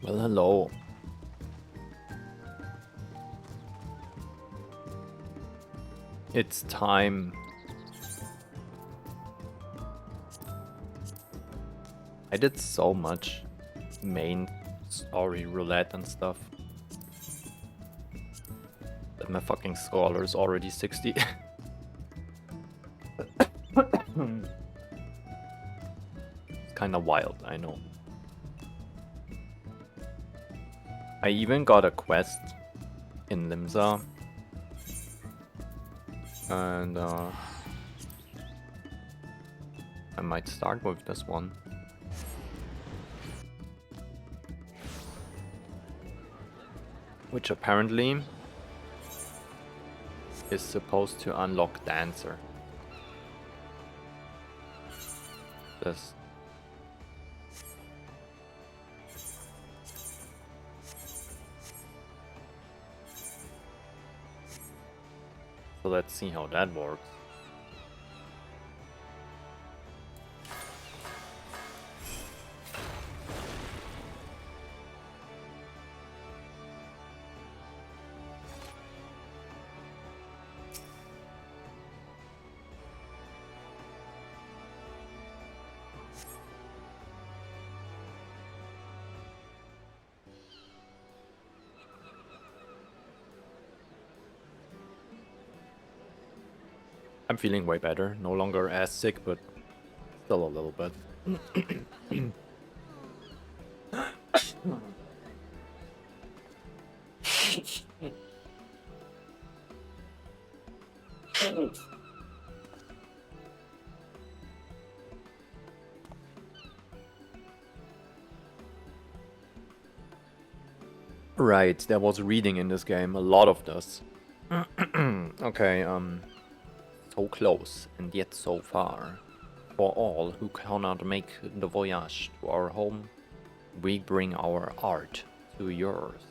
Well, hello. It's time. I did so much main story roulette and stuff that my fucking scholar is already 60. It's kinda wild, I know. I even got a quest in Limsa. And I might start with this one. Which apparently is supposed to unlock Dancer. This. So let's see how that works. I'm feeling way better. No longer as sick, but still a little bit. Right, there was reading in this game, a lot of this. Okay, so close and yet so far. For all who cannot make the voyage to our home, we bring our art to yours.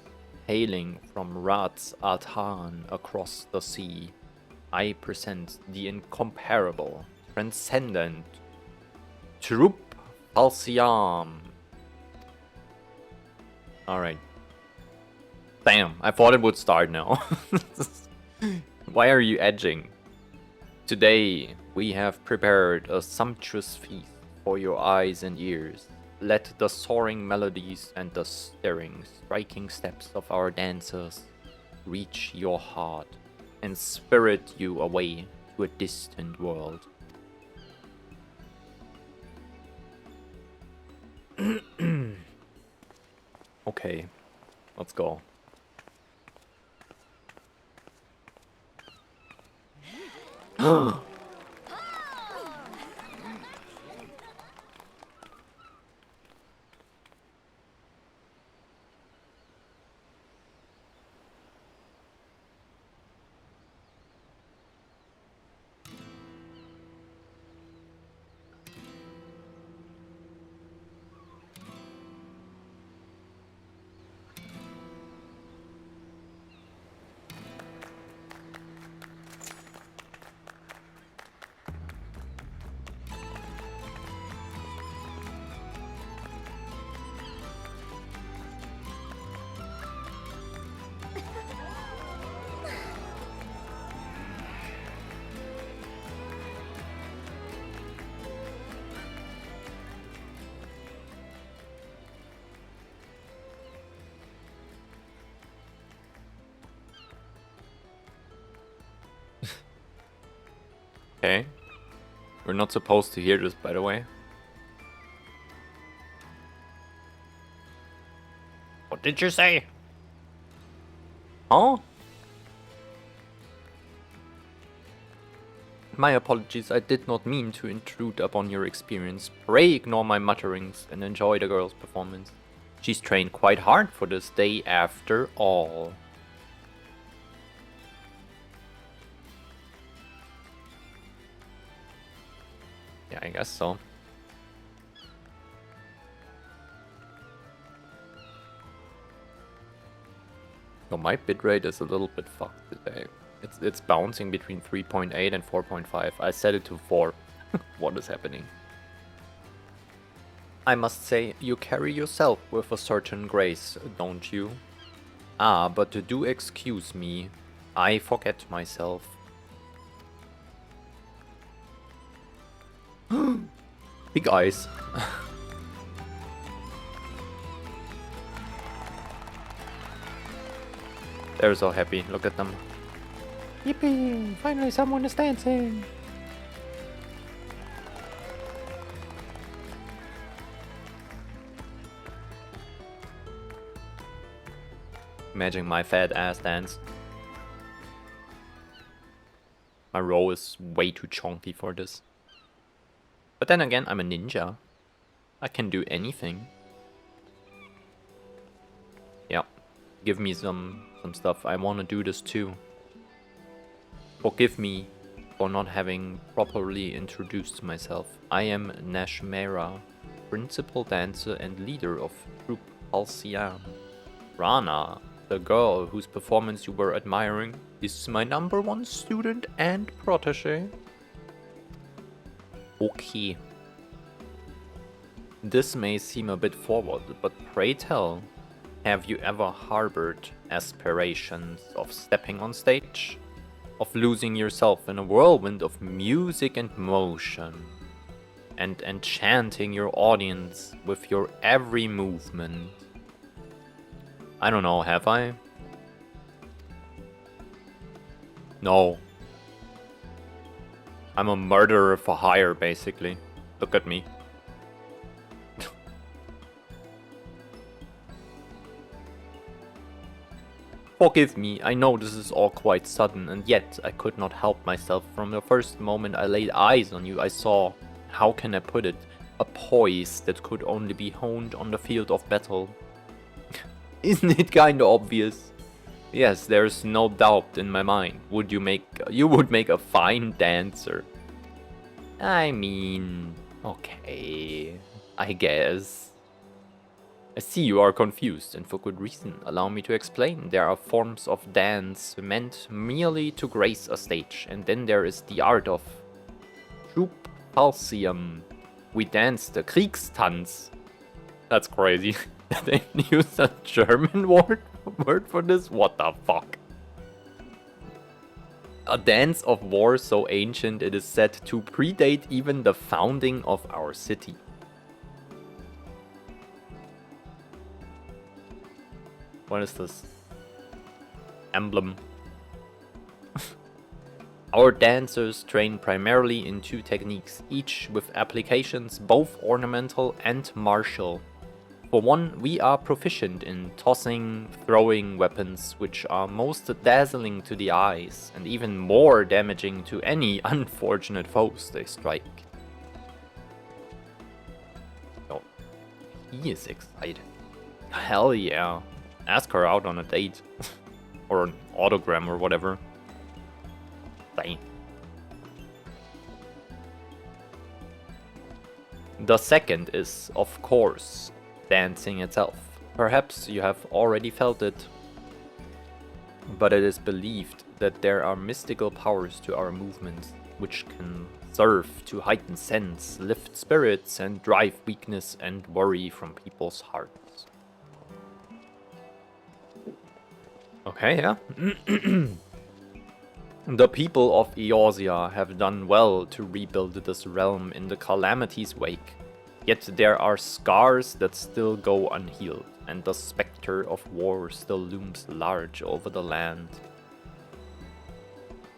Hailing from Rats Altan across the sea, I present the incomparable, transcendent Troop Falsiam. Alright. Damn, I thought it would start now. Why are you edging? Today, we have prepared a sumptuous feast for your eyes and ears. Let the soaring melodies and the stirring, striking steps of our dancers reach your heart and spirit you away to a distant world. Okay, let's go. Okay. We're not supposed to hear this, by the way. What did you say? Huh? My apologies, I did not mean to intrude upon your experience. Pray ignore my mutterings and enjoy the girl's performance. She's trained quite hard for this day after all. Yeah, I guess so. So my bitrate is a little bit fucked today. It's bouncing between 3.8 and 4.5. I set it to 4. What is happening? I must say, you carry yourself with a certain grace, don't you? Ah, but do excuse me, I forget myself. Big eyes. They're so happy, look at them. Yippee! Finally someone is dancing! Imagine my fat ass dance. My row is way too chunky for this. But then again, I'm a ninja. I can do anything. Yeah. Give me some stuff. I want to do this too. Forgive me for not having properly introduced myself. I am Nashmera, principal dancer and leader of Troupe Halcyon. Rana, the girl whose performance you were admiring, is my #1 student and protege. Okay. This may seem a bit forward, but pray tell, have you ever harbored aspirations of stepping on stage? Of losing yourself in a whirlwind of music and motion? And enchanting your audience with your every movement? I don't know, have I? No. I'm a murderer for hire, basically. Look at me. Forgive me, I know this is all quite sudden, and yet I could not help myself. From the first moment I laid eyes on you, I saw, how can I put it, a poise that could only be honed on the field of battle. Isn't it kinda obvious? Yes, there's no doubt in my mind. You would make a fine dancer. I mean, okay, I guess. I see you are confused, and for good reason. Allow me to explain. There are forms of dance meant merely to grace a stage, and then there is the art of Troupe Halcyon. We dance the Kriegstanz. That's crazy. They use a German word for this? What the fuck? A dance of war so ancient it is said to predate even the founding of our city. What is this? Emblem. Our dancers train primarily in 2 techniques, each with applications both ornamental and martial. For one, we are proficient in tossing, throwing weapons, which are most dazzling to the eyes, and even more damaging to any unfortunate foes they strike. Oh, he is excited. Hell yeah. Ask her out on a date. Or an autogram or whatever. Dang. The second is, of course, dancing itself. Perhaps you have already felt it, but it is believed that there are mystical powers to our movements, which can serve to heighten sense, lift spirits, and drive weakness and worry from people's hearts. Okay, yeah. The people of Eorzea have done well to rebuild this realm in the calamity's wake. Yet there are scars that still go unhealed, and the specter of war still looms large over the land.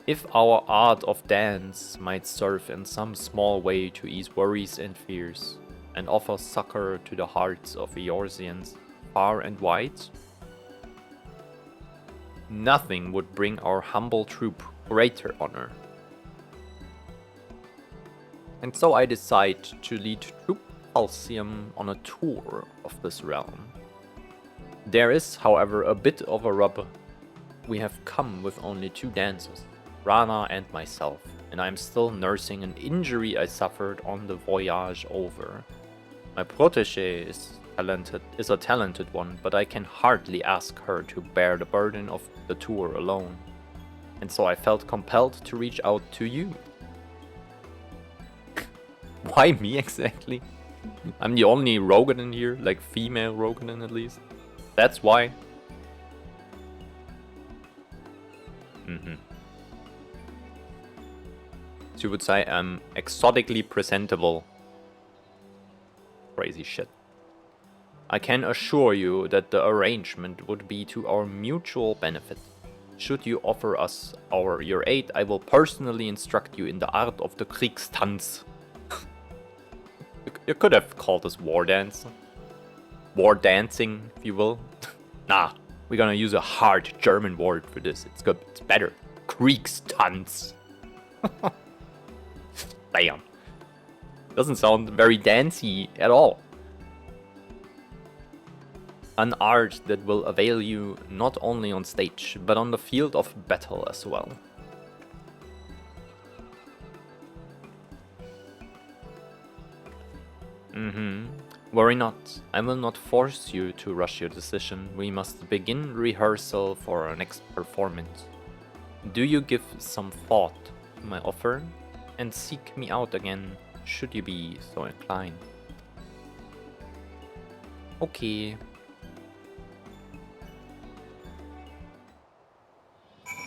If our art of dance might serve in some small way to ease worries and fears, and offer succor to the hearts of Eorzeans far and wide, nothing would bring our humble troupe greater honor. And so I decide to lead Troupe Halcyon on a tour of this realm. There is, however, a bit of a rub. We have come with only 2 dancers, Rana and myself, and I am still nursing an injury I suffered on the voyage over. My protege is a talented one, but I can hardly ask her to bear the burden of the tour alone. And so I felt compelled to reach out to you. Why me exactly? I'm the only Rogan in here, like female Rogan at least. That's why. She would say I'm exotically presentable. Crazy shit. I can assure you that the arrangement would be to our mutual benefit. Should you offer us your aid, I will personally instruct you in the art of the Kriegstanz. You could have called us war dance. War dancing, if you will. Nah, we're gonna use a hard German word for this. It's good. It's better. Kriegstanz. Damn. Doesn't sound very dancey at all. An art that will avail you not only on stage, but on the field of battle as well. Worry not. I will not force you to rush your decision. We must begin rehearsal for our next performance. Do you give some thought to my offer and seek me out again, should you be so inclined? Okay.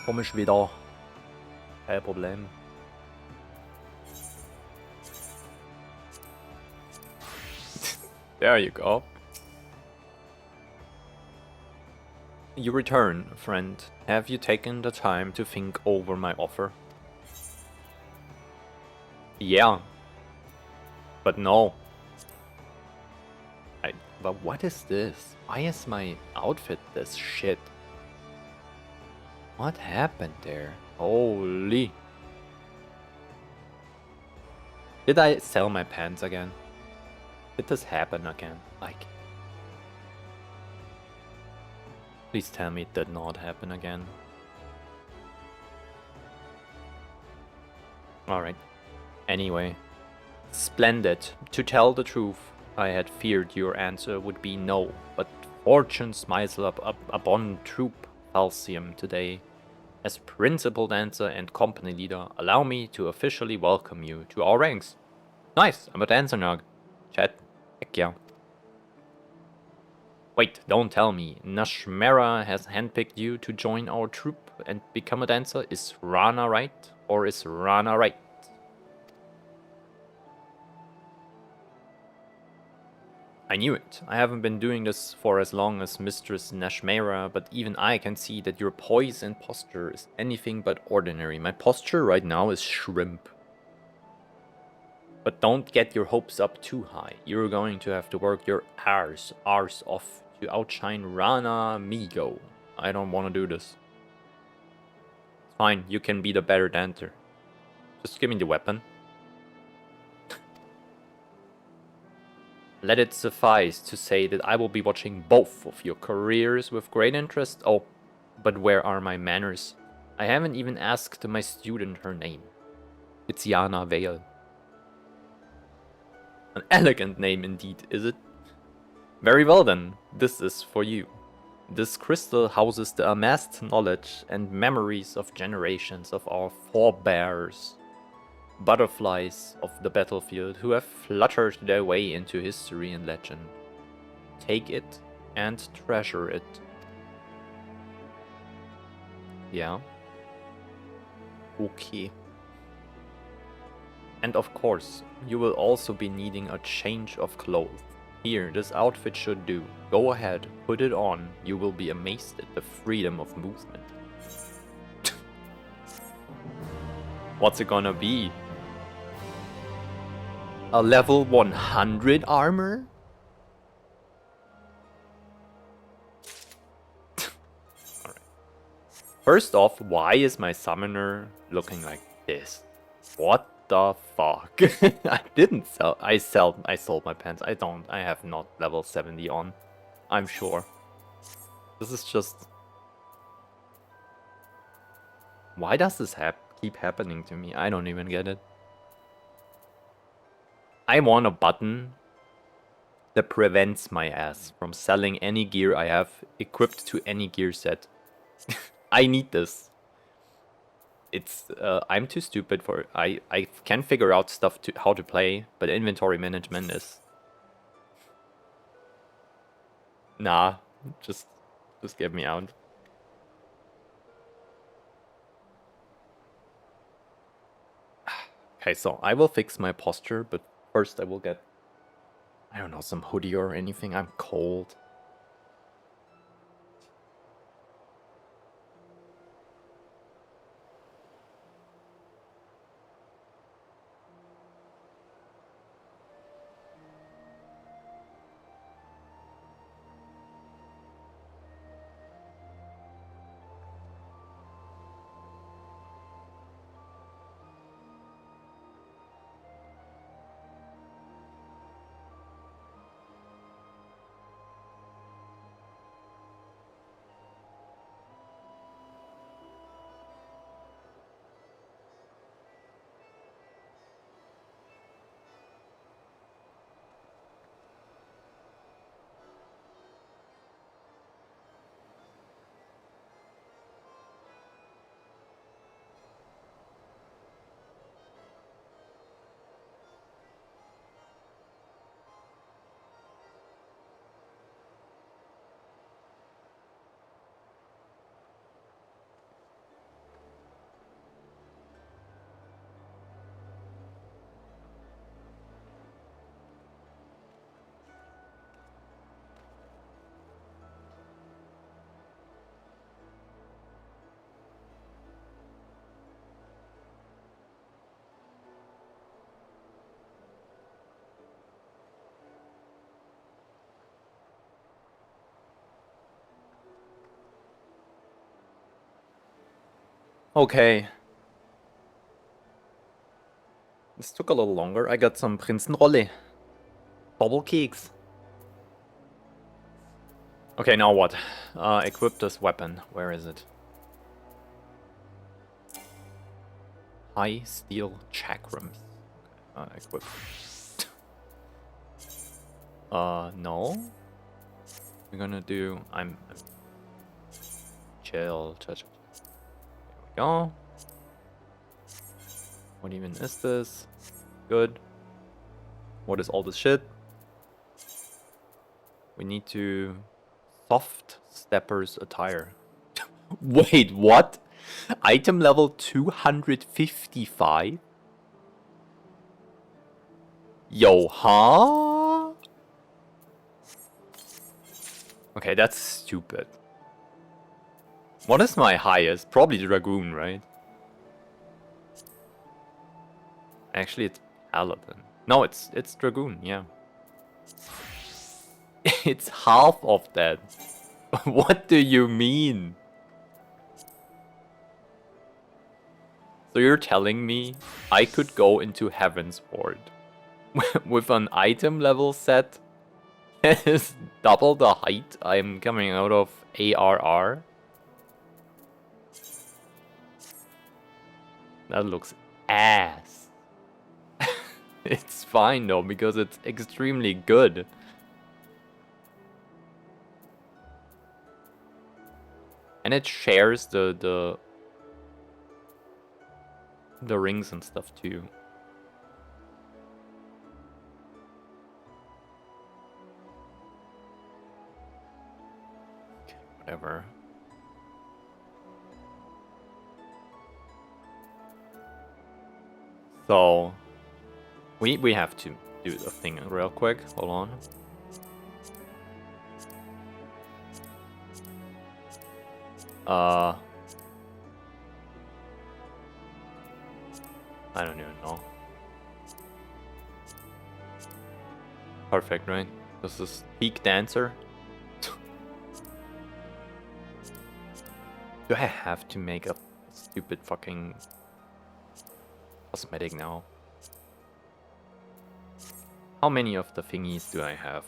Komm ich wieder. Kein Problem. There you go. You return, friend. Have you taken the time to think over my offer? Yeah. But no. But what is this? Why is my outfit this shit? What happened there? Holy. Did I sell my pants again? Did this happen again? Like... Please tell me it did not happen again. Alright. Anyway. Splendid. To tell the truth, I had feared your answer would be no, but fortune smiles upon Troop Falsium today. As principal dancer and company leader, allow me to officially welcome you to our ranks. Nice, I'm a dancer now. Chat. Heck yeah. Wait, don't tell me. Nashmera has handpicked you to join our troop and become a dancer. Is Rana right? Or is Rana right? I knew it. I haven't been doing this for as long as Mistress Nashmera, but even I can see that your poise and posture is anything but ordinary. My posture right now is shrimp. But don't get your hopes up too high. You're going to have to work your arse off to outshine Rana Migo. I don't want to do this. Fine, you can be the better dancer. Just give me the weapon. Let it suffice to say that I will be watching both of your careers with great interest. Oh, but where are my manners? I haven't even asked my student her name. It's Yana Vale. An elegant name indeed, is it? Very well then, this is for you. This crystal houses the amassed knowledge and memories of generations of our forebears. Butterflies of the battlefield who have fluttered their way into history and legend. Take it and treasure it. Yeah. Okay. And of course, you will also be needing a change of clothes. Here, this outfit should do. Go ahead, put it on. You will be amazed at the freedom of movement. What's it gonna be? A level 100 armor? Alright. First off, why is my summoner looking like this? What the fuck? I didn't sell. I sold my pants. I have not level 70 on. I'm sure. This is just... Why does this keep happening to me? I don't even get it. I want a button that prevents my ass from selling any gear I have equipped to any gear set. I need this. It's I'm too stupid for it. I can figure out stuff how to play, but inventory management is Nah, just get me out. Okay, so I will fix my posture, but first I will get, I don't know, some hoodie or anything. I'm cold. Okay. This took a little longer. I got some Prinzenrolle. Double keks. Okay, now what? Equip this weapon. Where is it? High steel chakrams. Equip. No. We're gonna do. I'm chill. There we go. What even is this? Good. What is all this shit? We need to soft steppers attire. Wait, what? Item level 255? Yo, huh? Okay, that's stupid. What is my highest? Probably Dragoon, right? Actually, it's Paladin. No, it's Dragoon, yeah. It's half of that. What do you mean? So you're telling me I could go into Heavensward with an item level set that is double the height I'm coming out of ARR? That looks ass. It's fine though, because it's extremely good. And it shares the rings and stuff too. Okay, whatever. So we have to do the thing real quick. Hold on. I don't even know. Perfect, right? This is peak dancer. Do I have to make a stupid fucking cosmetic now? How many of the thingies do I have?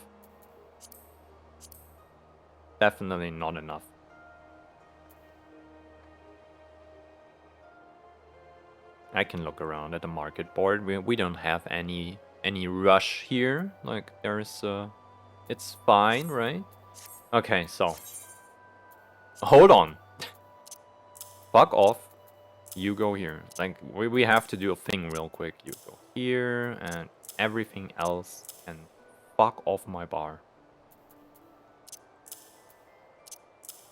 Definitely not enough. I can look around at the market board. We don't have any rush here. Like there's it's fine, right? Okay, so hold on. Fuck off. You go here. Like we have to do a thing real quick. You go here and everything else can fuck off my bar.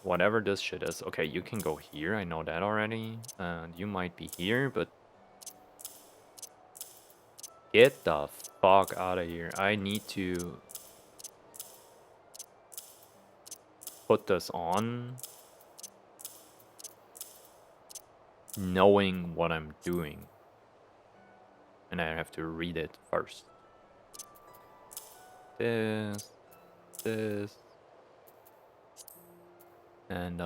Whatever this shit is. Okay, you can go here. I know that already. And you might be here, but get the fuck out of here. I need to put this on, knowing what I'm doing. And I have to read it first. This. And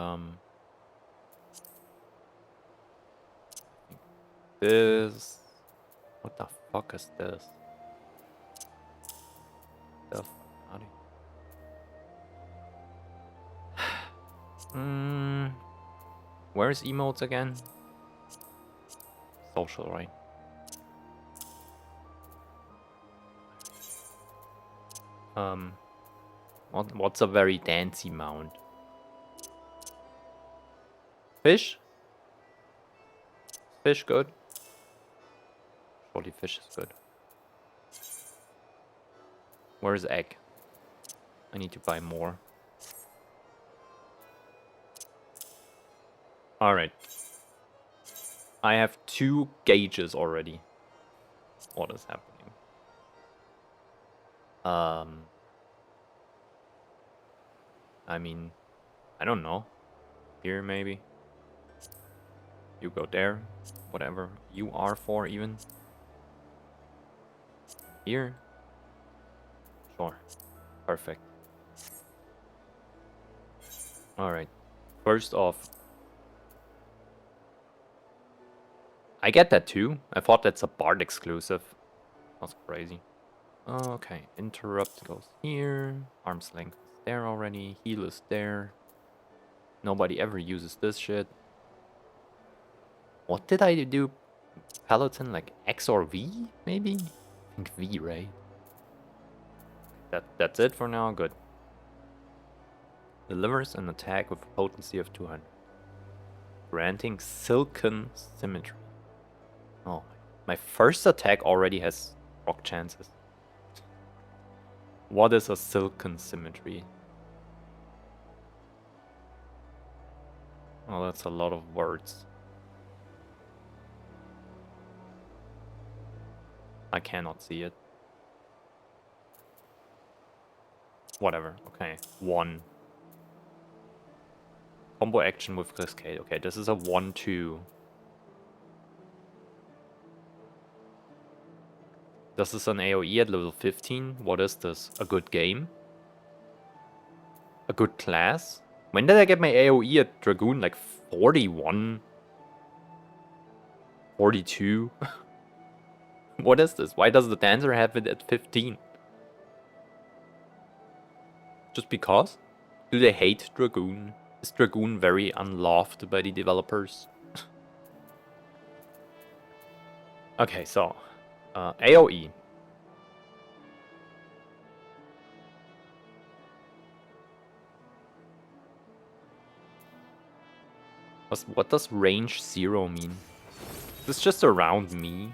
this. What the fuck is this? The fuck out of here. Where's emotes again? Social, right? What's a very dancy mount? Fish? Fish good? Surely fish is good. Where's egg? I need to buy more. Alright. I have 2 gauges already. What is happening? I mean, I don't know. Here maybe. You go there. Whatever you are for even. Here. Sure. Perfect. Alright. First off, I get that too. I thought that's a Bard exclusive. That's crazy. Okay, interrupt goes here. Arm's length is there already. Heal is there. Nobody ever uses this shit. What did I do? Paladin like X or V, maybe? I think V, right? That's it for now. Good. Delivers an attack with a potency of 200. Granting silken symmetry. Oh, my first attack already has proc chances. What is a silken symmetry? Oh, that's a lot of words. I cannot see it. Whatever. Okay. 1. Combo action with Cascade. Okay, this is a 1-2. This is an AoE at level 15. What is this? A good game? A good class? When did I get my AoE at Dragoon? Like 41? 42? What is this? Why does the Dancer have it at 15? Just because? Do they hate Dragoon? Is Dragoon very unloved by the developers? Okay, so AoE. What does range 0 mean? Is this just around me?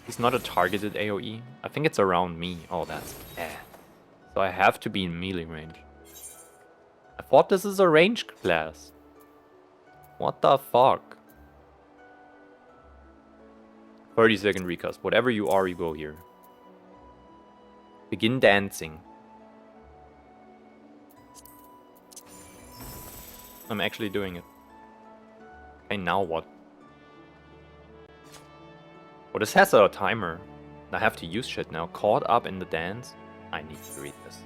It's not a targeted AoE. I think it's around me. Oh, that's bad. So I have to be in melee range. I thought this is a range class. What the fuck? 30-second recast. Whatever you are, you go here. Begin dancing. I'm actually doing it. Okay, now what? Well, this has a timer. I have to use shit now. Caught up in the dance. I need to read this.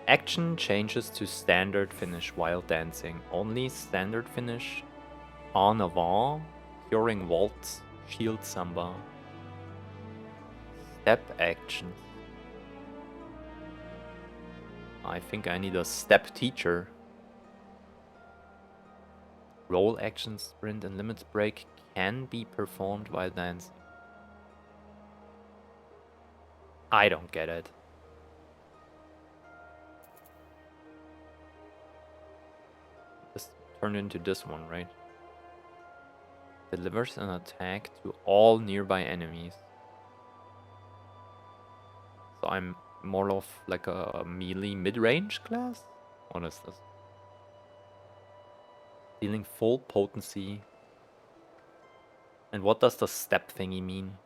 Action changes to standard finish while dancing. Only standard finish. En avant. Curing waltz. Shield samba. Step action. I think I need a step teacher. Roll action, sprint, and limit break can be performed while dancing. I don't get it. This turned into this one, right? Delivers an attack to all nearby enemies. So I'm more of like a melee mid-range class? What is this? Dealing full potency. And what does the step thingy mean?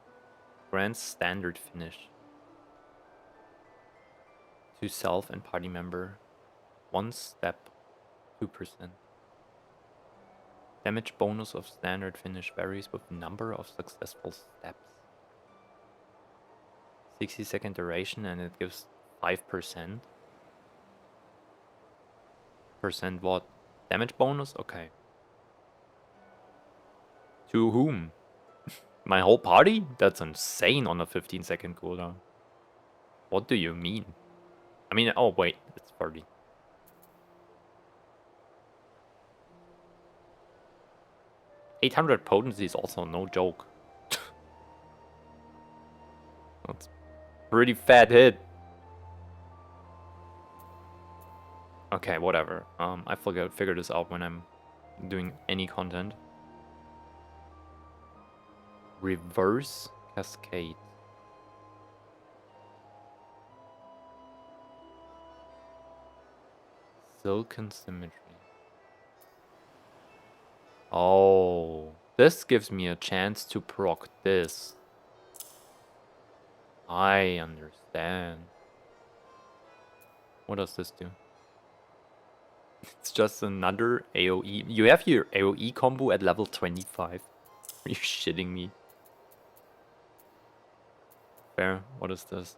Grand standard finish. To self and party member. 1 step, 2%. Damage bonus of standard finish varies with number of successful steps. 60-second duration and it gives 5%. Percent what? Damage bonus? Okay. To whom? My whole party? That's insane on a 15-second cooldown. What do you mean? I mean, oh wait, it's 30. $800 potency is also no joke. That's pretty fat hit. Okay, whatever. I figure this out when I'm doing any content. Reverse cascade. Silken symmetry. Oh, this gives me a chance to proc this. I understand. What does this do? It's just another AoE. You have your AoE combo at level 25. Are you shitting me? Fair. What is this?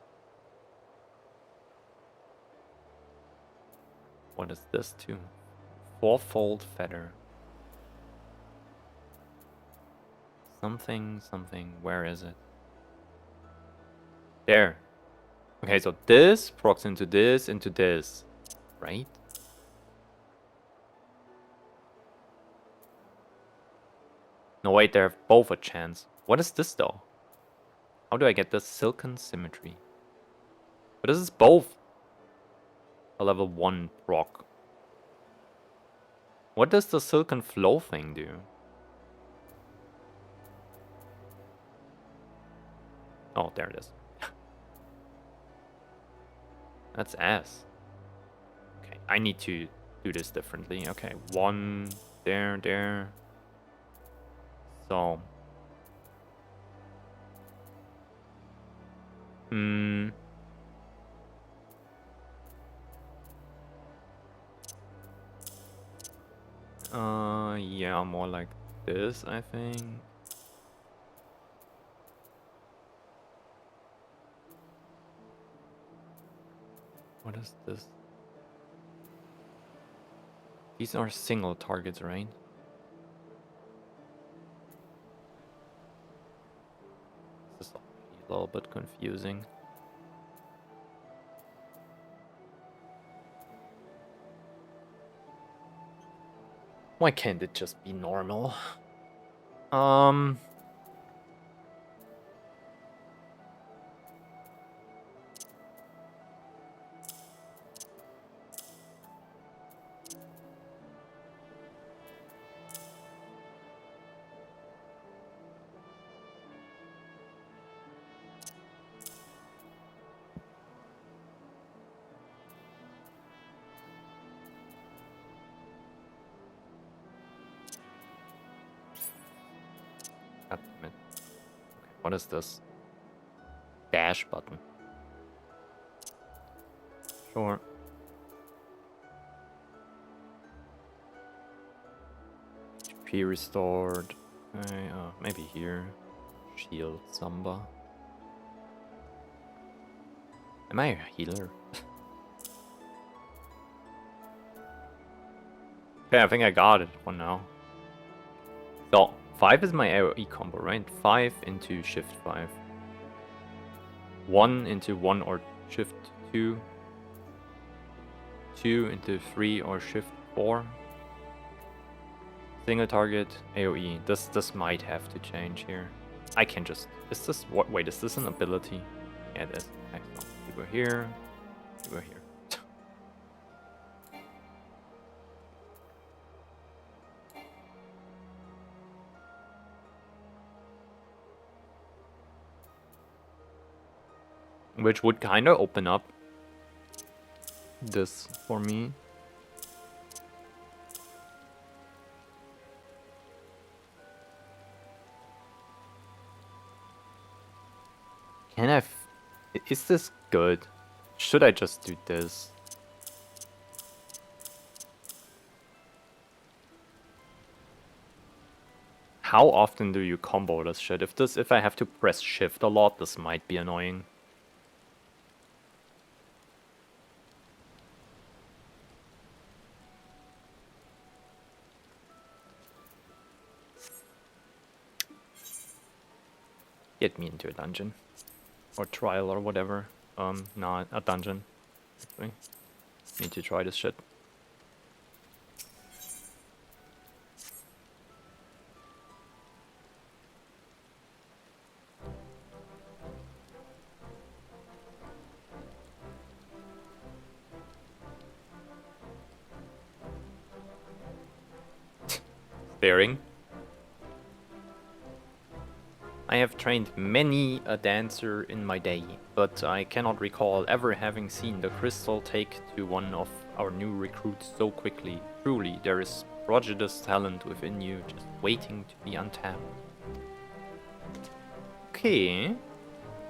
What is this too? Fourfold feather. Something, something. Where is it? There. Okay, so this procs into this, right? No, wait, they have both a chance. What is this though? How do I get this silken symmetry? But this is both a level 1 proc. What does the silken flow thing do? Oh, there it is. That's ass. Okay, I need to do this differently. Okay, 1 there. So. Yeah, more like this, I think. What is this? These are single targets, right? This is a little bit confusing. Why can't it just be normal? God damn it. Okay, what is this? Dash button. Sure. HP restored. Okay, maybe here. Shield Samba. Am I a healer? Okay, I think I got it for now. So, 5 is my AoE combo, right? 5 into shift 5. 1 into 1 or shift 2. 2 into 3 or shift 4. Single target, AoE. This might have to change here. I can just... Is this... What? Wait, is this an ability? Yeah, it is. Okay, so you go here. You go here. Which would kind of open up this for me. Can I... Is this good? Should I just do this? How often do you combo this shit? If I have to press shift a lot, this might be annoying. Get me into a dungeon. Or trial or whatever. No, a dungeon. Actually. Need to try this shit. Sparing. I have trained many a dancer in my day, but I cannot recall ever having seen the crystal take to one of our new recruits so quickly. Truly, there is prodigious talent within you, just waiting to be untapped. Okay.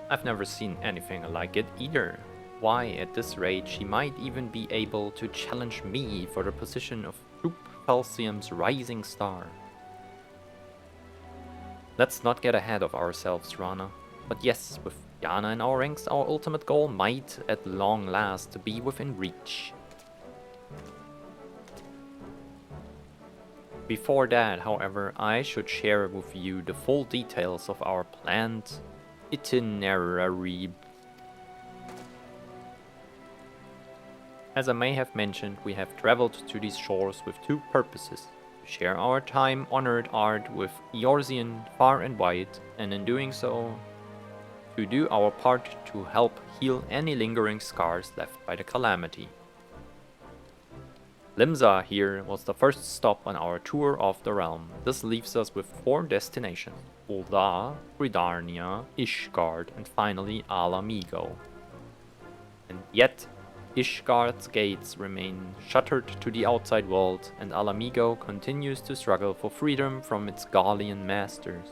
I've never seen anything like it either. Why, at this rate, she might even be able to challenge me for the position of Troop Falsium's rising star. Let's not get ahead of ourselves, Rana. But yes, with Yana in our ranks, our ultimate goal might, at long last, be within reach. Before that, however, I should share with you the full details of our planned itinerary. As I may have mentioned, we have traveled to these shores with two purposes. Share our time-honored art with Eorzean far and wide, and in doing so, to do our part to help heal any lingering scars left by the calamity. Limsa here was the first stop on our tour of the realm. This leaves us with 4 destinations: Ul'dah, Gridania, Ishgard, and finally Ala Mhigo. And yet, Ishgard's gates remain shuttered to the outside world, and Ala Mhigo continues to struggle for freedom from its Garlean masters.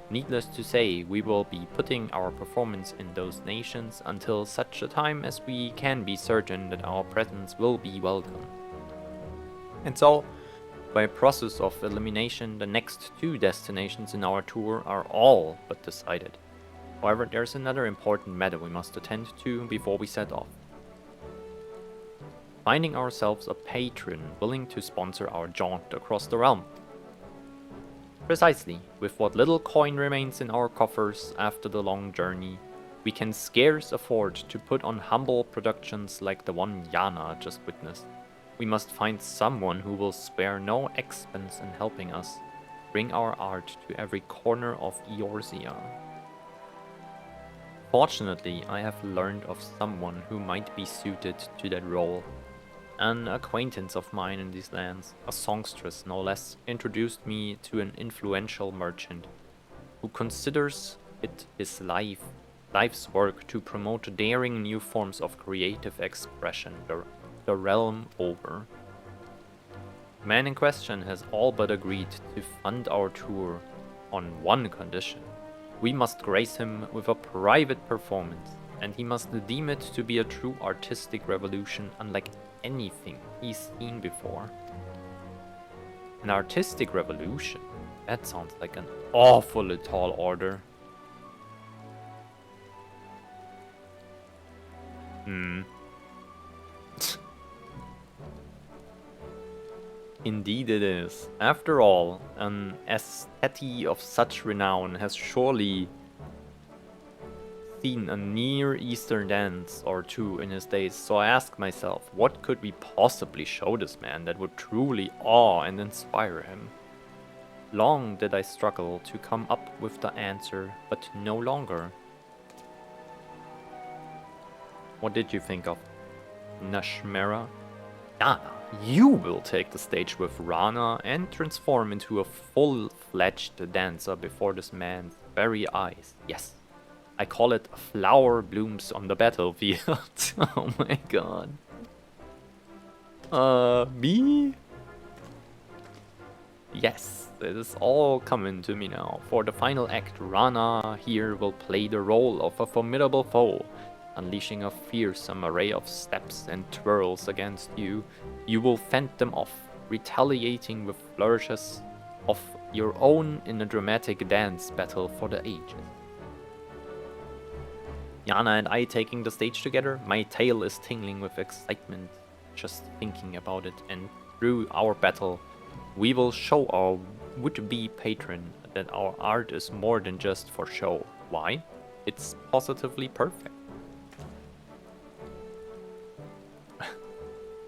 Needless to say, we will be putting our performance in those nations until such a time as we can be certain that our presence will be welcome. And so, by a process of elimination, the next 2 destinations in our tour are all but decided. However, there's another important matter we must attend to before we set off. Finding ourselves a patron willing to sponsor our jaunt across the realm. Precisely, with what little coin remains in our coffers after the long journey, we can scarce afford to put on humble productions like the one Yana just witnessed. We must find someone who will spare no expense in helping us bring our art to every corner of Eorzea. Fortunately, I have learned of someone who might be suited to that role. An acquaintance of mine in these lands, a songstress no less, introduced me to an influential merchant who considers it his life's work to promote daring new forms of creative expression the realm over. The man in question has all but agreed to fund our tour on one condition. We must grace him with a private performance, and he must deem it to be a true artistic revolution unlike anything he's seen before. An artistic revolution? That sounds like an awfully tall order. Indeed it is. After all, an aesthete of such renown has surely seen a Near Eastern dance or 2 in his days, so I ask myself, what could we possibly show this man that would truly awe and inspire him? Long did I struggle to come up with the answer, but no longer. What did you think of Nashmera? Yana, you will take the stage with Rana and transform into a full-fledged dancer before this man's very eyes. Yes. I call it flower blooms on the battlefield. Oh my god. Me? Yes. It is all coming to me now. For the final act, Rana here will play the role of a formidable foe, unleashing a fearsome array of steps and twirls against you. You will fend them off, retaliating with flourishes of your own in a dramatic dance battle for the ages. Yana and I taking the stage together, my tail is tingling with excitement just thinking about it, and through our battle, we will show our would-be patron that our art is more than just for show. Why? It's positively perfect.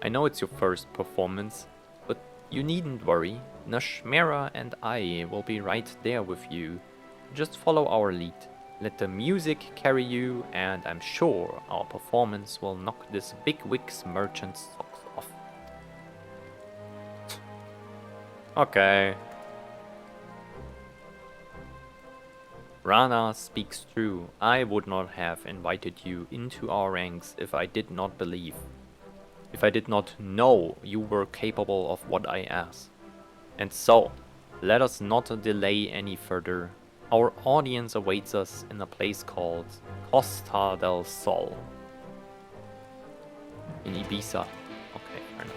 I know it's your first performance, but you needn't worry. Nashmera and I will be right there with you. Just follow our lead. Let the music carry you, and I'm sure our performance will knock this bigwig's merchant's socks off. Okay. Rana speaks true. I would not have invited you into our ranks if I did not believe. If I did not know you were capable of what I ask. And so, let us not delay any further. Our audience awaits us in a place called Costa del Sol. In Ibiza. Okay, fair enough.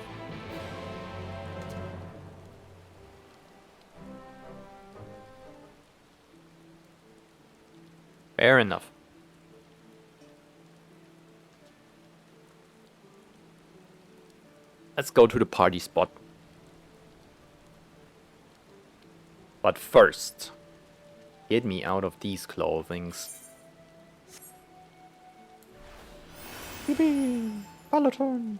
Fair enough. Let's go to the party spot. But first, get me out of these clothings. Yippee! Peloton!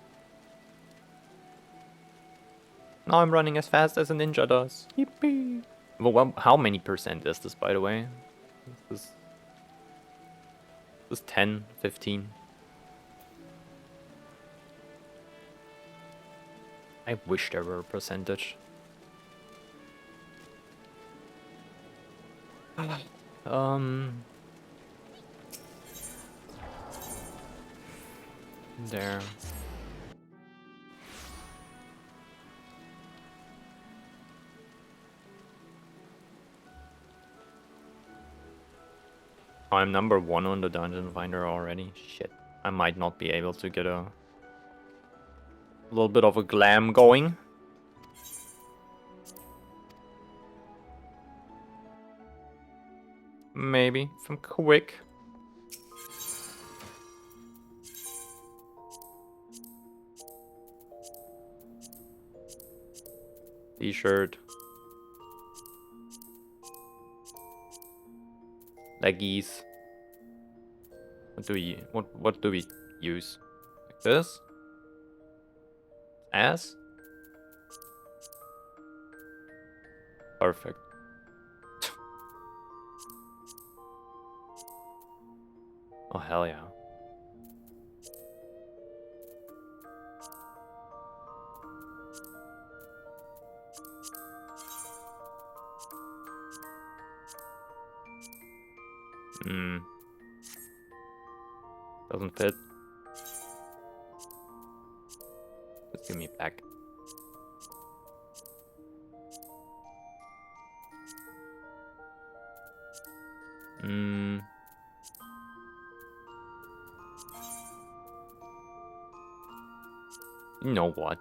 Now I'm running as fast as a ninja does. Yippee! Well, how many percent is this, by the way? This is 10, 15. I wish there were a percentage. There. Oh, I'm number 1 on the dungeon finder already. Shit. I might not be able to get a little bit of a glam going. Maybe, if I'm quick. T-shirt. Leggies. What do we use? Like this? Ass? Perfect. Oh, hell yeah. Doesn't fit. Just give me back. You know what?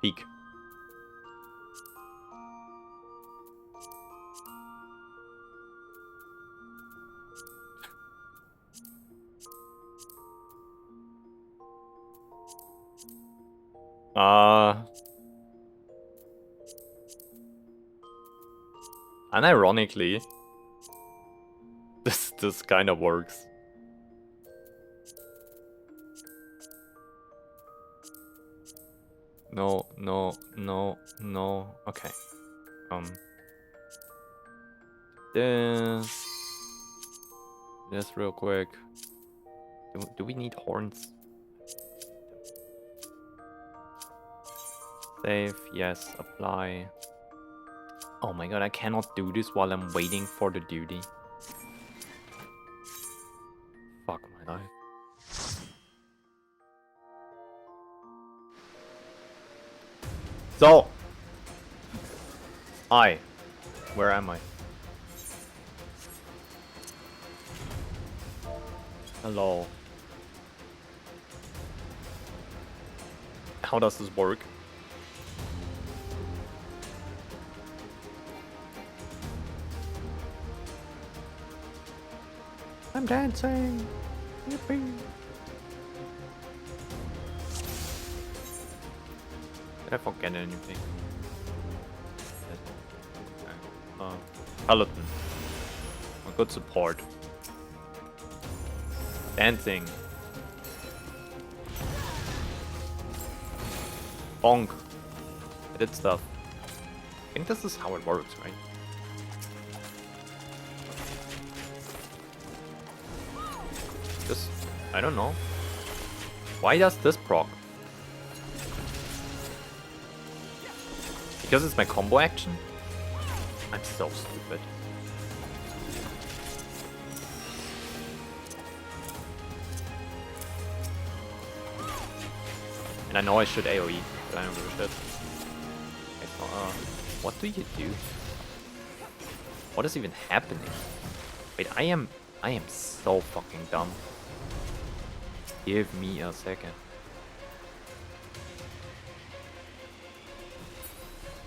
Peek. Unironically, this kind of works. No. Okay. This real quick. Do we need horns? Save, yes, apply. Oh my god, I cannot do this while I'm waiting for the duty. life. So, where am I? Hello. How does this work? I'm dancing. Yippee. Did I forget anything? Paladin. A good support. Dancing. Bonk. I did stuff. I think this is how it works, right? This, I don't know. Why does this proc? Because it's my combo action? I'm so stupid. And I know I should AoE, but I don't give a shit. Okay, so, what do you do? What is even happening? Wait, I am so fucking dumb. Give me a second.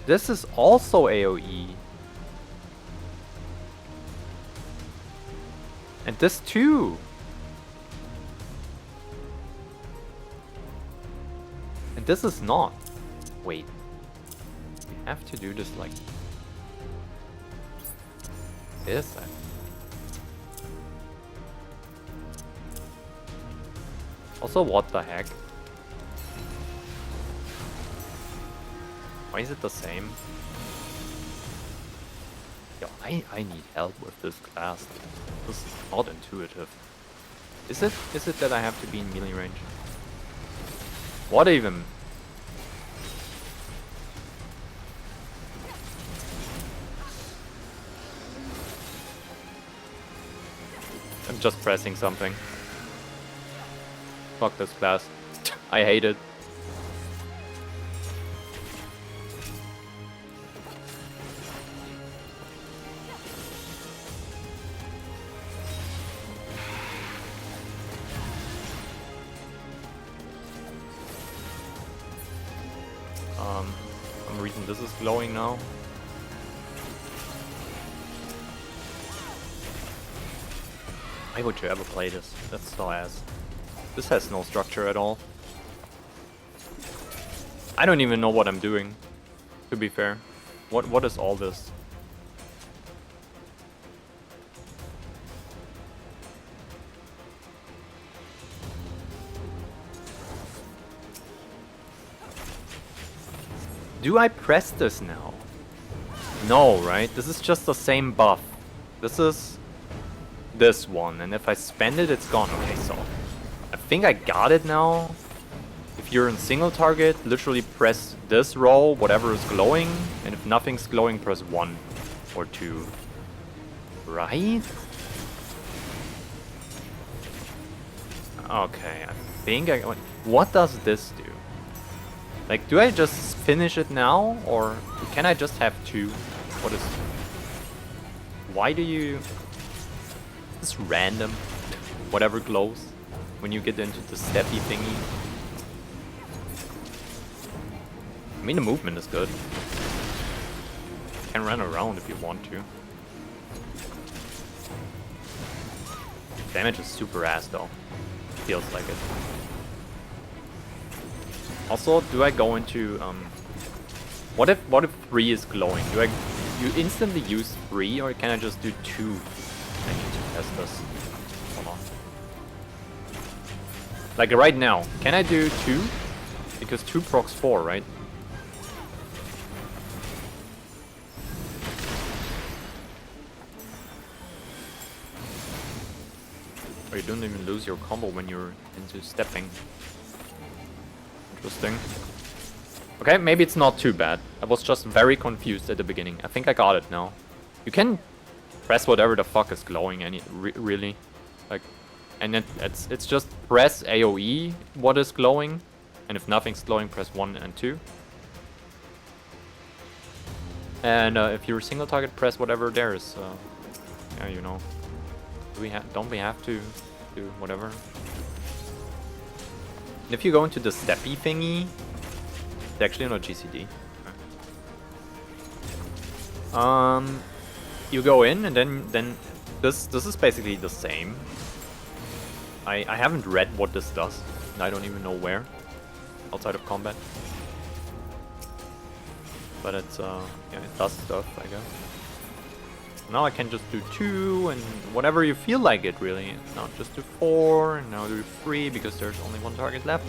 This is also AoE. And this too. And this is not. Wait. We have to do this like this. Also, what the heck? Why is it the same? Yo, I need help with this class. This is not intuitive. Is it that I have to be in melee range? What even? I'm just pressing something. Fuck this class. I hate it. For some reason this is glowing now. Why would you ever play this? That's so ass. This has no structure at all. I don't even know what I'm doing, to be fair. What is all this? Do I press this now? No, right? This is just the same buff. This is this one, and if I spend it, it's gone. Okay, so I think I got it now. If you're in single target, literally press this row, whatever is glowing, and if nothing's glowing, press 1 or 2. Right? Okay, I think I... What does this do? Like, do I just finish it now, or can I just have 2? What is... Why do you... It's random. Whatever glows when you get into the steppy thingy. I mean, the movement is good. You can run around if you want to. Damage is super ass though. Feels like it. Also, do I go into what if 3 is glowing? Do you instantly use 3, or can I just do 2? I need to test this. Hold on. Like right now, can I do 2? Because 2 procs 4, right? Or you don't even lose your combo when you're into stepping. Interesting. Okay, maybe it's not too bad. I was just very confused at the beginning. I think I got it now. You can press whatever the fuck is glowing, really. Like, And it's just press AoE what is glowing, and if nothing's glowing, press 1 and 2. And if you're single target, press whatever there is. Yeah, you know. Don't we have to do whatever? And if you go into the steppy thingy, it's actually not GCD. Okay. You go in, and then this is basically the same. I haven't read what this does, and I don't even know where outside of combat. But it's yeah, it does stuff, I guess. Now I can just do 2 and whatever you feel like it, really. Now just do 4 and now do 3 because there's only one target left.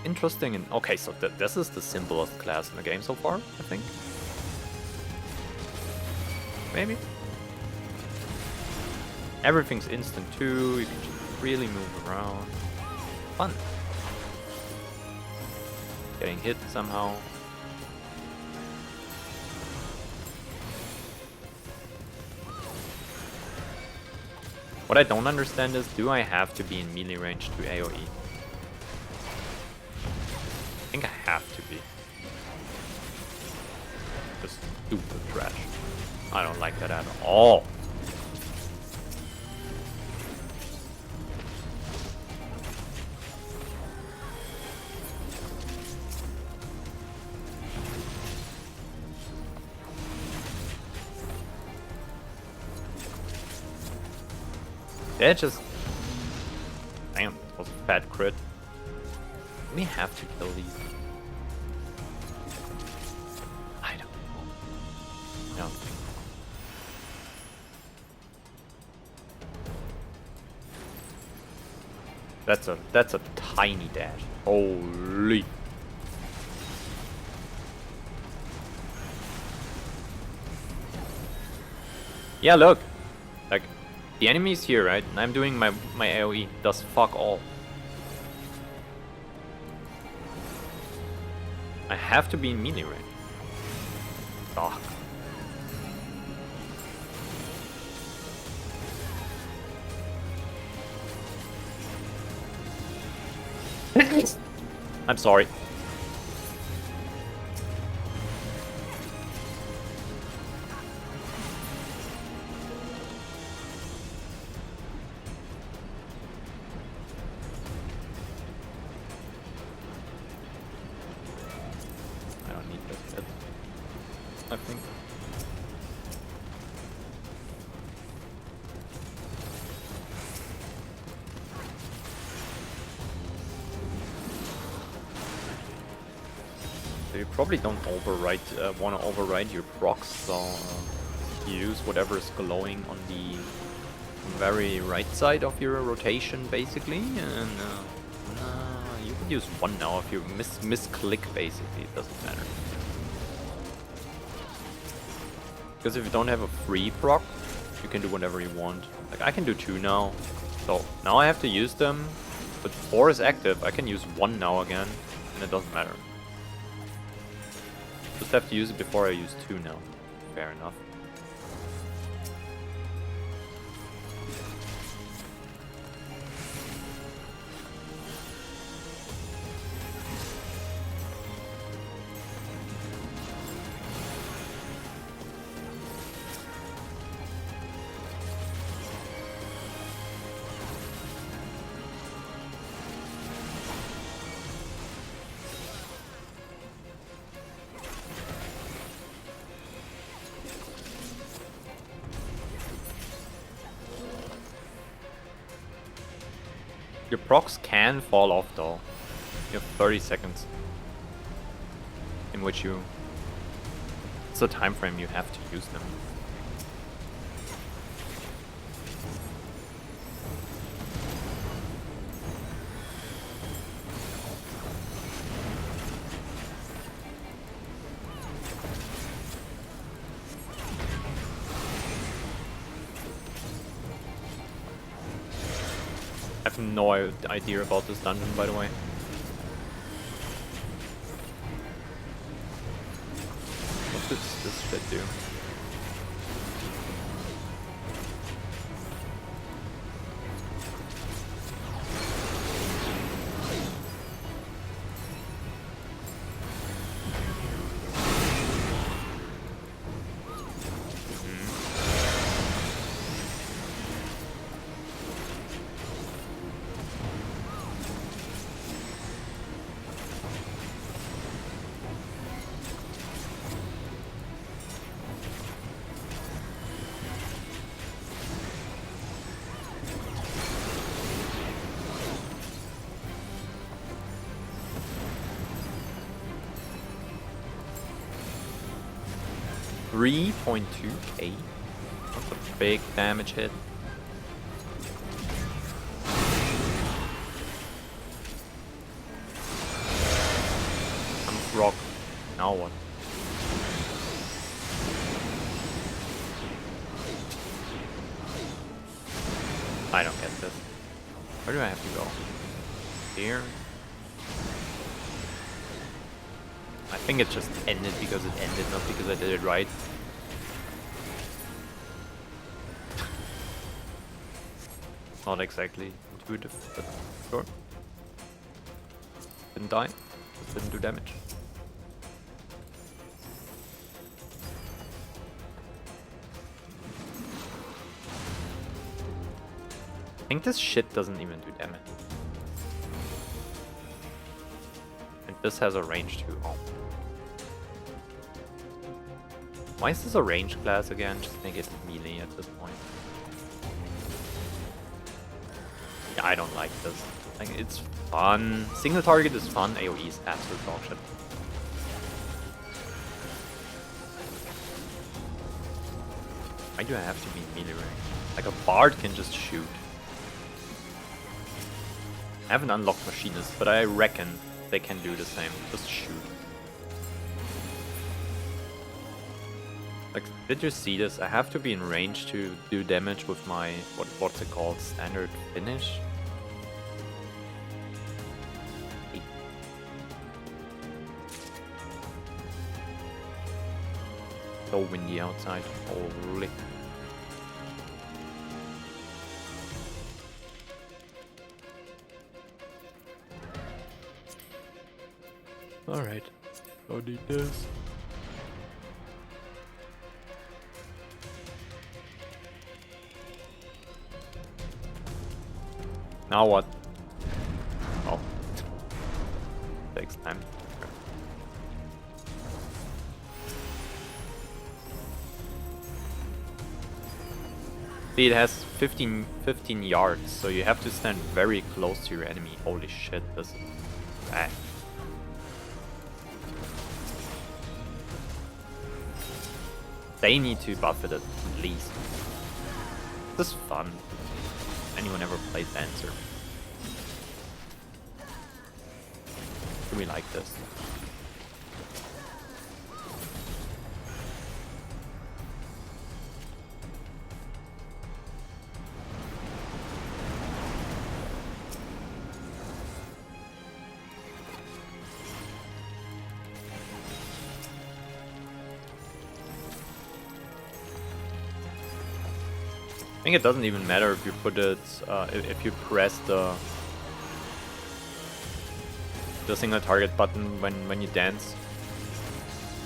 Interesting. And okay, so this is the simplest class in the game so far, I think. Maybe. Everything's instant too. You can just really move around. Fun. Getting hit somehow. What I don't understand is, do I have to be in melee range to AoE? I think I have to be. Just stupid trash. I don't like that at all. Yeah, just... Damn, that was a bad crit. We have to kill these. I don't know. No. That's a tiny dash. Holy. Yeah, look. Like, the enemy's here, right? And I'm doing my AoE. Does fuck all. I have to be in melee range. Fuck. I'm sorry. I don't need this yet, I think. So you probably don't want to override your procs, so you use whatever is glowing on the very right side of your rotation, basically, and you could use 1 now if you misclick, basically, it doesn't matter. Because if you don't have a free proc, you can do whatever you want. Like, I can do 2 now, so now I have to use them, but 4 is active, I can use 1 now again, and it doesn't matter. Just have to use it before I use 2 now. Fair enough. Your procs can fall off though. You have 30 seconds in which you... It's a time frame you have to use them. I have no idea about this dungeon, by the way. What does this shit do? 3.2k. That's a big damage hit. Rock. Now what? I don't get this. Where do I have to go? Here? I think it just ended because it ended, not because I did it right. Not exactly intuitive, but sure. Didn't die. Just didn't do damage. I think this shit doesn't even do damage. And this has a range too. Oh. Why is this a range class again? Just make it melee at this point. Yeah, I don't like this. Like, it's fun. Single target is fun. AoE is absolute dog shit. Why do I have to be melee range? Like a bard can just shoot. I haven't unlocked machinists, but I reckon they can do the same. Just shoot. Like, did you see this? I have to be in range to do damage with my, what's it called? Standard finish? So windy outside. Holy. Alright. Don't need this. Now what? Oh. Takes time. See, it has 15 yards, so you have to stand very close to your enemy. Holy shit, this is bad. They need to buff it at least. This is fun. Anyone ever played Dancer? Do we like this? I think it doesn't even matter if you put it, if you press the single target button when you dance,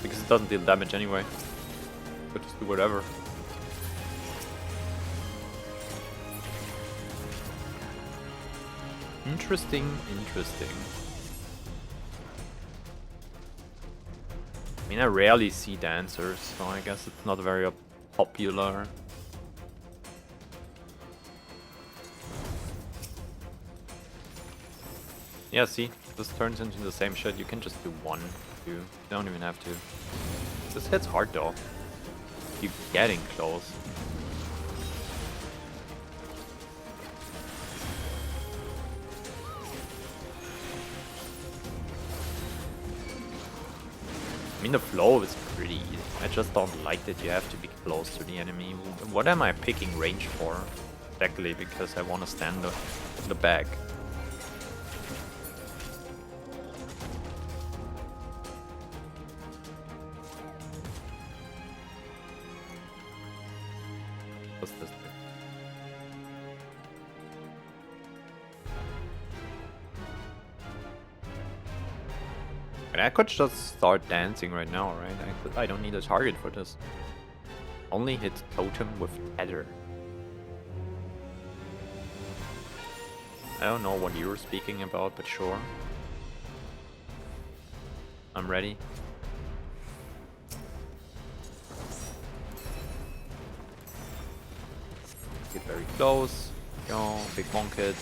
because it doesn't deal damage anyway. But just do whatever. Interesting. I mean, I rarely see dancers, so I guess it's not very popular. Yeah, see, this turns into the same shit. You can just do 1, 2. You don't even have to. This hits hard though. Keep getting close. I mean, the flow is pretty easy. I just don't like that you have to be close to the enemy. What am I picking range for? Exactly, because I want to stand in the back. What's this? I could just start dancing right now, right? I don't need a target for this. Only hit totem with tether. I don't know what you were speaking about, but sure. I'm ready. Get very close. Go, big bonk it.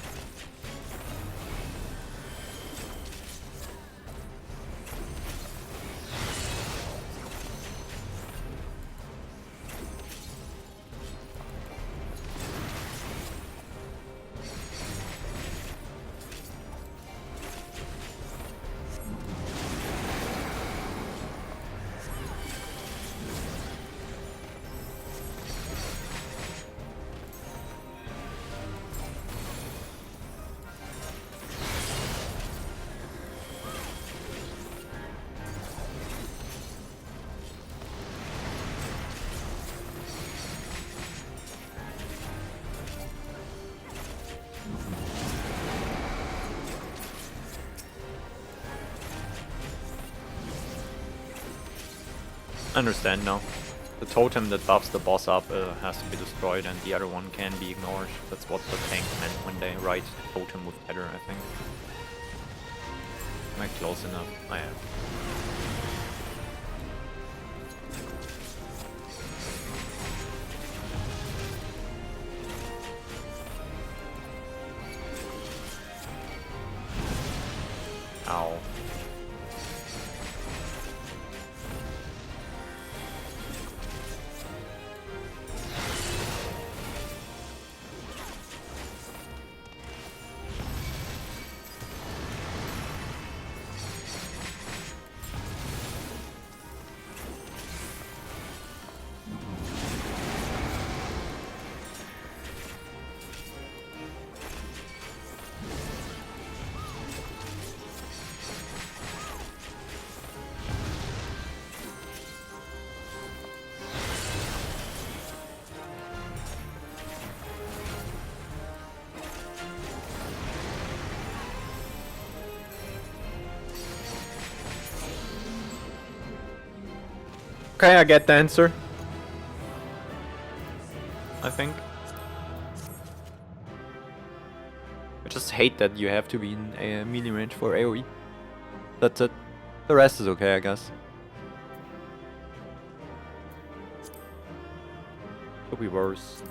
Understand now. The totem that buffs the boss up has to be destroyed and the other one can be ignored. That's what the tank meant when they write totem with tether, I think. Am I close enough? I am. Ow. Okay, I get the answer. I think. I just hate that you have to be in a melee range for AoE. That's it. The rest is okay, I guess. Could be worse.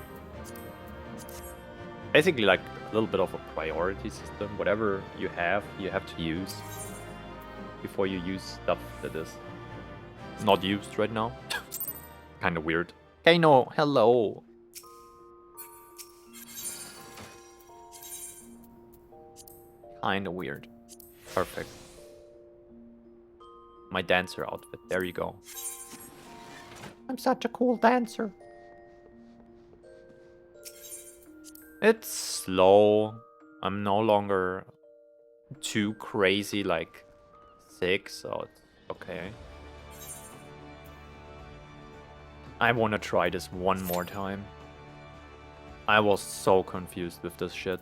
Basically like a little bit of a priority system. Whatever you have to use before you use stuff that is not used right now. Kinda weird. Okay, no, hello. Kinda weird. Perfect. My dancer outfit, there you go. I'm such a cool dancer. It's slow. I'm no longer too crazy like 6, so it's okay. I want to try this one more time. I was so confused with this shit.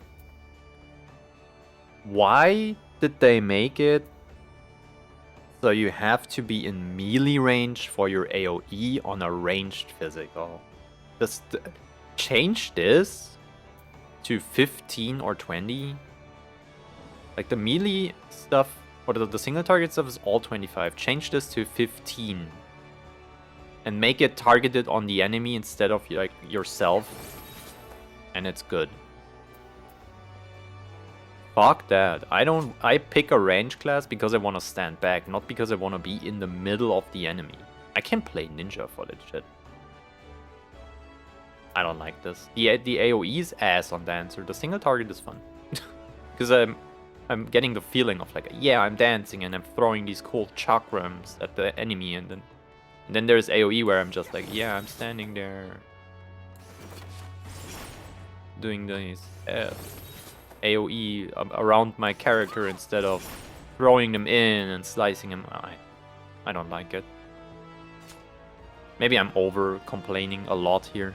Why did they make it so you have to be in melee range for your AoE on a ranged physical? Just change this to 15 or 20. Like the melee stuff, or the single target stuff is all 25. Change this to 15. And make it targeted on the enemy instead of like yourself. And it's good. Fuck that. I pick a range class because I want to stand back, not because I want to be in the middle of the enemy. I can play ninja for that shit. I don't like this. The AoE is ass on Dancer. The single target is fun. Because I'm getting the feeling of like, yeah, I'm dancing and I'm throwing these cool chakrams at the enemy, and then there's AoE where I'm just like, yeah, I'm standing there doing these AoE around my character instead of throwing them in and slicing them. I don't like it. Maybe I'm over complaining a lot here.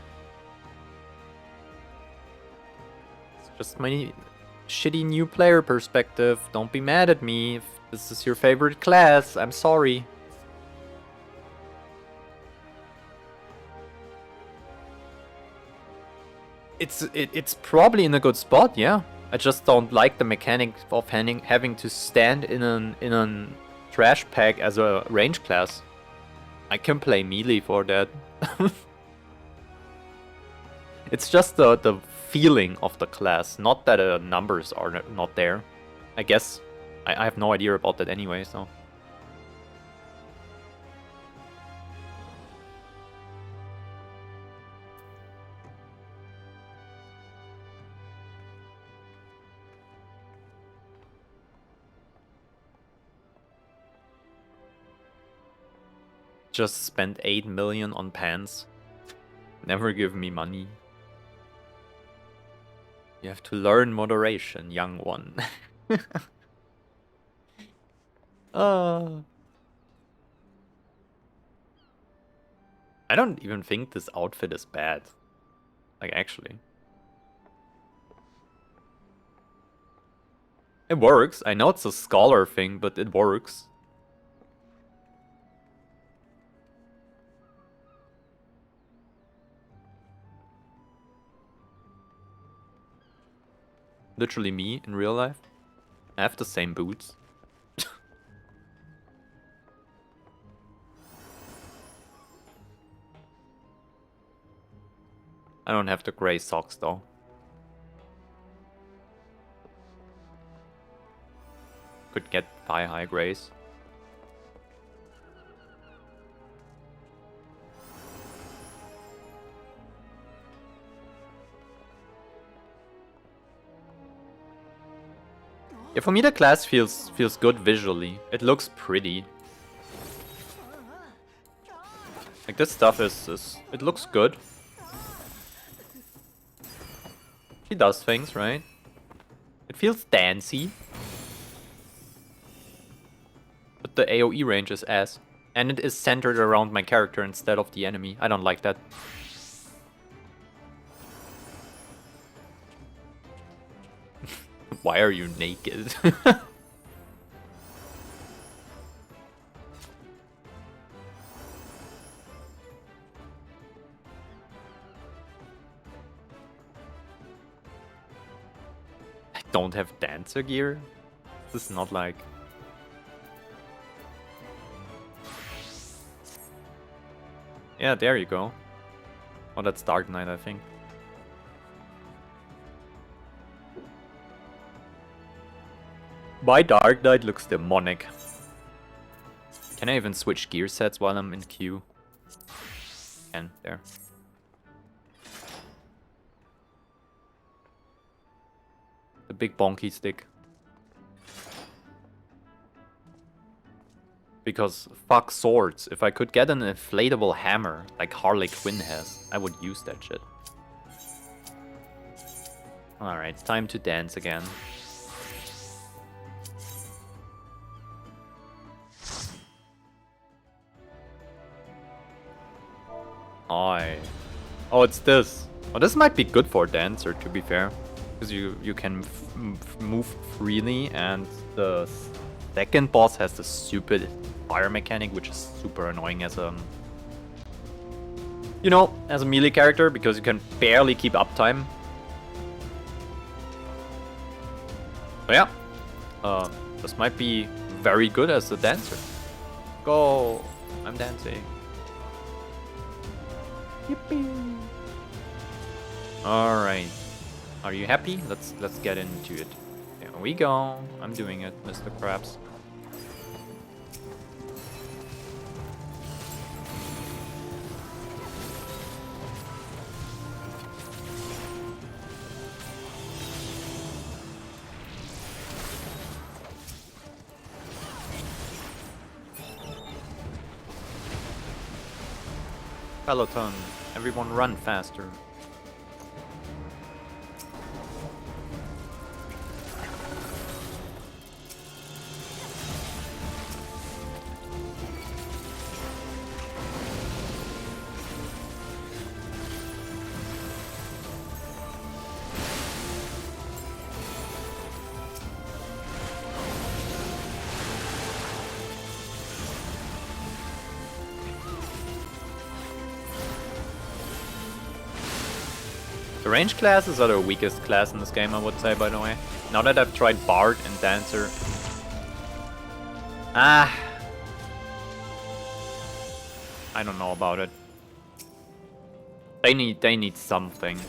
It's just my shitty new player perspective. Don't be mad at me if this is your favorite class. I'm sorry. It's probably in a good spot, yeah. I just don't like the mechanic of having to stand in a trash pack as a range class. I can play melee for that. It's just the feeling of the class, not that the numbers are not there. I guess I have no idea about that anyway, so. Just spent 8 million on pants. Never give me money. You have to learn moderation, young one. I don't even think this outfit is bad. Like, actually. It works. I know it's a scholar thing, but it works. Literally me in real life. I have the same boots. I don't have the gray socks though. Could get thigh-high grays. Yeah, for me the class feels good visually. It looks pretty. Like this stuff is it looks good. She does things, right? It feels dancey. But the AoE range is ass. And it is centered around my character instead of the enemy. I don't like that. Why are you naked? I don't have dancer gear? This is not like... Yeah, there you go. Oh, that's Dark Knight, I think. My Dark Knight looks demonic. Can I even switch gear sets while I'm in queue? Can, there. The big bonky stick. Because fuck swords. If I could get an inflatable hammer like Harley Quinn has, I would use that shit. Alright, time to dance again. Oh, it's this. Oh, this might be good for a dancer, to be fair. Because you can move freely, and the second boss has the stupid fire mechanic, which is super annoying as a... You know, as a melee character, because you can barely keep uptime. So yeah, this might be very good as a dancer. Go! I'm dancing. Yippee! Alright. Are you happy? Let's get into it. There we go. I'm doing it, Mr. Krabs. Peloton, everyone run faster. The range classes are the weakest class in this game, I would say, by the way. Now that I've tried Bard and Dancer. I don't know about it. They need something.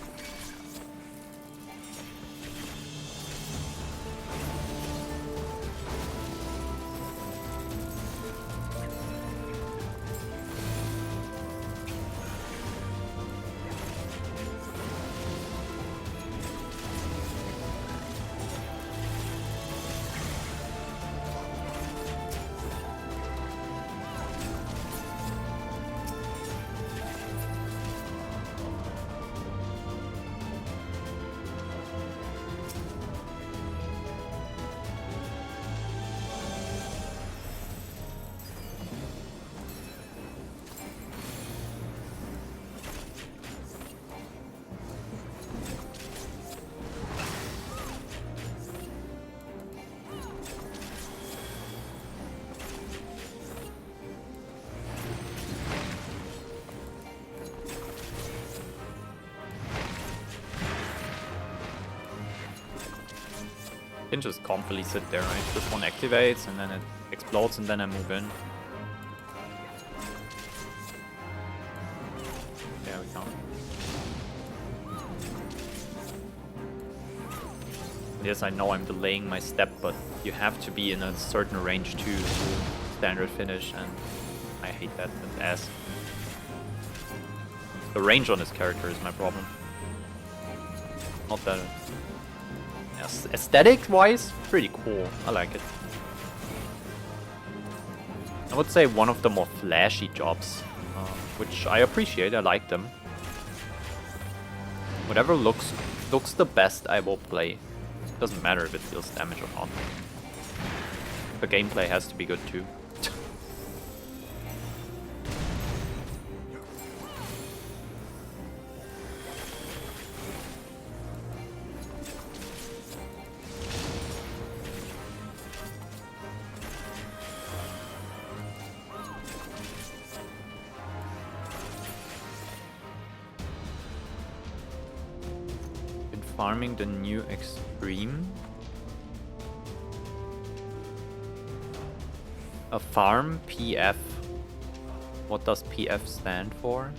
can just comfortably sit there, right? This one activates and then it explodes and then I move in. There we go. Yes, I know I'm delaying my step, but you have to be in a certain range to standard finish, and I hate that with ass. The range on this character is my problem. Not that. Yes, aesthetic-wise, pretty cool. I like it. I would say one of the more flashy jobs, which I appreciate. I like them. Whatever looks the best, I will play. Doesn't matter if it deals damage or not. The gameplay has to be good too. Farming the new extreme. A farm PF. What does PF stand for?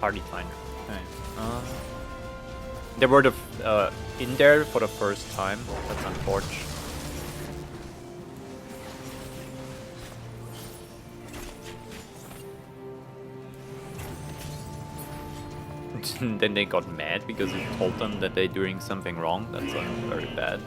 Party finder. Okay. They were in there for the first time. That's unfortunate. Then they got mad because you told them that they're doing something wrong. That's very bad.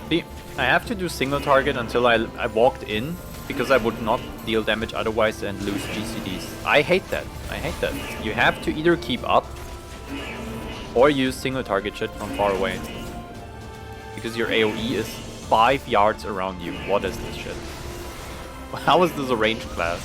See, I have to do single target until I walked in, because I would not deal damage otherwise and lose GCDs. I hate that. I hate that. You have to either keep up or use single target shit from far away. Because your AoE is 5 yards around you. What is this shit? How is this a range class?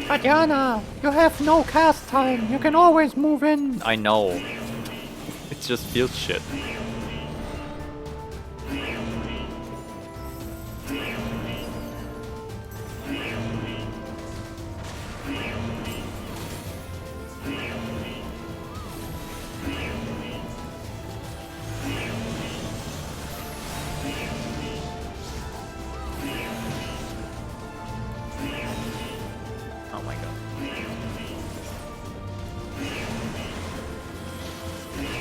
Tatiana, you have no cast time. You can always move in. I know. It just feels shit.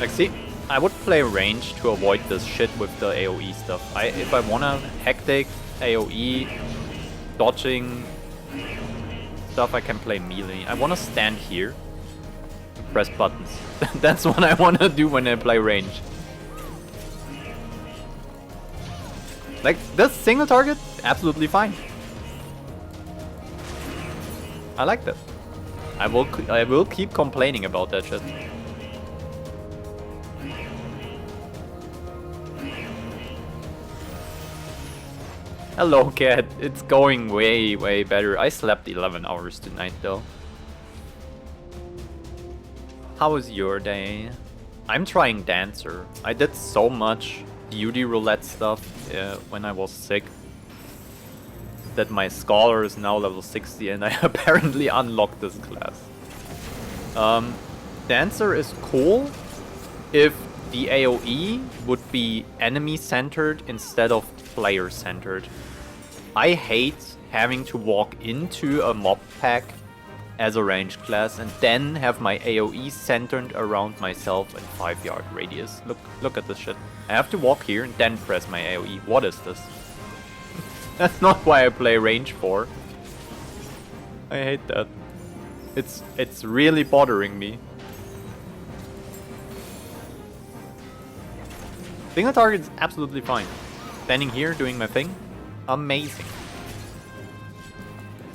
Like, see, I would play range to avoid this shit with the AoE stuff. If I wanna hectic, AoE, dodging stuff, I can play melee. I wanna stand here, press buttons. That's what I wanna do when I play range. Like, this single target, absolutely fine. I like that. I will keep complaining about that shit. Hello, cat. It's going way, way better. I slept 11 hours tonight, though. How was your day? I'm trying Dancer. I did so much beauty roulette stuff when I was sick that my Scholar is now level 60 and I apparently unlocked this class. Dancer is cool if the AoE would be enemy-centered instead of player-centered. I hate having to walk into a mob pack as a range class and then have my AoE centered around myself in 5-yard radius. Look at this shit. I have to walk here and then press my AoE. What is this? That's not why I play range 4. I hate that. It's really bothering me. Single target is absolutely fine. Standing here, doing my thing. Amazing.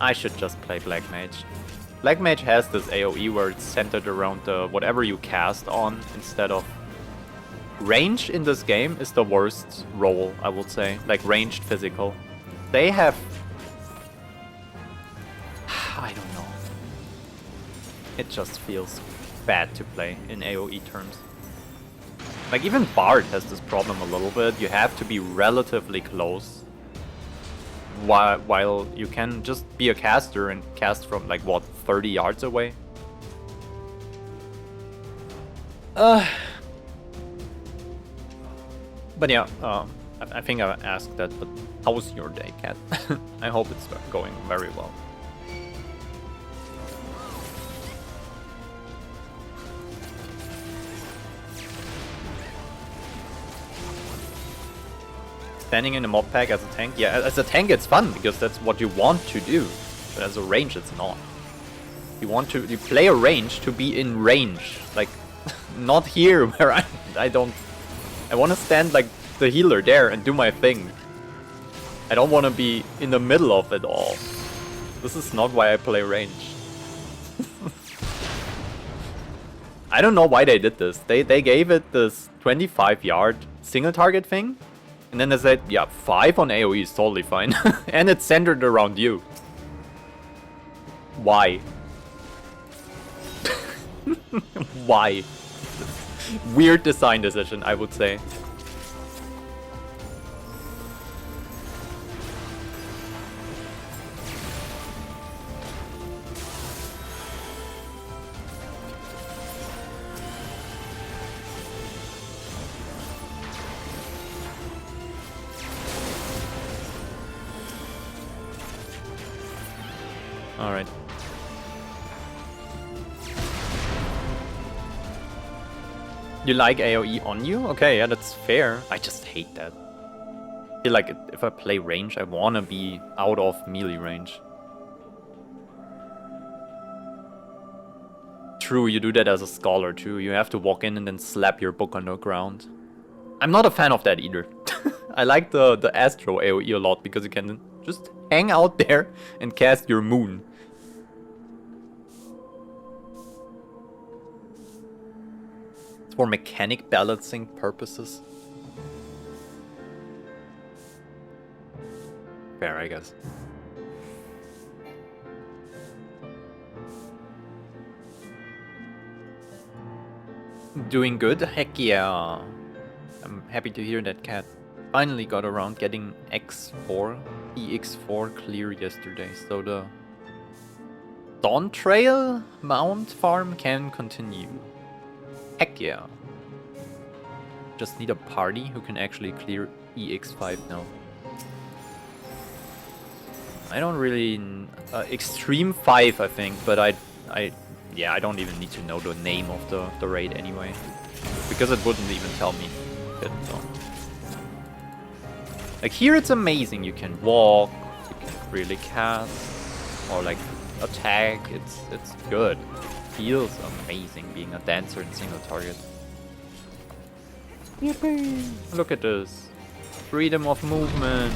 I should just play Black Mage. Black Mage has this AoE where it's centered around the whatever you cast on instead of... Range in this game is the worst role, I would say. Like ranged physical. They have... I don't know. It just feels bad to play in AoE terms. Like even Bard has this problem a little bit. You have to be relatively close. While you can just be a caster and cast from like what, 30 yards away? But yeah, I think I asked that, but how was your day, Cat? I hope it's going very well. Standing in a mob pack as a tank? Yeah, as a tank it's fun, because that's what you want to do. But as a range it's not. You play a range to be in range. Like, not here where I want to stand like the healer there and do my thing. I don't want to be in the middle of it all. This is not why I play range. I don't know why they did this. They gave it this 25-yard single target thing. And then they said, yeah, 5 on AoE is totally fine. And it's centered around you. Why? Why? Weird design decision, I would say. Alright. You like AoE on you? Okay, yeah, that's fair. I just hate that. I feel like if I play range, I wanna be out of melee range. True, you do that as a scholar too. You have to walk in and then slap your book on the ground. I'm not a fan of that either. I like the Astro AoE a lot because you can just hang out there and cast your moon. It's for mechanic balancing purposes. Fair, I guess. Doing good? Heck yeah. I'm happy to hear that, Cat. Finally got around getting X4, EX4 clear yesterday, so the Dawn Trail mount farm can continue. Heck yeah. Just need a party who can actually clear EX5 now. I don't really... Extreme 5 I think, but yeah, I don't even need to know the name of the raid anyway. Because it wouldn't even tell me it, so. Like here it's amazing, you can walk, you can really cast, or like attack, it's good. Feels amazing being a dancer in single target. Yippee! Look at this. Freedom of movement.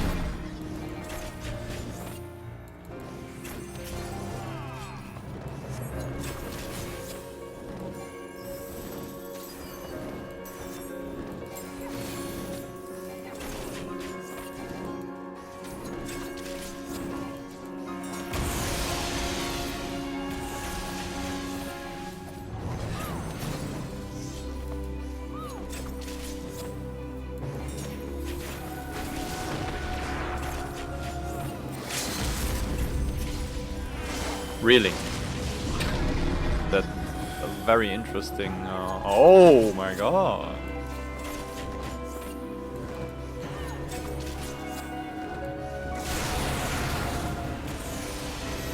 Really? That's a very interesting... oh my god!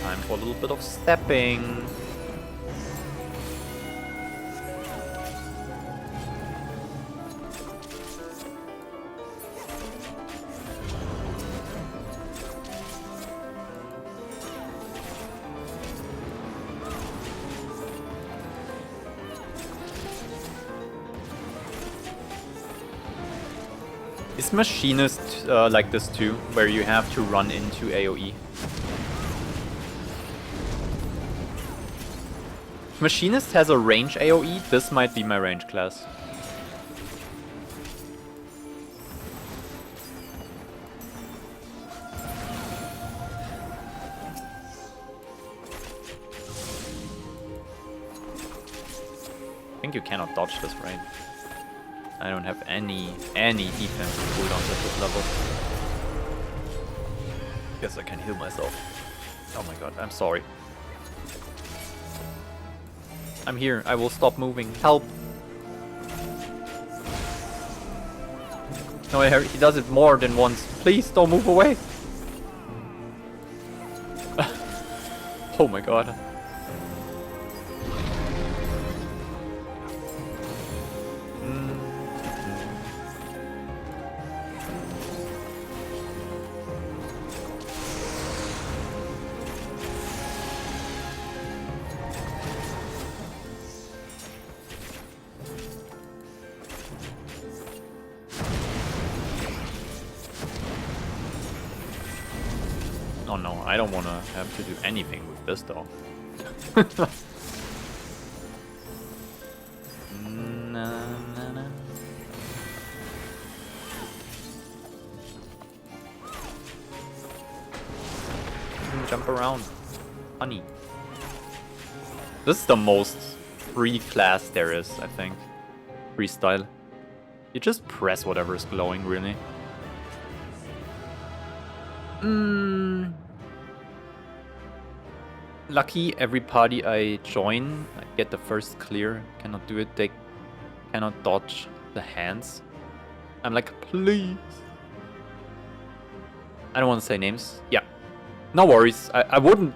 Time for a little bit of stepping. Is Machinist like this too, where you have to run into AoE? Machinist has a range AoE, this might be my range class. I think you cannot dodge this, right? I don't have any defensive cooldowns at this level. Guess I can heal myself. Oh my god, I'm sorry. I'm here, I will stop moving. Help! No, he does it more than once. Please don't move away! Oh my god. Oh no, I don't want to have to do anything with this though. Jump around. Honey. This is the most free class there is, I think. Freestyle. You just press whatever is glowing, really. Lucky every party I join, I get the first clear. Cannot do it, they cannot dodge the hands. I'm like, please. I don't want to say names. Yeah. No worries, I wouldn't...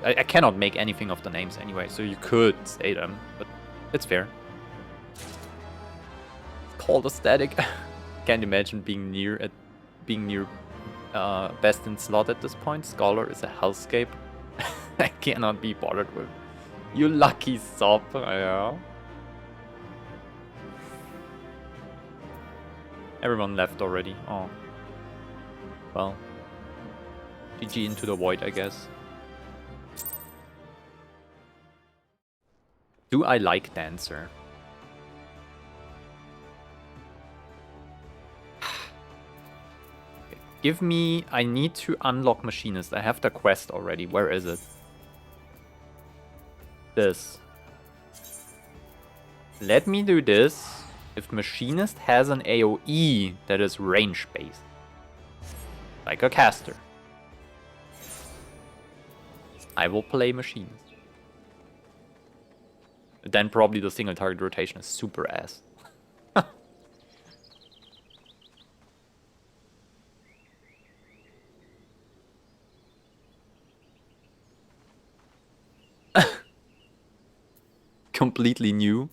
I cannot make anything of the names anyway, so you could say them, but it's fair. It's called a static. Can't imagine being near best in slot at this point. Scholar is a hellscape. I cannot be bothered with. You lucky sop, yeah. Everyone left already. Oh. Well. GG into the void, I guess. Do I like Dancer? Give me... I need to unlock Machinist. I have the quest already. Where is it? This. Let me do this if Machinist has an AoE that is range-based. Like a caster. I will play Machinist. Then probably the single target rotation is super ass. Completely new.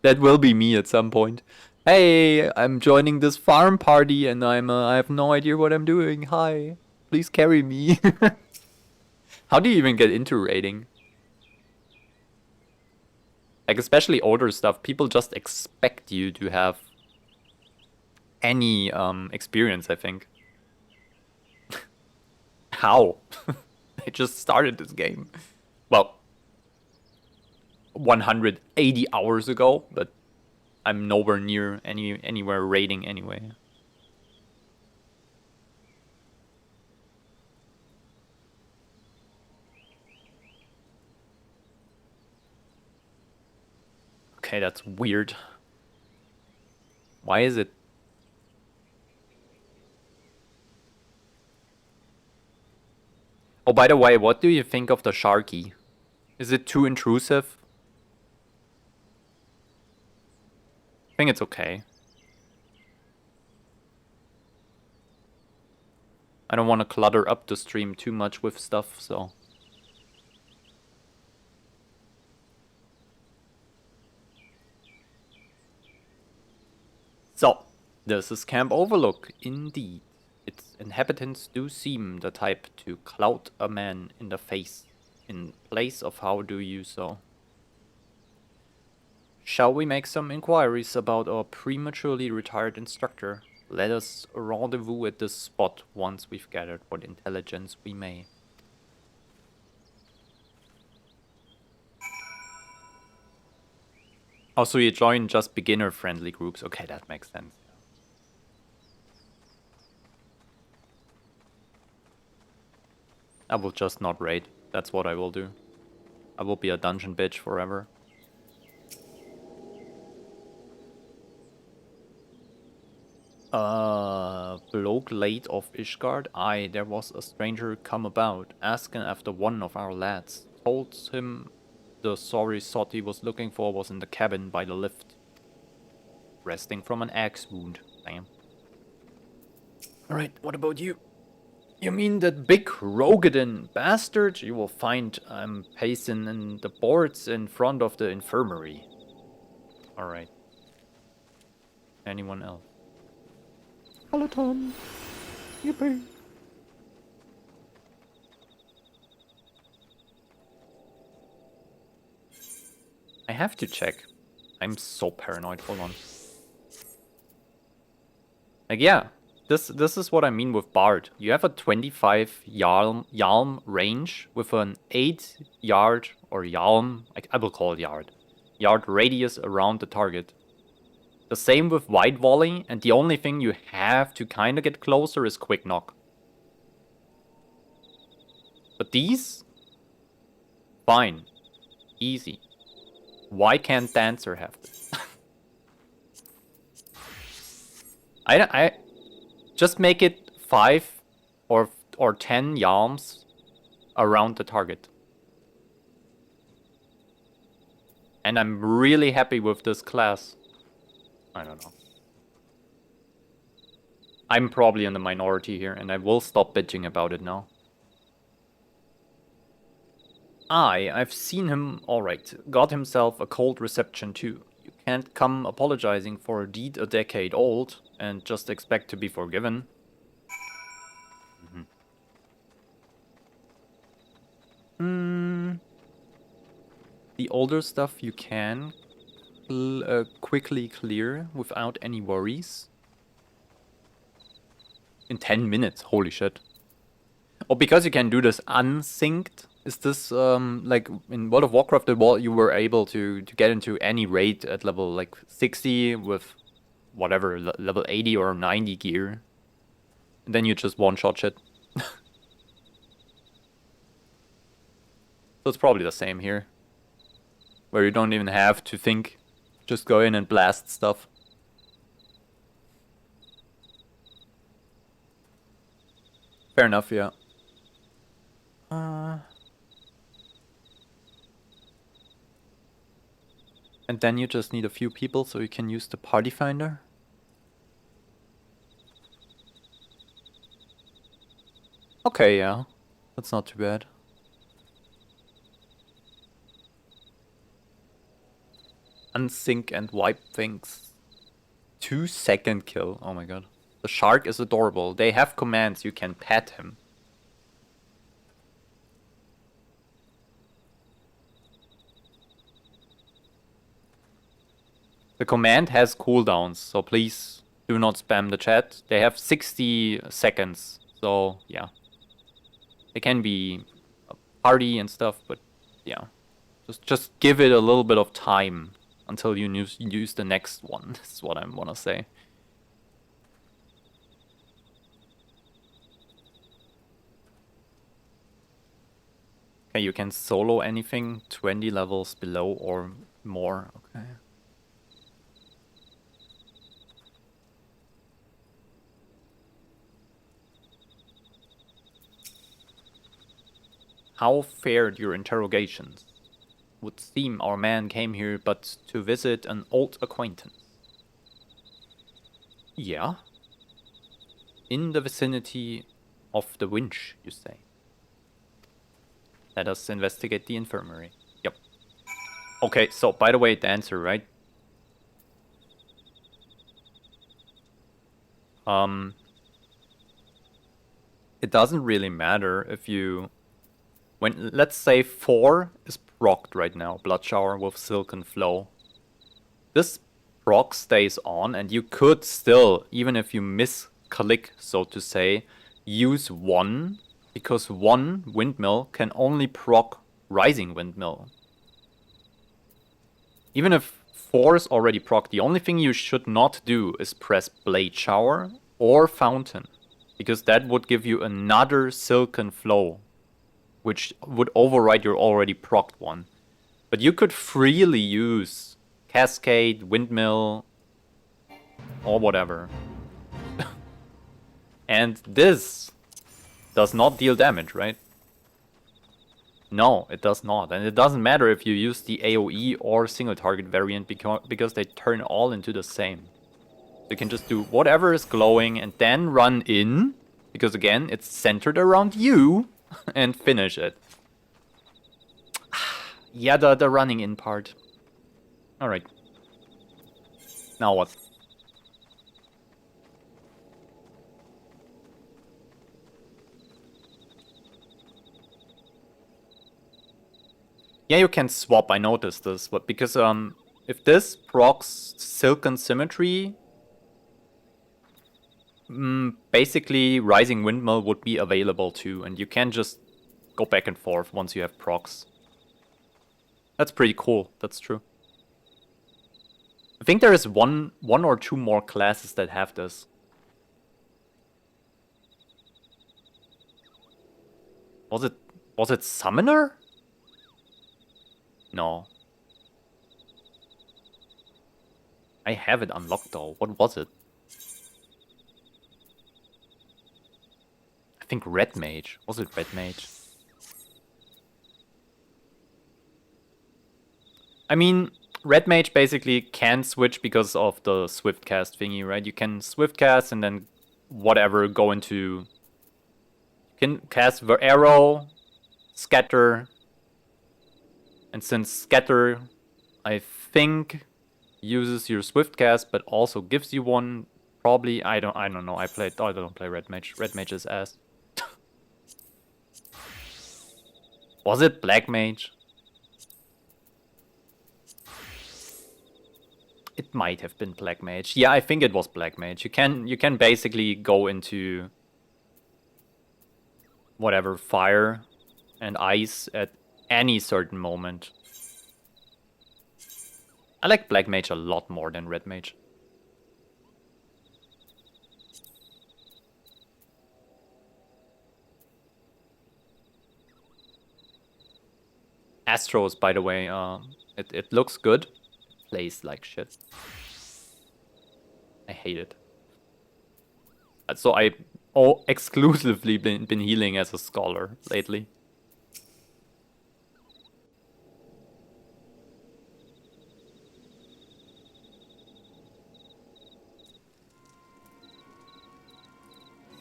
That will be me at some point. Hey, I'm joining this farm party and I have no idea what I'm doing. Hi, please carry me. How do you even get into raiding? Like, especially older stuff, people just expect you to have any experience, I think. How? I just started this game. Well, 180 hours ago, but I'm nowhere near anywhere raiding anyway. Okay, that's weird. Why is it? Oh, by the way, what do you think of the Sharky? Is it too intrusive? I think it's okay. I don't want to clutter up the stream too much with stuff, so... So, this is Camp Overlook, indeed. Its inhabitants do seem the type to clout a man in the face, in place of how do you so. Shall we make some inquiries about our prematurely retired instructor? Let us rendezvous at this spot once we've gathered what intelligence we may. Oh, so you join just beginner-friendly groups. Okay, that makes sense. I will just not raid. That's what I will do. I will be a dungeon bitch forever. Bloke late of Ishgard. Aye, there was a stranger come about, asking after one of our lads. Told him the sorry sot he was looking for was in the cabin by the lift. Resting from an axe wound. Damn. Alright, what about you? You mean that big Rogadin bastard you will find pacing in the boards in front of the infirmary? Alright. Anyone else? Peloton. Yippee. I have to check. I'm so paranoid. Hold on. Like, yeah. This is what I mean with Bard. You have a 25 yalm range with an 8 yard or yalm, I will call it yard radius around the target. The same with Wide Volley, and the only thing you have to kind of get closer is Quick Knock. But these? Fine. Easy. Why can't Dancer have this? I just make it 5 or 10 yalms around the target. And I'm really happy with this class. I don't know. I'm probably in the minority here, and I will stop bitching about it now. I've seen him, alright. Got himself a cold reception too. You can't come apologizing for a deed a decade old and just expect to be forgiven. The older stuff you can quickly clear without any worries. In 10 minutes, holy shit. Oh, because you can do this unsynced, is this like in World of Warcraft you were able to get into any raid at level like 60 with whatever, level 80 or 90 gear. And then you just one-shot shit. So it's probably the same here. Where you don't even have to think. Just go in and blast stuff. Fair enough, yeah. And then you just need a few people so you can use the party finder. Okay, yeah. That's not too bad. Unsync and wipe things. 2-second kill. Oh my god. The shark is adorable. They have commands. You can pet him. The command has cooldowns, so please do not spam the chat. They have 60 seconds, so yeah. They can be a party and stuff, but yeah. Just give it a little bit of time until you use the next one. That's what I want to say. Okay, you can solo anything 20 levels below or more. Okay. How fared your interrogations? Would seem our man came here but to visit an old acquaintance. Yeah. In the vicinity of the winch, you say. Let us investigate the infirmary. Yep. Okay, so by the way, Dancer, right? It doesn't really matter if you... When, let's say 4 is procced right now, Blood Shower with Silken Flow. This proc stays on, and you could still, even if you misclick, so to say, use 1, because 1 windmill can only proc rising windmill. Even if 4 is already proc, the only thing you should not do is press Blade Shower or Fountain, because that would give you another Silken Flow, which would override your already procced one. But you could freely use Cascade, Windmill, or whatever. And this does not deal damage, right? No, it does not. And it doesn't matter if you use the AoE or single target variant because they turn all into the same. So you can just do whatever is glowing and then run in, because again, it's centered around you, and finish it. Yeah, the running in part. Alright. Now what? Yeah, you can swap, I noticed this, but because if this procs Silken Symmetry, basically Rising Windmill would be available too, and you can just go back and forth once you have procs. That's pretty cool, that's true. I think there is one or two more classes that have this. Was it Summoner? No. I have it unlocked though. What was it? I think Red Mage. Was it Red Mage? I mean, Red Mage basically can switch because of the Swift Cast thingy, right? You can Swift Cast and then whatever go into... You can cast the Arrow, Scatter, and since Scatter, I think, uses your Swift Cast, but also gives you one, probably, I don't know, I don't play Red Mage. Red Mage is ass. Was it Black Mage? It might have been Black Mage. Yeah, I think it was Black Mage. You can basically go into whatever, fire and ice at any certain moment. I like Black Mage a lot more than Red Mage. Astros, by the way, it looks good. Plays like shit. I hate it. So I exclusively been healing as a scholar lately.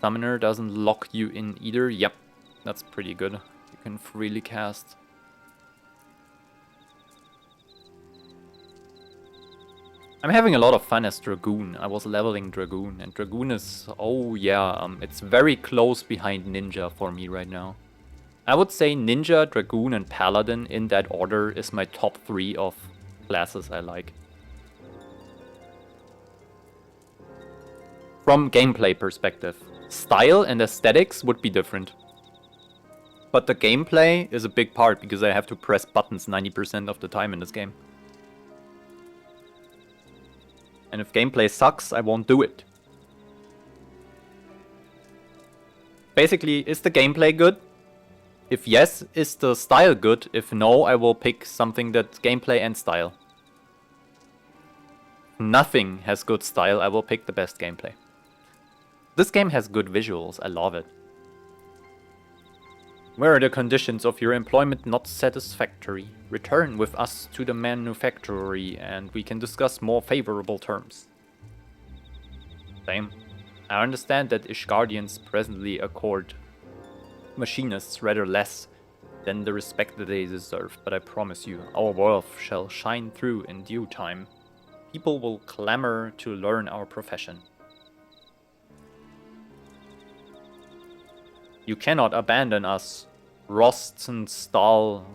Summoner doesn't lock you in either. Yep, that's pretty good. You can freely cast. I'm having a lot of fun as Dragoon. I was leveling Dragoon, and Dragoon is, oh yeah, it's very close behind Ninja for me right now. I would say Ninja, Dragoon, and Paladin in that order is my top 3 of classes I like. From gameplay perspective. Style and aesthetics would be different. But the gameplay is a big part because I have to press buttons 90% of the time in this game. And if gameplay sucks, I won't do it. Basically, is the gameplay good? If yes, is the style good? If no, I will pick something that's gameplay and style. Nothing has good style, I will pick the best gameplay. This game has good visuals, I love it. Where are the conditions of your employment not satisfactory? Return with us to the manufactory and we can discuss more favorable terms. Same. I understand that Ishgardians presently accord machinists rather less than the respect that they deserve, but I promise you, our worth shall shine through in due time. People will clamor to learn our profession. You cannot abandon us. Rost and Stahl.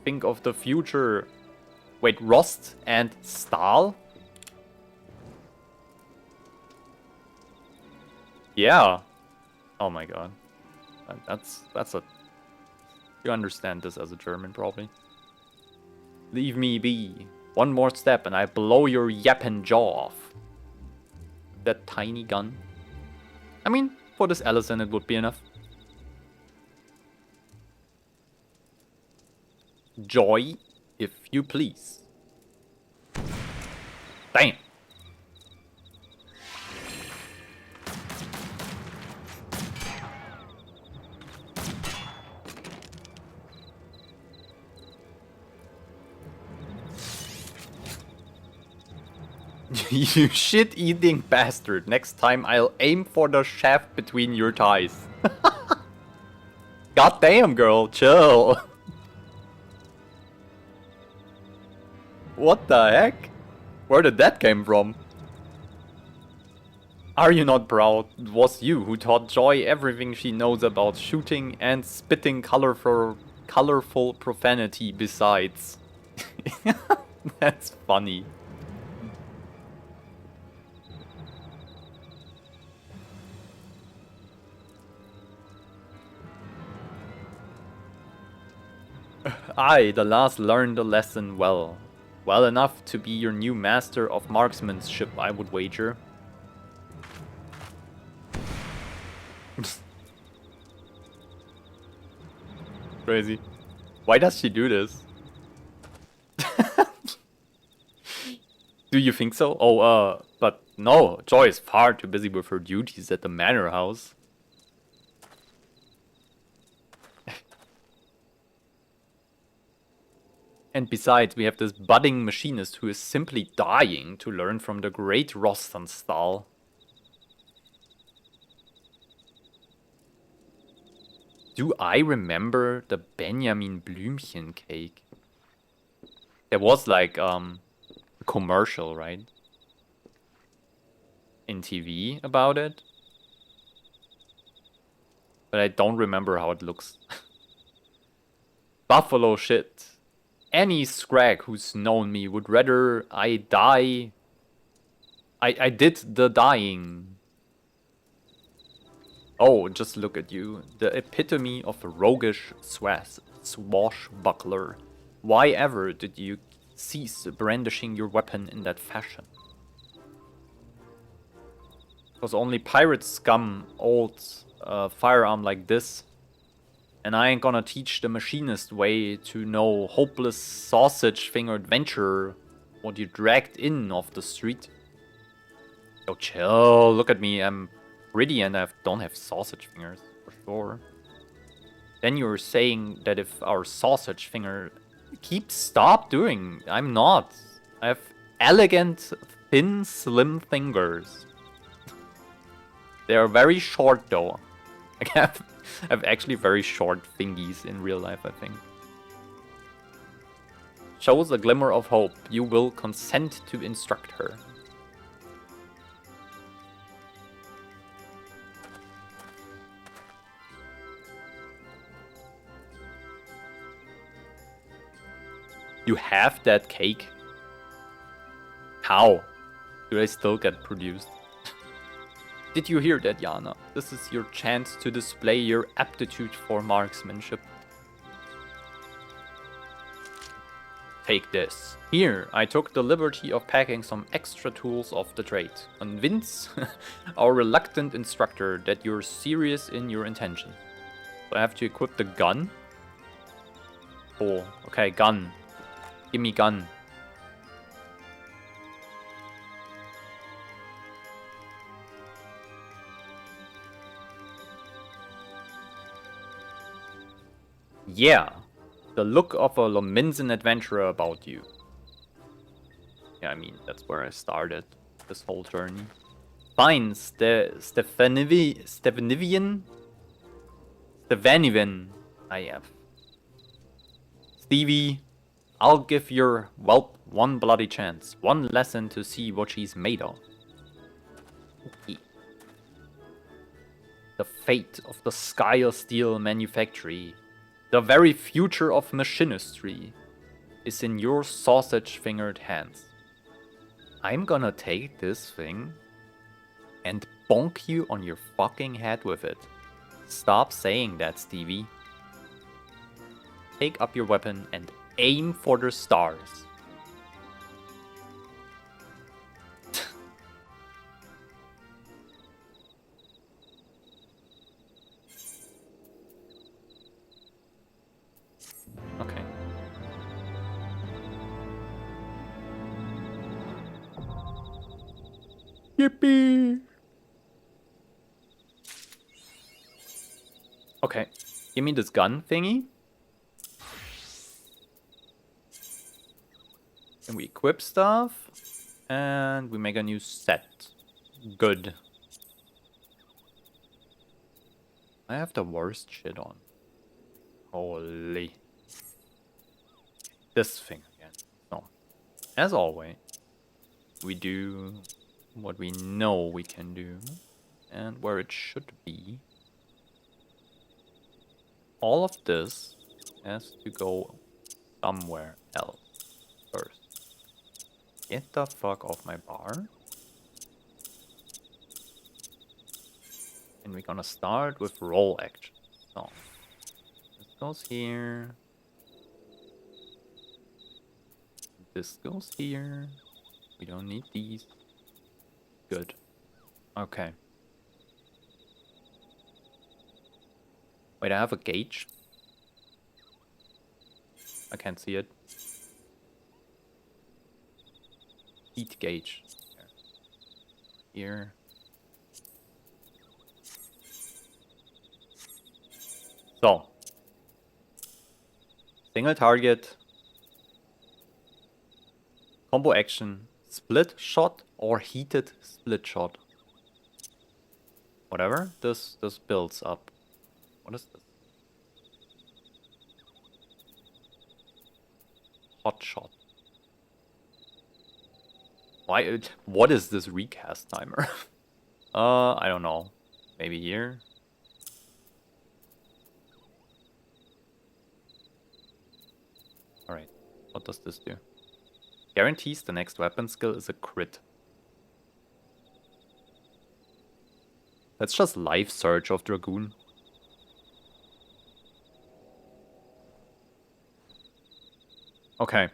Think of the future. Wait, Rost and Stahl? Yeah. Oh my god. That's a... You understand this as a German, probably. Leave me be. One more step and I blow your yapping jaw off. That tiny gun. I mean, for this Allison it would be enough. Joy, if you please. Damn. You shit-eating bastard. Next time I'll aim for the shaft between your thighs. God damn, girl, chill. What the heck? Where did that come from? Are you not proud? It was you who taught Joy everything she knows about shooting and spitting colorful profanity besides. That's funny. I, the last, learned the lesson well. Well enough to be your new master of marksmanship, I would wager. Crazy. Why does she do this? Do you think so? Oh, but no, Joy is far too busy with her duties at the manor house. And besides, we have this budding machinist who is simply dying to learn from the great Rostenstahl. Do I remember the Benjamin Blümchen cake? There was like a commercial, right? In TV about it. But I don't remember how it looks. Buffalo shit. Any scrag who's known me would rather I die. I did the dying. Oh, just look at you. The epitome of a roguish swashbuckler. Why ever did you cease brandishing your weapon in that fashion? Because only pirate scum holds a firearm like this. And I ain't gonna teach the machinist way to no hopeless sausage-finger adventurer what you dragged in off the street. Yo, chill, look at me, I'm pretty and I don't have sausage fingers, for sure. Then you're saying that if our sausage finger... Stop doing, I'm not. I have elegant, thin, slim fingers. They are very short though. I have actually very short fingies in real life, I think. Shows a glimmer of hope. You will consent to instruct her. You have that cake? How do they still get produced? Did you hear that, Yana? This is your chance to display your aptitude for marksmanship. Take this. Here, I took the liberty of packing some extra tools off the trade. Convince our reluctant instructor that you're serious in your intention. So I have to equip the gun? Oh, okay, gun. Give me gun. Yeah, the look of a Lominsan adventurer about you. Yeah, I mean, that's where I started this whole journey. Fine, Stevanivian I have. Stevie, I'll give your whelp one bloody chance. One lesson to see what she's made of. Okay. The fate of the Skyle Steel manufactory. The very future of machinistry is in your sausage-fingered hands. I'm gonna take this thing and bonk you on your fucking head with it. Stop saying that, Stevie. Take up your weapon and aim for the stars. Okay. Yippee! Okay, give me this gun thingy. And we equip stuff. And we make a new set. Good. I have the worst shit on. Holy. This thing again. So, as always, we do what we know we can do. And where it should be. All of this has to go somewhere else first. Get the fuck off my bar. And we're gonna start with roll action. So, this goes here. This goes here. We don't need these. Good. Okay. Wait, I have a gauge. I can't see it. Heat gauge. There. Here. So. Single target. Combo action. Split shot or heated split shot. Whatever. This builds up. What is this? Hot shot. Why? What is this recast timer? I don't know. Maybe here. Alright. What does this do? Guarantees the next weapon skill is a crit. That's just Life Surge of Dragoon. Okay.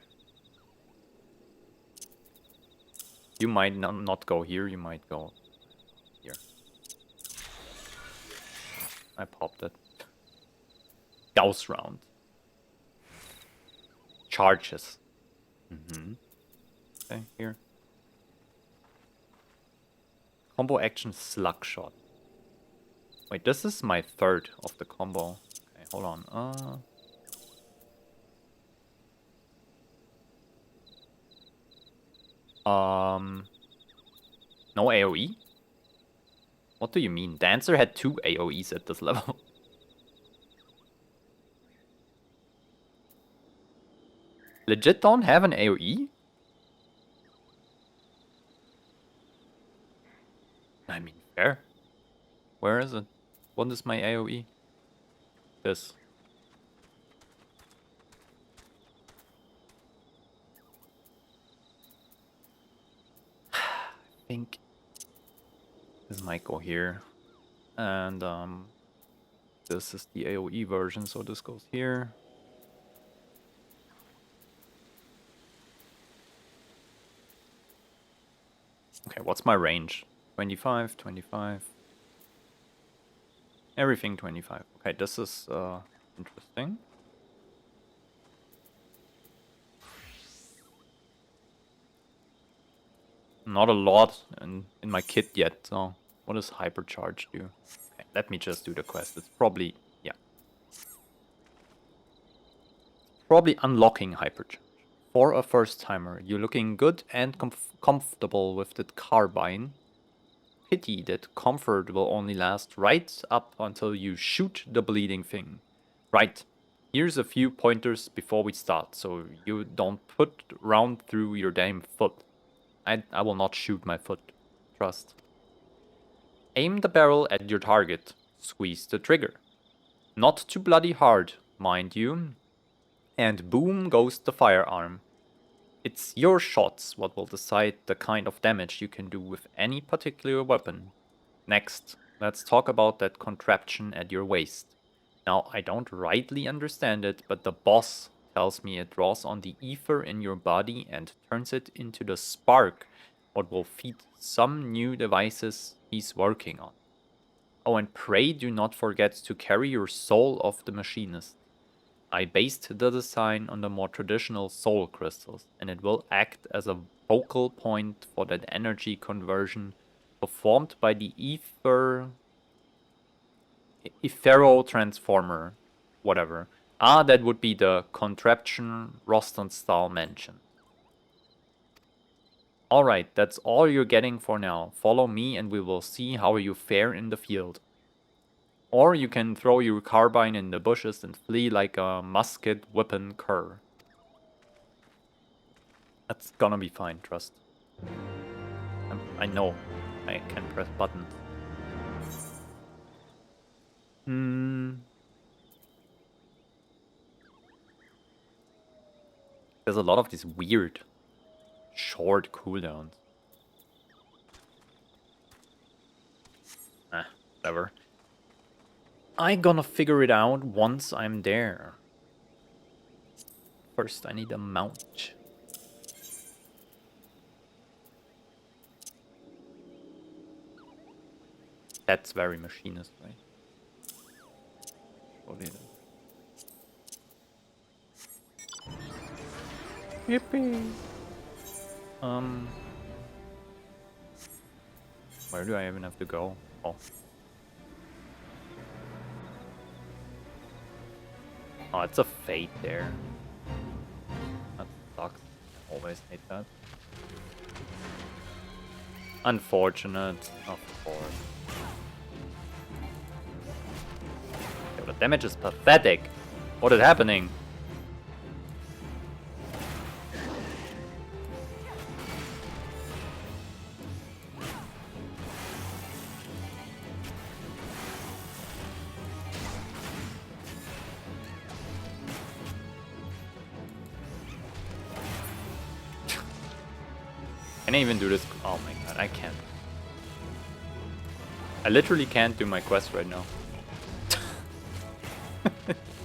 You might not go here, you might go here. I popped it. Gauss round. Charges. Okay, here. Combo action slug shot. Wait, this is my third of the combo. Okay, hold on. No AoE? What do you mean? Dancer had 2 AoEs at this level. Legit don't have an AoE? I mean, fair. Where is it? What is my AoE? This. I think this might go here. And this is the AoE version, so this goes here. Okay, what's my range? 25, 25. Everything 25. Okay, this is interesting. Not a lot in my kit yet, so what does hypercharge do? Okay, let me just do the quest. It's probably, yeah. Probably unlocking hypercharge. For a first timer, you're looking good and comfortable with the carbine. Pity that comfort will only last right up until you shoot the bleeding thing. Right, here's a few pointers before we start, so you don't put round through your damn foot. I will not shoot my foot, trust. Aim the barrel at your target, squeeze the trigger. Not too bloody hard, mind you. And boom goes the firearm. It's your shots what will decide the kind of damage you can do with any particular weapon. Next, let's talk about that contraption at your waist. Now, I don't rightly understand it, but the boss tells me it draws on the ether in your body and turns it into the spark, what will feed some new devices he's working on. Oh, and pray do not forget to carry your soul of the machinist. I based the design on the more traditional soul crystals, and it will act as a focal point for that energy conversion performed by the Ethero transformer, whatever. Ah, that would be the contraption Rostenstall mentioned. Alright, that's all you're getting for now. Follow me and we will see how you fare in the field. Or you can throw your carbine in the bushes and flee like a musket weapon cur. That's gonna be fine, trust. I know I can press button. There's a lot of these weird short cooldowns. Whatever. I'm gonna figure it out once I'm there. First, I need a mount. That's very machinist, right? Yippee! Where do I even have to go? Oh. Oh, it's a fate there. That sucks. I always hate that. Unfortunate, of course. Yo, the damage is pathetic. What is happening? Can I even do this? Oh my god, I can't. I literally can't do my quest right now.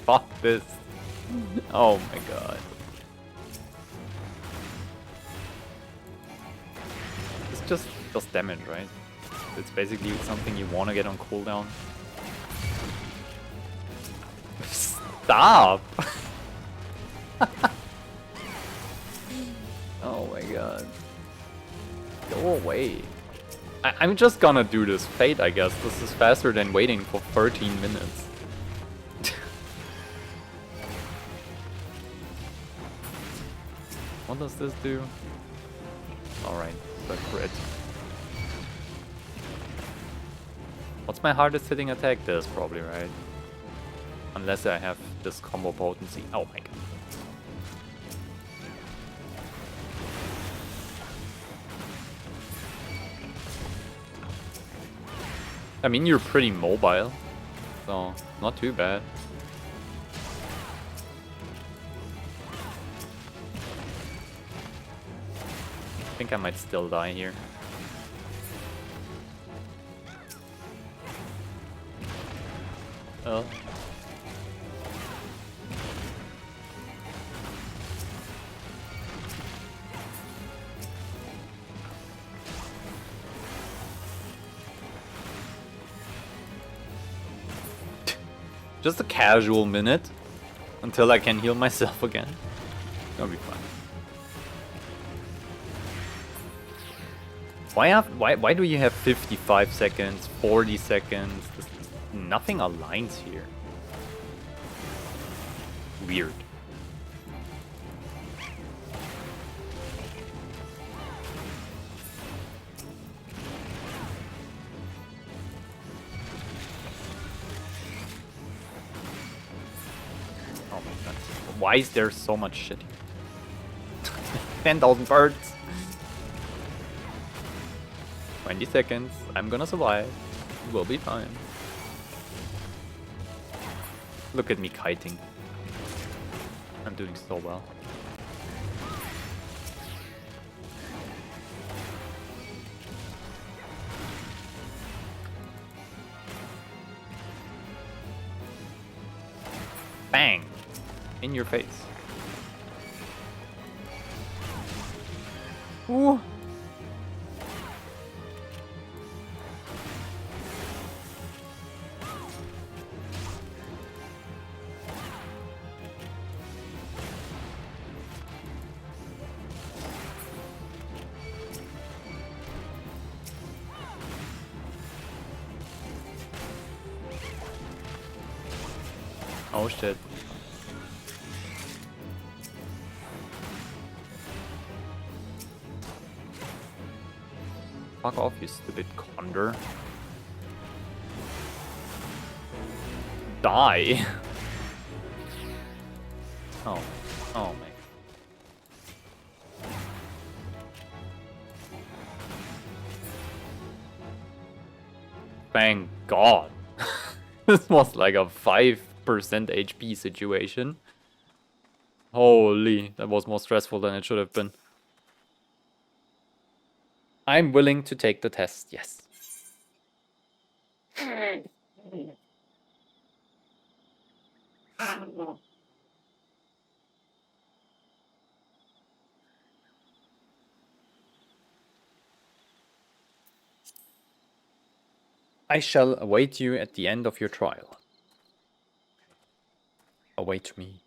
Fuck this. Oh my god. It's just does damage, right? It's basically something you want to get on cooldown. Stop! Oh my god. Go away. I'm just gonna do this fate, I guess. This is faster than waiting for 13 minutes. What does this do? Alright, the crit. What's my hardest hitting attack? This probably, right? Unless I have this combo potency. Oh my god. I mean, you're pretty mobile, so not too bad. I think I might still die here. Oh. Just a casual minute until I can heal myself again. That'll be fine. Why do you have 55 seconds, 40 seconds? Nothing aligns here. Weird. Oh my god. Why is there so much shit here? 10,000 birds. 20 seconds. I'm gonna survive. We'll be fine. Look at me kiting. I'm doing so well. Bang! In your face. Ooh. Oh shit. Fuck off, you stupid condor. Die. Oh. Oh man. Thank God. This was like a 5% HP situation. Holy, that was more stressful than it should have been. I'm willing to take the test, yes. I shall await you at the end of your trial. Await me.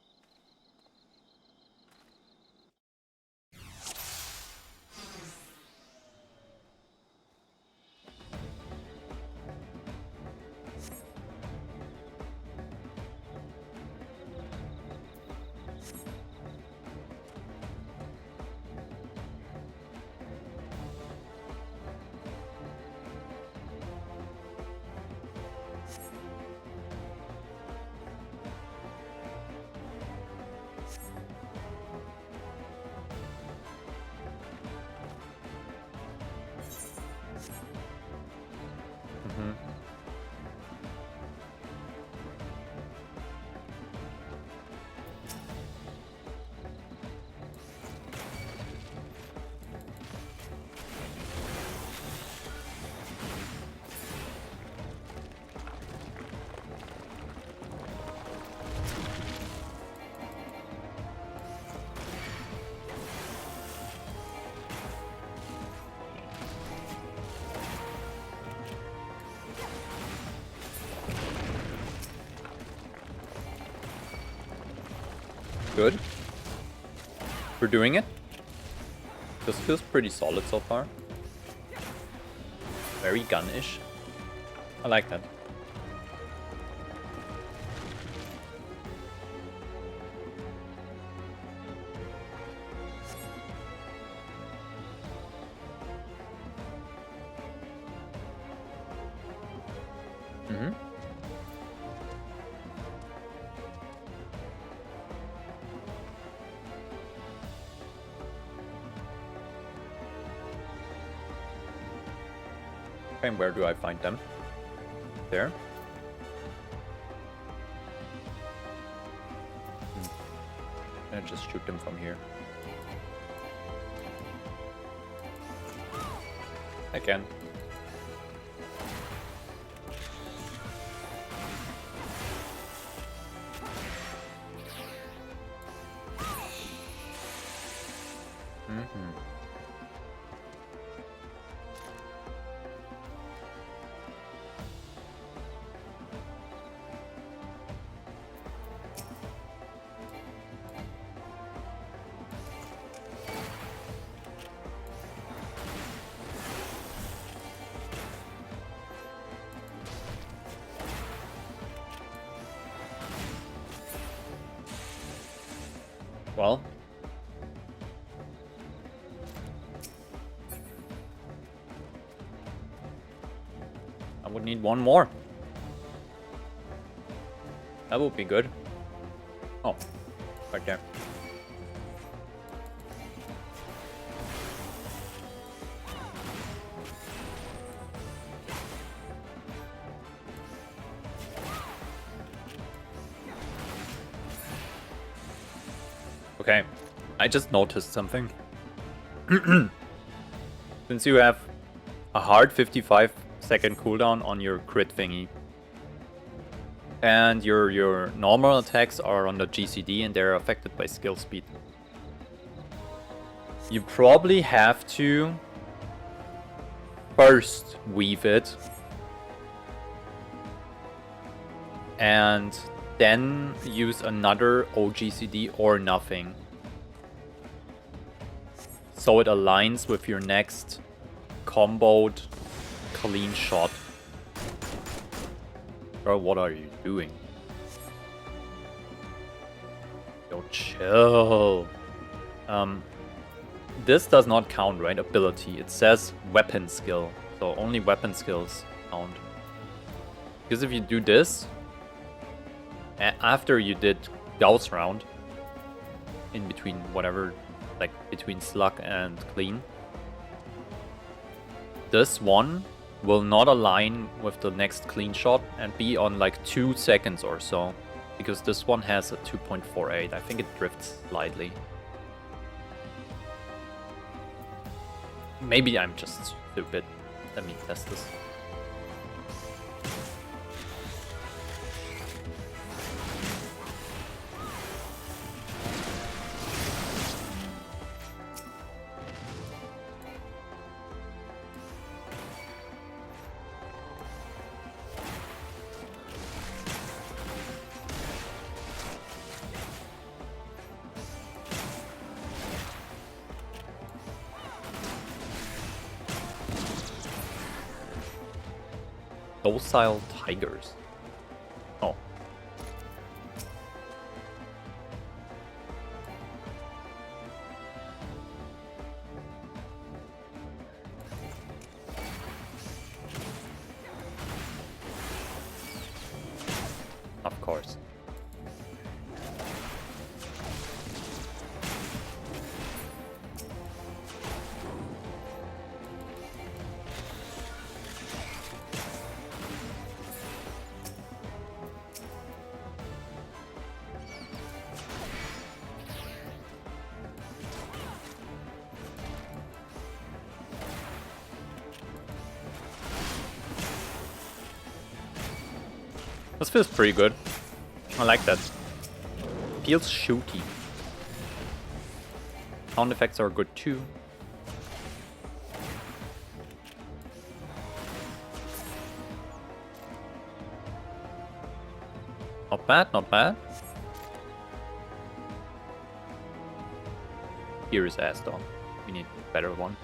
Good. We're doing it. This feels pretty solid so far. Very gun-ish. I like that. And where do I find them? There? I just shoot them from here. I can. Well, I would need one more. That would be good. Oh, right there. Okay, I just noticed something. Since you have a hard 55-second cooldown on your crit thingy, And your normal attacks are on the GCD and they're affected by skill speed. You probably have to first weave it and then use another OGCD or nothing, so it aligns with your next comboed clean shot. Bro, what are you doing? Yo, chill. This does not count, right? Ability. It says weapon skill, so only weapon skills count. Because if you do this, after you did Gauss round, in between whatever, like between slug and clean, this one will not align with the next clean shot and be on like 2 seconds or so, because this one has a 2.48. I think it drifts slightly. Maybe I'm just stupid. Let me test this. Docile tigers. Oh. Of course. This feels pretty good. I like that. Feels shooty. Sound effects are good too. Not bad, not bad. Here is ass though. We need a better one.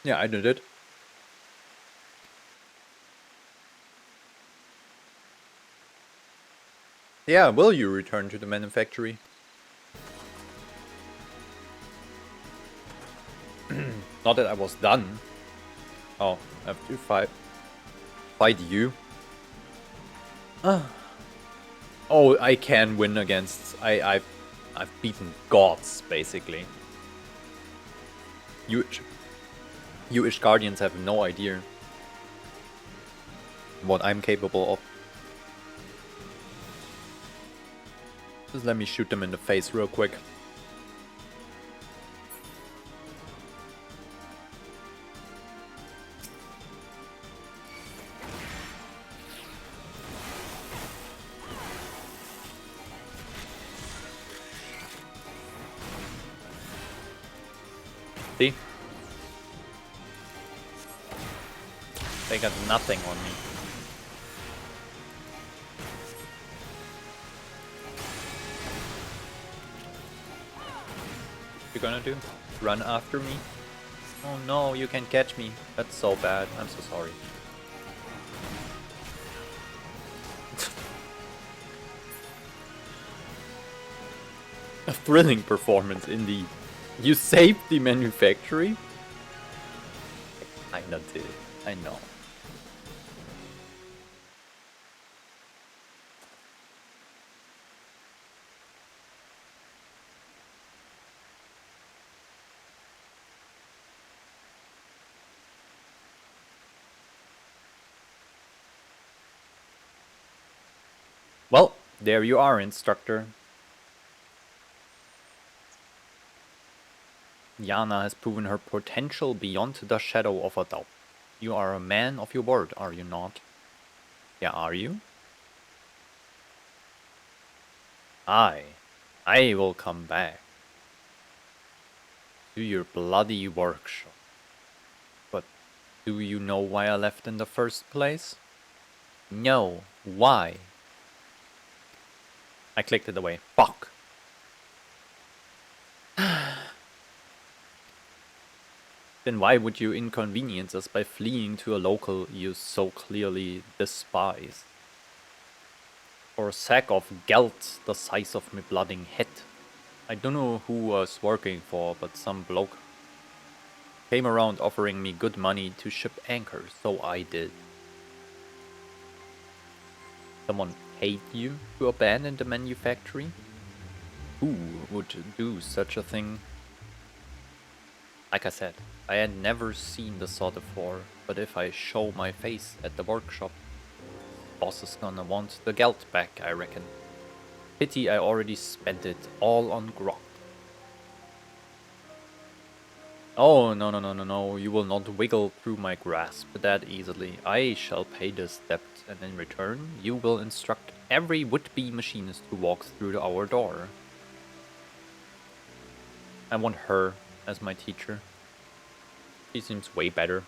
Yeah, I did it. Yeah, will you return to the manufactory? Not that I was done. Oh, I have to fight you. Oh, I can win against. I've beaten gods basically. You Ish Guardians have no idea what I'm capable of. Just let me shoot them in the face real quick. See? They got nothing on me. What you gonna do? Run after me? Oh no, you can't catch me. That's so bad. I'm so sorry. A thrilling performance indeed. You saved the manufactory? I kinda did. I know. Well, there you are, instructor. Yana has proven her potential beyond the shadow of a doubt. You are a man of your word, are you not? Yeah, are you? I will come back to your bloody workshop. But do you know why I left in the first place? No, why? I clicked it away. Fuck. Then why would you inconvenience us by fleeing to a local you so clearly despise? For a sack of gelt the size of my blooding head. I don't know who I was working for, but some bloke came around offering me good money to ship anchors, so I did. Someone paid you to abandon the manufactory? Who would do such a thing? Like I said, I had never seen the sort before, but if I show my face at the workshop, boss is gonna want the geld back, I reckon. Pity I already spent it all on grog. Oh, no, you will not wiggle through my grasp that easily. I shall pay this debt, and in return, you will instruct every would-be machinist who walks through our door. I want her as my teacher. She seems way better.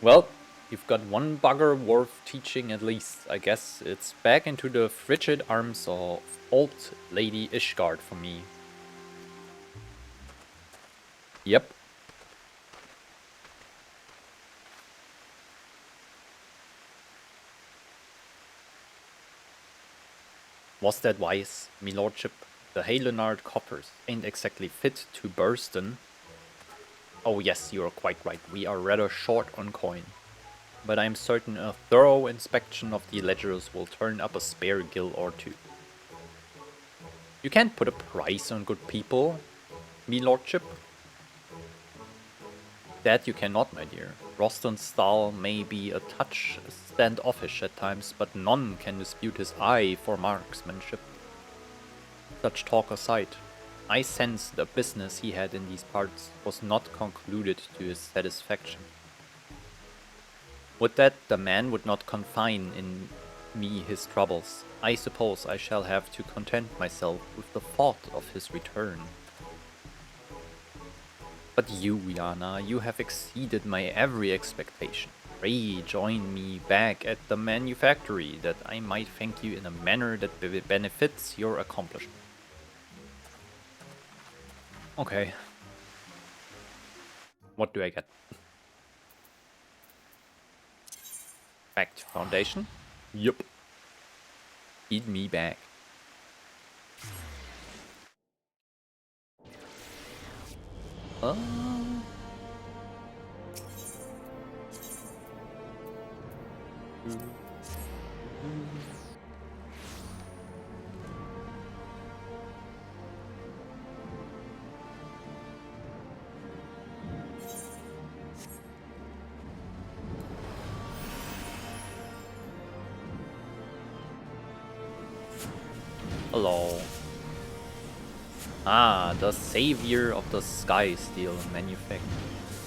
Well, you've got one bugger worth teaching at least. I guess it's back into the frigid arms of old Lady Ishgard for me. Yep. Was that wise, me lordship? The Halenard coppers ain't exactly fit to bursten. Oh yes, you are quite right, we are rather short on coin. But I'm certain a thorough inspection of the ledgers will turn up a spare gill or two. You can't put a price on good people, me lordship. That you cannot, my dear. Roston's style may be a touch standoffish at times, but none can dispute his eye for marksmanship. Such talk aside, I sense the business he had in these parts was not concluded to his satisfaction. Would that the man would not confine in me his troubles, I suppose I shall have to content myself with the thought of his return. But you, Yana, you have exceeded my every expectation. Pray join me back at the manufactory, that I might thank you in a manner that benefits your accomplishment. Okay. What do I get? Back to Foundation? Yup. Feed me back. Hello. Ah, the savior of the Sky Steel manufacturer.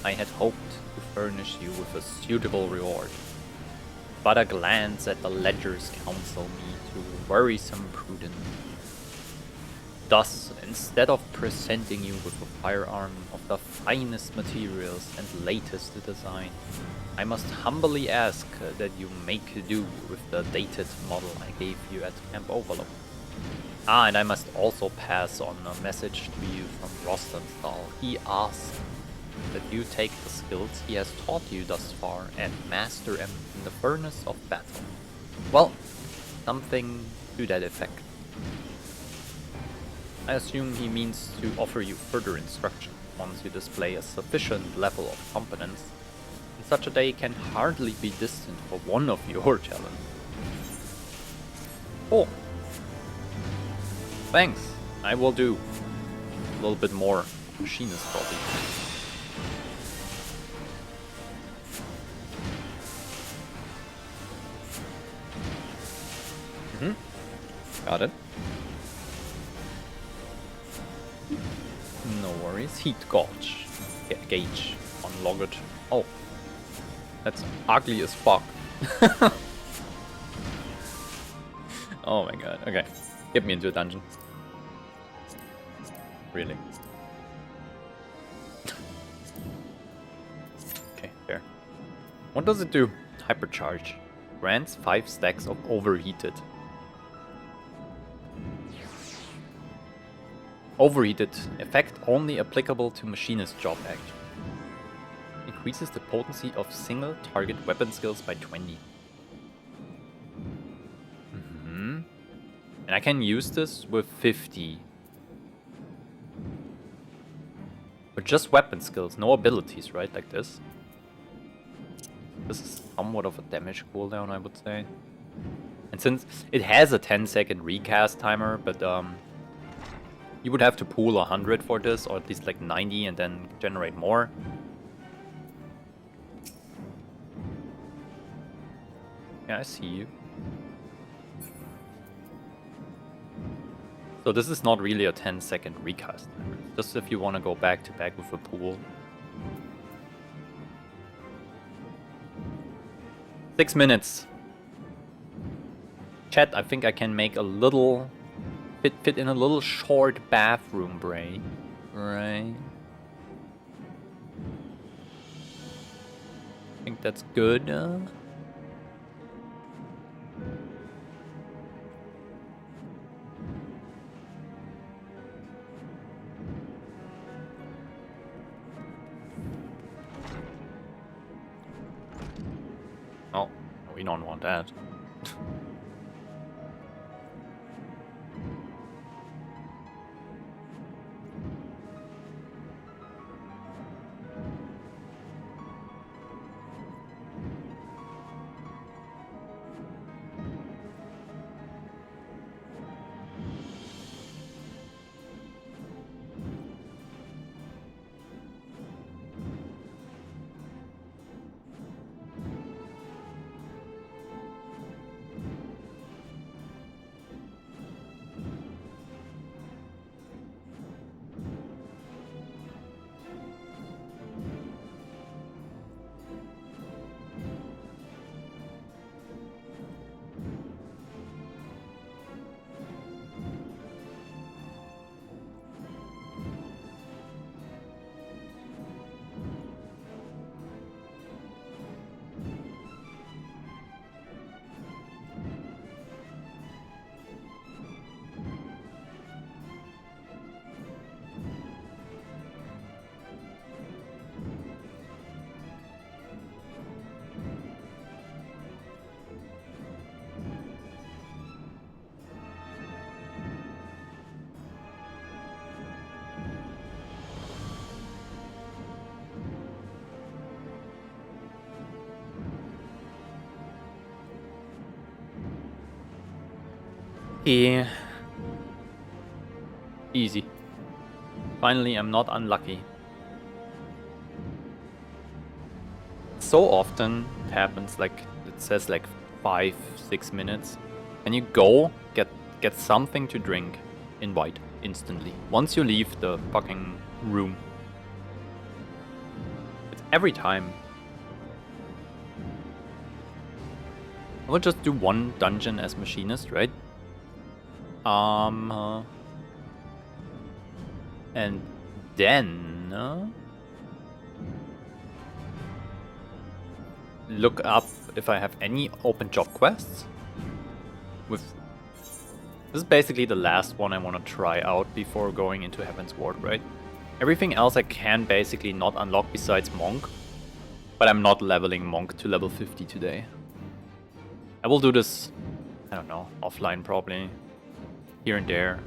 I had hoped to furnish you with a suitable reward. But a glance at the ledgers counsel me to worrisome prudence. Thus, instead of presenting you with a firearm of the finest materials and latest design, I must humbly ask that you make do with the dated model I gave you at Camp Overlook. Ah, and I must also pass on a message to you from Rostenthal. He asks that you take the skills he has taught you thus far and master them in the furnace of battle. Well, something to that effect. I assume he means to offer you further instruction once you display a sufficient level of competence, and such a day can hardly be distant for one of your talents. Oh, thanks. I will do a little bit more machinist probably. Got it. No worries. Heat gauge. Gauge. Unlocked. Oh. That's ugly as fuck. Oh my god. Okay. Get me into a dungeon. Really. Okay, fair. What does it do? Hypercharge. Grants 5 stacks of overheated. Overheated. Effect only applicable to machinist job action. Increases the potency of single target weapon skills by 20. And I can use this with 50. But just weapon skills, no abilities, right? Like this. This is somewhat of a damage cooldown, I would say. And since it has a 10-second recast timer, but you would have to pool 100 for this, or at least like 90 and then generate more. Yeah, I see you. So this is not really a 10-second recast timer. Just if you want to go back to back with a pool. 6 minutes. Chat, I think I can make a little... Fit in a little short bathroom break. Right. I think that's good. Oh, we don't want that. Yeah. Easy. Finally, I'm not unlucky. So often it happens, like it says like 5-6 minutes, and you go get something to drink in white instantly. Once you leave the fucking room. It's every time. I will just do one dungeon as machinist, right? And then look up if I have any open job quests. This is basically the last one I want to try out before going into Heavensward, right? Everything else I can basically not unlock besides Monk. But I'm not leveling Monk to level 50 today. I will do this, I don't know, offline probably. Here and there.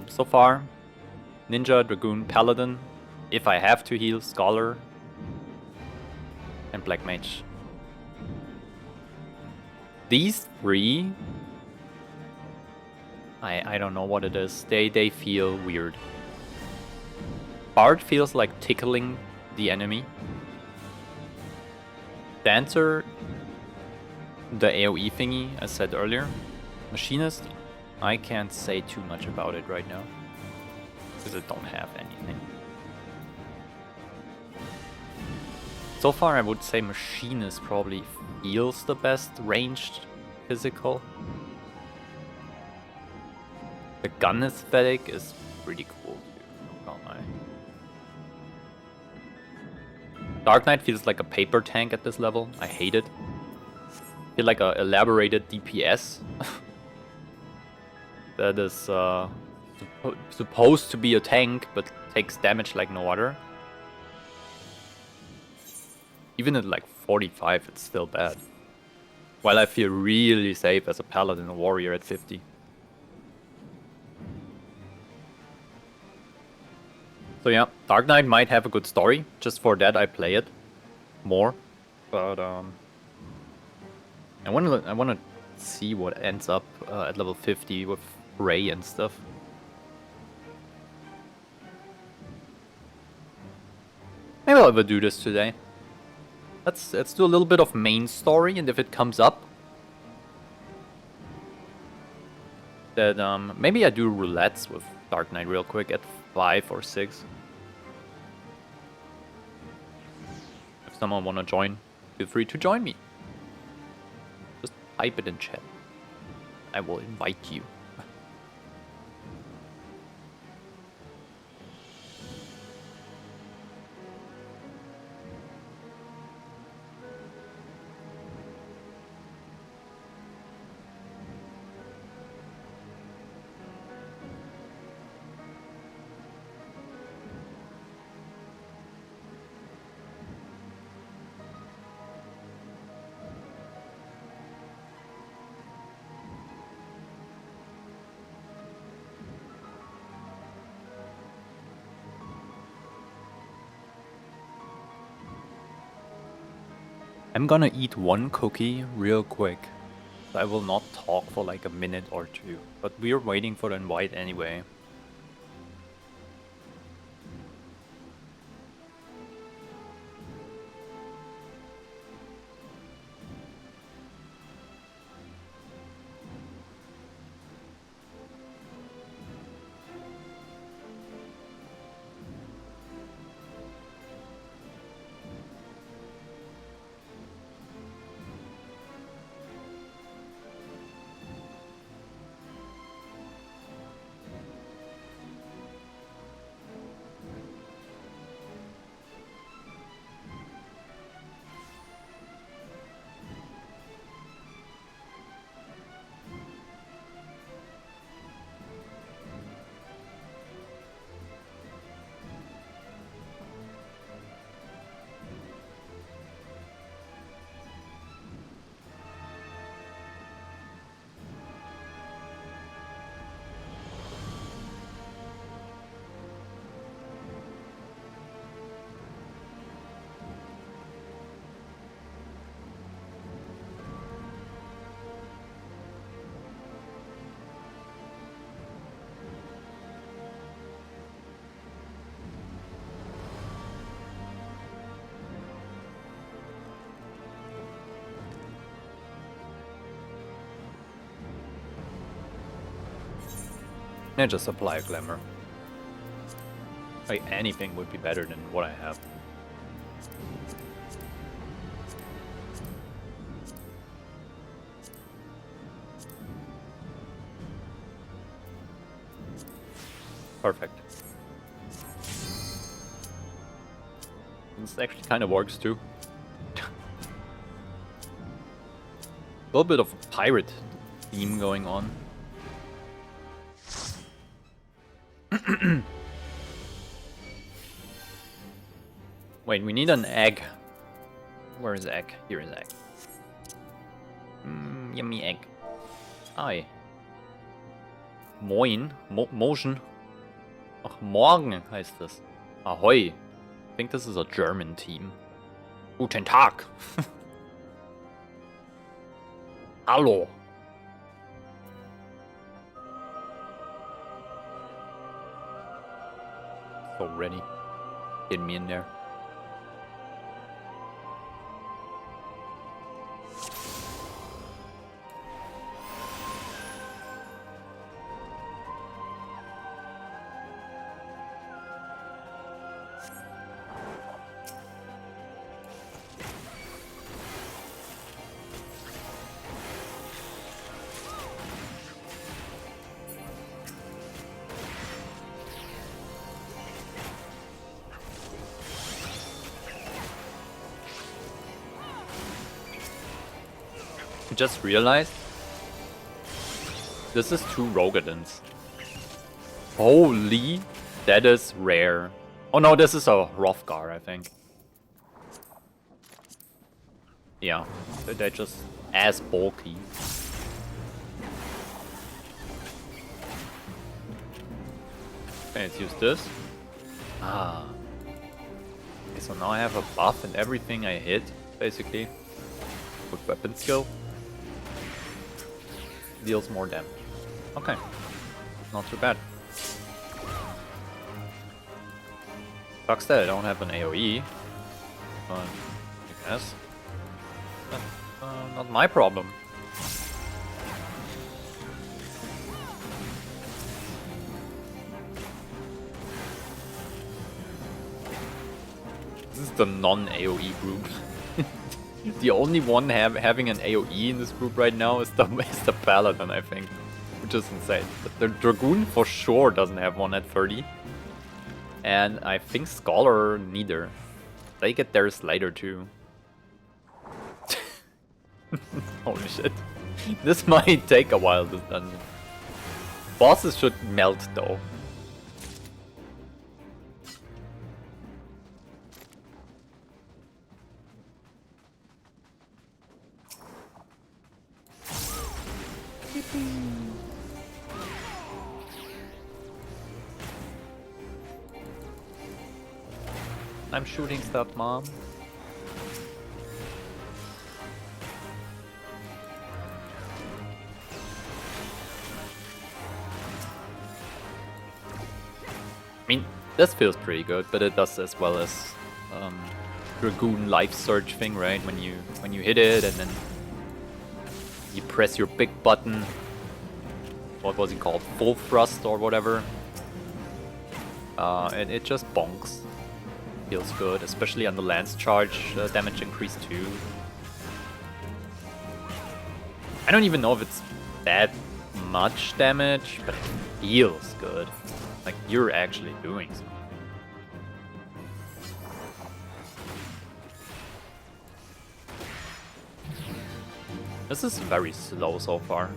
So far, Ninja, Dragoon, Paladin. If I have to heal, Scholar. And Black Mage. These three, I don't know what it is. They feel weird. Bard feels like tickling the enemy. Dancer, the AoE thingy, as said earlier. Machinist, I can't say too much about it right now. Because I don't have anything. So far I would say Machinist probably feels the best ranged physical. The gun aesthetic is pretty cool too, not gonna lie. Dark Knight feels like a paper tank at this level. I hate it. I feel like a elaborated DPS. That is supposed to be a tank, but takes damage like no other. Even at like 45, it's still bad. While I feel really safe as a paladin or warrior at 50. So yeah, Dark Knight might have a good story. Just for that I play it more. But I wanna see what ends up at level 50 with Ray and stuff. Maybe I'll ever do this today. Let's do a little bit of main story, and if it comes up, that maybe I do roulettes with Dark Knight real quick at 5 or 6. If someone wanna join, feel free to join me. Just type it in chat. I will invite you. I'm gonna eat one cookie real quick. I will not talk for like a minute or two, but we're waiting for the invite anyway. And just apply Glamour. Like anything would be better than what I have. Perfect. This actually kind of works too. A little bit of a pirate theme going on. Wait, we need an egg. Where is egg? Here is egg. Yummy egg. Hi. Moin. Motion. Ach, morgen heißt das. Ahoi. I think this is a German team. Guten Tag. Hallo. So ready. Get me in there. Just realized this is 2 Rogadins. Holy, that is rare. Oh no, this is a Hrothgar, I think. Yeah, they're just as bulky. Okay, let's use this. Ah. Okay, so now I have a buff and everything I hit, basically, with weapon skill. Deals more damage. Okay. Not too bad. Sucks that I don't have an AoE. But I guess. Not my problem. This is the non-AoE group. The only one having an AoE in this group right now is the Paladin, I think. Which is insane. But the Dragoon for sure doesn't have one at 30. And I think Scholar neither. They get theirs later too. Holy shit. This might take a while, this dungeon. Bosses should melt though. I'm shooting stuff, Mom. I mean, this feels pretty good, but it does as well as Dragoon life surge thing, right? When you hit it and then you press your big button. What was it called? Full thrust or whatever. And it just bonks. Feels good, especially on the lance charge damage increase too. I don't even know if it's that much damage, but it feels good. Like you're actually doing something. This is very slow so far.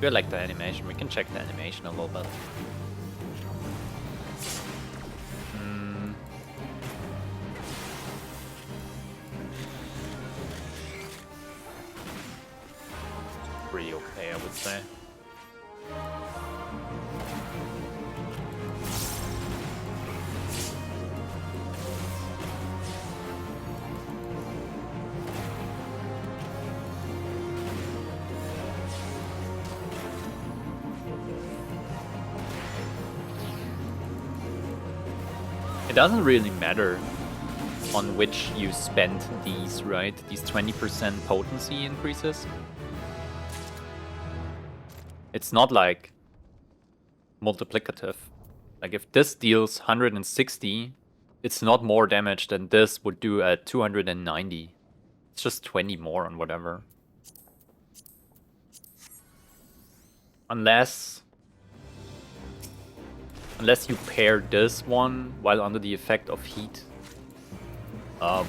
I like the animation. We can check the animation a little bit. Pretty okay, I would say. It doesn't really matter on which you spend these, right? These 20% potency increases. It's not like multiplicative. Like if this deals 160, it's not more damage than this would do at 290. It's just 20 more on whatever. Unless you pair this one while under the effect of heat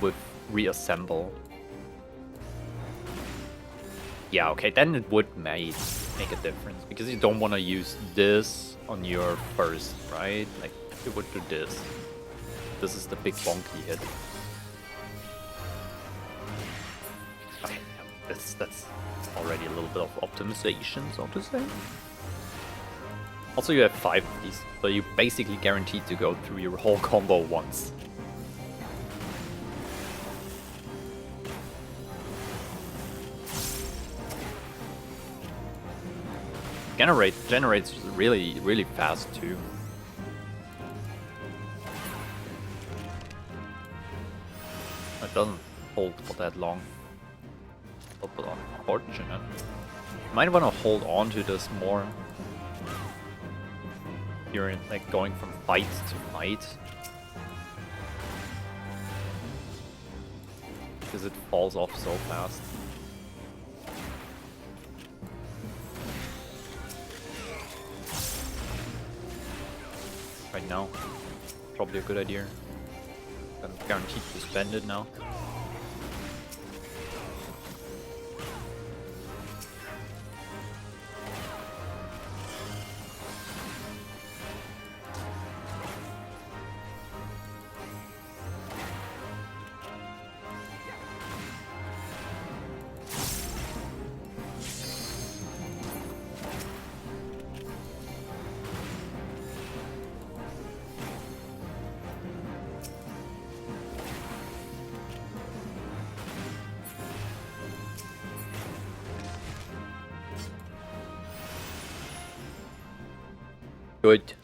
with reassemble. Yeah, okay, then it would make a difference, because you don't want to use this on your first, right? Like, you would do this. This is the big bonky hit. Okay, yeah, that's already a little bit of optimization, so to say. Also, you have 5 of these, so you're basically guaranteed to go through your whole combo once. Generates really fast too. It doesn't hold for that long. But unfortunate. Might want to hold on to this more. You're like going from fight to fight. Because it falls off so fast. Right now, probably a good idea. I'm guaranteed to spend it now. Good.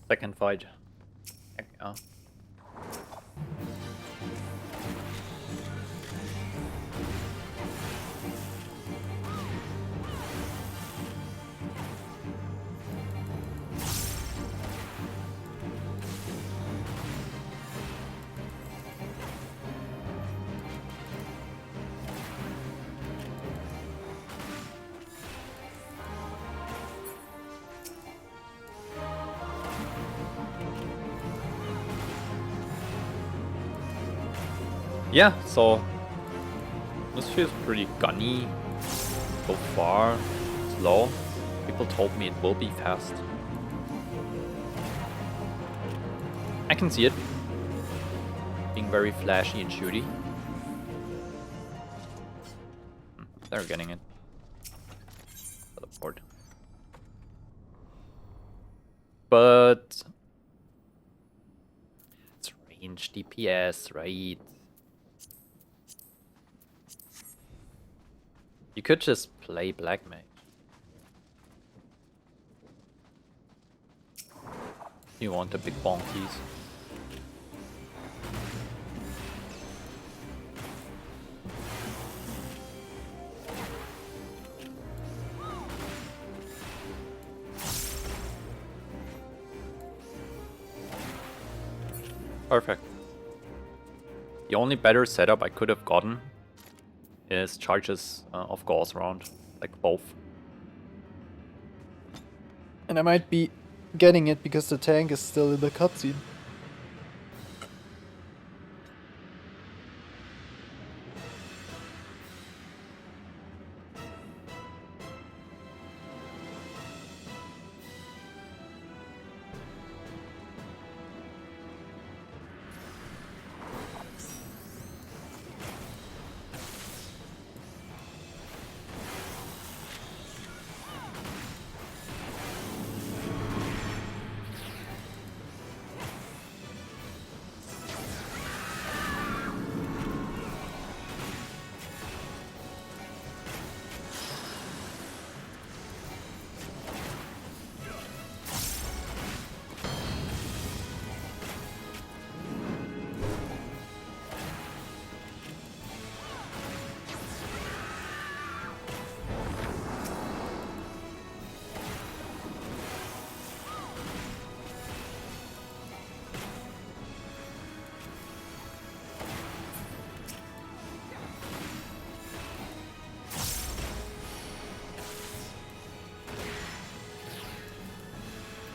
Second fight. Heck yeah. Yeah, so this feels pretty gunny so far. Slow. People told me it will be fast. I can see it being very flashy and shooty. They're getting it. Teleport. But it's range DPS, right? You could just play Black Mage. You want the big bonkies. Perfect. The only better setup I could have gotten is charges of Gauss round, like both. And I might be getting it because the tank is still in the cutscene.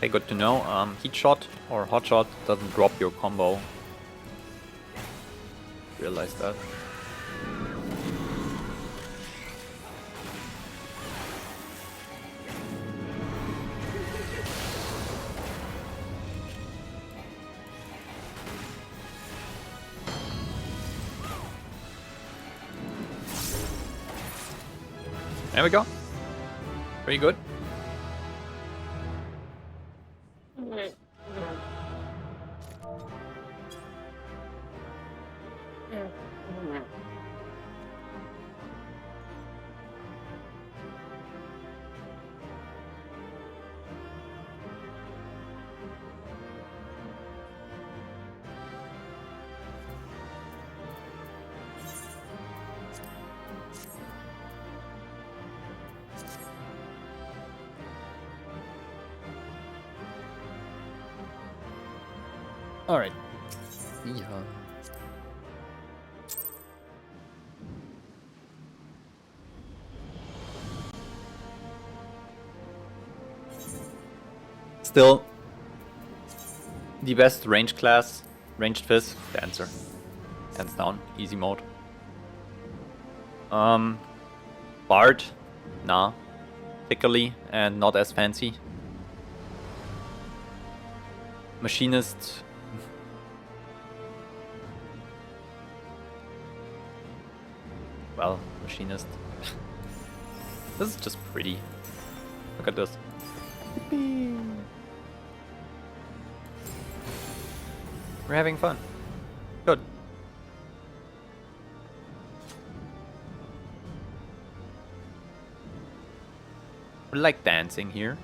Okay, good to know. Heat shot or hot shot doesn't drop your combo. Realize that. There we go. Pretty good. All right. Yeah. Still, the best range class, ranged fizz, Dancer. Hands down, easy mode. Bard, nah. Thickly and not as fancy. Machinist. Well, Machinist. This is just pretty. Look at this. We're having fun. Good. We like dancing here.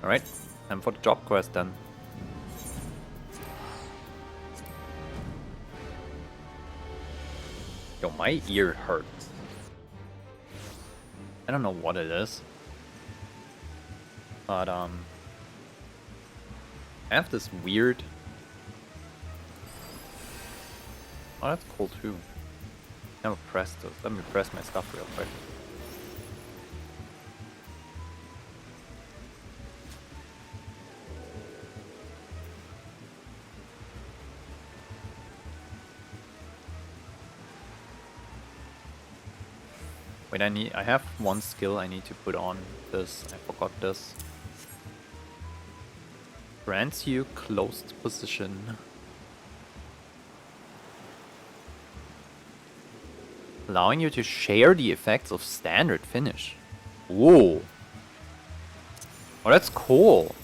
Alright, time for the job quest then. Yo, my ear hurts. I don't know what it is. But, I have this weird... Oh, that's cool too. Never pressed this. Let me press my stuff real quick. Wait, I have one skill I need to put on this. I forgot this. Grants you closed position. Allowing you to share the effects of standard finish. Whoa. Oh, that's cool.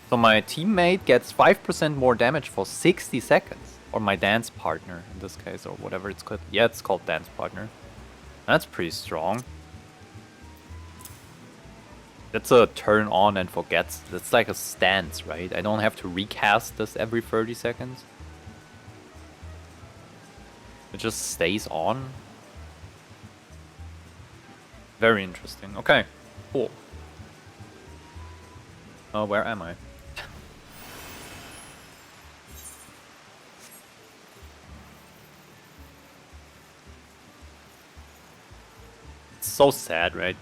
So my teammate gets 5% more damage for 60 seconds. Or my dance partner in this case, or whatever it's called. Yeah, it's called dance partner. That's pretty strong. That's a turn on and forget. That's like a stance, right? I don't have to recast this every 30 seconds. It just stays on. Very interesting. Okay, cool. Oh, where am I? It's so sad, right?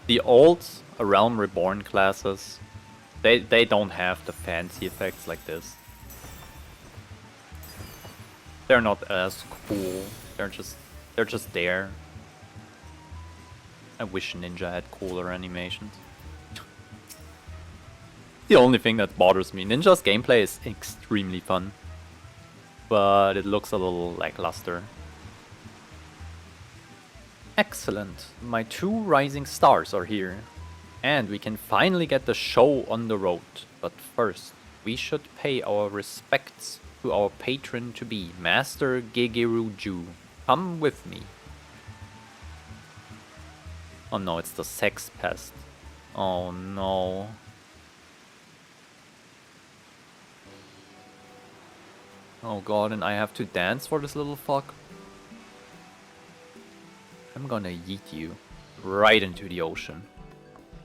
The old A Realm Reborn classes, they don't have the fancy effects like this. They're not as cool. They're just there. I wish Ninja had cooler animations. The only thing that bothers me. Ninja's gameplay is extremely fun, but it looks a little lackluster. Excellent. My 2 rising stars are here. And we can finally get the show on the road. But first, we should pay our respects to our patron-to-be, Master Gegeruju. Come with me. Oh no, it's the sex pest. Oh no. Oh god, and I have to dance for this little fuck? I'm gonna yeet you right into the ocean.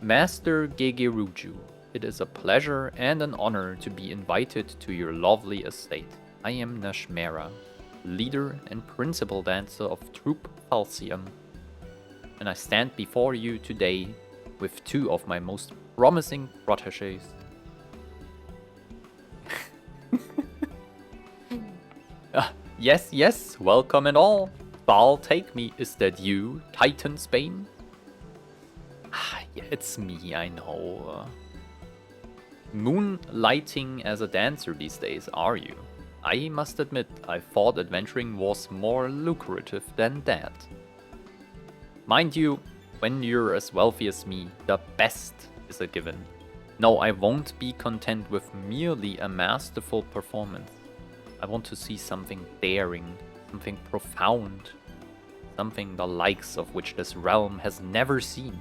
Master Gegeruju, it is a pleasure and an honor to be invited to your lovely estate. I am Nashmera, leader and principal dancer of Troop Falcium. and I stand before you today with two of my most promising protégés. Yes, yes, welcome and all. Baal, take me. Is that you, Titan Spain? Yeah, it's me, I know. Moonlighting as a dancer these days, are you? I must admit, I thought adventuring was more lucrative than that. Mind you, when you're as wealthy as me, the best is a given. No, I won't be content with merely a masterful performance. I want to see something daring, something profound, something the likes of which this realm has never seen.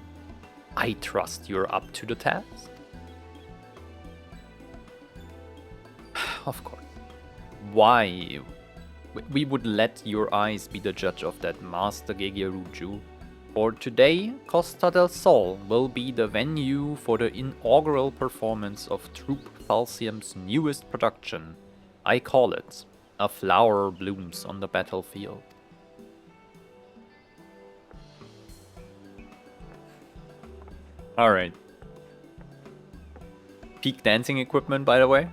I trust you're up to the task. Of course. Why? We would let your eyes be the judge of that, Master Gegeruju. For today, Costa del Sol will be the venue for the inaugural performance of Troupe Falsium's newest production. I call it A Flower Blooms on the Battlefield. Alright. Peak dancing equipment, by the way.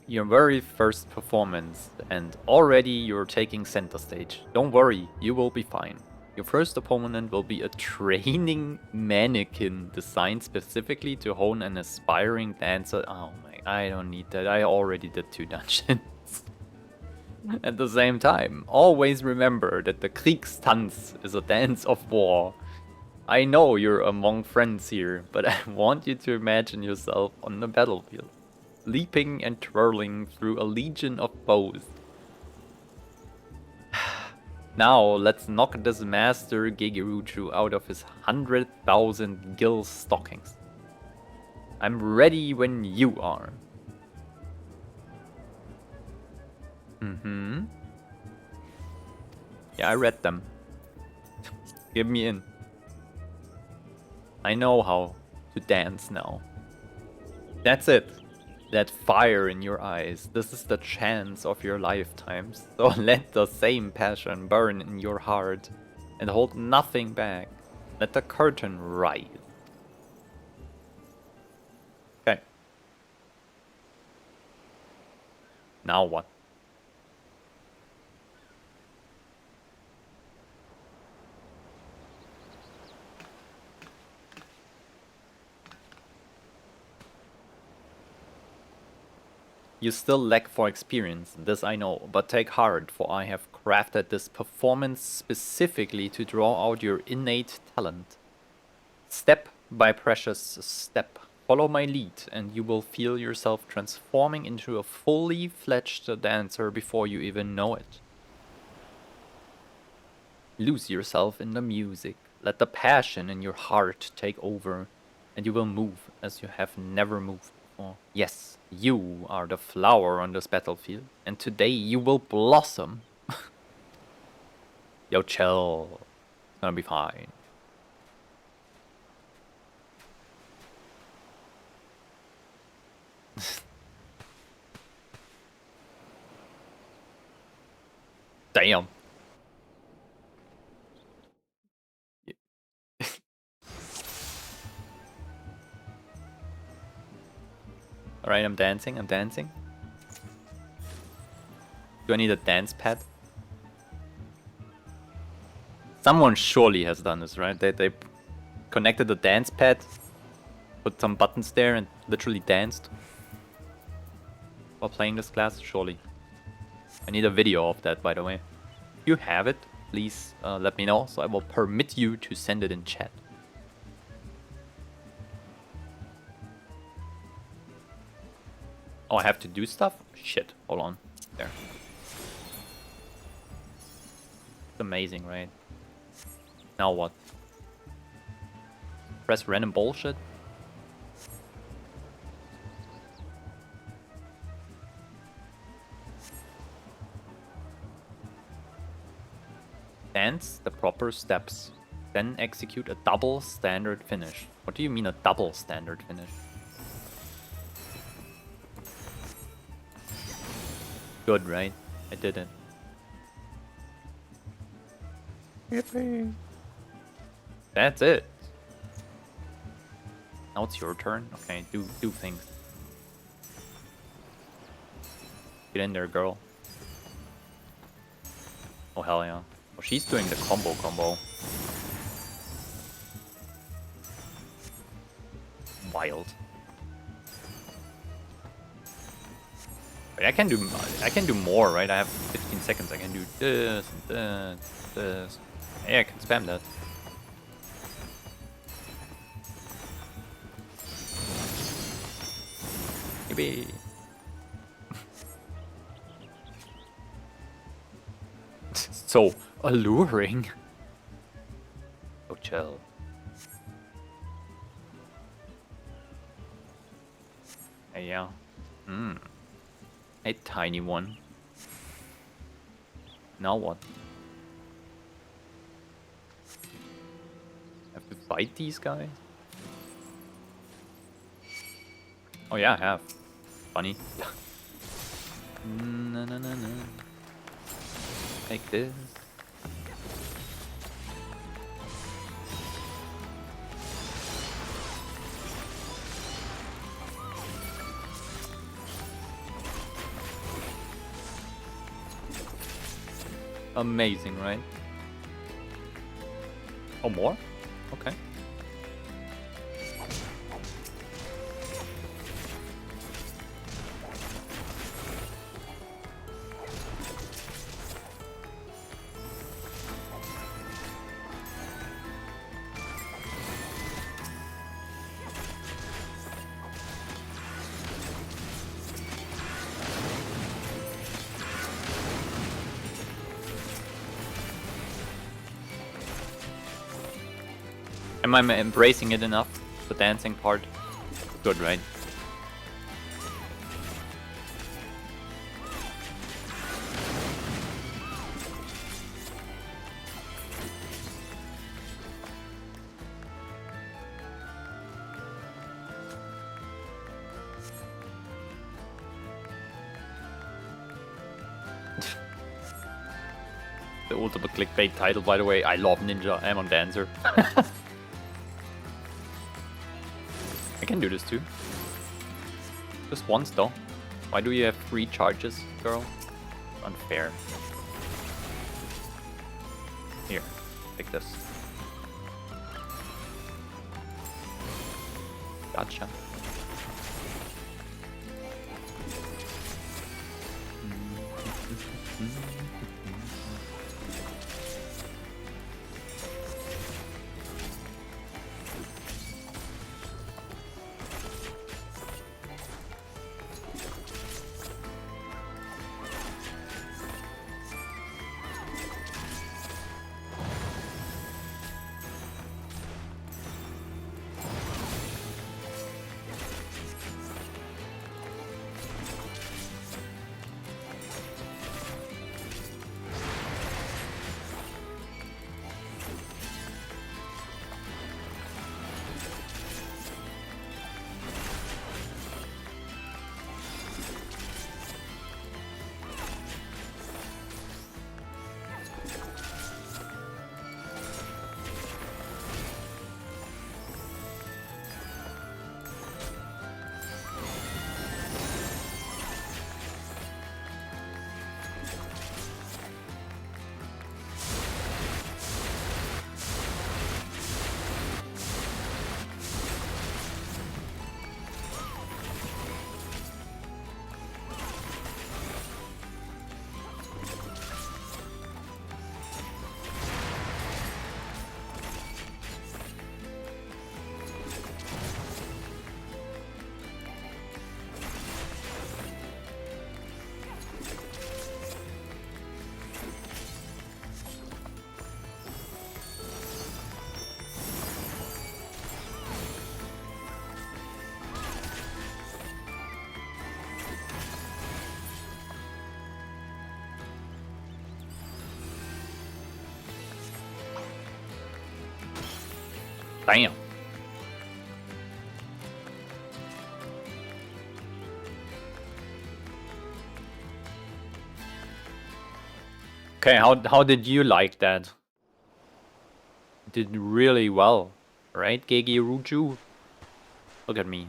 Your very first performance, and already you're taking center stage. Don't worry, you will be fine. Your first opponent will be a training mannequin designed specifically to hone an aspiring dancer. Oh my, I don't need that. I already did 2 dungeons. At the same time, always remember that the Kriegstanz is a dance of war. I know you're among friends here, but I want you to imagine yourself on the battlefield, leaping and twirling through a legion of bows. Now, let's knock this Master Gegeruju out of his 100,000 gil stockings. I'm ready when you are. Yeah, I read them. Give me in. I know how to dance now. That's it. That fire in your eyes. This is the chance of your lifetimes. So let the same passion burn in your heart and hold nothing back. Let the curtain rise. Okay. Now what? You still lack for experience, this I know, but take heart, for I have crafted this performance specifically to draw out your innate talent. Step by precious step, follow my lead, and you will feel yourself transforming into a fully fledged dancer before you even know it. Lose yourself in the music, let the passion in your heart take over, and you will move as you have never moved before. Yes, you are the flower on this battlefield, and today you will blossom. Yo, chill. It's gonna be fine. Damn. Alright, I'm dancing, I'm dancing. Do I need a dance pad? Someone surely has done this, right? They connected the dance pad, put some buttons there and literally danced while playing this class, surely. I need a video of that, by the way. If you have it, please let me know, so I will permit you to send it in chat. Oh, I have to do stuff? Shit, hold on. There. It's amazing, right? Now what? Press random bullshit? Dance the proper steps, then execute a double standard finish. What do you mean a double standard finish? Good, right? I did it. Yippee. That's it. Now it's your turn. Okay, do things. Get in there, girl. Oh hell yeah. Oh, she's doing the combo. Wild. Wait, I can do more, right? I have 15 seconds. I can do this and this. Yeah, I can spam that. Maybe. So alluring. Oh, chill. Hey, yeah. A tiny one. Now what? Have to fight these guys? Oh yeah, I have. Funny. No. Take this. Amazing, right? Oh, more? Okay. Am I embracing it enough? The dancing part? Good, right? The ultimate clickbait title, by the way. I love Ninja. I'm on Dancer. I can do this too. Just once though. Why do you have 3 charges, girl? Unfair. Here, take this. Gotcha. Damn. Okay, how did you like that? Did really well, right, Gege Ruju? Look at me.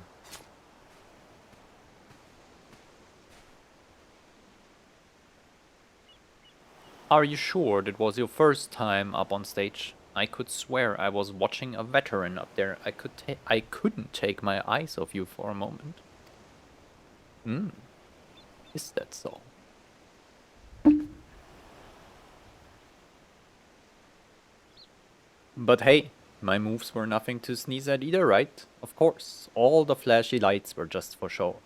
Are you sure that was your first time up on stage? I could swear I was watching a veteran up there. I couldn't take my eyes off you for a moment. Is that so? But hey, my moves were nothing to sneeze at either, right? Of course, all the flashy lights were just for show.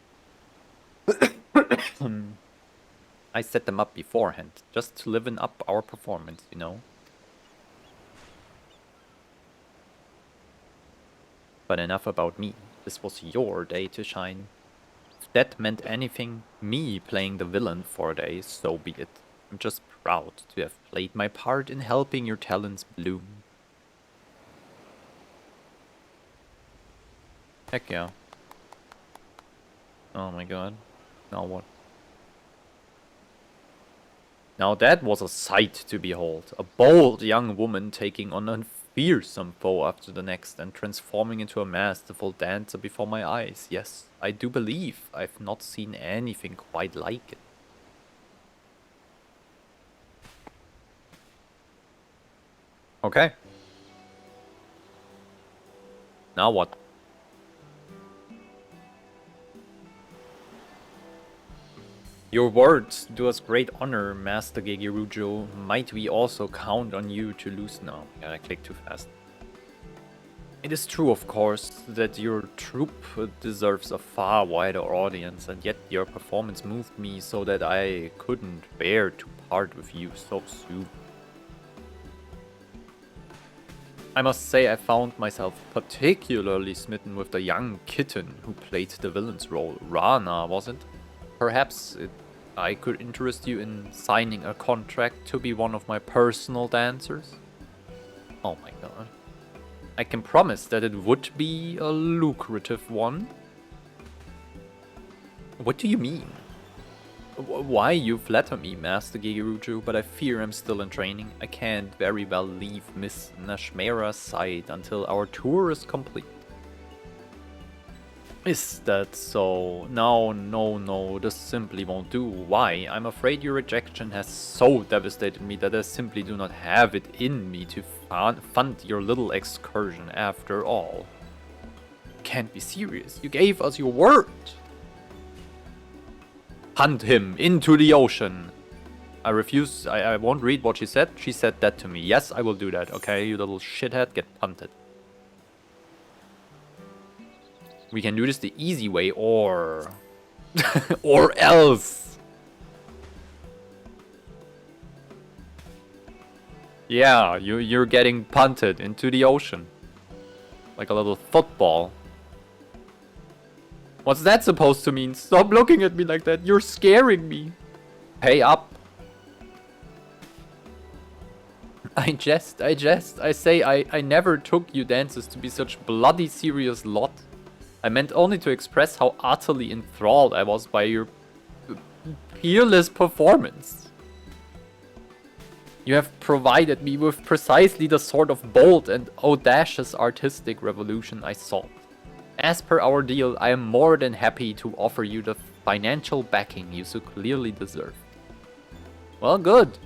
I set them up beforehand, just to liven up our performance, you know? But enough about me. This was your day to shine. If that meant anything, me playing the villain for a day, so be it. I'm just proud to have played my part in helping your talents bloom. Heck yeah. Oh my god. Now what? Now that was a sight to behold. A bold young woman taking on a fearsome foe after the next and transforming into a masterful dancer before my eyes. Yes, I do believe I've not seen anything quite like it. Okay. Now what? Your words do us great honor, Master Gegirujo. Might we also count on you to lose now? Yeah, I clicked too fast. It is true, of course, that your troupe deserves a far wider audience, and yet your performance moved me so that I couldn't bear to part with you so soon. I must say I found myself particularly smitten with the young kitten who played the villain's role. Rana, was it? Perhaps I could interest you in signing a contract to be one of my personal dancers? Oh my god. I can promise that it would be a lucrative one. What do you mean? Why you flatter me, Master Gegiruju, but I fear I'm still in training. I can't very well leave Miss Nashmera's side until our tour is complete. Is that so? No, this simply won't do. Why? I'm afraid your rejection has so devastated me that I simply do not have it in me to fund your little excursion after all. Can't be serious. You gave us your word. Hunt him into the ocean. I refuse. I won't read what she said. She said that to me. Yes, I will do that. Okay, you little shithead, get punted. We can do this the easy way, or... or else! Yeah, you're getting punted into the ocean. Like a little football. What's that supposed to mean? Stop looking at me like that, you're scaring me. Pay up. I jest. I say I never took you dancers to be such bloody serious lot. I meant only to express how utterly enthralled I was by your peerless performance. You have provided me with precisely the sort of bold and audacious artistic revolution I sought. As per our deal, I am more than happy to offer you the financial backing you so clearly deserve. Well, good.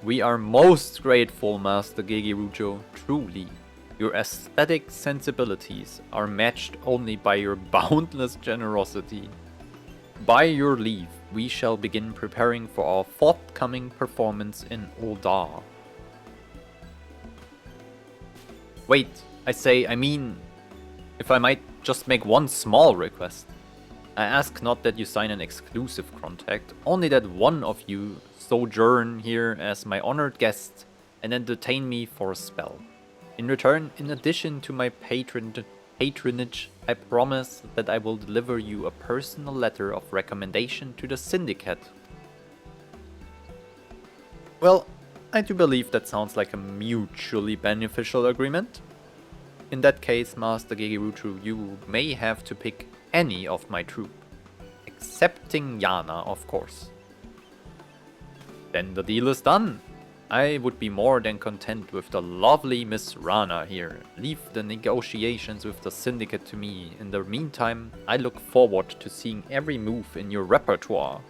We are most grateful, Master Gegirujo, truly. Your aesthetic sensibilities are matched only by your boundless generosity. By your leave, we shall begin preparing for our forthcoming performance in Oldar. Wait, I mean, if I might just make one small request. I ask not that you sign an exclusive contract, only that one of you sojourn here as my honored guest and entertain me for a spell. In return, in addition to my patronage, I promise that I will deliver you a personal letter of recommendation to the syndicate. Well, I do believe that sounds like a mutually beneficial agreement. In that case, Master Gegiruju, you may have to pick any of my troupe. Excepting Yana, of course. Then the deal is done. I would be more than content with the lovely Miss Rana here. Leave the negotiations with the syndicate to me. In the meantime, I look forward to seeing every move in your repertoire.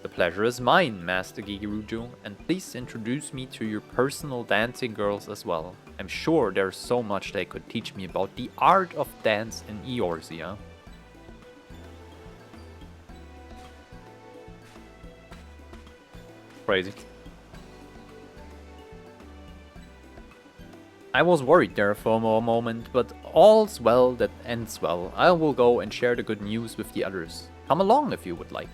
The pleasure is mine, Master Gigirujo, and please introduce me to your personal dancing girls as well. I'm sure there's so much they could teach me about the art of dance in Eorzea. Crazy. I was worried there for a moment, but all's well that ends well. I will go and share the good news with the others. Come along if you would like.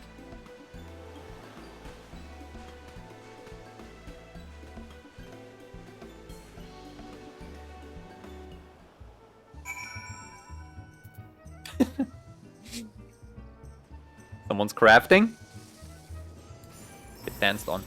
Someone's crafting? Get danced on.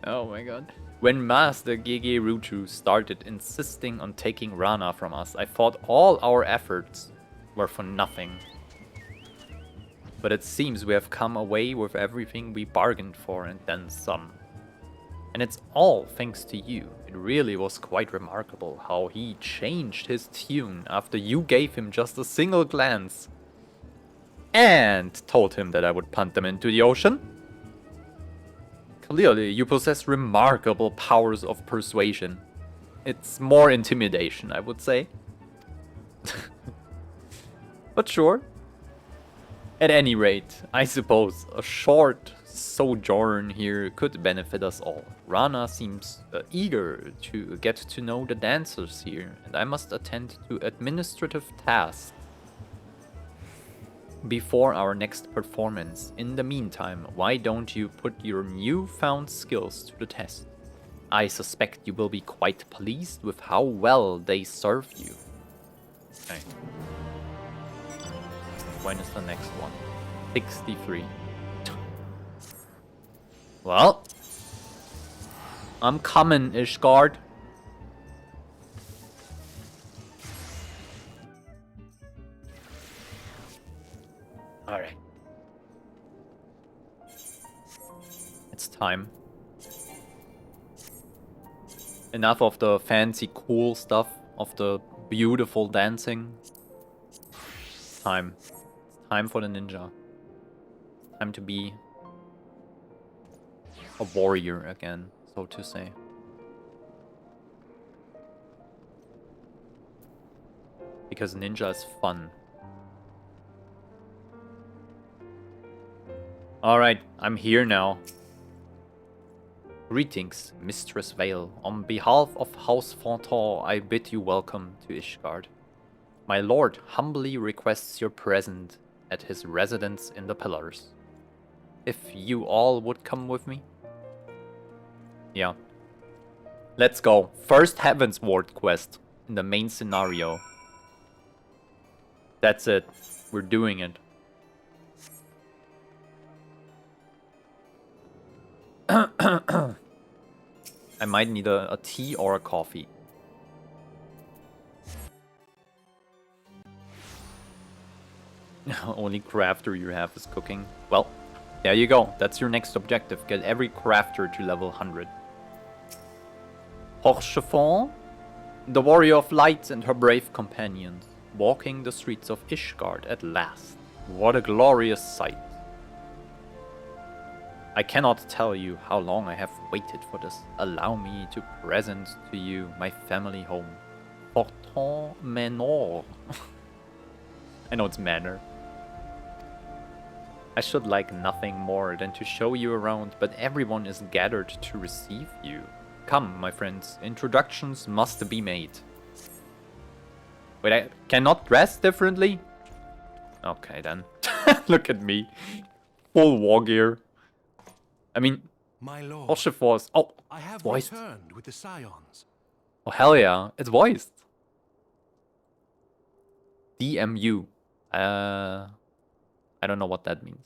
Oh my god. When Master Gigirujo started insisting on taking Rana from us, I thought all our efforts were for nothing. But it seems we have come away with everything we bargained for and then some. And it's all thanks to you. It really was quite remarkable how he changed his tune after you gave him just a single glance. And told him that I would punt them into the ocean. Clearly, you possess remarkable powers of persuasion. It's more intimidation, I would say. But sure. At any rate, I suppose a short sojourn here could benefit us all. Rana seems eager to get to know the dancers here, and I must attend to administrative tasks before our next performance. In the meantime, why don't you put your newfound skills to the test? I suspect you will be quite pleased with how well they serve you. Okay. When is the next one? 63. Well, I'm coming, Ishgard. Alright. It's time. Enough of the fancy cool stuff, of the beautiful dancing. It's time. It's time for the ninja. Time to be a warrior again, so to say. Because ninja is fun. Alright, I'm here now. Greetings, Mistress Vale. On behalf of House Fontaine, I bid you welcome to Ishgard. My lord humbly requests your presence at his residence in the Pillars. If you all would come with me? Yeah. Let's go. First Heavensward quest in the main scenario. That's it. We're doing it. I might need a tea or a coffee. Only crafter you have is cooking. Well, there you go. That's your next objective. Get every crafter to level 100. Horchefon, the warrior of light and her brave companions, walking the streets of Ishgard at last. What a glorious sight. I cannot tell you how long I have waited for this. Allow me to present to you my family home. Fortin Manor. I know it's manor. I should like nothing more than to show you around, but everyone is gathered to receive you. Come, my friends, introductions must be made. Wait, I cannot dress differently? Okay then. Look at me. Full war gear. I mean, my lord, Horchefort. Oh, I have voiced. returned with the scions. Oh, hell yeah. It's voiced. DMU. I don't know what that means.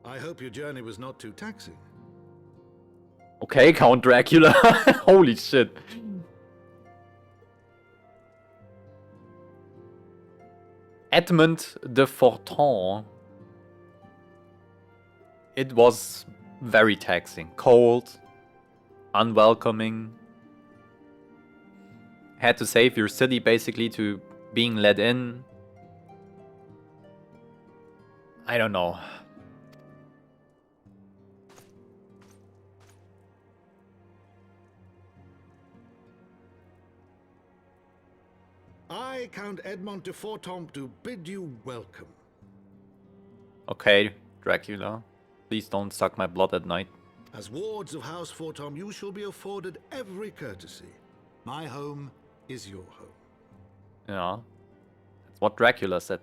I hope your journey was not too taxing. Okay, Count Dracula. Holy shit. Edmund de Forton. It was very taxing. Cold, unwelcoming. Had to save your city basically to being let in. I don't know. I, Count Edmond de Forton, do bid you welcome. Okay, Dracula. Please don't suck my blood at night. As wards of House Forton, you shall be afforded every courtesy. My home is your home. Yeah. That's what Dracula said.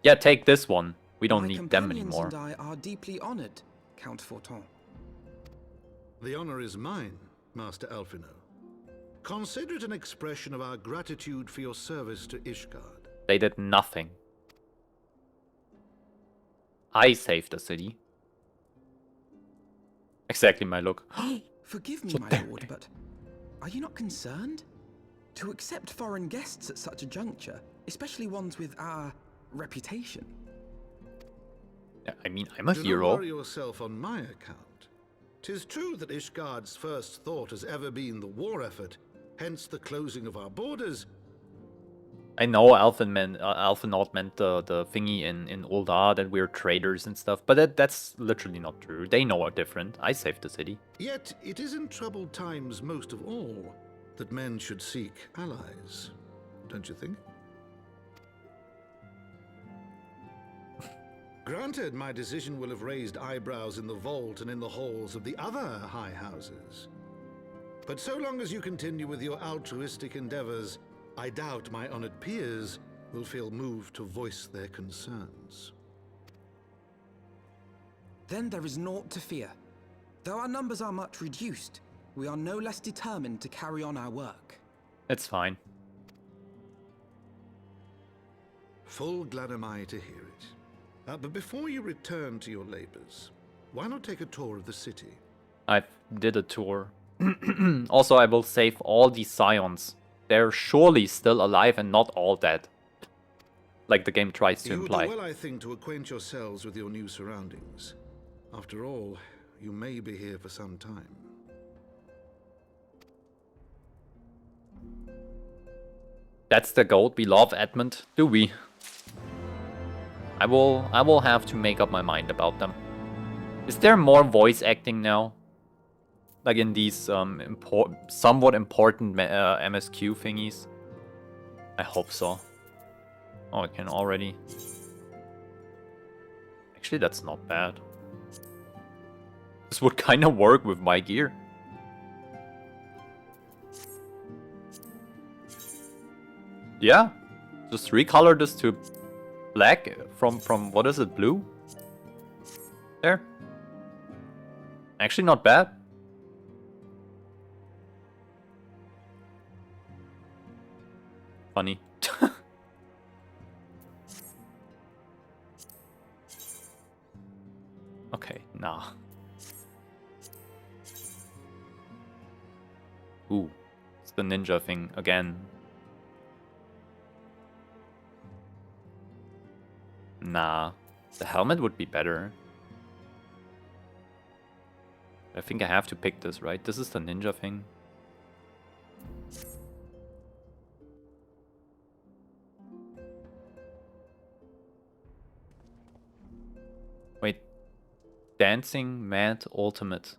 Yeah, take this one. We don't need them anymore. My companions and I are deeply honored, Count Forton. The honor is mine, Master Alphino. Consider it an expression of our gratitude for your service to Ishgard. They did nothing. I saved the city. Exactly my look. Forgive me, my lord, but are you not concerned? To accept foreign guests at such a juncture, especially ones with our reputation. Yeah, I mean, I'm a Do hero. not worry yourself on my account. 'Tis true that Ishgard's first thought has ever been the war effort, hence the closing of our borders. I know Alphinaud meant the thingy in Uldar that we're traitors and stuff, but that's literally not true. They know are different. I saved the city. Yet it is in troubled times most of all that men should seek allies, don't you think? Granted, my decision will have raised eyebrows in the vault and in the halls of the other high houses. But so long as you continue with your altruistic endeavors, I doubt my honored peers will feel moved to voice their concerns. Then there is naught to fear. Though our numbers are much reduced, we are no less determined to carry on our work. It's fine. Full glad am I to hear it. But before you return to your labors, why not take a tour of the city? I did a tour. Also, I will save all these scions. They're surely still alive and not all dead. Like the game tries to imply. You do well, I think, to acquaint yourselves with your new surroundings. After all, you may be here for some time. That's the goal. We love Edmund, do we? I will have to make up my mind about them. Is there more voice acting now? Like in these somewhat important MSQ thingies? I hope so. Oh, I can already. Actually, that's not bad. This would kind of work with my gear. Yeah, just recolor this to black from what is it, blue? There. Actually not bad. Funny. Okay, nah. Ooh, it's the ninja thing again. Nah, the helmet would be better. I think I have to pick this, right? This is the ninja thing. Wait. Dancing Mad Ultimate.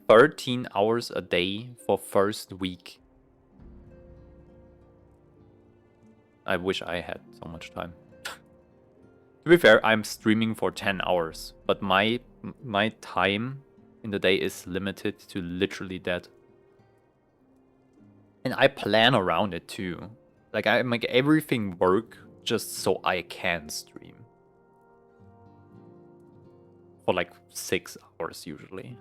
13 hours a day for first week. I wish I had so much time. To be fair, I'm streaming for 10 hours, but my time in the day is limited to literally that. And I plan around it too. Like I make everything work just so I can stream. For like 6 hours usually.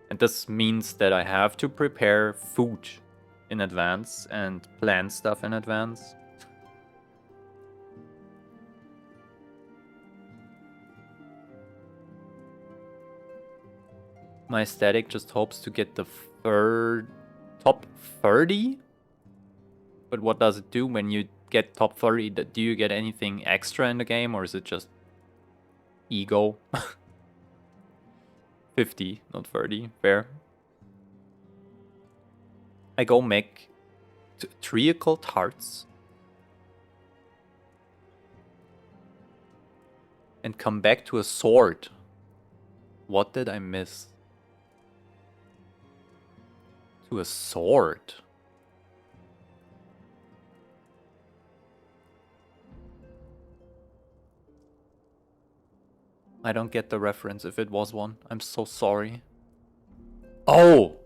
And this means that I have to prepare food in advance and plan stuff in advance. My aesthetic just hopes to get the top 30. But what does it do when you get top 30? Do you get anything extra in the game, or is it just ego? 50, not 30. Fair. I go make treacle tarts. And come back to a sword. What did I miss? To a sword. I don't get the reference if it was one. I'm so sorry. Oh!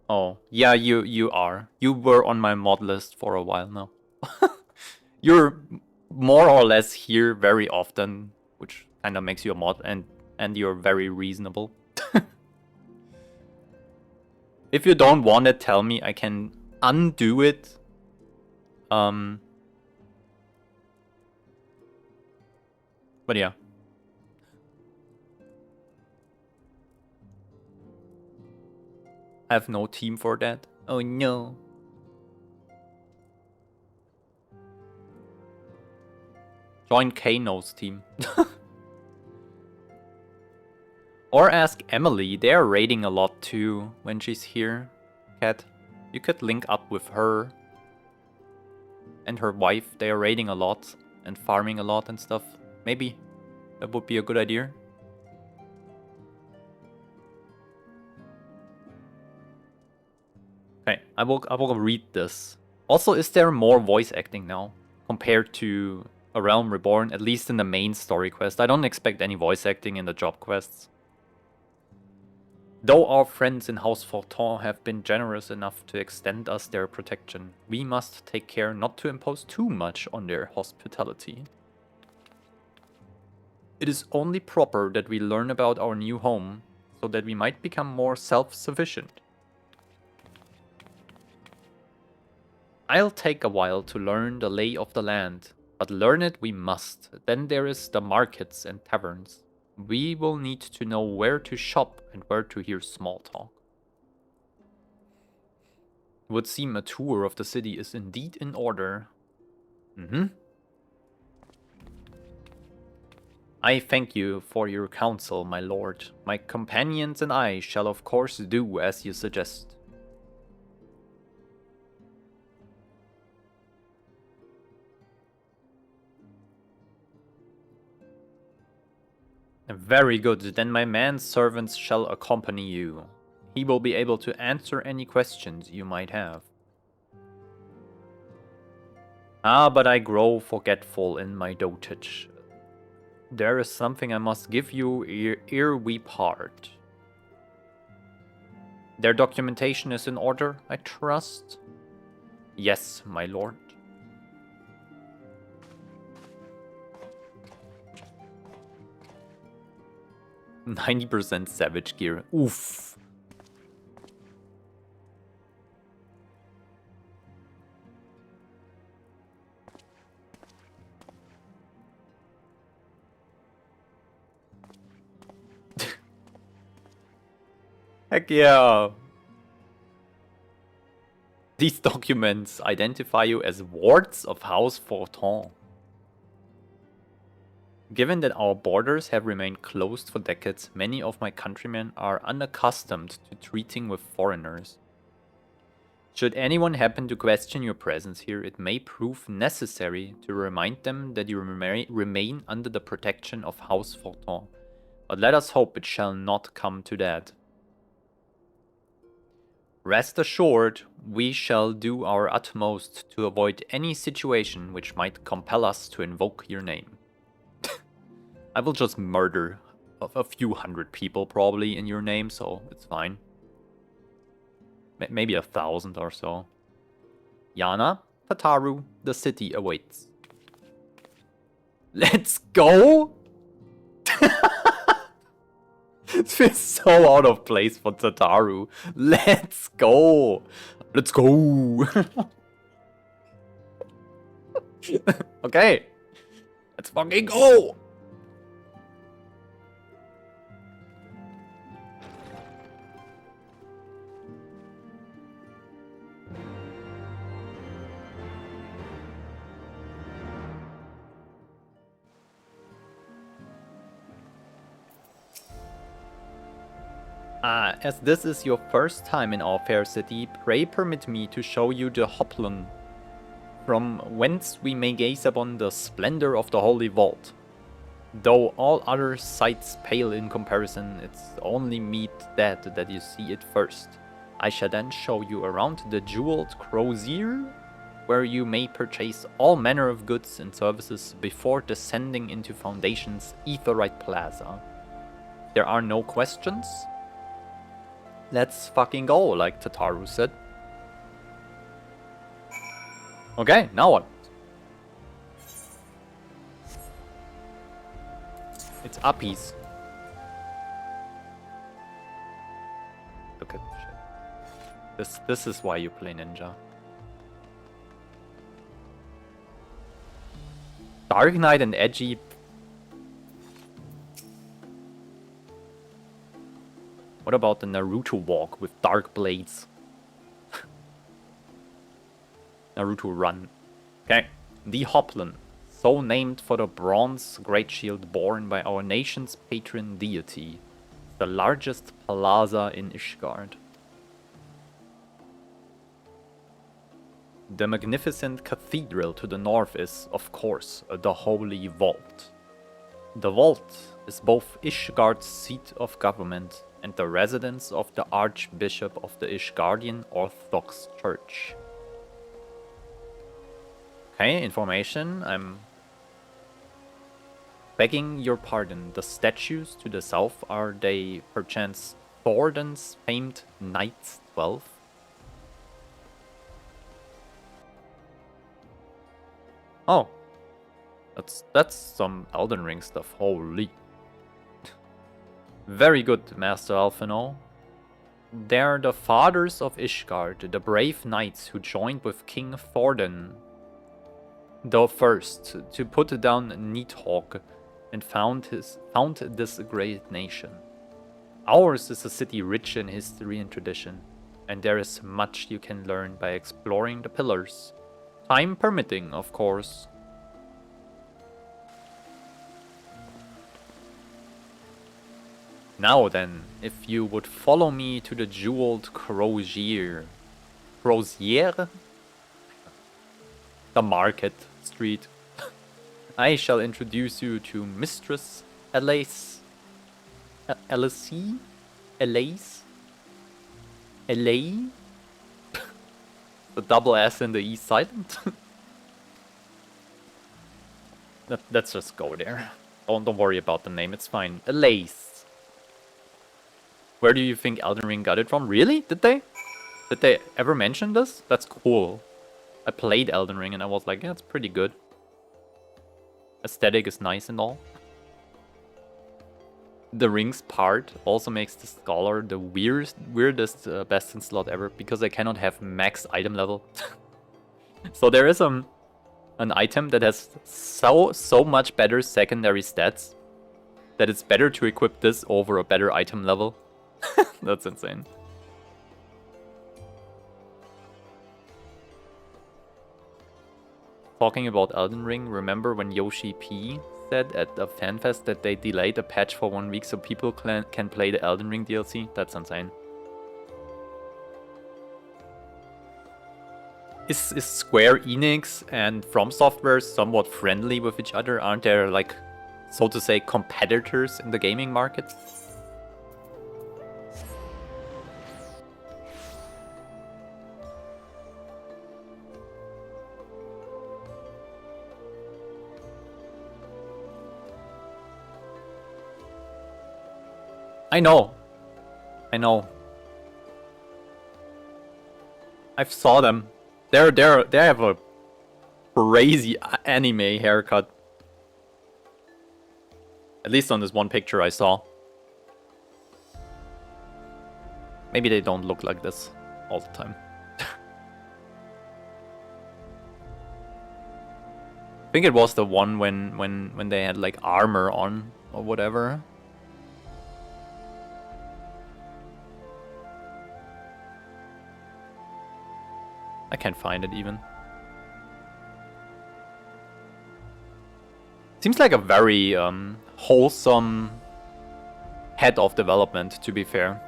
Oh, yeah, you are. You were on my mod list for a while now. You're more or less here very often, which kind of makes you a mod, and you're very reasonable. If you don't want it, tell me. I can undo it. But yeah. I have no team for that. Oh no. Join Kano's team. Or ask Emily. They're raiding a lot too when she's here. Cat, you could link up with her and her wife. They are raiding a lot and farming a lot and stuff. Maybe that would be a good idea. Okay, I will read this. Also, is there more voice acting now compared to A Realm Reborn, at least in the main story quest? I don't expect any voice acting in the job quests. Though our friends in House Fortin have been generous enough to extend us their protection, we must take care not to impose too much on their hospitality. It is only proper that we learn about our new home, so that we might become more self-sufficient. I'll take a while to learn the lay of the land, but learn it we must. Then there is the markets and taverns. We will need to know where to shop and where to hear small talk. It would seem a tour of the city is indeed in order. I thank you for your counsel, my lord. My companions and I shall of course do as you suggest. Very good, then my manservants shall accompany you. He will be able to answer any questions you might have. Ah, but I grow forgetful in my dotage. There is something I must give you ere we part. Their documentation is in order, I trust? Yes, my lord. 90% savage gear. Oof. Heck yeah. These documents identify you as wards of House Fortin. Given that our borders have remained closed for decades, many of my countrymen are unaccustomed to treating with foreigners. Should anyone happen to question your presence here, it may prove necessary to remind them that you remain under the protection of House Fortin. But let us hope it shall not come to that. Rest assured, we shall do our utmost to avoid any situation which might compel us to invoke your name. I will just murder a few hundred people probably in your name, so it's fine. Maybe 1,000 or so. Yana, Tataru, the city awaits. Let's go! It feels so out of place for Tataru. Let's go! Let's go! Okay. Let's fucking go! As this is your first time in our fair city, pray permit me to show you the Hoplon, from whence we may gaze upon the splendor of the holy vault. Though all other sights pale in comparison, it's only meet that you see it first. I shall then show you around the jeweled crozier, where you may purchase all manner of goods and services before descending into Foundation's Aetheryte Plaza. There are no questions? Let's fucking go, like Tataru said. Okay, now what? It's uppies. Look at shit. This is why you play ninja. Dark Knight and edgy. What about the Naruto walk with dark blades? Naruto run. Okay. The Hoplon, so named for the bronze great shield borne by our nation's patron deity. The largest plaza in Ishgard. The magnificent cathedral to the north is, of course, the Holy Vault. The vault is both Ishgard's seat of government and the residence of the Archbishop of the Ishgardian Orthodox Church. Okay, information. I'm begging your pardon. The statues to the south, are they perchance Thornton's famed Knights 12? Oh, that's some Elden Ring stuff. Holy. Very good, Master Alphino. They're the fathers of Ishgard, the brave knights who joined with King Thordan the First to put down Needhawk and found this great nation. Ours is a city rich in history and tradition, and there is much you can learn by exploring the pillars. Time permitting, of course. Now then, if you would follow me to the jeweled crozier. Crozier? The market street. I shall introduce you to Mistress Elise. Elise? Elise? Elise? The double S in the E silent. Let's just go there. Don't worry about the name, it's fine. Elise. Where do you think Elden Ring got it from? Really? Did they? Did they ever mention this? That's cool. I played Elden Ring and I was like, yeah, it's pretty good. Aesthetic is nice and all. The rings part also makes the scholar the weirdest best in slot ever, because I cannot have max item level. So there is an item that has so much better secondary stats that it's better to equip this over a better item level. That's insane. Talking about Elden Ring, remember when Yoshi P said at the FanFest that they delayed a patch for 1 week so people can play the Elden Ring DLC? That's insane. Is Square Enix and From Software somewhat friendly with each other? Aren't there, like, so to say, competitors in the gaming market? I know. I've saw them. They have a crazy anime haircut. At least on this one picture I saw. Maybe they don't look like this all the time. I think it was the one when they had like armor on or whatever. I can't find it even. Seems like a very wholesome head of development, to be fair.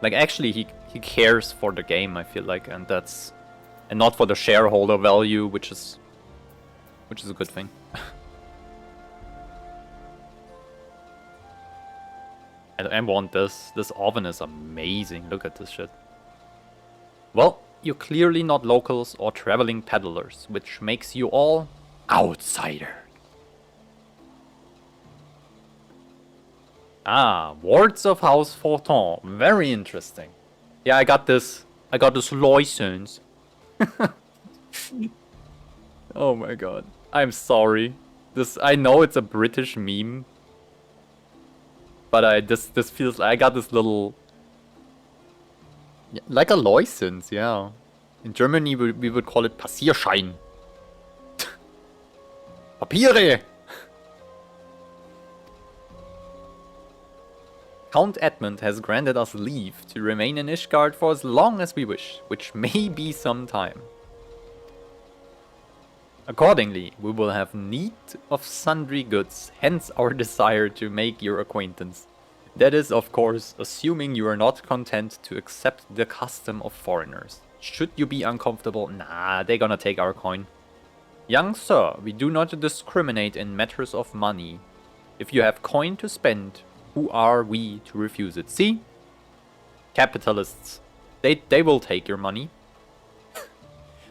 Like, actually, he cares for the game, I feel like, and that's... And not for the shareholder value, which is a good thing. I want this. This oven is amazing. Look at this shit. Well, you're clearly not locals or traveling peddlers, which makes you all outsider. Ah, wards of House Fortin. Very interesting. Yeah, I got this license. Oh my god. I'm sorry. I know it's a British meme. But this feels like I got this little... Like a license, yeah. In Germany we would call it Passierschein. Papiere! Count Edmund has granted us leave to remain in Ishgard for as long as we wish, which may be some time. Accordingly, we will have need of sundry goods, hence our desire to make your acquaintance. That is, of course, assuming you are not content to accept the custom of foreigners. Should you be uncomfortable, nah, they're gonna take our coin. Young sir, we do not discriminate in matters of money. If you have coin to spend, who are we to refuse it? See? Capitalists. They will take your money.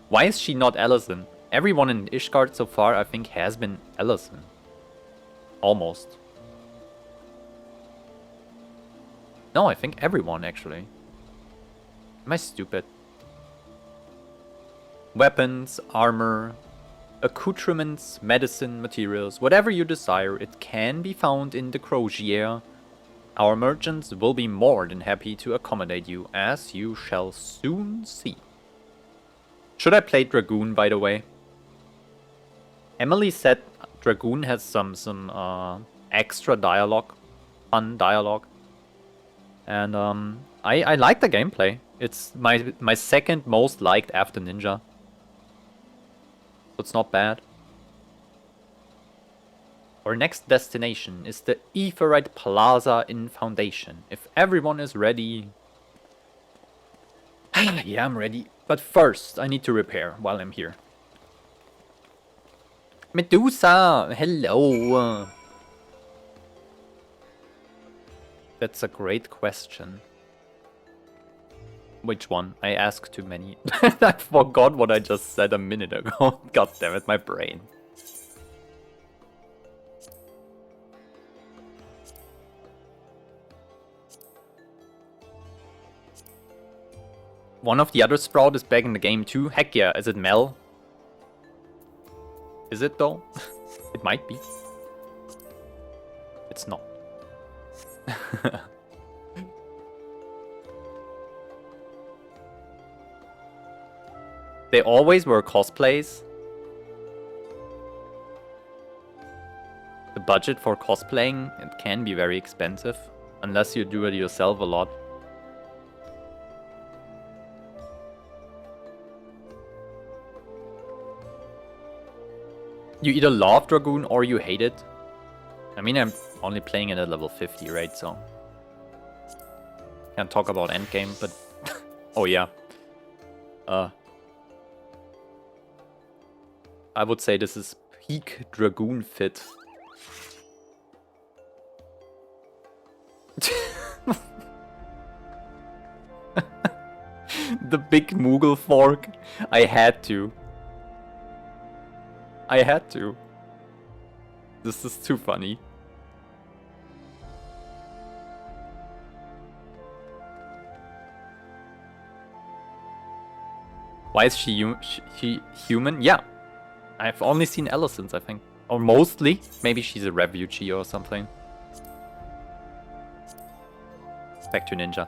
Why is she not Allison? Everyone in Ishgard so far, I think, has been Allison. Almost. No, I think everyone, actually. Am I stupid? Weapons, armor, accoutrements, medicine, materials, whatever you desire, it can be found in the Crozier. Our merchants will be more than happy to accommodate you, as you shall soon see. Should I play Dragoon, by the way? Emily said Dragoon has some extra dialogue, fun dialogue. And I like the gameplay. It's my second most liked after Ninja. So it's not bad. Our next destination is the Aetheryte Plaza in Foundation. If everyone is ready... Yeah, I'm ready. But first, I need to repair while I'm here. Medusa! Hello! That's a great question. Which one? I ask too many. I forgot what I just said a minute ago. God damn it, my brain. One of the other Sprout is back in the game too. Heck yeah, is it Mel? Is it though? It might be. It's not. They always were cosplays. The budget for cosplaying, it can be very expensive, unless you do it yourself a lot. You either love Dragoon or you hate it. I mean, I'm only playing it at level 50, right? So can't talk about endgame, but oh yeah. I would say this is peak Dragoon fit. The big Moogle fork. I had to. This is too funny. Why is she human? Yeah. I've only seen Allison's, I think. Or mostly. Maybe she's a refugee or something. Back to Ninja.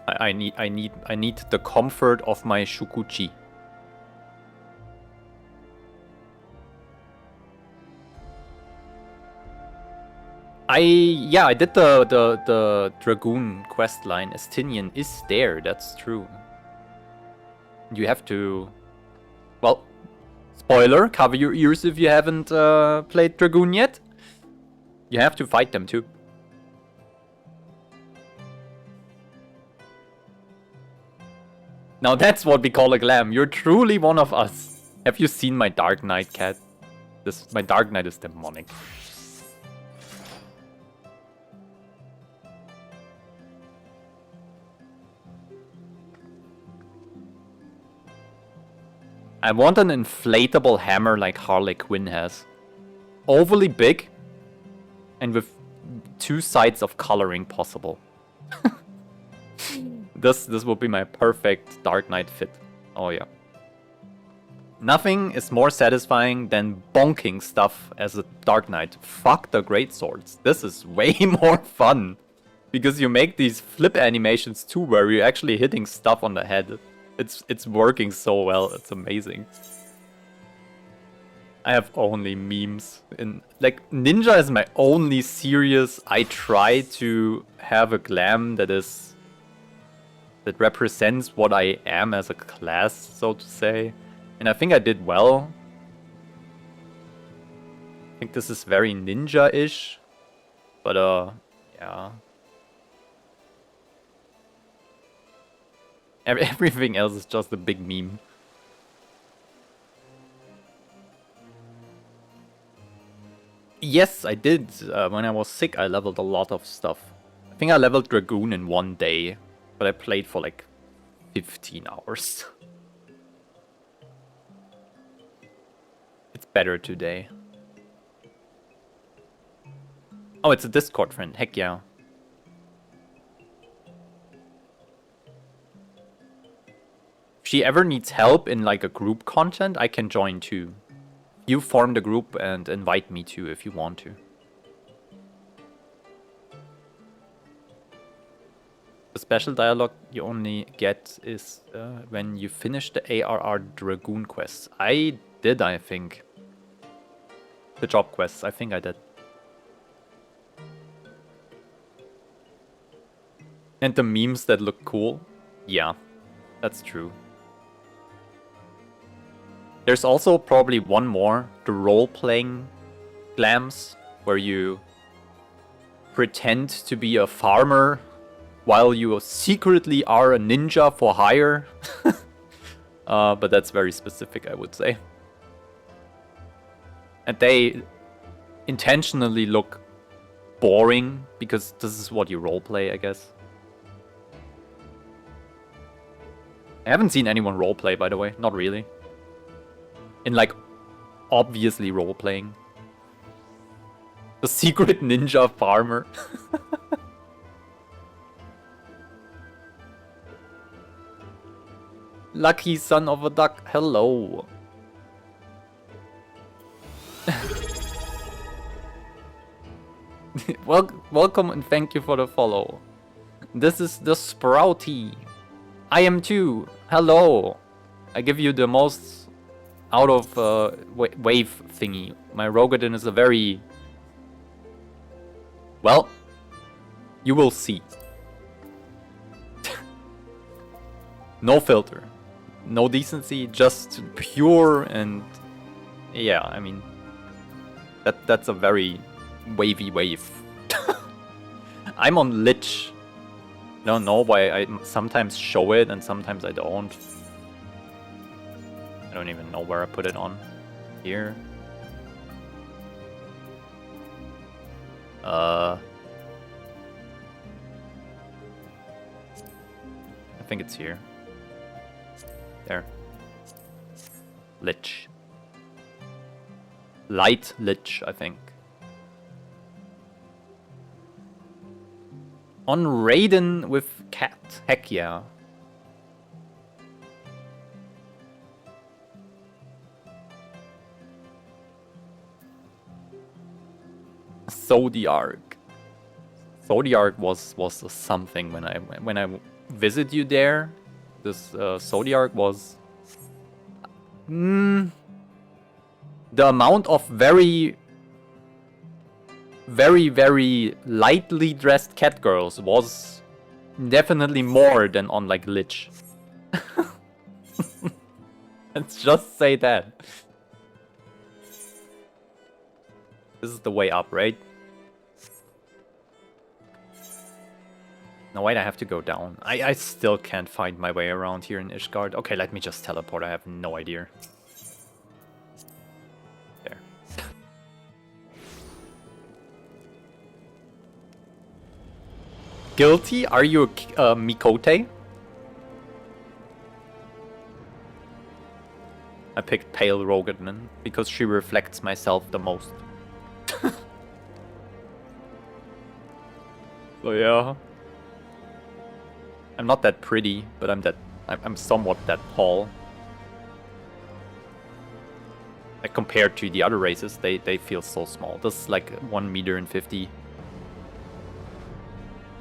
I need the comfort of my Shukuchi. I did the Dragoon quest line. Estinian is there, that's true. You have to... Well, spoiler, cover your ears if you haven't played Dragoon yet. You have to fight them too. Now that's what we call a glam. You're truly one of us. Have you seen my Dark Knight, cat? My Dark Knight is demonic. I want an inflatable hammer like Harley Quinn has. Overly big and with 2 sides of coloring possible. This would be my perfect Dark Knight fit. Oh yeah. Nothing is more satisfying than bonking stuff as a Dark Knight. Fuck the great swords. This is way more fun. Because you make these flip animations too where you're actually hitting stuff on the head. It's working so well, it's amazing. I have only memes. Like, Ninja is my only serious... I try to have a glam that represents what I am as a class, so to say. And I think I did well. I think this is very ninja-ish. But, yeah. Everything else is just a big meme. Yes, I did. When I was sick, I leveled a lot of stuff. I think I leveled Dragoon in 1 day. But I played for like 15 hours. It's better today. Oh, it's a Discord friend. Heck yeah. If she ever needs help in like a group content, I can join too. You form the group and invite me too if you want to. The special dialogue you only get is when you finish the ARR Dragoon quests. I did, I think. The job quests, I think I did. And the memes that look cool? Yeah, that's true. There's also probably one more, the role-playing glams, where you pretend to be a farmer while you secretly are a ninja for hire. But that's very specific, I would say. And they intentionally look boring, because this is what you roleplay, I guess. I haven't seen anyone roleplay, by the way. Not really. In, like, obviously roleplaying. The secret ninja farmer. Lucky son of a duck, hello. Welcome and thank you for the follow. This is the Sprouty. I am too. Hello. I give you the most out of wave thingy. My Rogadin is a very... Well, you will see. No filter. No decency, just pure and... Yeah, I mean... That's a very wavy wave. I'm on Lich. I don't know why I sometimes show it and sometimes I don't. I don't even know where I put it on. Here. I think it's here. There. Lich. Light Lich, I think. On Raiden with cat. Heck yeah. Zodiark. Zodiark was something when I visit you there. This Zodiark was the amount of very lightly dressed cat girls was definitely more than on like Lich. Let's just say that. This is the way up, right? No, wait, I have to go down. I still can't find my way around here in Ishgard. Okay, let me just teleport. I have no idea. There. Guilty? Are you a Mikote? I picked Pale Rogadman because she reflects myself the most. So yeah. I'm not that pretty, but I'm somewhat that tall. Like compared to the other races, they feel so small. This is like 1 meter and 50.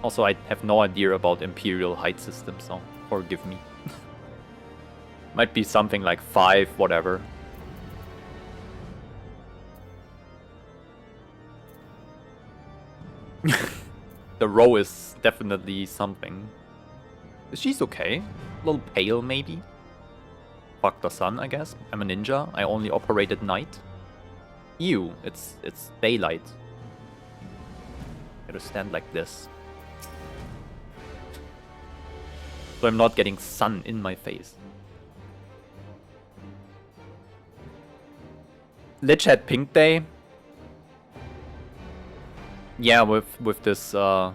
Also, I have no idea about Imperial height system, so forgive me. Might be something like 5, whatever. The row is definitely something. She's okay. A little pale, maybe. Fuck the sun, I guess. I'm a ninja. I only operate at night. Ew, it's daylight. Gotta stand like this. So I'm not getting sun in my face. Lich had Pink Day. Yeah, with this the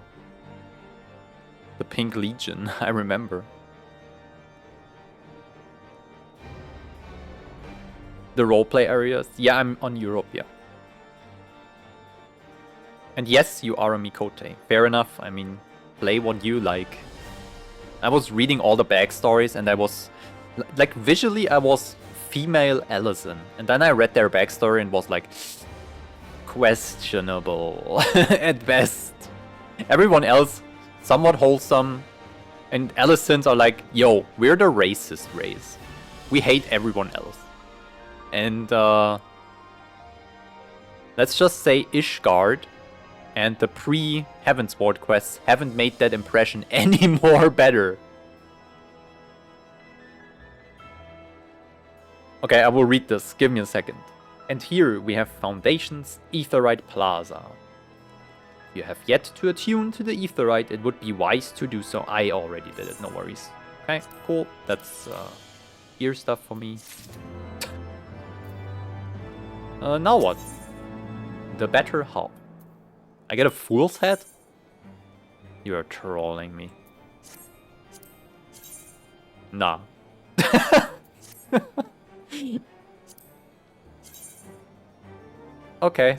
Pink Legion, I remember. The roleplay areas. Yeah, I'm on Europe, yeah. And yes, you are a Mikote. Fair enough. I mean, play what you like. I was reading all the backstories and I was... Like, visually I was female Allison. And then I read their backstory and was like... questionable at best. Everyone else, somewhat wholesome. And Allisons are like, yo, we're the racist race. We hate everyone else. And let's just say Ishgard and the pre-Heavensward quests haven't made that impression any more better. Okay, I will read this. Give me a second. And here we have Foundations, Aetheryte Plaza. If you have yet to attune to the Aetheryte, it would be wise to do so. I already did it, no worries. Okay, cool. That's ear stuff for me. Now what? The better half. I get a fool's head? You are trolling me. Nah. Okay.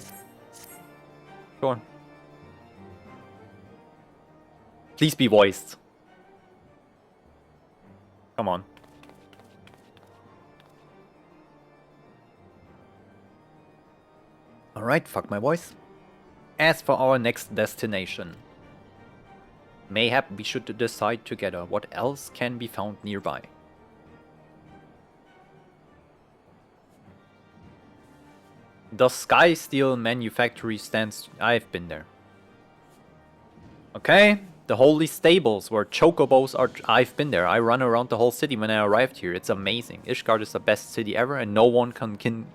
Go on. Please be voiced. Come on. Alright, fuck my voice. As for our next destination. Mayhap we should decide together what else can be found nearby. The Sky Steel Manufactory stands... I've been there. Okay, the Holy Stables where chocobos are... I've been there. I run around the whole city when I arrived here. It's amazing. Ishgard is the best city ever and no one can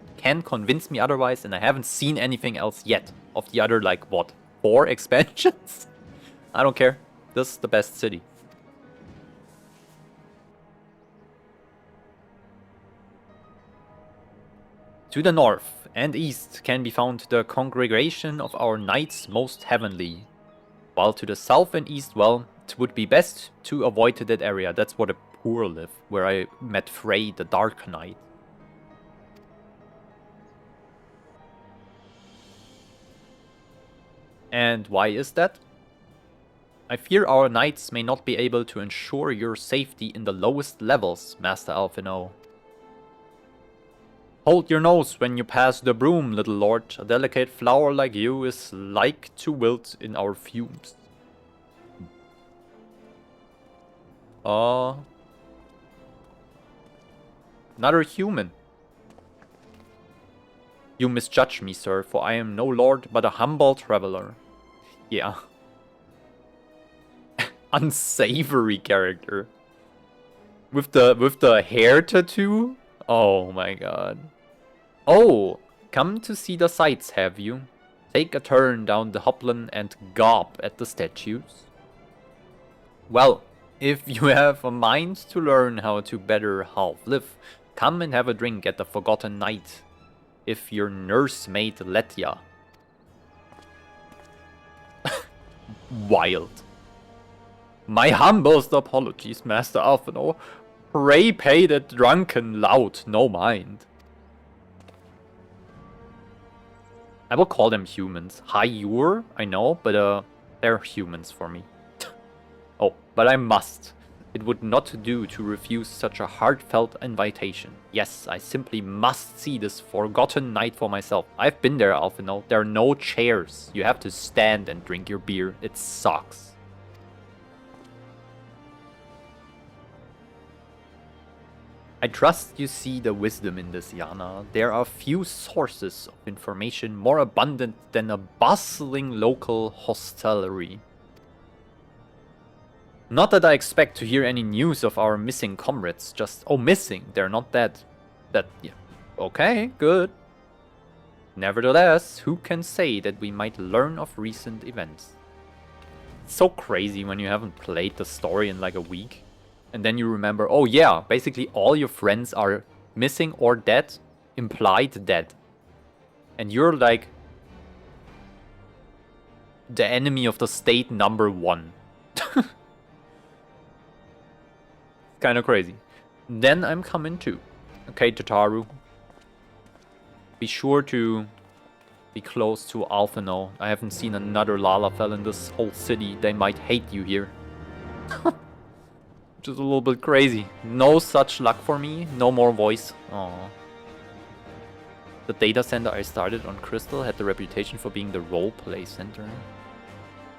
convince me otherwise, and I haven't seen anything else yet of the other, like, what, 4 expansions? I don't care. This is the best city. To the north and east can be found the congregation of our knights most heavenly. While to the south and east, well, it would be best to avoid that area. That's where the poor live, where I met Frey, the Dark Knight. And why is that? I fear our knights may not be able to ensure your safety in the lowest levels, Master Alphino. Hold your nose when you pass the broom, little lord. A delicate flower like you is like to wilt in our fumes. Another human. You misjudge me, sir, for I am no lord but a humble traveler. Yeah. Unsavory character. With the hair tattoo? Oh my god. Oh, come to see the sights, have you? Take a turn down the Hoplan and gob at the statues. Well, if you have a mind to learn how to better half-live, come and have a drink at the Forgotten Knight. If your nursemaid let ya. Wild. My humblest apologies, Master Alphino. Pray pay the drunken lout no mind. I will call them humans. Hyur, I know, but they're humans for me. Oh, but I must. It would not do to refuse such a heartfelt invitation. Yes, I simply must see this Forgotten Knight for myself. I've been there, Alphino. There are no chairs. You have to stand and drink your beer. It sucks. I trust you see the wisdom in this, Yana. There are few sources of information more abundant than a bustling local hostelry. Not that I expect to hear any news of our missing comrades, just... Oh, missing, they're not dead. Yeah. Okay, good. Nevertheless, who can say that we might learn of recent events? It's so crazy when you haven't played the story in like a week. And then you remember, oh yeah, basically all your friends are missing or dead, implied dead. And you're like the enemy of the state #1. Kind of crazy. Then I'm coming too. Okay, Tataru. Be sure to be close to Alphino. I haven't seen another Lalafell in this whole city. They might hate you here. Which is a little bit crazy. No such luck for me. No more voice. Aww. The data center I started on Crystal had the reputation for being the roleplay center.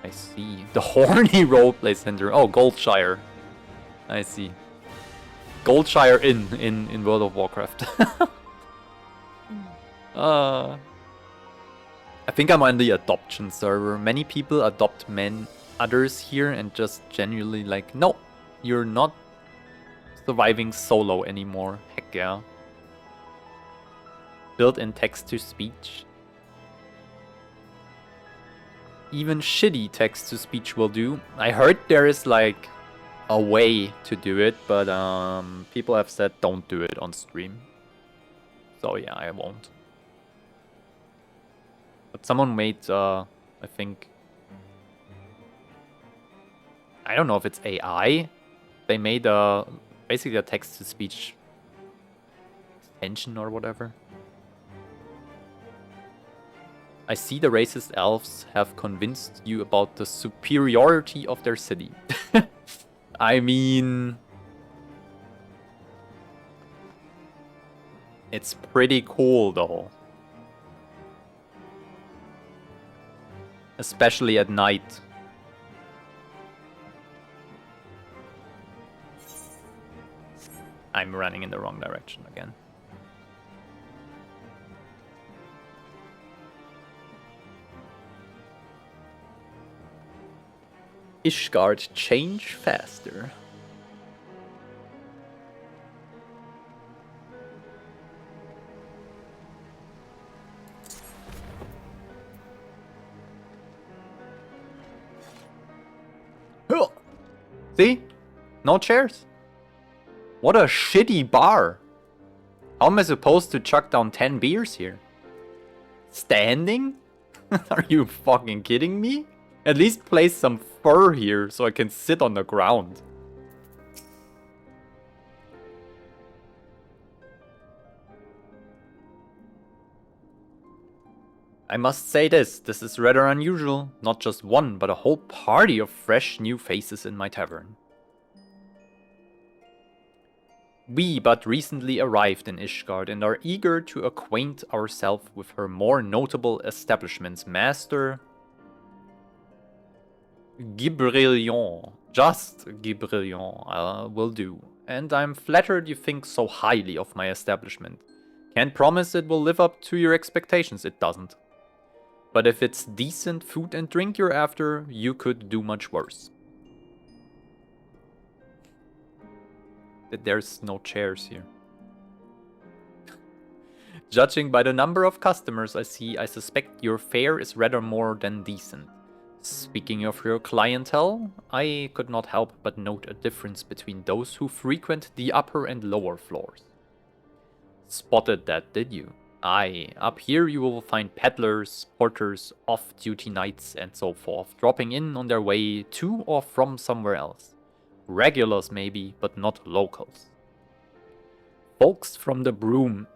I see. The horny roleplay center. Oh, Goldshire. I see. Goldshire in World of Warcraft. I think I'm on the adoption server. Many people adopt others here and just genuinely like, no. You're not surviving solo anymore. Heck yeah. Built-in text-to-speech. Even shitty text-to-speech will do. I heard there is like a way to do it, but people have said don't do it on stream. So yeah, I won't. But someone made, I think... I don't know if it's AI. They made basically a text-to-speech extension or whatever. I see the racist elves have convinced you about the superiority of their city. I mean... It's pretty cool though. Especially at night. I'm running in the wrong direction again. Ishgard, change faster. See? No chairs. What a shitty bar. How am I supposed to chuck down 10 beers here? Standing? Are you fucking kidding me? At least place some fur here so I can sit on the ground. I must say this is rather unusual. Not just one, but a whole party of fresh new faces in my tavern. We but recently arrived in Ishgard and are eager to acquaint ourselves with her more notable establishments. Master Gibrillion, just Gibrillion, will do. And I'm flattered you think so highly of my establishment. Can't promise it will live up to your expectations, it doesn't. But if it's decent food and drink you're after, you could do much worse. There's no chairs here. Judging by the number of customers I see, I suspect your fare is rather more than decent. Speaking of your clientele, I could not help but note a difference between those who frequent the upper and lower floors. Spotted that, did you? Aye, up here you will find peddlers, porters, off-duty knights, and so forth, dropping in on their way to or from somewhere else. Regulars maybe, but not locals. Folks from the broom.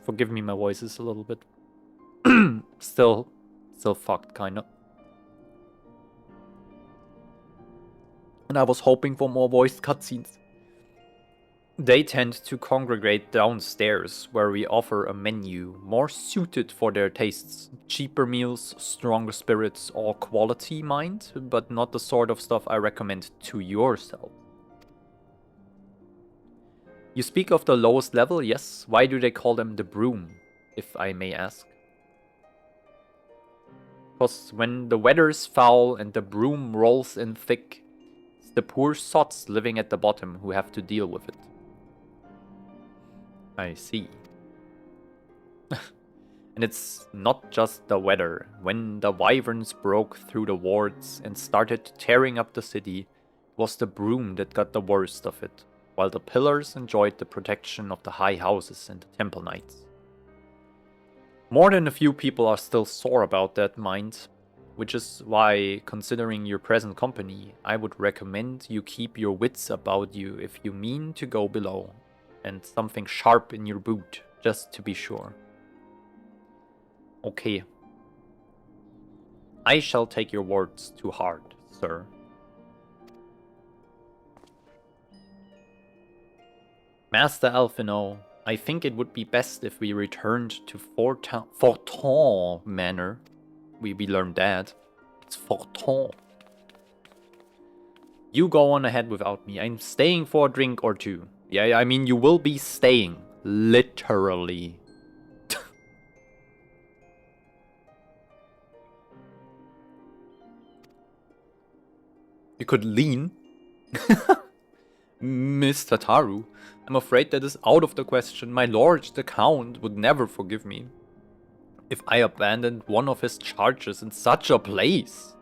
Forgive me, my voice is a little bit... still fucked, kinda. And I was hoping for more voiced cutscenes. They tend to congregate downstairs, where we offer a menu more suited for their tastes. Cheaper meals, stronger spirits, or quality, mind, but not the sort of stuff I recommend to yourself. You speak of the lowest level, yes? Why do they call them the broom, if I may ask? Because when the weather's foul and the broom rolls in thick, it's the poor sots living at the bottom who have to deal with it. I see. And it's not just the weather. When the wyverns broke through the wards and started tearing up the city, it was the broom that got the worst of it, while the pillars enjoyed the protection of the high houses and the temple knights. More than a few people are still sore about that, mind, which is why, considering your present company, I would recommend you keep your wits about you if you mean to go below, and something sharp in your boot, just to be sure. Okay. I shall take your words to heart, sir. Master Alphino, I think it would be best if we returned to Forton Manor. We learned that. It's Forton. You go on ahead without me. I'm staying for a drink or two. Yeah, I mean, you will be staying. Literally. You could lean. Miss Tataru, I'm afraid that is out of the question. My lord, the Count, would never forgive me if I abandoned one of his charges in such a place.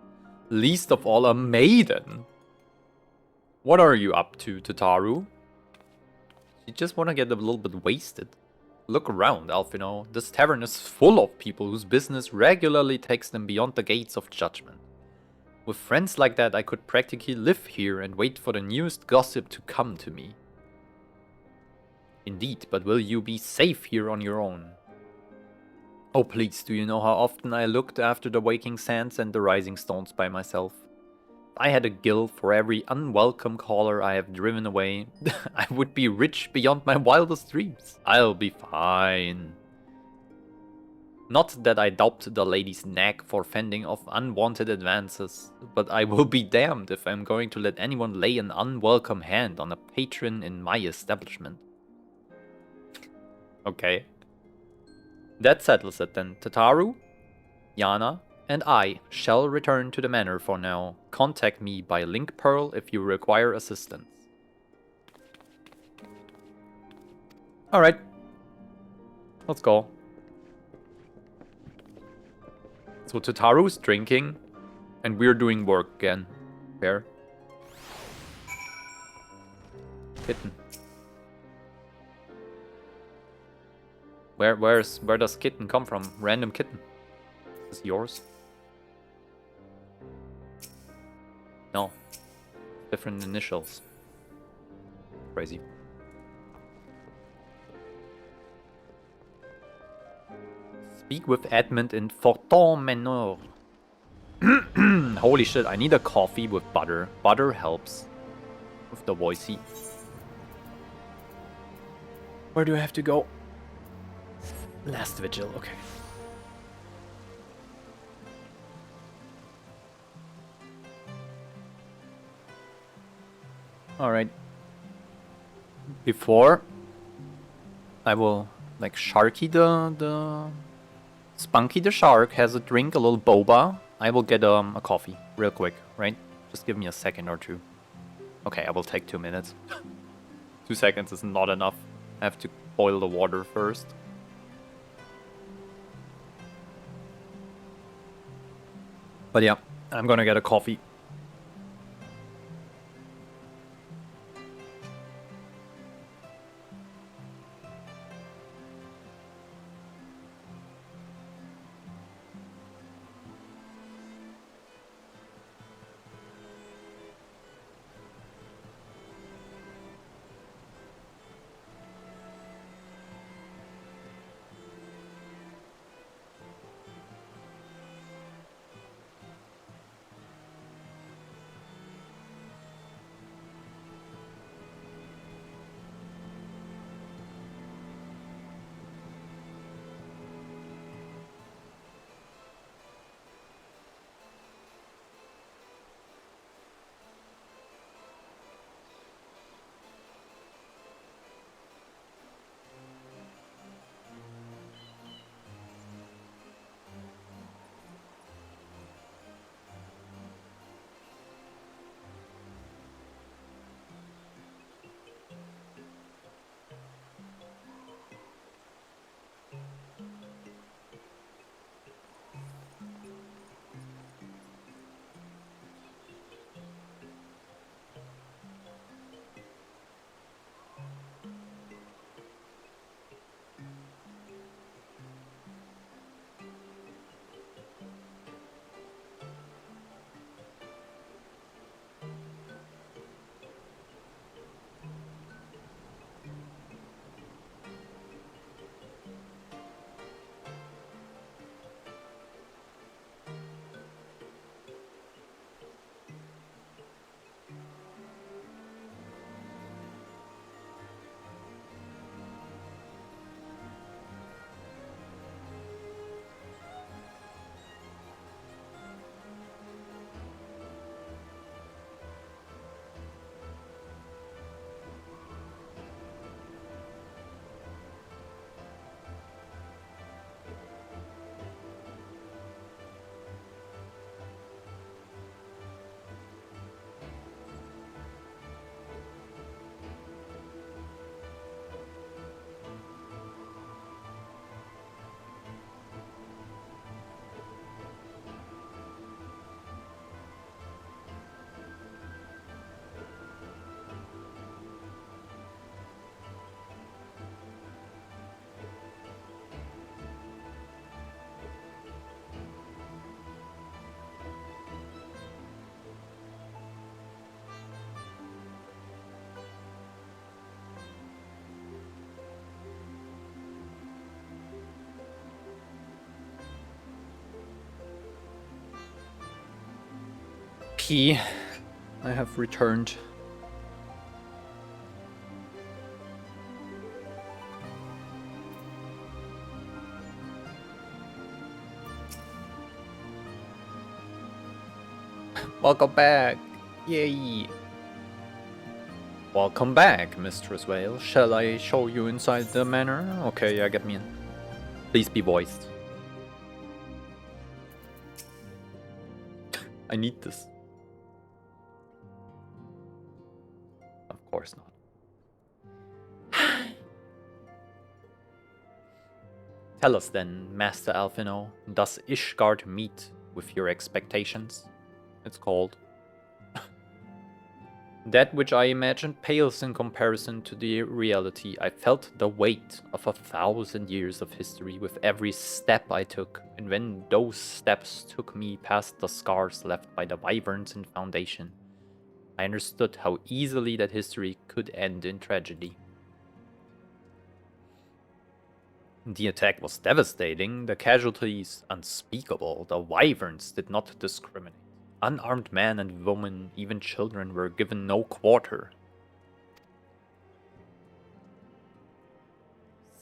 Least of all, a maiden. What are you up to, Tataru? You just want to get a little bit wasted. Look around, Alphino. This tavern is full of people whose business regularly takes them beyond the gates of judgment. With friends like that, I could practically live here and wait for the newest gossip to come to me. Indeed, but will you be safe here on your own? Oh please, do you know how often I looked after the waking sands and the rising stones by myself? If I had a guild for every unwelcome caller I have driven away, I would be rich beyond my wildest dreams. I'll be fine. Not that I doubt the lady's knack for fending off unwanted advances, but I will be damned if I'm going to let anyone lay an unwelcome hand on a patron in my establishment. Okay. That settles it then. Tataru, Yana, and I shall return to the manor for now. Contact me by Link Pearl if you require assistance. Alright. Let's go. So Tataru's drinking, and we're doing work again. Fair. Kitten. Where does kitten come from? Random kitten. Is this yours? No. Different initials. Crazy. Speak with Edmund in Forton Manor. Holy shit, I need a coffee with butter. Butter helps with the voicey. Where do I have to go? Last vigil, okay. Alright. Before I will like Sharky the Spunky the Shark has a drink, a little boba. I will get a coffee real quick, right? Just give me a second or two. Okay, I will take 2 minutes. 2 seconds is not enough. I have to boil the water first. But yeah, I'm gonna get a coffee. P. I have returned. Welcome back. Yay. Welcome back, Mistress Vale. Shall I show you inside the manor? Okay, yeah, get me in. Please be voiced. I need this. Of course not. Tell us then, Master Alphino, does Ishgard meet with your expectations? It's called. That which I imagined pales in comparison to the reality. I felt the weight of 1,000 years of history with every step I took, and when those steps took me past the scars left by the wyverns in Foundation, I understood how easily that history could end in tragedy. The attack was devastating, the casualties unspeakable, the wyverns did not discriminate. Unarmed man and woman, even children, were given no quarter.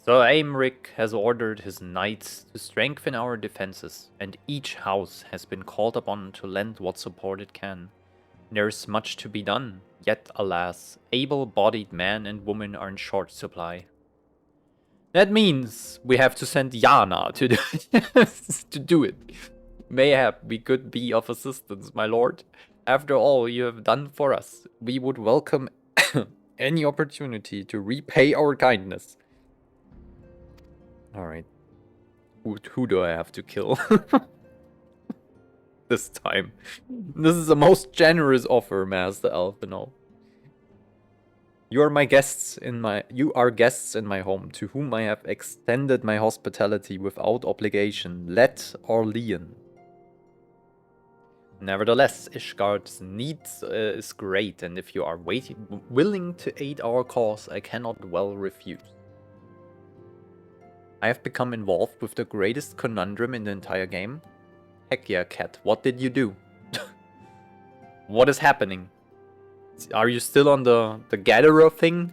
So Aymeric has ordered his knights to strengthen our defenses, and each house has been called upon to lend what support it can. There is much to be done, yet alas, able-bodied man and woman are in short supply. That means we have to send Yana to do it. Mayhap we could be of assistance, my lord. After all you have done for us, we would welcome any opportunity to repay our kindness. Alright. Who do I have to kill? this time. This is the most generous offer, Master Alphino. You are guests in my home, to whom I have extended my hospitality without obligation, let or lien. Nevertheless, Ishgard's needs is great, and if you are willing to aid our cause, I cannot well refuse. I have become involved with the greatest conundrum in the entire game. Heck yeah, Cat, what did you do? What is happening? Are you still on the gatherer thing?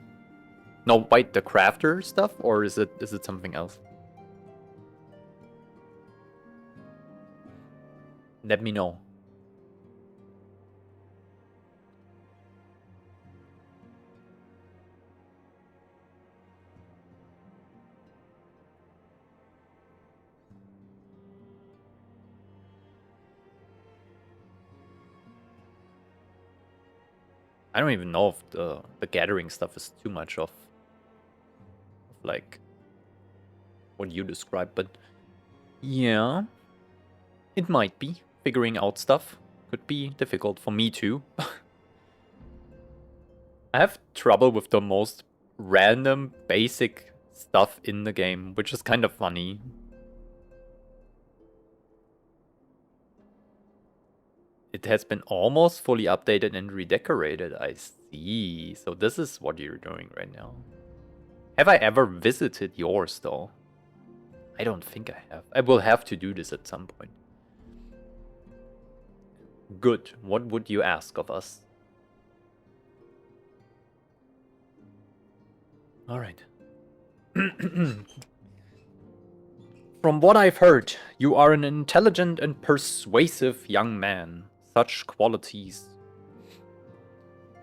No, wait, the crafter stuff? Or is it something else? Let me know. I don't even know if the gathering stuff is too much of like what you described, but yeah, it might be. Figuring out stuff could be difficult for me too. I have trouble with the most random, basic stuff in the game, which is kind of funny. It has been almost fully updated and redecorated, I see. So this is what you're doing right now. Have I ever visited yours, though? I don't think I have. I will have to do this at some point. Good. What would you ask of us? Alright. From what I've heard, you are an intelligent and persuasive young man. Such qualities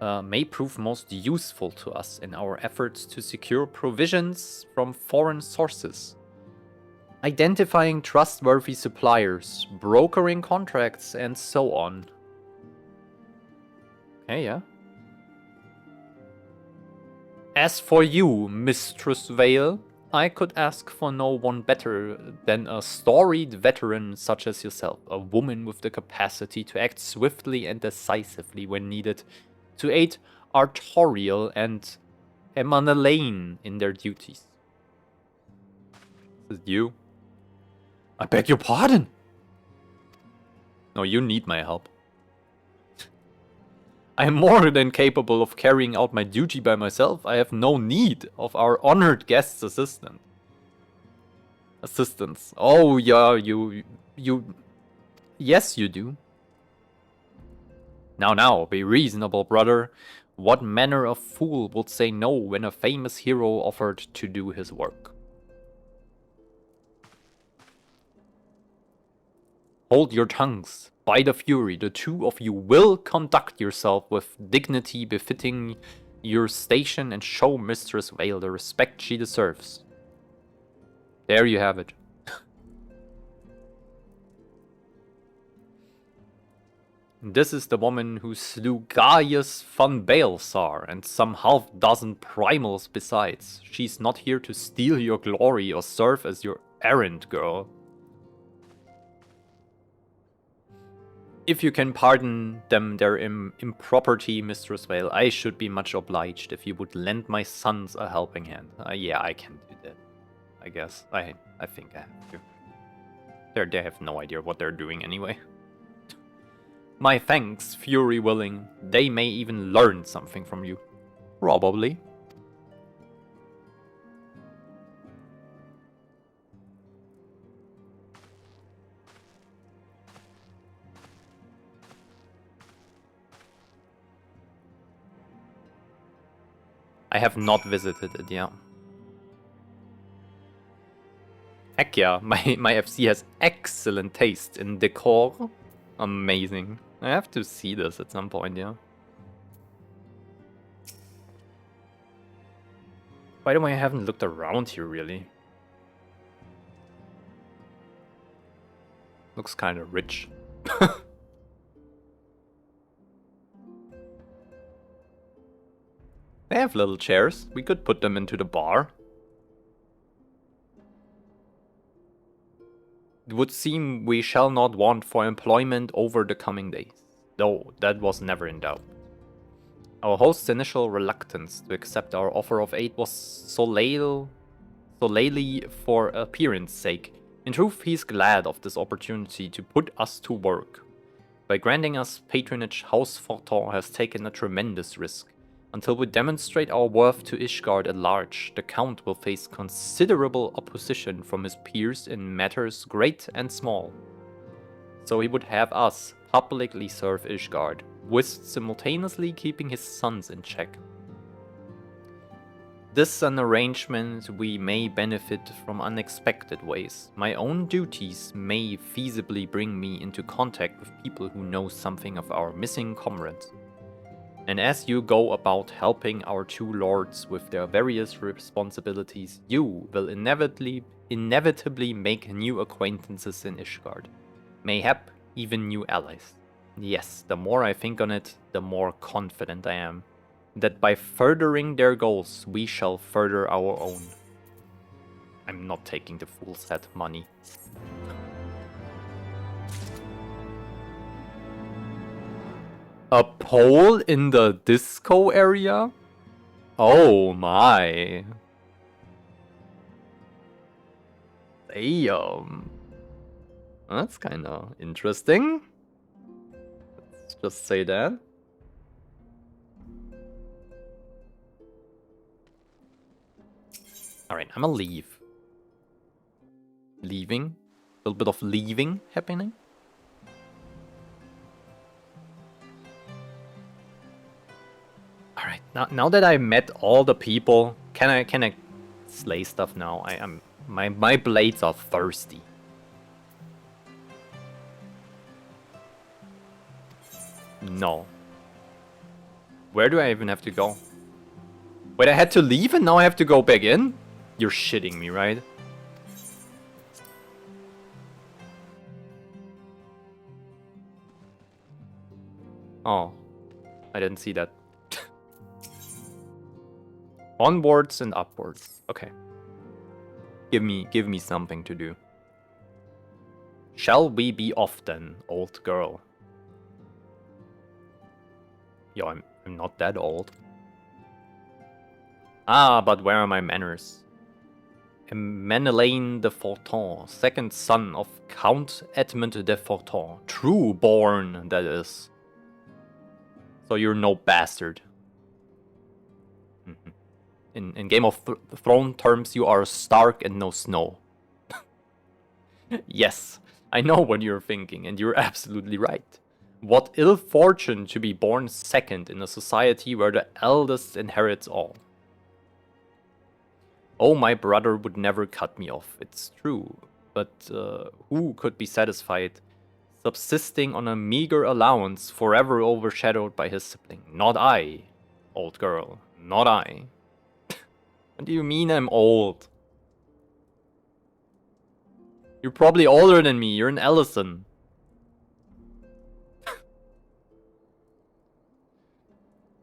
may prove most useful to us in our efforts to secure provisions from foreign sources. Identifying trustworthy suppliers, brokering contracts, and so on. Okay, yeah. As for you, Mistress Vale, I could ask for no one better than a storied veteran such as yourself, a woman with the capacity to act swiftly and decisively when needed, to aid Artorial and Emanelaine in their duties. Is it you? I beg your pardon! No, you need my help. I am more than capable of carrying out my duty by myself. I have no need of our honored guest's assistance. Oh, yeah, you... Yes, you do. Now, be reasonable, brother. What manner of fool would say no when a famous hero offered to do his work? Hold your tongues. By the Fury, the two of you will conduct yourself with dignity befitting your station and show Mistress Vale the respect she deserves. There you have it. This is the woman who slew Gaius von Balsar and some half-dozen primals besides. She's not here to steal your glory or serve as your errand girl. If you can pardon them their impropriety, Mistress Vale, I should be much obliged if you would lend my sons a helping hand. Yeah, I can do that. I guess. I think I have to. They have no idea what they're doing anyway. My thanks, Fury willing. They may even learn something from you. Probably. I have not visited it, yeah. Heck yeah, my FC has excellent taste in decor. Amazing. I have to see this at some point, yeah. By the way, I haven't looked around here, really. Looks kind of rich. They have little chairs. We could put them into the bar. would seem we shall not want for employment over the coming days, though that was never in doubt. Our host's initial reluctance to accept our offer of aid was solely for appearance sake. In truth, he's glad of this opportunity to put us to work. By granting us patronage, House Fortin has taken a tremendous risk. Until we demonstrate our worth to Ishgard at large, the Count will face considerable opposition from his peers in matters great and small. So he would have us publicly serve Ishgard, whilst simultaneously keeping his sons in check. This is an arrangement we may benefit from unexpected ways. My own duties may feasibly bring me into contact with people who know something of our missing comrades. And as you go about helping our two lords with their various responsibilities, you will inevitably make new acquaintances in Ishgard. Mayhap even new allies. Yes, the more I think on it, the more confident I am that by furthering their goals, we shall further our own. I'm not taking the full set money. A pole in the disco area? Oh my. Damn. That's kinda interesting. Let's just say that. Alright, I'm gonna leave. Leaving? A little bit of leaving happening. Alright, now that I met all the people, can I slay stuff now? My blades are thirsty. No. Where do I even have to go? Wait, I had to leave and now I have to go back in? You're shitting me, right? Oh, I didn't see that. Onwards and upwards. Okay. Give me something to do. Shall we be off then, old girl? Yo, I'm not that old. Ah, but where are my manners? Menelain de Fortin, second son of Count Edmund de Fortin. True born, that is. So you're no bastard. In Game of Thrones terms, you are Stark and no Snow. Yes, I know what you're thinking, and you're absolutely right. What ill fortune to be born second in a society where the eldest inherits all. Oh, my brother would never cut me off, it's true. But who could be satisfied subsisting on a meager allowance forever overshadowed by his sibling? Not I, old girl, not I. What do you mean I'm old? You're probably older than me, you're an Ellison.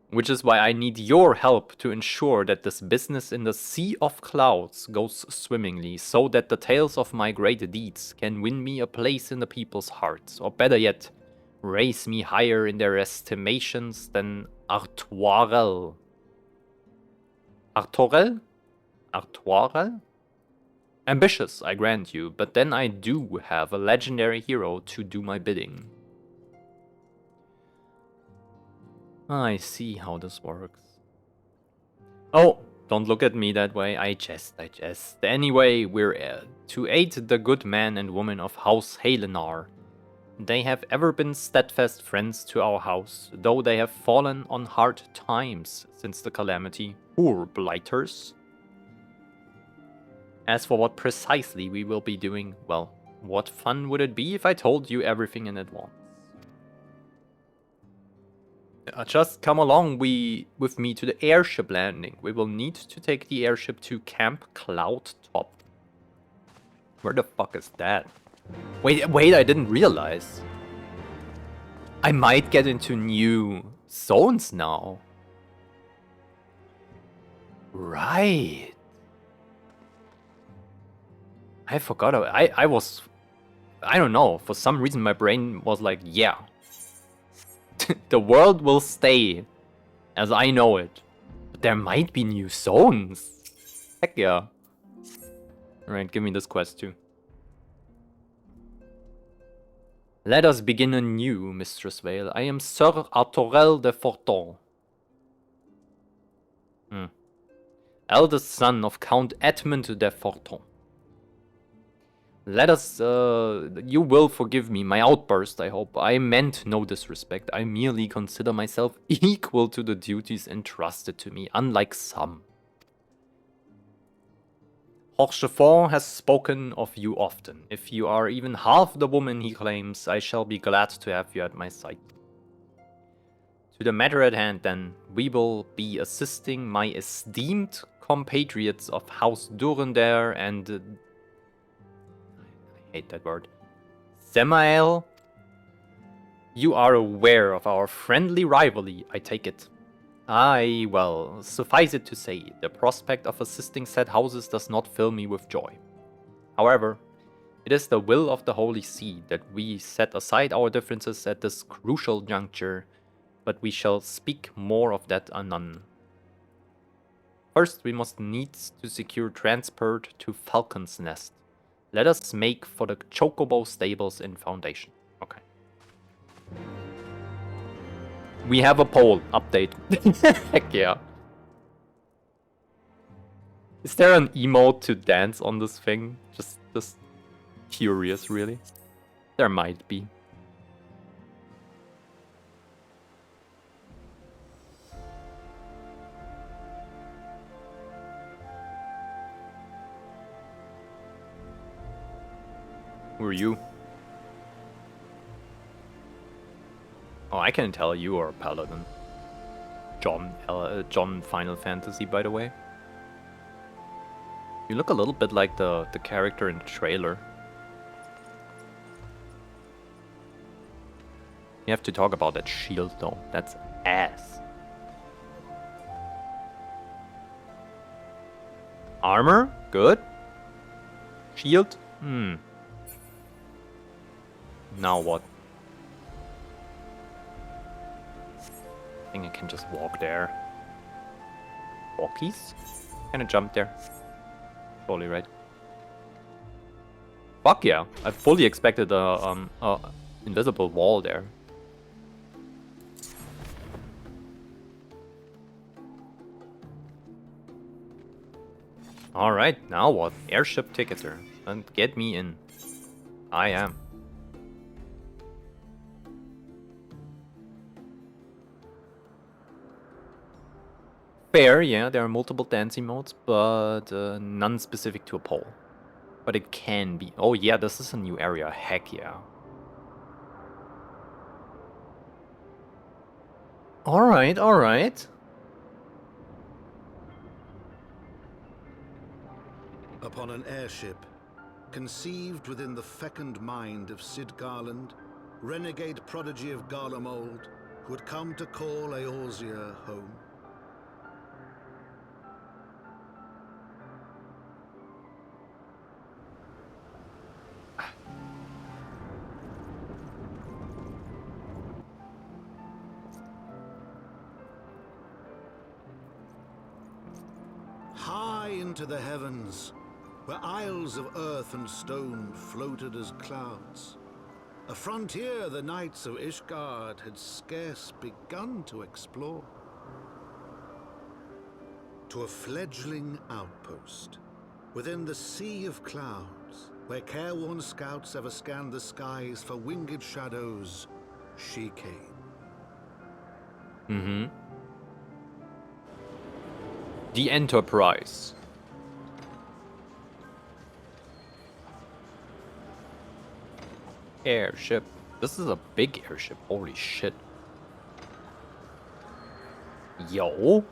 Which is why I need your help to ensure that this business in the Sea of Clouds goes swimmingly, so that the tales of my great deeds can win me a place in the people's hearts, or better yet, raise me higher in their estimations than Artoirel. Artorel? Artoirel? Ambitious, I grant you, but then I do have a legendary hero to do my bidding. I see how this works. Oh, don't look at me that way, I jest. Anyway, we're to aid the good man and woman of House Halenar. They have ever been steadfast friends to our house, though they have fallen on hard times since the calamity. Poor blighters. As for what precisely we will be doing, well, what fun would it be if I told you everything in advance? Just come along with me to the airship landing. We will need to take the airship to Camp Cloud Top. Where the fuck is that? Wait, I didn't realize. I might get into new zones now. Right. I forgot. I was I don't know, for some reason my brain was like, yeah. The world will stay as I know it. But there might be new zones. Heck yeah. Alright, give me this quest too. Let us begin anew, Mistress Vale. I am Sir Artorel de Forton. Eldest son of Count Edmund de Forton. Let us, you will forgive me, my outburst, I hope. I meant no disrespect. I merely consider myself equal to the duties entrusted to me, unlike some. Horchefort has spoken of you often. If you are even half the woman he claims, I shall be glad to have you at my side. To the matter at hand, then, we will be assisting my esteemed compatriots of House Durender and... I hate that word. Semael. You are aware of our friendly rivalry, I take it. Aye, well, suffice it to say, the prospect of assisting said houses does not fill me with joy. However, it is the will of the Holy See that we set aside our differences at this crucial juncture, but we shall speak more of that anon. First, we must needs to secure transport to Falcon's Nest. Let us make for the Chocobo stables in Foundation. Okay. We have a poll update. Heck yeah. Is there an emote to dance on this thing? Just curious, really. There might be. Who are you? Oh, I can tell you are a paladin. John Final Fantasy, by the way. You look a little bit like the character in the trailer. You have to talk about that shield, though. That's ass. Armor? Good. Shield? Now what? I think I can just walk there. Walkies? Can I jump there? Totally right. Fuck yeah! I fully expected a invisible wall there. Alright, now what? Airship ticketer. And get me in. I am. Fair, yeah, there are multiple dancing modes, but none specific to a pole. But it can be. Oh yeah, this is a new area. Heck yeah. Alright, alright. Upon an airship, conceived within the fecund mind of Sid Garland, renegade prodigy of Garlemald, who had come to call Eorzea home. High into the heavens, where isles of earth and stone floated as clouds, a frontier the knights of Ishgard had scarce begun to explore. To a fledgling outpost, within the sea of clouds, where careworn scouts ever scanned the skies for winged shadows, she came. The Enterprise. Airship. This is a big airship. Holy shit. Yo.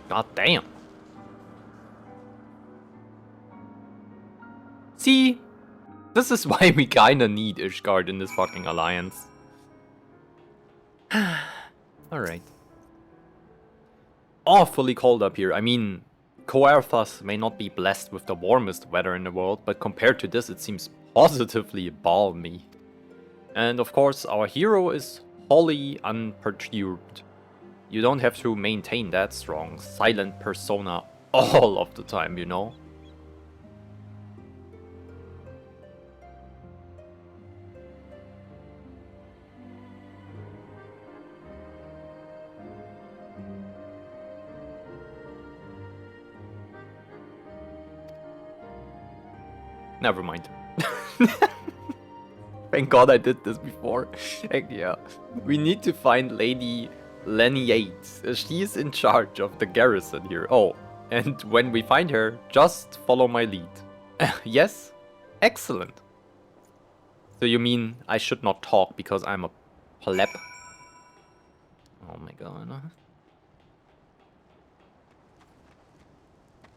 God damn. See? This is why we kinda need Ishgard in this fucking alliance. Alright. awfully cold up here. I mean, Coerthas may not be blessed with the warmest weather in the world, but compared to this, it seems positively balmy. And of course, our hero is wholly unperturbed. You don't have to maintain that strong, silent persona all of the time, you know? Never mind. Thank God I did this before. Heck yeah. We need to find Lady Lenny Yates. She is in charge of the garrison here. Oh, and when we find her, just follow my lead. Yes? Excellent. So you mean I should not talk because I'm a pleb? Oh my god.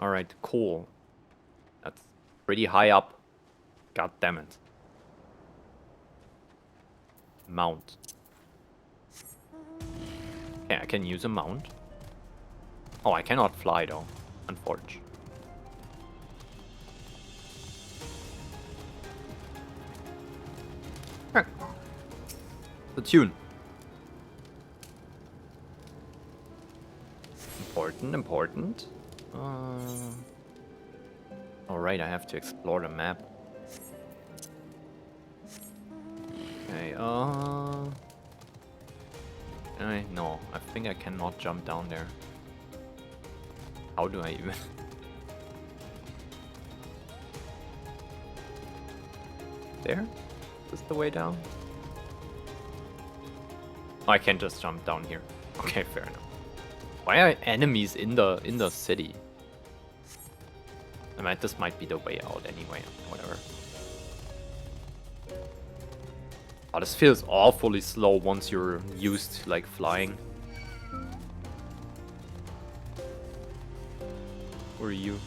Alright, cool. That's pretty high up. God damn it. Mount. Okay, I can use a mount. Oh, I cannot fly though. Unfortunately. The tune. Important. Alright, I have to explore the map. Okay, no, I think I cannot jump down there. How do I even? There? Is this the way down? Oh, I can just jump down here. Okay, fair enough. Why are enemies in the city? I mean, this might be the way out anyway. Whatever. Oh, this feels awfully slow once you're used to, like, flying. Where are you?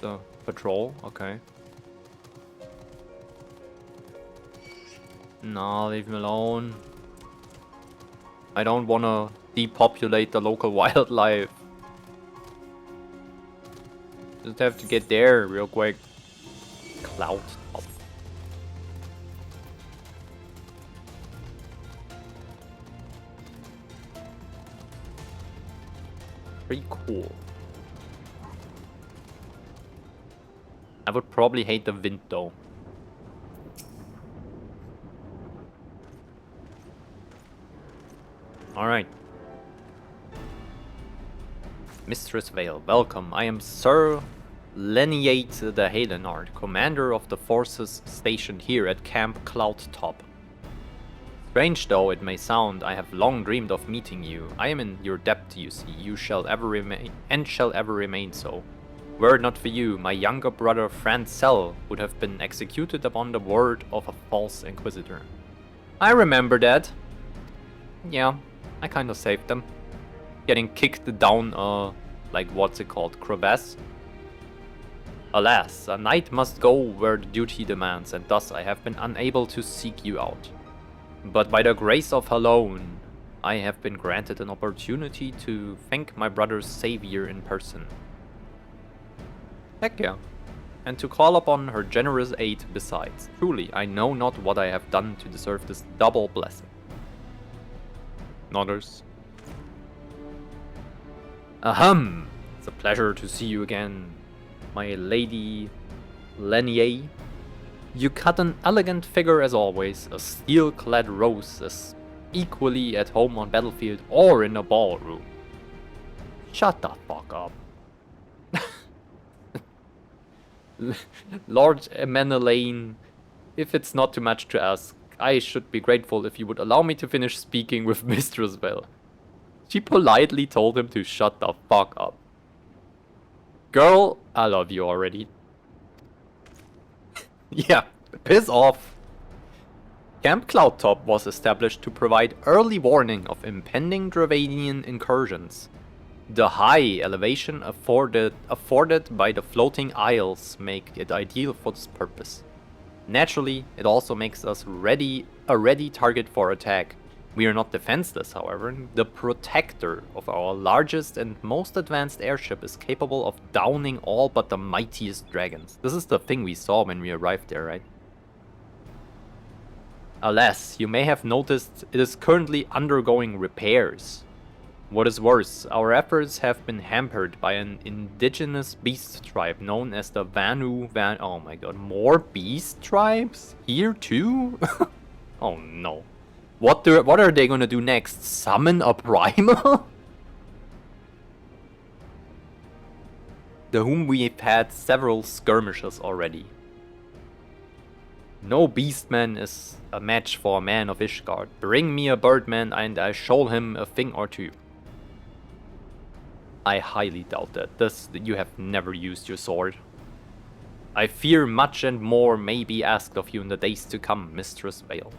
The patrol? Okay. No, leave me alone. I don't wanna depopulate the local wildlife. Just have to get there real quick. Cloud top. Pretty cool. I would probably hate the wind though. Alright. Mistress Vale, welcome. I am Sir Leniate the Halenard, commander of the forces stationed here at Camp Cloudtop. Strange though it may sound, I have long dreamed of meeting you. I am in your debt, you see. You shall ever remain, and shall ever remain so. Were it not for you, my younger brother Francel would have been executed upon the word of a false inquisitor. I remember that. Yeah, I kind of saved them. Getting kicked down, like what's it called, crevasse? Alas, a knight must go where the duty demands, and thus I have been unable to seek you out. But by the grace of Halone, I have been granted an opportunity to thank my brother's savior in person. Heck yeah. And to call upon her generous aid besides. Truly, I know not what I have done to deserve this double blessing. Nodders. Ahem! It's a pleasure to see you again, my lady Lenier. You cut an elegant figure as always, a steel-clad rose as equally at home on battlefield or in a ballroom. Shut the fuck up. Lord Menelaine, if it's not too much to ask, I should be grateful if you would allow me to finish speaking with Mistress Vale. She politely told him to shut the fuck up. Girl, I love you already. Yeah, piss off. Camp Cloudtop was established to provide early warning of impending Dravanian incursions. The high elevation afforded by the floating isles make it ideal for this purpose. Naturally, it also makes us a ready target for attack, We are not defenseless, however. The protector of our largest and most advanced airship is capable of downing all but the mightiest dragons. This is the thing we saw when we arrived there, right? Alas, you may have noticed it is currently undergoing repairs. What is worse, our efforts have been hampered by an indigenous beast tribe known as the Oh my god, more beast tribes? Here too? Oh no. What are they gonna do next? Summon a primal? To whom we've had several skirmishes already. No beastman is a match for a man of Ishgard. Bring me a birdman and I'll show him a thing or two. I highly doubt that. You have never used your sword. I fear much and more may be asked of you in the days to come, Mistress Vale.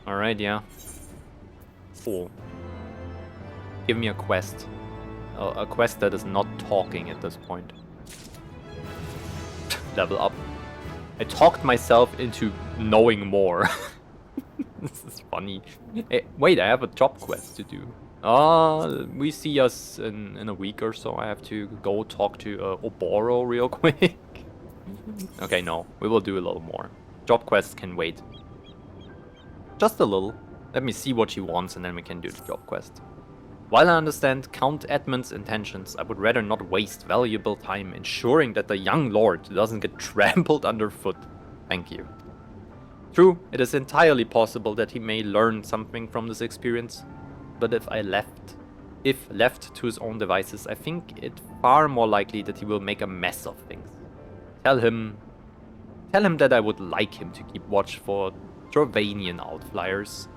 Alright, yeah. Cool. Give me a quest. A quest that is not talking at this point. Level up. I talked myself into knowing more. This is funny. Hey, wait, I have a job quest to do. We see us in a week or so. I have to go talk to Oboro real quick. Okay, no. We will do a little more. Job quests can wait. Just a little. Let me see what she wants and then we can do the job quest. While I understand Count Edmund's intentions, I would rather not waste valuable time ensuring that the young lord doesn't get trampled underfoot. Thank you. True, it is entirely possible that he may learn something from this experience, but if left to his own devices, I think it far more likely that he will make a mess of things. Tell him that I would like him to keep watch for Drovanian outflyers.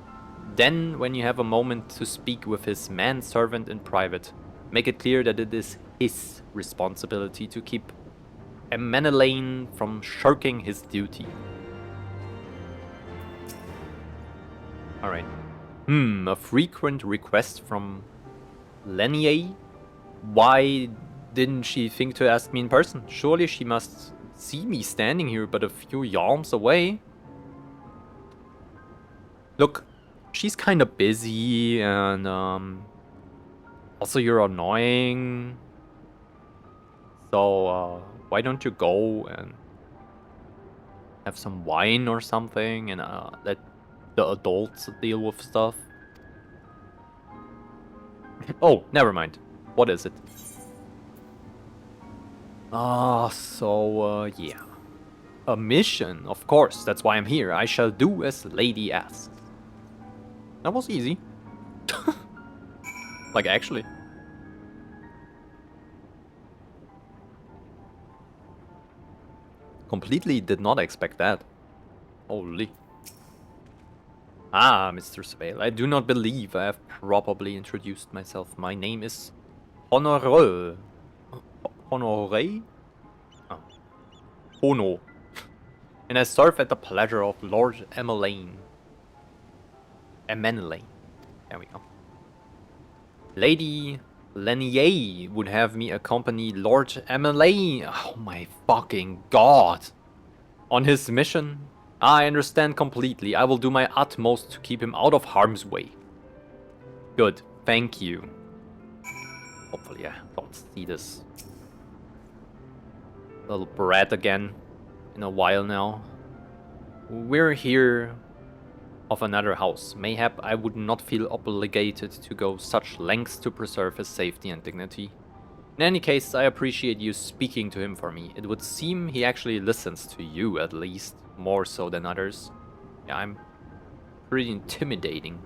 Then, when you have a moment to speak with his manservant in private, make it clear that it is his responsibility to keep Amenelaine from shirking his duty. Alright. A frequent request from Lenier? Why didn't she think to ask me in person? Surely she must see me standing here but a few yalms away. Look, she's kind of busy and also you're annoying. So why don't you go and have some wine or something and let the adults deal with stuff? Oh, never mind. What is it? Yeah. A mission, of course. That's why I'm here. I shall do as Lady asks. That was easy. Like, actually. Completely did not expect that. Holy. Ah, Mr. Svale, I do not believe I have properly introduced myself. My name is Honoreux. Honoré? Oh. Hono. And I serve at the pleasure of Lord Amenelaine. There we go. Lady Lenier would have me accompany Lord Amenelaine. Oh my fucking god. On his mission? I understand completely. I will do my utmost to keep him out of harm's way. Good. Thank you. Hopefully I don't see this little brat again in a while now. We're here of another house. Mayhap I would not feel obligated to go such lengths to preserve his safety and dignity. In any case, I appreciate you speaking to him for me. It would seem he actually listens to you, at least, more so than others. Yeah, I'm pretty intimidating.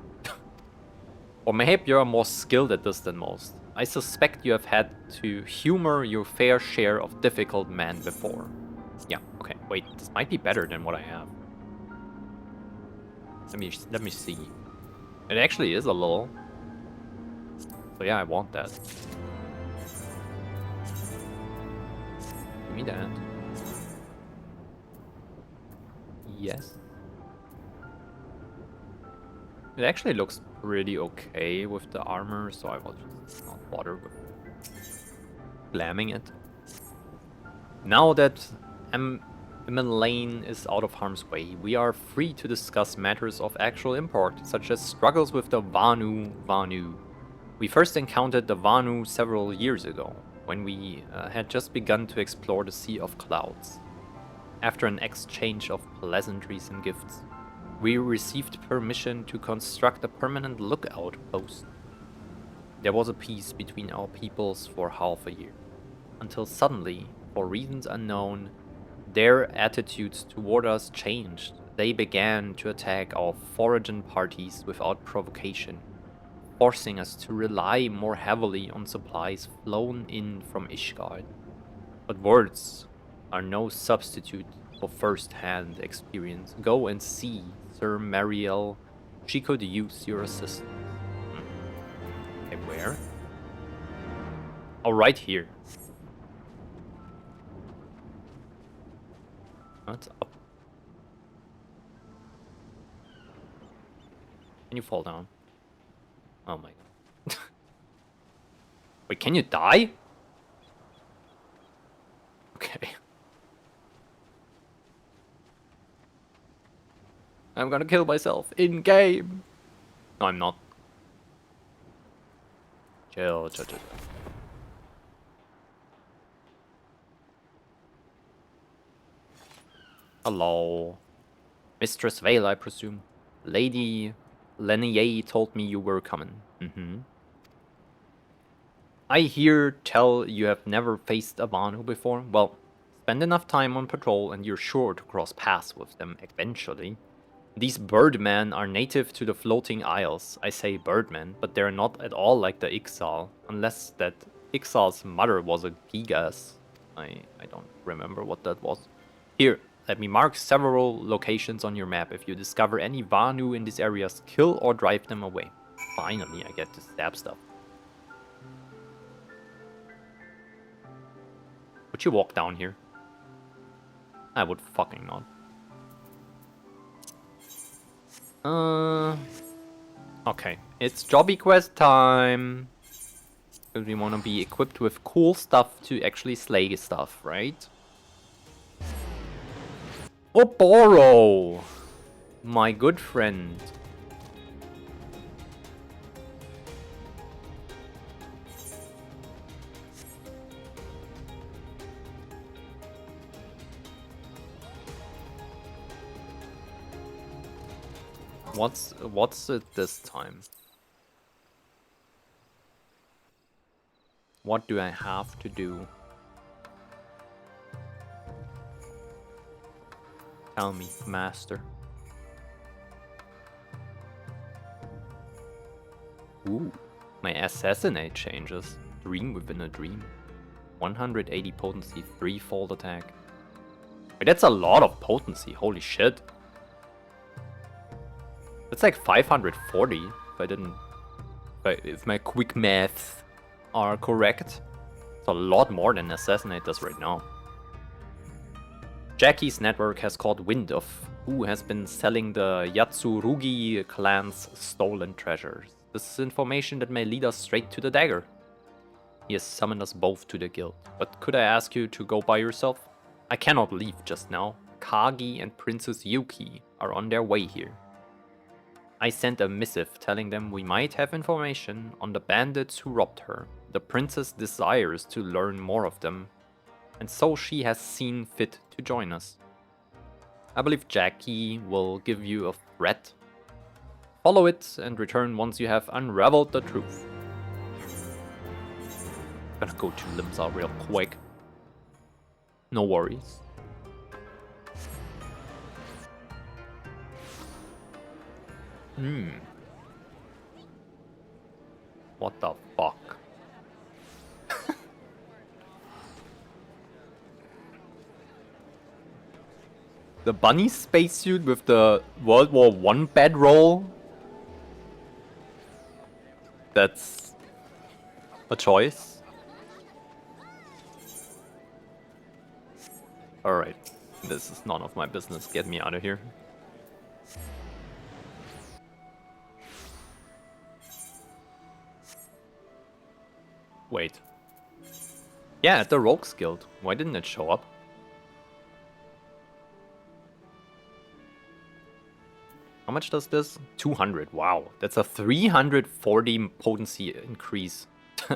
Or mayhap you're more skilled at this than most. I suspect you have had to humor your fair share of difficult men before. Yeah, okay, wait, this might be better than what I have. Let me see. It actually is a little. So yeah, I want that. Give me that. Yes. It actually looks pretty okay with the armor, so I will just not bother with glamming it. Now that Iman Lane is out of harm's way. We are free to discuss matters of actual import, such as struggles with the Vanu. We first encountered the Vanu several years ago, when we had just begun to explore the Sea of Clouds. After an exchange of pleasantries and gifts, we received permission to construct a permanent lookout post. There was a peace between our peoples for half a year, until suddenly, for reasons unknown, their attitudes toward us changed. They began to attack our foraging parties without provocation, forcing us to rely more heavily on supplies flown in from Ishgard. But words are no substitute for first-hand experience. Go and see Sir Mariel. She could use your assistance. Okay, where? Oh, right here. That's up. Can you fall down? Oh my god. Wait, can you die? Okay. I'm gonna kill myself in game. No, I'm not. Chill. Hello. Mistress Vale, I presume. Lady Lenier told me you were coming. I hear tell you have never faced a Vanu before. Well, spend enough time on patrol and you're sure to cross paths with them eventually. These birdmen are native to the floating isles. I say birdmen, but they're not at all like the Ixal, unless that Ixal's mother was a Gigas. I don't remember what that was. Here, let me mark several locations on your map. If you discover any Vanu in these areas, kill or drive them away. Finally, I get to stab stuff. Would you walk down here? I would fucking not. Okay, it's Jobby Quest time. Because we want to be equipped with cool stuff to actually slay stuff, right? Oboro! My good friend. What's it this time? What do I have to do? Tell me, master. Ooh, my assassinate changes. Dream within a dream. 180 potency, 3-fold attack. Wait, that's a lot of potency, holy shit. It's like 540 if my quick maths are correct. It's a lot more than Assassinate does right now. Jackie's network has caught wind of who has been selling the Yatsurugi clan's stolen treasures. This is information that may lead us straight to the dagger. He has summoned us both to the guild, but could I ask you to go by yourself? I cannot leave just now. Kagi and Princess Yuki are on their way here. I sent a missive telling them we might have information on the bandits who robbed her. The princess desires to learn more of them, and so she has seen fit to join us. I believe Jackie will give you a threat. Follow it and return once you have unraveled the truth. Gonna go to Limsa real quick. No worries. What the fuck? The bunny spacesuit with the World War I bedroll? That's a choice. Alright, this is none of my business. Get me out of here. Wait. Yeah, at the Rogues Guild. Why didn't it show up? How much does this? 200. Wow, that's a 340 potency increase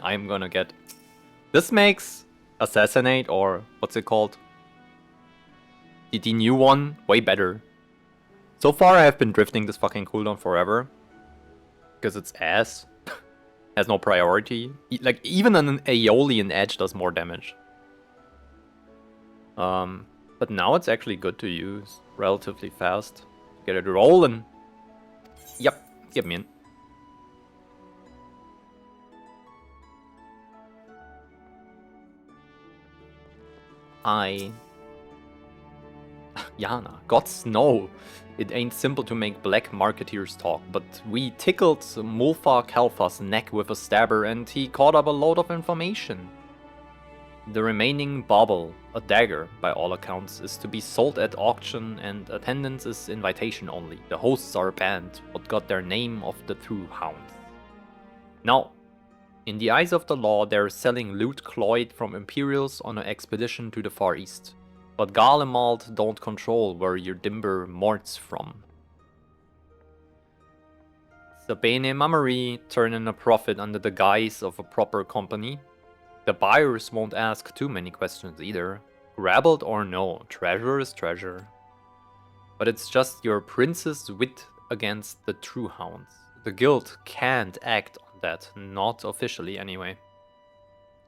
I'm gonna get. This makes Assassinate, or what's it called? The new one, way better. So far I have been drifting this fucking cooldown forever. Because it's ass. Has no priority. Like, even an Aeolian Edge does more damage. But now it's actually good to use relatively fast. Get it rolling. Yep, get me in. Yana, gods no. It ain't simple to make black marketeers talk, but we tickled Mulfa Kalfa's neck with a stabber and he caught up a load of information. The remaining bauble, a dagger by all accounts, is to be sold at auction and attendance is invitation only. The hosts are banned, but got their name of the true hounds. Now, in the eyes of the law, they're selling loot cloyed from Imperials on an expedition to the Far East. But Garlemald don't control where your dimber morts from. Sabine Mummery turn in a profit under the guise of a proper company. The buyers won't ask too many questions either. Grabbled or no, treasure is treasure. But it's just your prince's wit against the true hounds. The guild can't act on that, not officially anyway.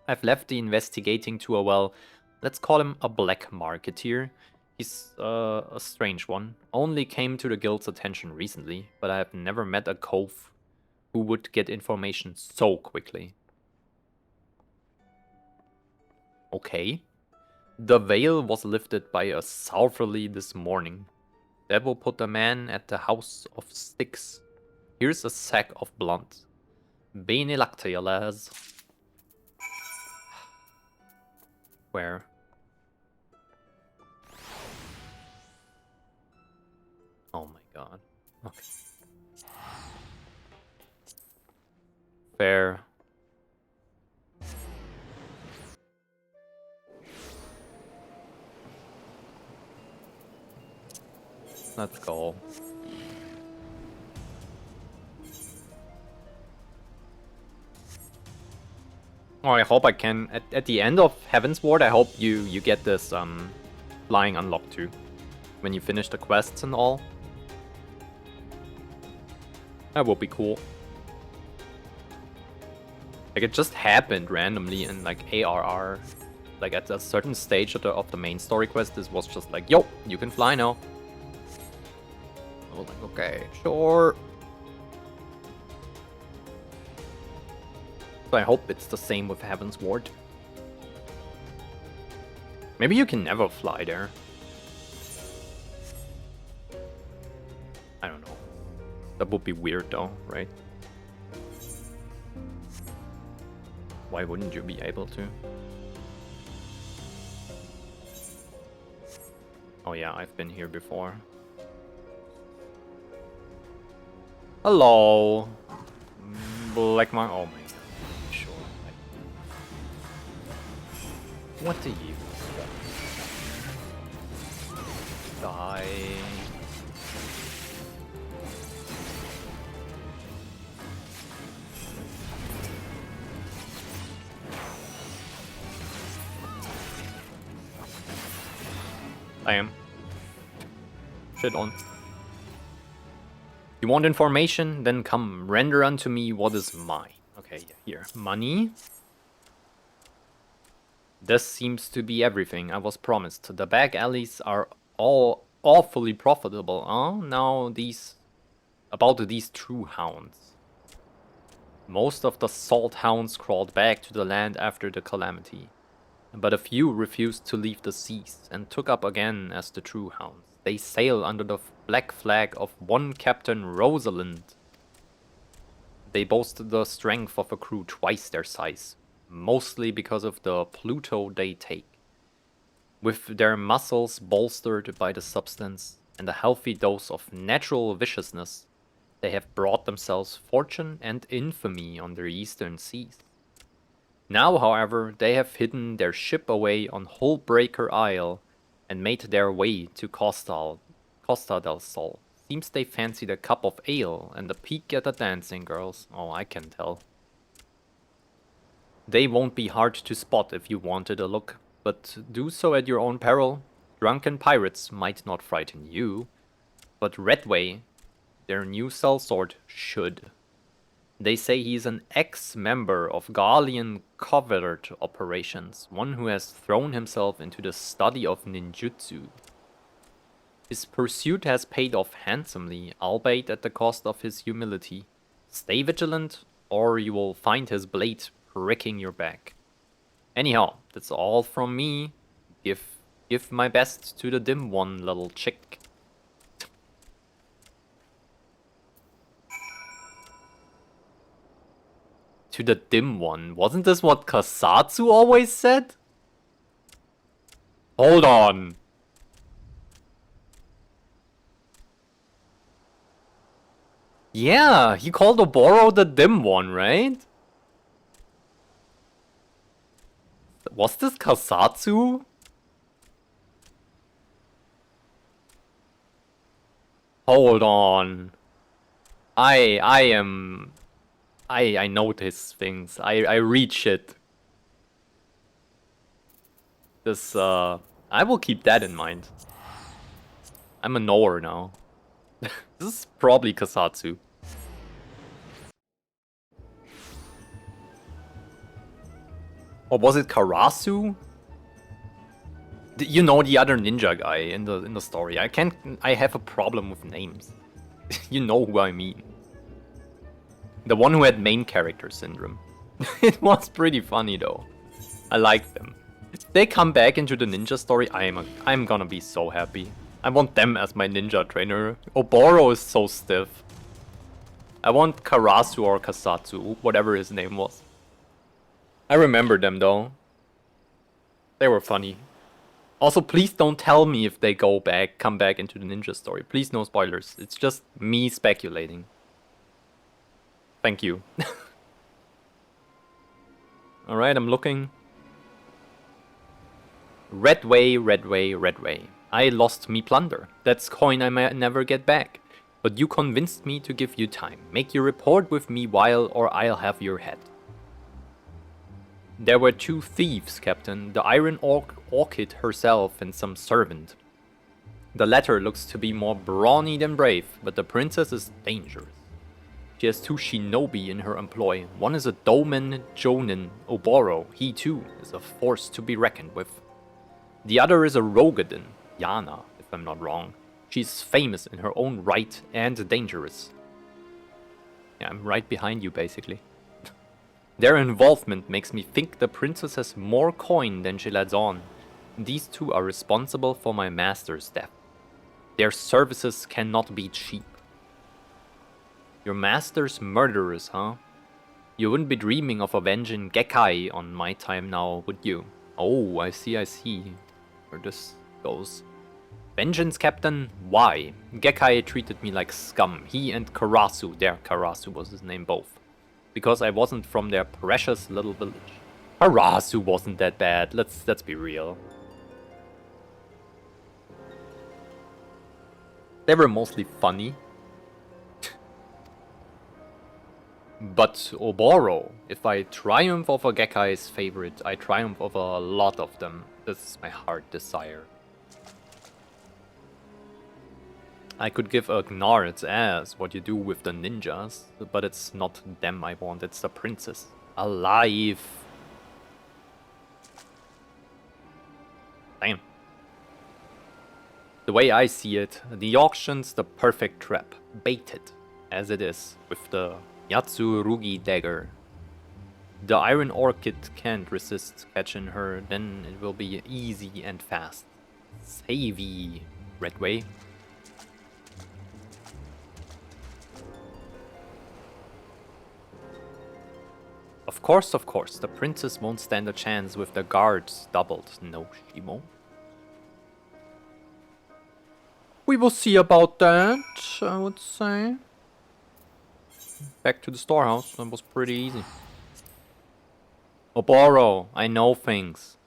I've left the investigating to a, well, let's call him a black marketeer. He's a strange one. Only came to the guild's attention recently, but I have never met a cove who would get information so quickly. Okay. The veil was lifted by a Southerly this morning. That will put the man at the House of Sticks. Here's a sack of blunt. Bene lactea, lads. Where? Oh my god. Okay. Fair. Let's go. Oh, I hope I can. At the end of Heavensward, I hope you get this flying unlocked too. When you finish the quests and all. That would be cool. Like, it just happened randomly in like ARR. Like at a certain stage of the main story quest, this was just like, yo, you can fly now. I was like, okay, sure. So I hope it's the same with Heavensward. Maybe you can never fly there. I don't know. That would be weird though, right? Why wouldn't you be able to? Oh yeah, I've been here before. Hello! Black Monk. Oh my god. Sure. What do you die? I am. Shit on. You want information? Then come, render unto me what is mine. Okay, here. Money. This seems to be everything I was promised. The back alleys are all awfully profitable, huh? Now about these true hounds. Most of the salt hounds crawled back to the land after the calamity. But a few refused to leave the seas and took up again as the true hounds. They sail under the black flag of one Captain Rosalind. They boast the strength of a crew twice their size, mostly because of the Pluto they take. With their muscles bolstered by the substance and a healthy dose of natural viciousness, they have brought themselves fortune and infamy on their eastern seas. Now, however, they have hidden their ship away on Hullbreaker Isle and made their way to Costa del Sol, Seems they fancied a cup of ale and a peek at the dancing girls. Oh, I can tell. They won't be hard to spot if you wanted a look, but do so at your own peril. Drunken pirates might not frighten you, but Redway, their new sellsword, should. They say he's an ex-member of Garlean covert operations, one who has thrown himself into the study of ninjutsu. His pursuit has paid off handsomely, albeit at the cost of his humility. Stay vigilant, or you will find his blade pricking your back. Anyhow, that's all from me. Give my best to the dim one, little chick. To the dim one. Wasn't this what Kasatsu always said? Hold on. Yeah, he called Oboro the dim one, right? Was this Kasatsu? Hold on. I notice things. I read shit. This, I will keep that in mind. I'm a knower now. This is probably Kasatsu. Or was it Karasu? You know, the other ninja guy in the story. I have a problem with names. You know who I mean. The one who had main character syndrome. It was pretty funny though. I like them. If they come back into the ninja story, I'm gonna be so happy. I want them as my ninja trainer. Oboro is so stiff. I want Karasu or Kasatsu, whatever his name was. I remember them though. They were funny. Also, please don't tell me if they come back into the ninja story. Please, no spoilers. It's just me speculating. Thank you. Alright, I'm looking. Redway, Redway, Redway. I lost me plunder. That's coin I might never get back. But you convinced me to give you time. Make your report with me while, or I'll have your head. There were 2 thieves, Captain. The Iron Orchid herself and some servant. The latter looks to be more brawny than brave, but the princess is dangerous. She has 2 shinobi in her employ. One is a Domen Jonin Oboro. He too is a force to be reckoned with. The other is a Rogadin, Yana, if I'm not wrong. She's famous in her own right and dangerous. Yeah, I'm right behind you, basically. Their involvement makes me think the princess has more coin than she lets on. These 2 are responsible for my master's death. Their services cannot be cheap. Your master's murderers, huh? You wouldn't be dreaming of avenging Gekkai on my time now, would you? Oh, I see where this goes. Vengeance, Captain? Why? Gekkai treated me like scum. He and Karasu, Karasu was his name both. Because I wasn't from their precious little village. Karasu wasn't that bad, let's be real. They were mostly funny. But Oboro, if I triumph over Gekkai's favorite, I triumph over a lot of them. This is my heart desire. I could give a gnar its ass what you do with the ninjas, but it's not them I want, it's the princess. Alive! Damn. The way I see it, the auction's the perfect trap. Baited, as it is, with the Yatsurugi dagger. The Iron Orchid can't resist catching her, then it will be easy and fast. Savvy, Redway. Of course, the princess won't stand a chance with the guards doubled. No, she won't. We will see about that, I would say. Back to the storehouse, that was pretty easy. Oboro, I know things.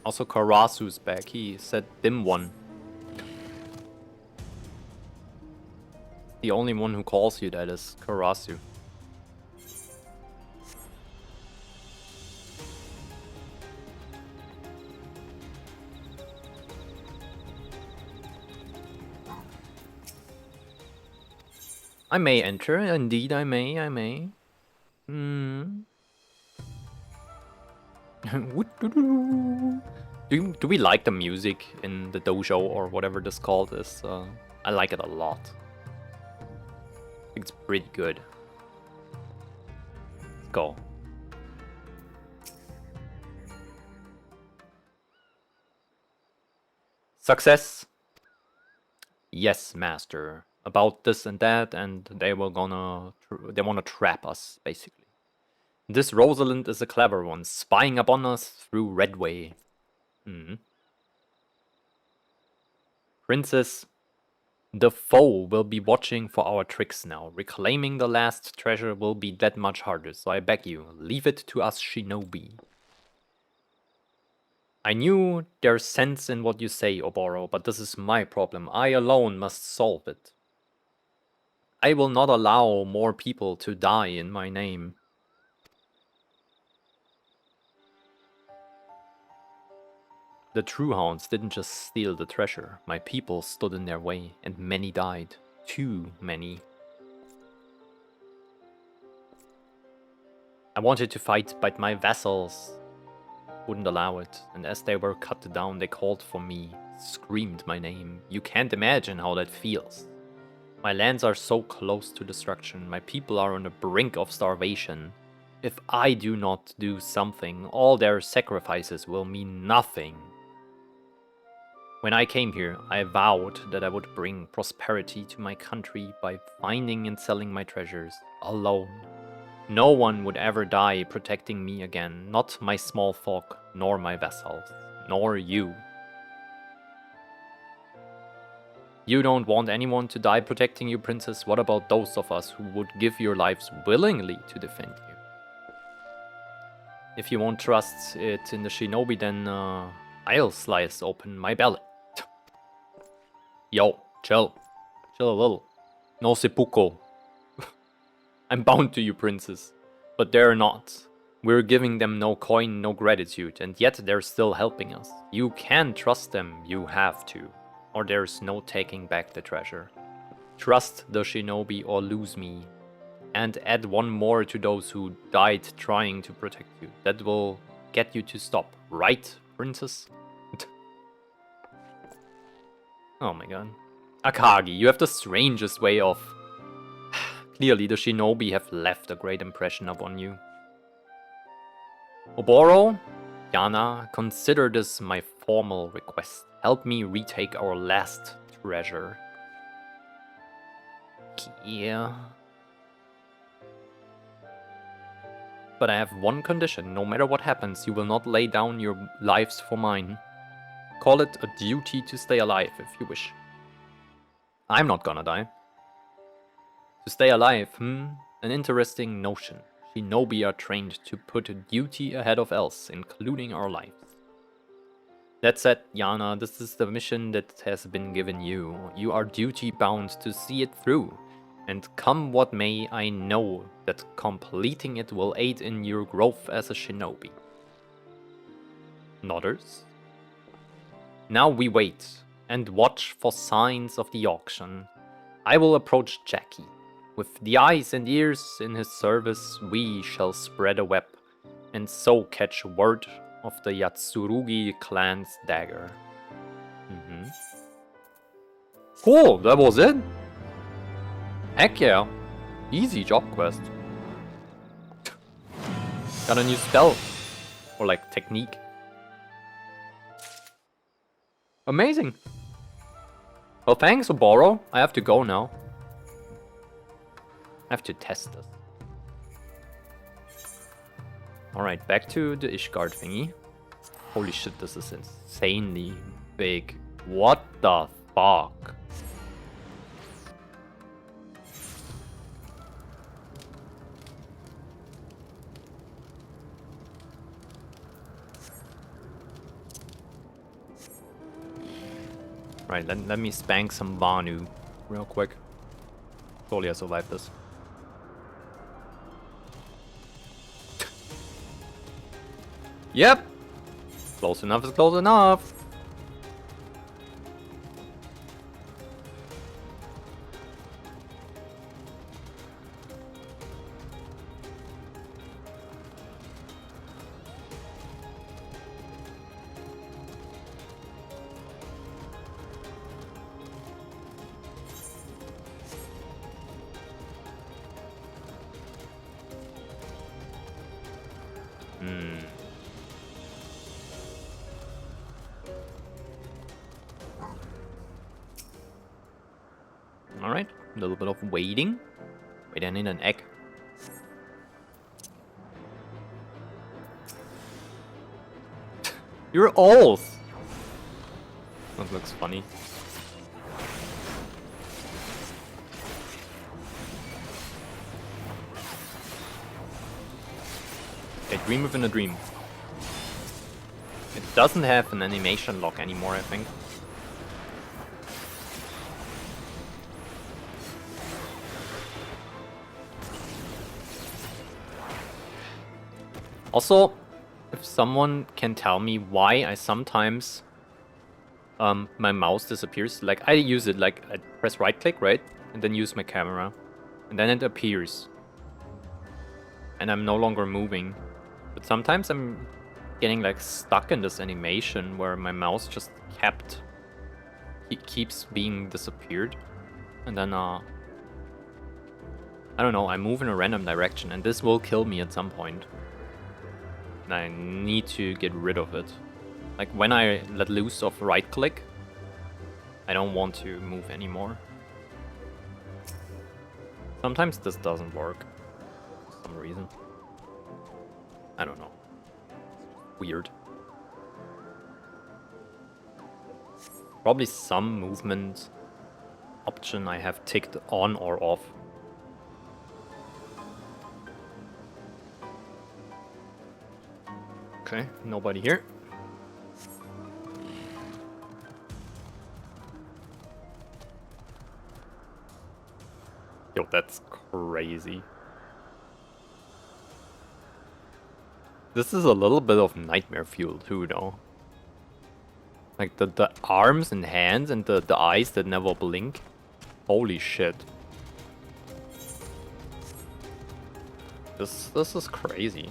Also, Karasu's back. He said dim one. The only one who calls you that is Karasu. I may enter. Indeed, I may. Do we like the music in the dojo or whatever this called is? I like it a lot. I think it's pretty good. Let's go. Success. Yes, master. About this and that, and they wanna trap us, basically. This Rosalind is a clever one, spying upon us through Redway. Princess, the foe will be watching for our tricks now. Reclaiming the last treasure will be that much harder, so I beg you, leave it to us shinobi. I knew there's sense in what you say, Oboro, but this is my problem. I alone must solve it. I will not allow more people to die in my name. The True Hounds didn't just steal the treasure. My people stood in their way, and many died. Too many. I wanted to fight, but my vassals wouldn't allow it, and as they were cut down, they called for me, screamed my name. You can't imagine how that feels. My lands are so close to destruction, my people are on the brink of starvation. If I do not do something, all their sacrifices will mean nothing. When I came here, I vowed that I would bring prosperity to my country by finding and selling my treasures, alone. No one would ever die protecting me again, not my small folk, nor my vassals, nor you. You don't want anyone to die protecting you, princess? What about those of us who would give your lives willingly to defend you? If you won't trust it in the shinobi, then I'll slice open my belly. Yo, chill. Chill a little. No seppuku. I'm bound to you, princess. But they're not. We're giving them no coin, no gratitude, and yet they're still helping us. You can trust them, you have to. Or there's no taking back the treasure. Trust the shinobi or lose me. And add one more to those who died trying to protect you. That will get you to stop, right, princess? Oh my god. Akagi, you have the strangest way of... Clearly the shinobi have left a great impression upon you. Oboro, Yana, consider this my formal request. Help me retake our last treasure. Yeah. But I have one condition. No matter what happens, you will not lay down your lives for mine. Call it a duty to stay alive if you wish. I'm not gonna die. To stay alive, An interesting notion. Shinobi are trained to put a duty ahead of else, including our lives. That said, Yana, this is the mission that has been given you. You are duty-bound to see it through. And come what may, I know that completing it will aid in your growth as a shinobi. Nodders? Now we wait, and watch for signs of the auction. I will approach Jackie. With the eyes and ears in his service, we shall spread a web, and so catch word of the Yatsurugi clan's dagger. Cool, that was it? Heck yeah. Easy job quest. Got a new spell. Or like technique. Amazing. Well, thanks, Oboro. I have to go now. I have to test this. Alright, back to the Ishgard thingy. Holy shit, this is insanely big. What the fuck? Right, let me spank some Vanu real quick. Surely I survived this. Yep! Close enough is close enough. Alright, a little bit of waiting. Wait, I need an egg. You're old! That looks funny. Okay, dream within a dream. It doesn't have an animation lock anymore, I think. Also, if someone can tell me why I sometimes my mouse disappears, like I use it, like I press right click, right? And then use my camera. And then it appears. And I'm no longer moving. But sometimes I'm getting like stuck in this animation where my mouse just keeps being disappeared. And then I don't know, I move in a random direction and this will kill me at some point. And I need to get rid of it. Like when I let loose of right click, I don't want to move anymore. Sometimes this doesn't work for some reason. I don't know. Weird. Probably some movement option I have ticked on or off. Okay, nobody here. Yo, that's crazy. This is a little bit of nightmare fuel too, though. Like the arms and hands and the eyes that never blink. Holy shit. This is crazy.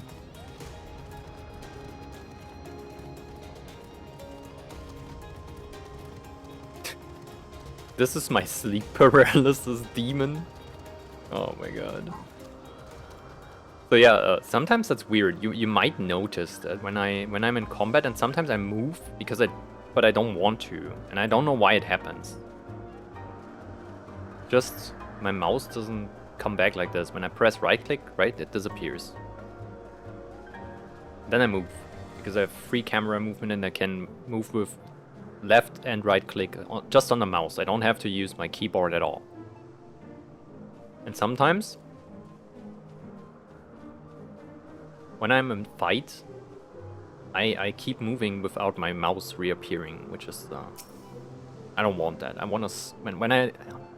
This is my sleep paralysis demon. Oh my god. So yeah, sometimes that's weird. You might notice that when I'm in combat and sometimes I move but I don't want to, and I don't know why it happens. Just my mouse doesn't come back like this. When I press right click, right, it disappears. Then I move because I have free camera movement and I can move with left and right click just on the mouse. I don't have to use my keyboard at all. And sometimes when I'm in fight, I keep moving without my mouse reappearing, which is I don't want that. I want to when I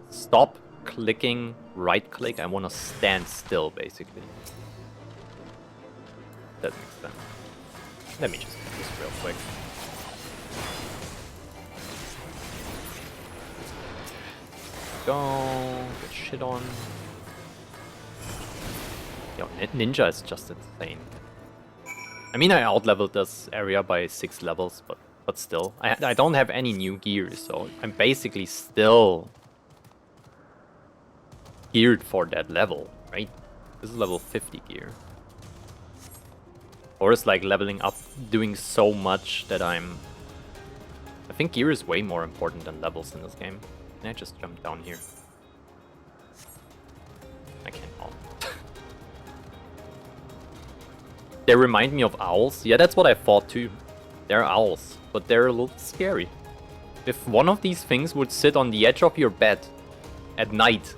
stop clicking right click, I want to stand still basically. That makes sense. Let me just do this real quick. Go get shit on. Yo, Ninja is just insane. I mean, I outleveled this area by 6 levels, but still. I don't have any new gears, so I'm basically still geared for that level, right? This is level 50 gear. Or it's like leveling up, doing so much that I think gear is way more important than levels in this game. Can I just jump down here? I can't. They remind me of owls. Yeah, that's what I thought too. They're owls, but they're a little scary. If one of these things would sit on the edge of your bed at night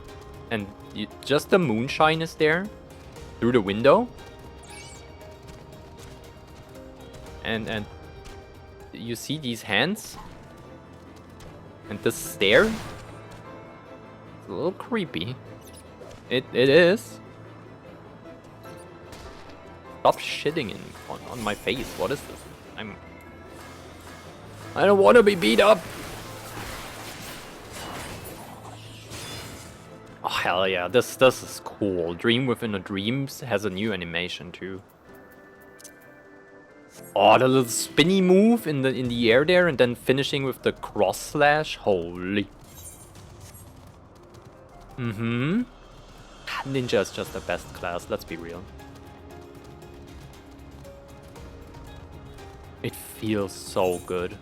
and just the moonshine is there through the window and you see these hands, And this stair? It's a little creepy. It is. Stop shitting on my face. What is this? I don't want to be beat up. Oh hell yeah, this is cool. Dream Within a Dreams has a new animation too. Oh, the little spinny move in the air there, and then finishing with the cross slash. Holy. Ninja is just the best class. Let's be real. It feels so good.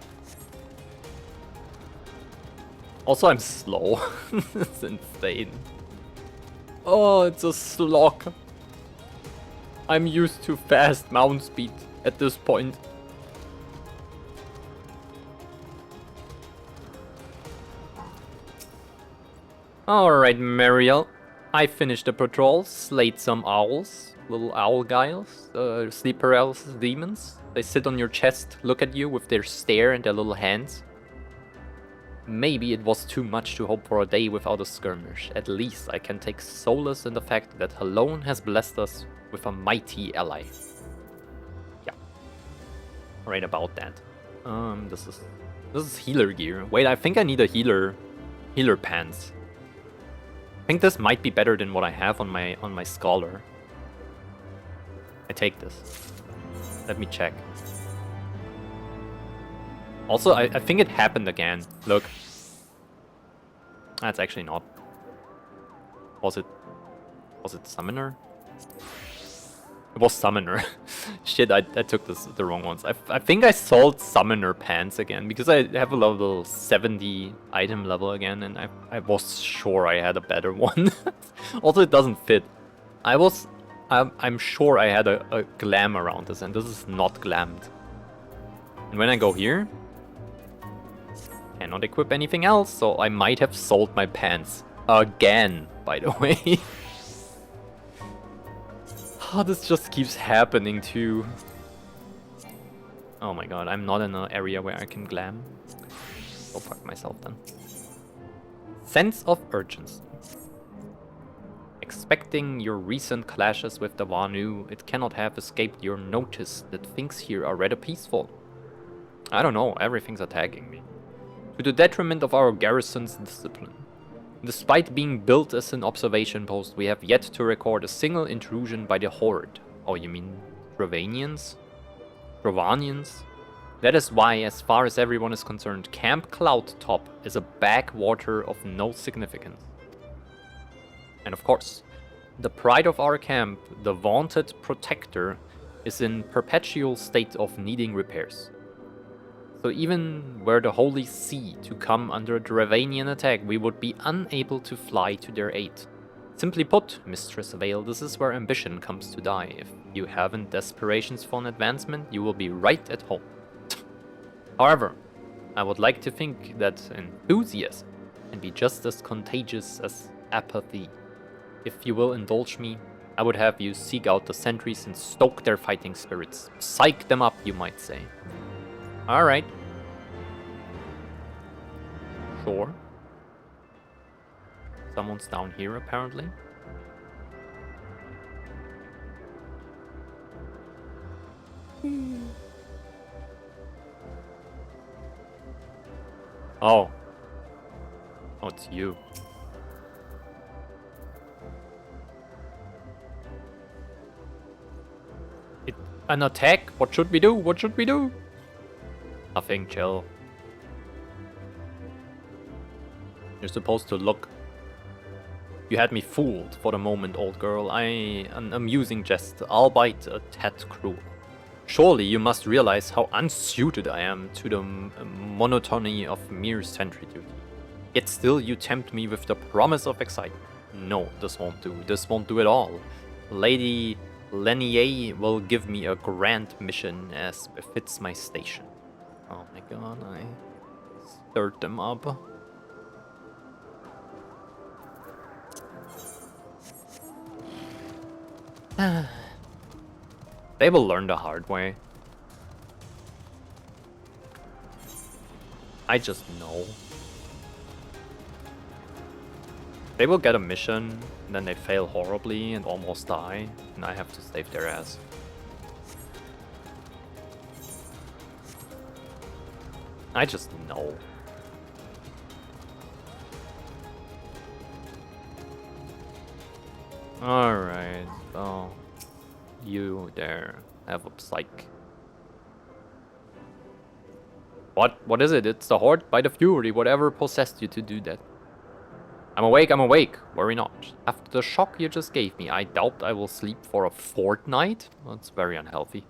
Also, I'm slow. It's insane. Oh, it's a slog. I'm used to fast mount speed at this point. Alright, Mariel. I finished the patrol, slayed some owls. Little owl guys. Sleep paralysis demons. They sit on your chest, look at you with their stare and their little hands. Maybe it was too much to hope for a day without a skirmish. At least I can take solace in the fact that Halone has blessed us with a mighty ally. Yeah. Right about that. This is healer gear. Wait, I think I need a healer pants. I think this might be better than what I have on my scholar. I take this. Let me check. Also, I think it happened again. Look. That's actually not. Was it Summoner? It was Summoner. Shit, I took the wrong ones. I think I sold Summoner pants again because I have a level 70 item level again, and I was sure I had a better one. Also, it doesn't fit. I'm sure I had a glam around this, and this is not glammed. And when I go here, cannot equip anything else, so I might have sold my pants again, by the way. Oh, this just keeps happening too. Oh my god, I'm not in an area where I can glam. Go fuck myself then. Sense of urgency. Expecting your recent clashes with the Wanu, it cannot have escaped your notice that things here are rather peaceful. I don't know, everything's attacking me. To the detriment of our garrison's discipline. Despite being built as an observation post, we have yet to record a single intrusion by the Horde. Oh, you mean Dravanians? That is why, as far as everyone is concerned, Camp Cloud Top is a backwater of no significance. And of course, the pride of our camp, the vaunted Protector, is in perpetual state of needing repairs. So even were the Holy See to come under a Dravanian attack, we would be unable to fly to their aid. Simply put, Mistress Vale, this is where ambition comes to die. If you haven't aspirations for an advancement, you will be right at home. However, I would like to think that enthusiasm can be just as contagious as apathy. If you will indulge me, I would have you seek out the sentries and stoke their fighting spirits. Psych them up, you might say. Alright. Sure. Someone's down here, apparently. Oh. Oh, it's you. An attack? What should we do? What should we do? Nothing, chill. You're supposed to look. You had me fooled for the moment, old girl. An amusing jest, albeit a tad cruel. Surely you must realize how unsuited I am to the monotony of mere sentry duty. Yet still you tempt me with the promise of excitement. No, this won't do. This won't do at all. Lady Lenier will give me a grand mission as befits my station. Oh my god, I stirred them up. They will learn the hard way. I just know. They will get a mission, and then they fail horribly and almost die, and I have to save their ass. I just know. Alright, so you there have a psych. What is it? It's the Horde by the Fury, whatever possessed you to do that. I'm awake, worry not. After the shock you just gave me, I doubt I will sleep for a fortnight. That's very unhealthy.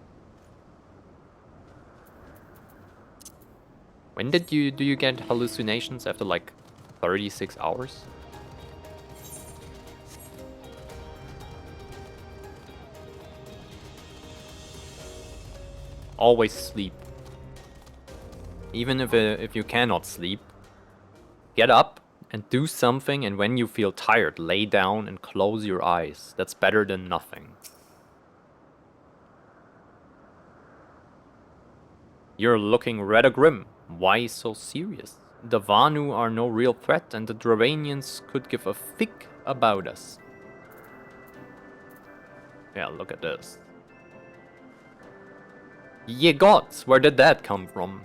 When do you get hallucinations? After like 36 hours? Always sleep. Even if you cannot sleep, get up and do something, and when you feel tired, lay down and close your eyes. That's better than nothing. You're looking rather grim. Why so serious? The Vanu are no real threat, and the Dravanians could give a fig about us. Yeah, look at this. Ye gods, where did that come from?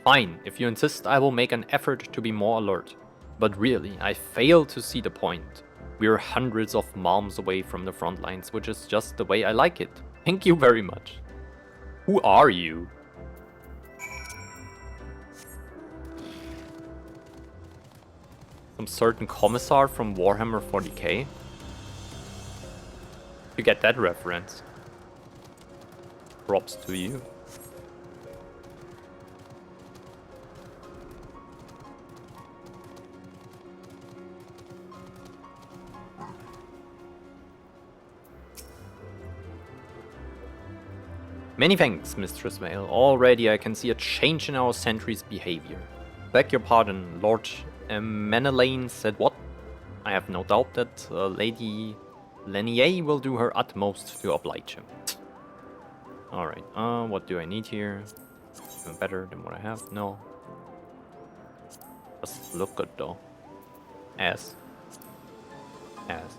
Fine, if you insist, I will make an effort to be more alert. But really, I fail to see the point. We're hundreds of miles away from the front lines, which is just the way I like it. Thank you very much. Who are you? Some certain commissar from Warhammer 40k? You get that reference. Props to you. Many thanks, Mistress Vale. Already I can see a change in our sentry's behavior. Beg your pardon, Lord Menelaine said what? I have no doubt that Lady Lenier will do her utmost to oblige him. Alright, what do I need here? Better than what I have? No. Just look good though. Ass. Ass.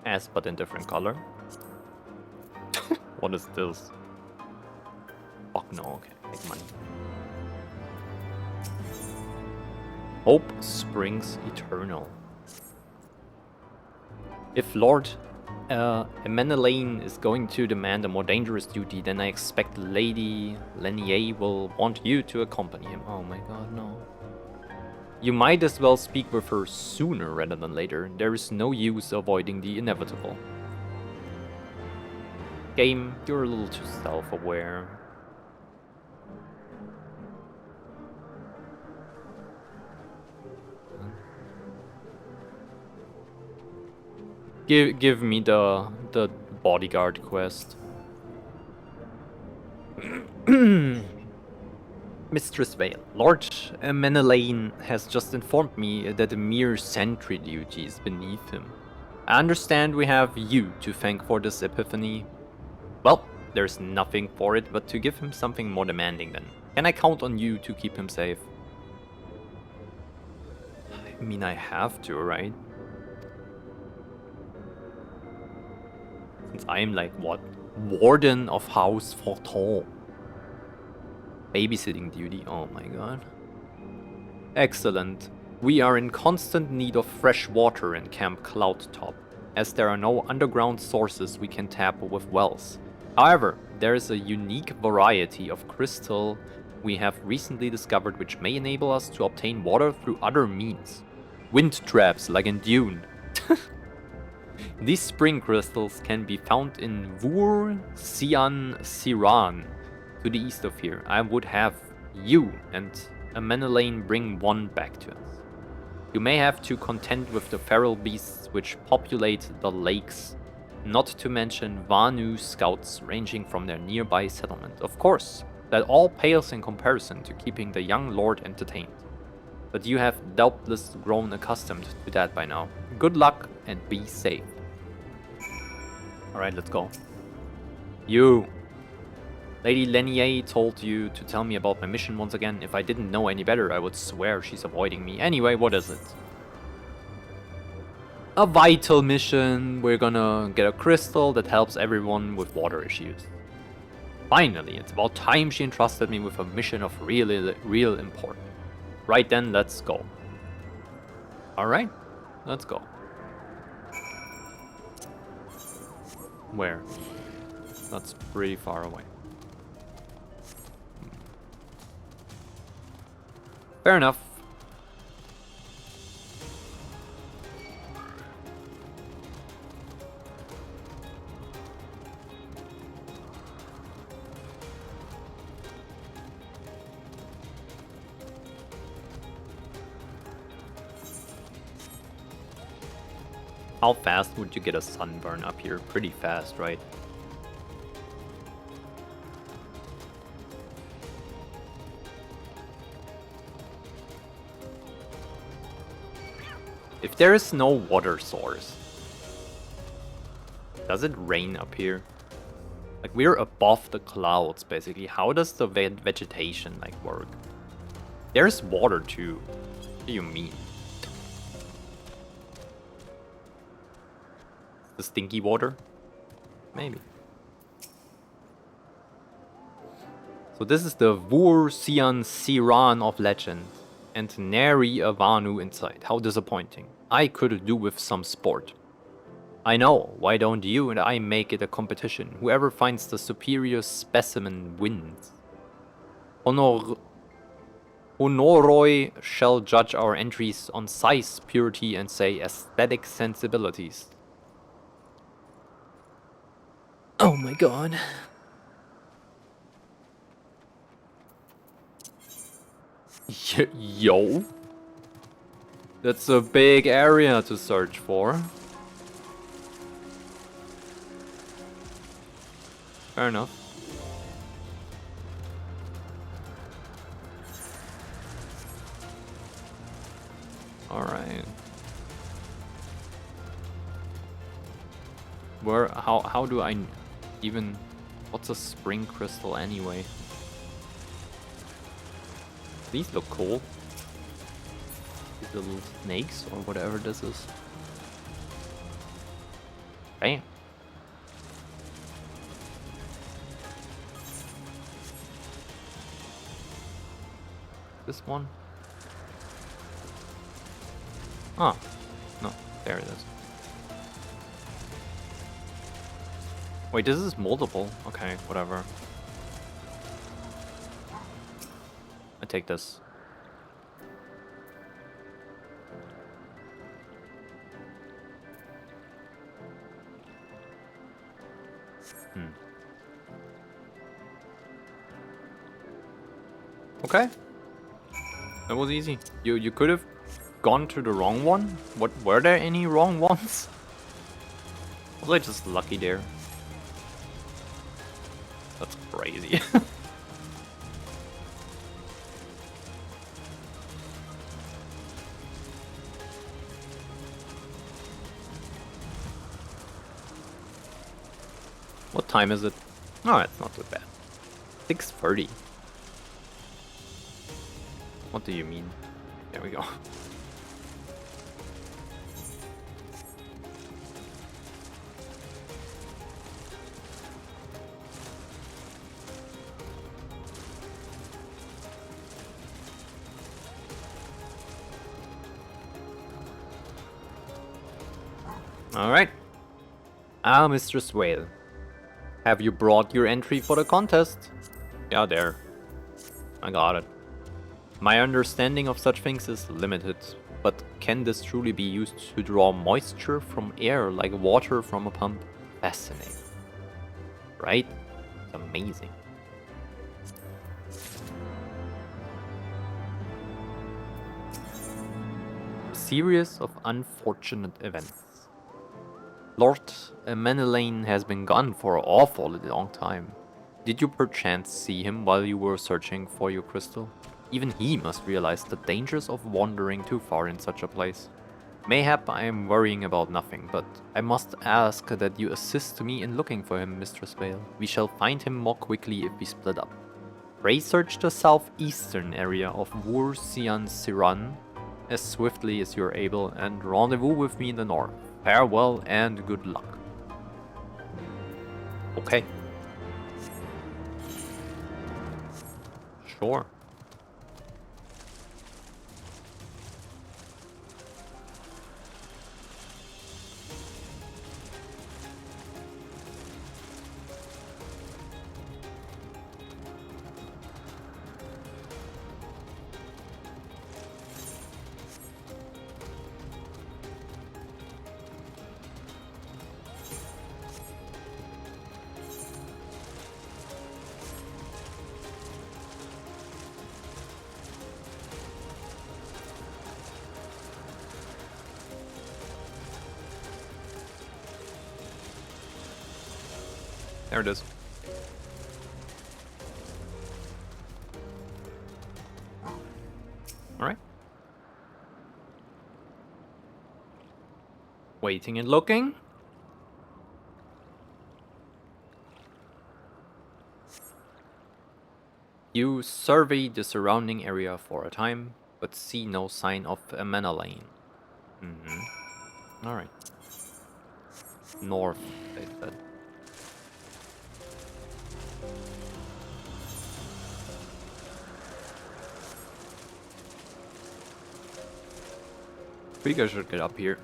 Ass, but in different color. What is this? Fuck no, okay, make money. Hope springs eternal. If Lord Menelaine is going to demand a more dangerous duty, then I expect Lady Lenier will want you to accompany him. Oh my god, no. You might as well speak with her sooner rather than later. There is no use avoiding the inevitable. Game, you're a little too self-aware. Give me the bodyguard quest. Mistress Vale, Lord Menelaine has just informed me that a mere sentry duty is beneath him. I understand we have you to thank for this epiphany. Well, there's nothing for it but to give him something more demanding then. Can I count on you to keep him safe? I mean, I have to, right? Since I'm like, what? Warden of House Forton. Babysitting duty, oh my god. Excellent. We are in constant need of fresh water in Camp Cloudtop, as there are no underground sources we can tap with wells. However, there is a unique variety of crystal we have recently discovered which may enable us to obtain water through other means. Wind traps, like in Dune. These spring crystals can be found in Vur Sian Siran, to the east of here. I would have you and Menelaine bring one back to us. You may have to contend with the feral beasts which populate the lakes, not to mention Vanu scouts ranging from their nearby settlement. Of course, that all pales in comparison to keeping the young lord entertained. But you have doubtless grown accustomed to that by now. Good luck and be safe. Alright, let's go. You! Lady Lenier told you to tell me about my mission once again. If I didn't know any better, I would swear she's avoiding me. Anyway, what is it? a vital mission. We're gonna get a crystal that helps everyone with water issues. Finally, it's about time she entrusted me with a mission of real import. Right then, let's go. Alright, let's go. Where? That's pretty far away. Fair enough. How fast would you get a sunburn up here? Pretty fast, right? If there is no water source, does it rain up here? Like, we're above the clouds, basically. How does the vegetation, like, work? There's water, too. What do you mean? The stinky water? Maybe. So this is the Vur Sian Siran of legend. And nary a Vanu inside. How disappointing. I could do with some sport. I know, why don't you and I make it a competition? Whoever finds the superior specimen wins. Honoroi shall judge our entries on size, purity, and say aesthetic sensibilities. Oh my god. Yo. That's a big area to search for. Fair enough. Alright. Where, how do I even, what's a spring crystal anyway? These look cool. These little snakes or whatever this is. Bam. This one? Ah, no, there it is. Wait, this is multiple. Okay, whatever. I take this. Okay. That was easy. You could have gone to the wrong one? What, were there any wrong ones? Was I just lucky there? That's crazy. What time is it? Oh, it's not too bad. 6:30. What do you mean? There we go. Alright. Ah, Mistress Whale. Have you brought your entry for the contest? Yeah, there. I got it. My understanding of such things is limited, but can this truly be used to draw moisture from air like water from a pump? Fascinating. Right? It's amazing. A series of unfortunate events. Lord Menelain has been gone for an awfully long time. Did you perchance see him while you were searching for your crystal? Even he must realize the dangers of wandering too far in such a place. Mayhap I am worrying about nothing, but I must ask that you assist me in looking for him, Mistress Vale. We shall find him more quickly if we split up. Pray search the southeastern area of Vur Sian Siran as swiftly as you are able, and rendezvous with me in the north. Farewell and good luck. Okay. Sure. There it is. Alright. Waiting and looking. You survey the surrounding area for a time, but see no sign of a mana lane. Alright. North, they said. We guys should get up here.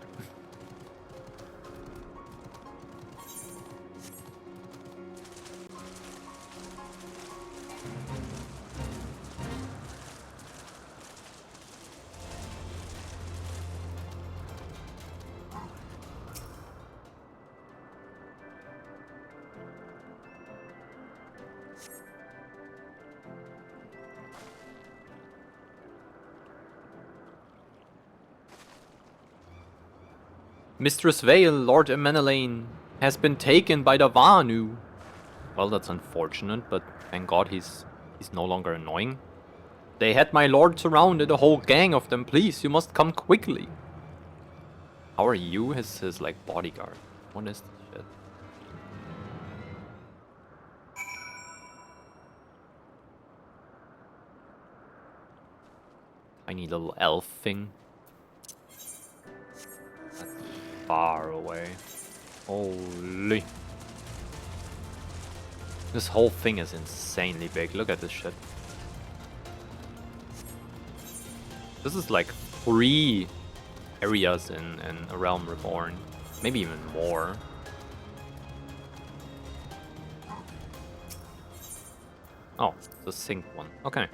Mistress Vale, Lord Emenelaine, has been taken by the Vanu. Well, that's unfortunate, but thank God he's no longer annoying. They had my lord surrounded, a whole gang of them. Please, you must come quickly. How are you? His like bodyguard. What is this shit? Tiny little elf thing. Far away. Holy. This whole thing is insanely big. Look at this shit. This is like 3 areas in A Realm Reborn. Maybe even more. Oh, the sync one. Okay.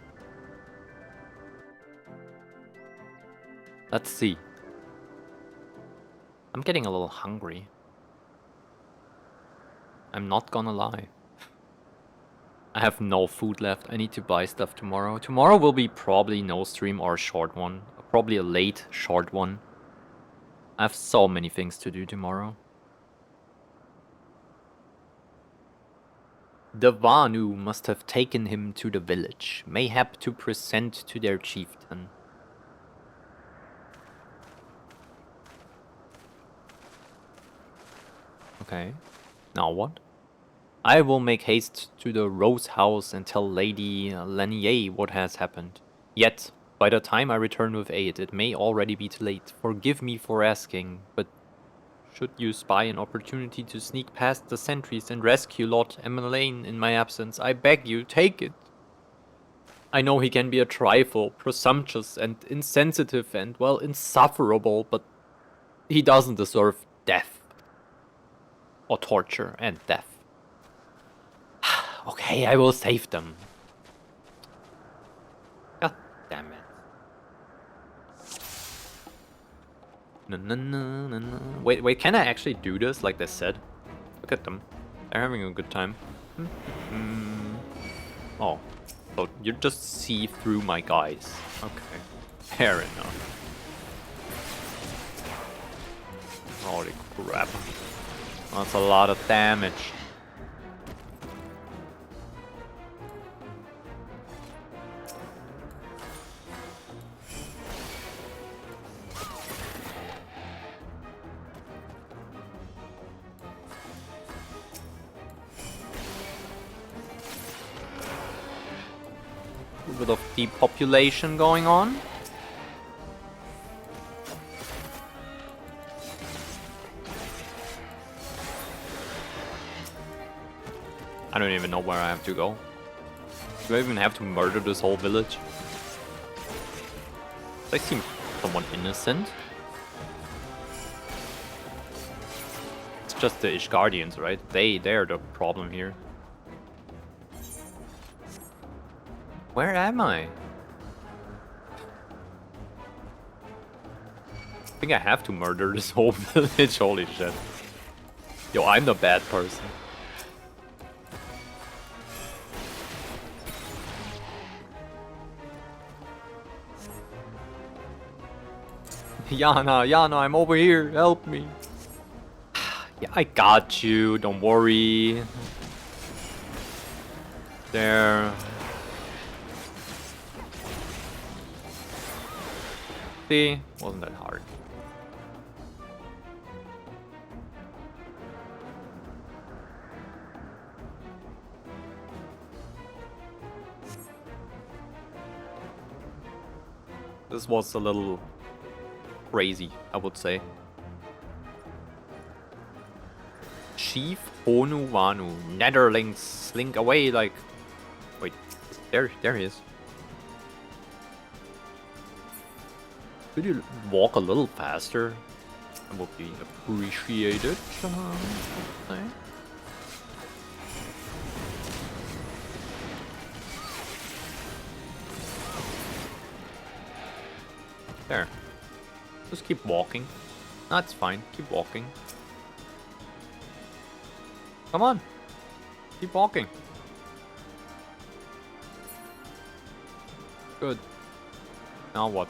Let's see. I'm getting a little hungry. I'm not gonna lie. I have no food left. I need to buy stuff tomorrow. Tomorrow will be probably no stream or a short one. Probably a late, short one. I have so many things to do tomorrow. The Vanu must have taken him to the village, mayhap to present to their chieftain. Okay, now what? I will make haste to the Rose House and tell Lady Lanier what has happened. Yet, by the time I return with aid, it may already be too late. Forgive me for asking, but should you spy an opportunity to sneak past the sentries and rescue Lord Emelane in my absence, I beg you, take it. I know he can be a trifle, presumptuous and insensitive and, well, insufferable, but he doesn't deserve death. Or torture and death. Okay, I will save them. God damn it. No. Wait, can I actually do this like they said? Look at them. They're having a good time. Oh. So you just see through my guys. Okay. Fair enough. Holy crap. That's a lot of damage. A bit of depopulation going on. I don't even know where I have to go. Do I even have to murder this whole village? They seem somewhat innocent. It's just the Ishgardians, right? They're the problem here. Where am I? I think I have to murder this whole village, holy shit. Yo, I'm the bad person. Yana, I'm over here, help me. Yeah, I got you, don't worry. There. See, wasn't that hard. This was a little crazy, I would say. Chief Honu Wanu. Netherlings slink away like... Wait, there he is. Could you walk a little faster? That would be appreciated. There. Just keep walking. That's fine. Keep walking. Come on. Keep walking. Good. Now what?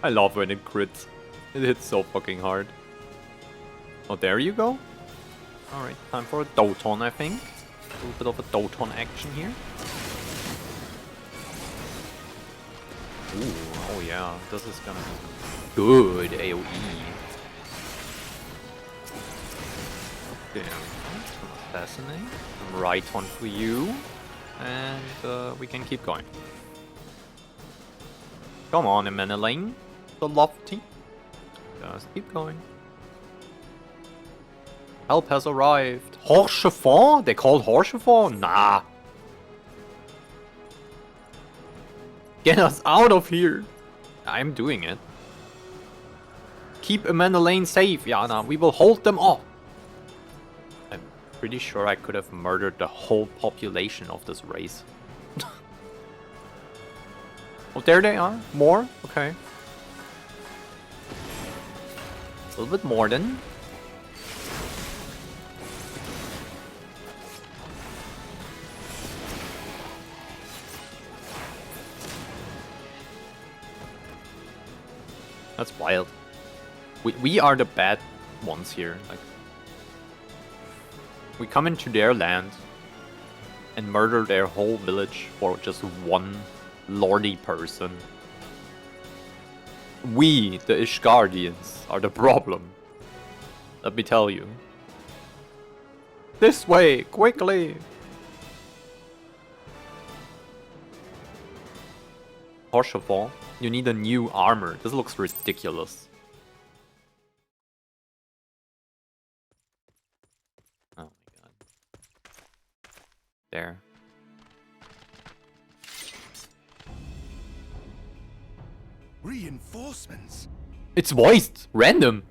I love when it crits. It hits so fucking hard. Oh, there you go. Alright, time for a Doton, I think. A little bit of a Doton action here. Ooh, oh yeah, this is gonna be good AoE. Okay, assassinate. Right one for you. And we can keep going. Come on, Emeneling. The lofty. Just keep going. Help has arrived. Horchefon? They called Horchefon? Nah. Get us out of here. I'm doing it. Keep Emeneling safe, Yana. We will hold them off. I'm pretty sure I could have murdered the whole population of this race. Oh, there they are. More? Okay. A little bit more then. That's wild. We are the bad ones here. Like, we come into their land and murder their whole village for just one lordy person. We, the Ishgardians, are the problem. Let me tell you. This way, quickly! Horchefon, you need a new armor. This looks ridiculous. Oh my god. There. Reinforcements. It's voiced! Random!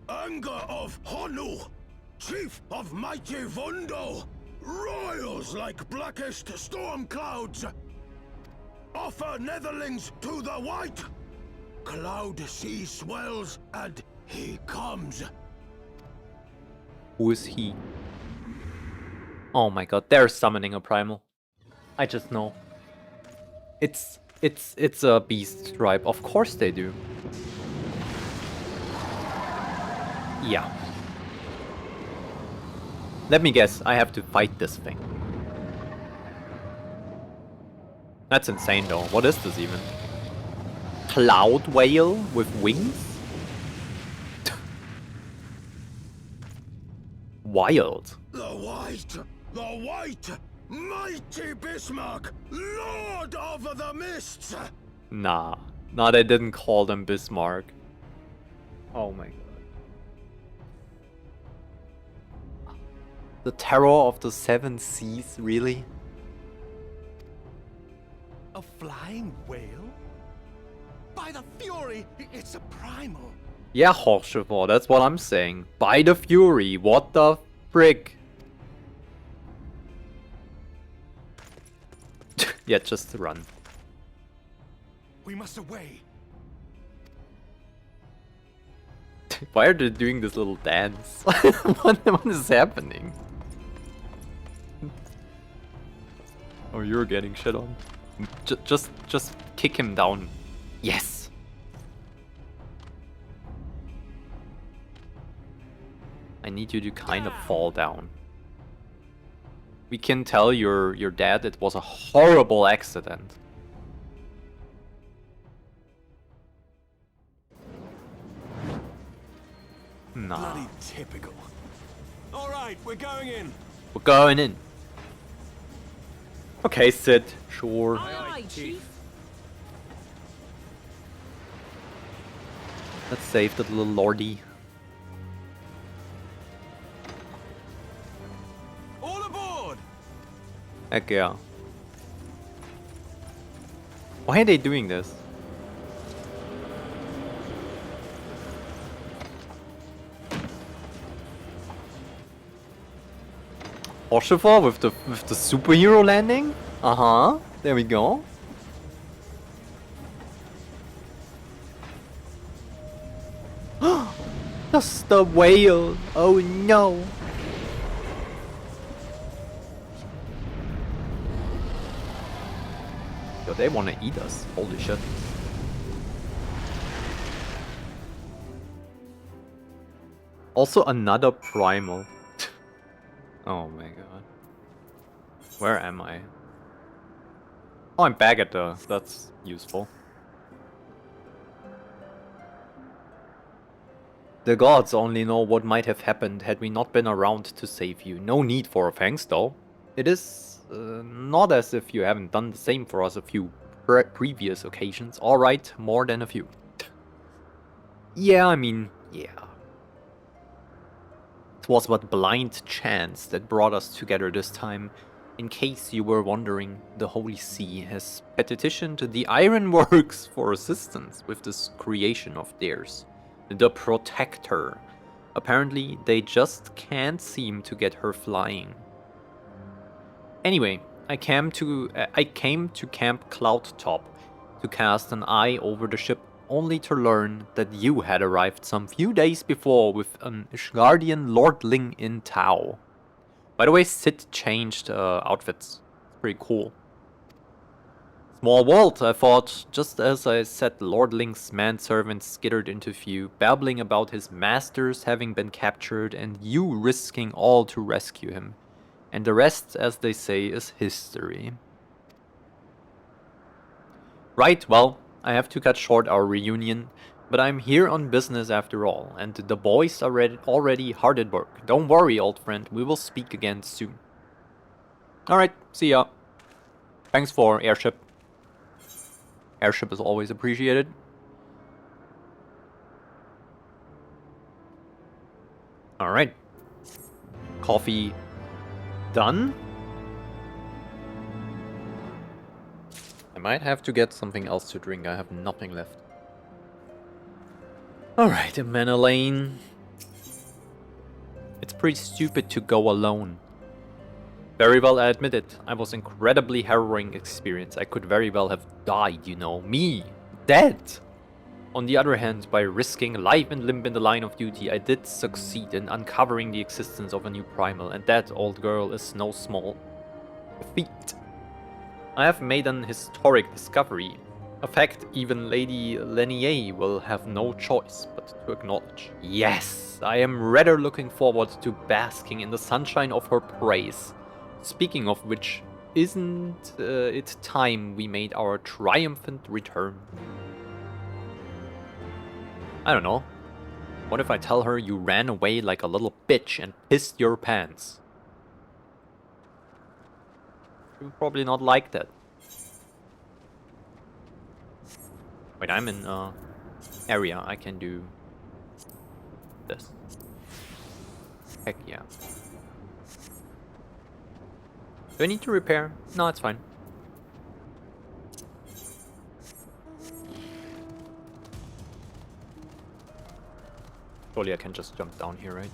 Anger of Honu, chief of mighty Vondo, royals like blackest storm clouds. Offer netherlings to the white. Cloud sea swells and he comes. Who is he? Oh my god, they're summoning a primal. I just know. It's a beast tribe. Of course they do. Yeah. Let me guess, I have to fight this thing. That's insane though. What is this even? Cloud whale with wings? wild. The white, mighty Bismarck, Lord of the Mists! Nah, they didn't call them Bismarck. Oh my god. The terror of the seven seas, really? A flying whale? By the Fury, it's a primal. Yeah, Hochschiffer, that's what I'm saying. By the Fury, what the frick? Yeah, just run. We must away. Why are they doing this little dance? what is happening? Oh, you're getting shit on. Just kick him down. Yes. I need you to kind of fall down. We can tell your dad it was a horrible accident. Nah. Bloody typical. All right, we're going in. We're going in. Okay, Sid. Sure. Aye, Chief. Let's save the little lordy. All aboard! Heck yeah. Why are they doing this? Hochschiffer with the superhero landing? Uh-huh. There we go. That's the whale. Oh no. Yo, they wanna eat us. Holy shit. Also another primal. Oh my god. Where am I? Oh, I'm back at the... That's useful. The gods only know what might have happened had we not been around to save you. No need for a thanks though. It is not as if you haven't done the same for us a few previous occasions. Alright, more than a few. Yeah, I mean, yeah. It was but blind chance that brought us together this time. In case you were wondering, the Holy See has petitioned the Ironworks for assistance with this creation of theirs. The Protector. Apparently, they just can't seem to get her flying. Anyway, I came to Camp Cloudtop to cast an eye over the ship, only to learn that you had arrived some few days before with an Ishgardian Lordling in tow. By the way, Sid changed outfits. It's pretty cool. Small world, I thought. Just as I said, Lordling's manservant skittered into view, babbling about his masters having been captured and you risking all to rescue him. And the rest, as they say, is history. Right, well, I have to cut short our reunion, but I'm here on business after all, and the boys are already hard at work. Don't worry, old friend, we will speak again soon. Alright, see ya. Thanks for airship. Airship is always appreciated. Alright. Coffee done. I might have to get something else to drink. I have nothing left. Alright, Manolane. It's pretty stupid to go alone. Very well, I admit it. I was incredibly harrowing experience. I could very well have died, you know. Me. Dead. On the other hand, by risking life and limb in the line of duty, I did succeed in uncovering the existence of a new primal, and that, old girl, is no small feat. I have made an historic discovery, a fact even Lady Lenier will have no choice but to acknowledge. Yes, I am rather looking forward to basking in the sunshine of her praise. Speaking of which, isn't it time we made our triumphant return? I don't know. What if I tell her you ran away like a little bitch and pissed your pants? She would probably not like that. Wait, I'm in area. I can do this. Heck yeah. Do I need to repair? No, it's fine. Surely I can just jump down here, right?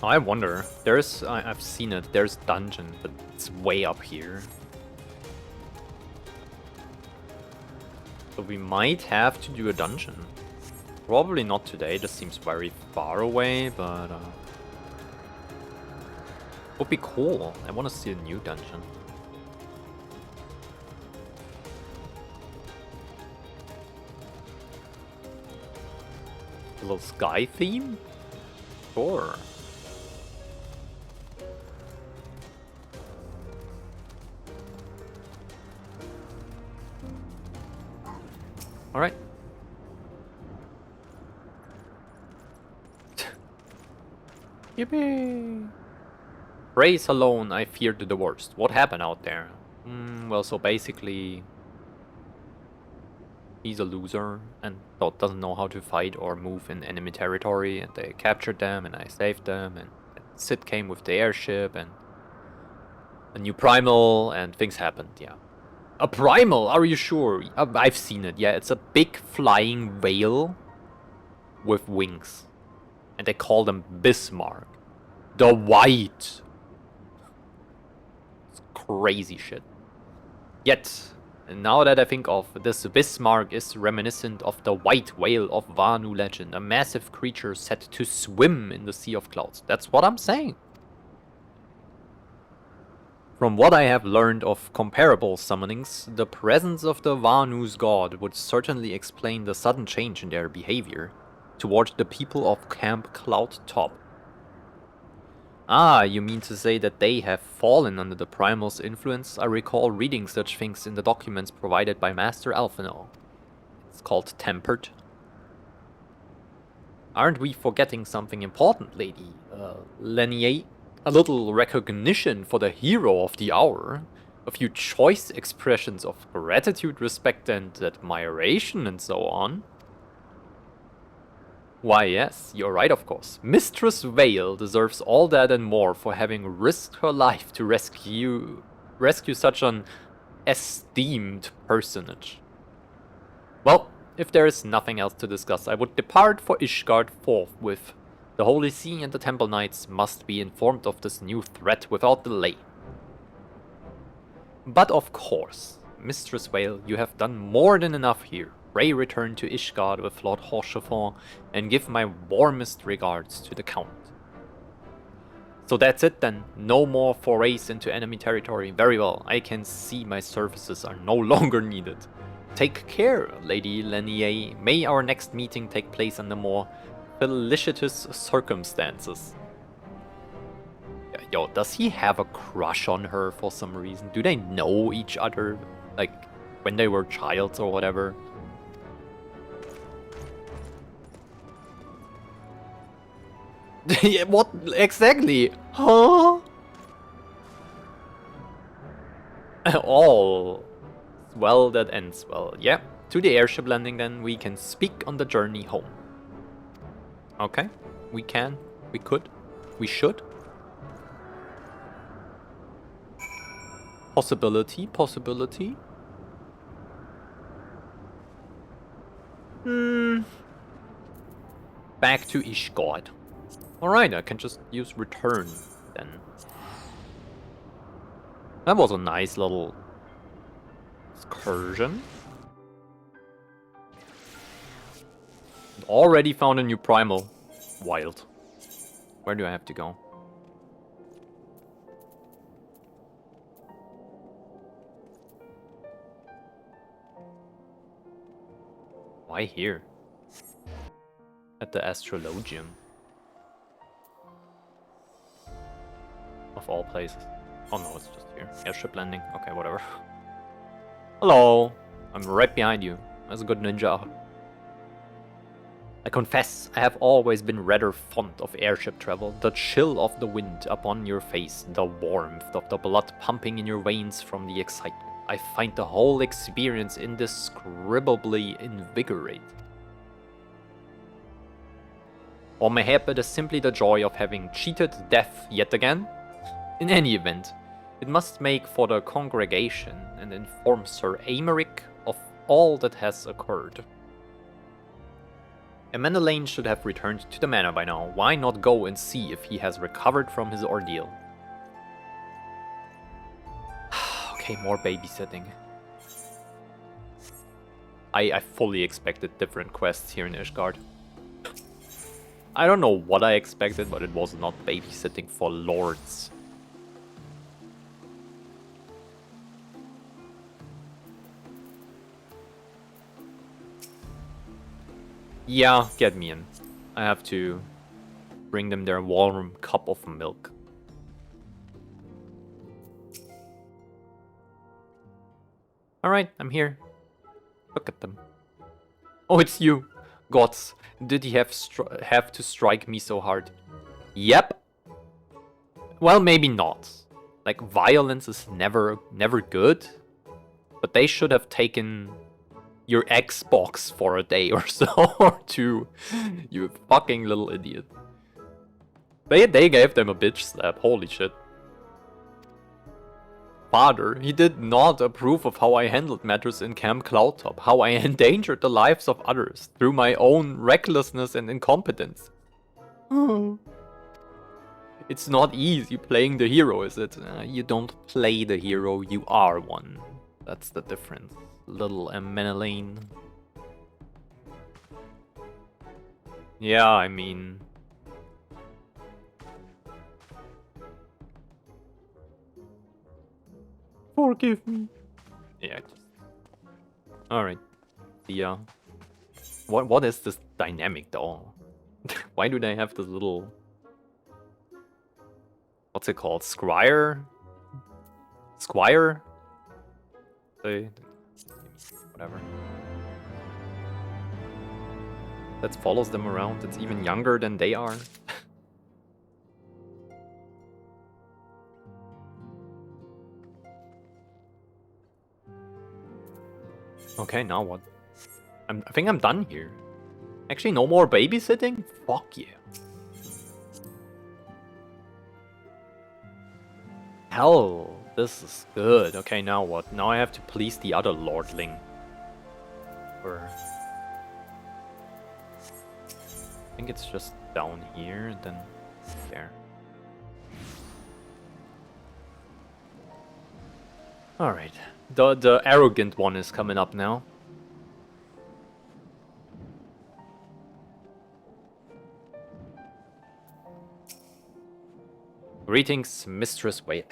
I wonder. There's... I've seen it. There's dungeon, but it's way up here. So we might have to do a dungeon. Probably not today. This seems very far away, but... would be cool. I want to see a new dungeon. A little sky theme? Sure. Alright. Yippee! Race alone, I feared the worst. What happened out there? Well, so basically... he's a loser and doesn't know how to fight or move in enemy territory, and they captured them and I saved them, and Sid came with the airship and a new primal and things happened, yeah. A primal, are you sure? I've seen it, yeah, it's a big flying whale with wings. And they call them Bismarck. The White. It's crazy shit. Yet... and now that I think of this, Bismarck is reminiscent of the white whale of Vanu legend, a massive creature set to swim in the sea of clouds. That's what I'm saying. From what I have learned of comparable summonings, the presence of the Vanu's god would certainly explain the sudden change in their behavior toward the people of Camp Cloud Top. Ah, you mean to say that they have fallen under the Primal's influence? I recall reading such things in the documents provided by Master Alphino. It's called Tempered. Aren't we forgetting something important, Lady Lenier? A little recognition for the hero of the hour. A few choice expressions of gratitude, respect and admiration and so on. Why yes, you're right of course. Mistress Vale deserves all that and more for having risked her life to rescue such an esteemed personage. Well, if there is nothing else to discuss, I would depart for Ishgard forthwith. The Holy See and the Temple Knights must be informed of this new threat without delay. But of course, Mistress Vale, you have done more than enough here. Pray return to Ishgard with Lord Rochefort and give my warmest regards to the Count. So that's it then. No more forays into enemy territory. Very well, I can see my services are no longer needed. Take care, Lady Lenier. May our next meeting take place under more felicitous circumstances. Yo, does he have a crush on her for some reason? Do they know each other? Like, when they were childs or whatever? Yeah, what exactly? Huh? All well that ends well. Yeah, to the airship landing then. We can speak on the journey home. Okay, we can, we could, we should. Possibility. Back to Ishgard. Alright, I can just use return then. That was a nice little excursion. Already found a new primal. Wild. Where do I have to go? Why here? At the Astrologium. Of all places. Oh no, it's just here. Airship landing. Okay, whatever. Hello. I'm right behind you, as a good ninja. I confess, I have always been rather fond of airship travel. The chill of the wind upon your face, the warmth of the blood pumping in your veins from the excitement. I find the whole experience indescribably invigorating. Or mayhap it is simply the joy of having cheated death yet again? In any event, it must make for the congregation and inform Sir Aymeric of all that has occurred. Amenelaine should have returned to the manor by now. Why not go and see if he has recovered from his ordeal? Okay, more babysitting. I fully expected different quests here in Ishgard. I don't know what I expected, but it was not babysitting for lords. Yeah, get me in. I have to bring them their warm cup of milk. Alright, I'm here. Look at them. Oh, it's you. Gods, did he have to strike me so hard? Yep. Well, maybe not. Like, violence is never good. But they should have taken your Xbox for a day or so, or two. You fucking little idiot. They gave them a bitch slap, holy shit. Father, he did not approve of how I handled matters in Camp Cloudtop, how I endangered the lives of others through my own recklessness and incompetence. It's not easy playing the hero, is it? You don't play the hero, you are one. That's the difference. Little Amenelaine. Yeah, I mean... Forgive me. Yeah, just... Alright. Yeah. What is this dynamic though? Why do they have this little... What's it called? Squire? Squire? Whatever. That follows them around. It's even younger than they are. Okay, now what? I think I'm done here. Actually, no more babysitting? Fuck yeah. Hell, this is good. Okay, now what? Now I have to please the other Lordling. Or... I think it's just down here and then there. Alright. The arrogant one is coming up now. Greetings, Mistress Whale.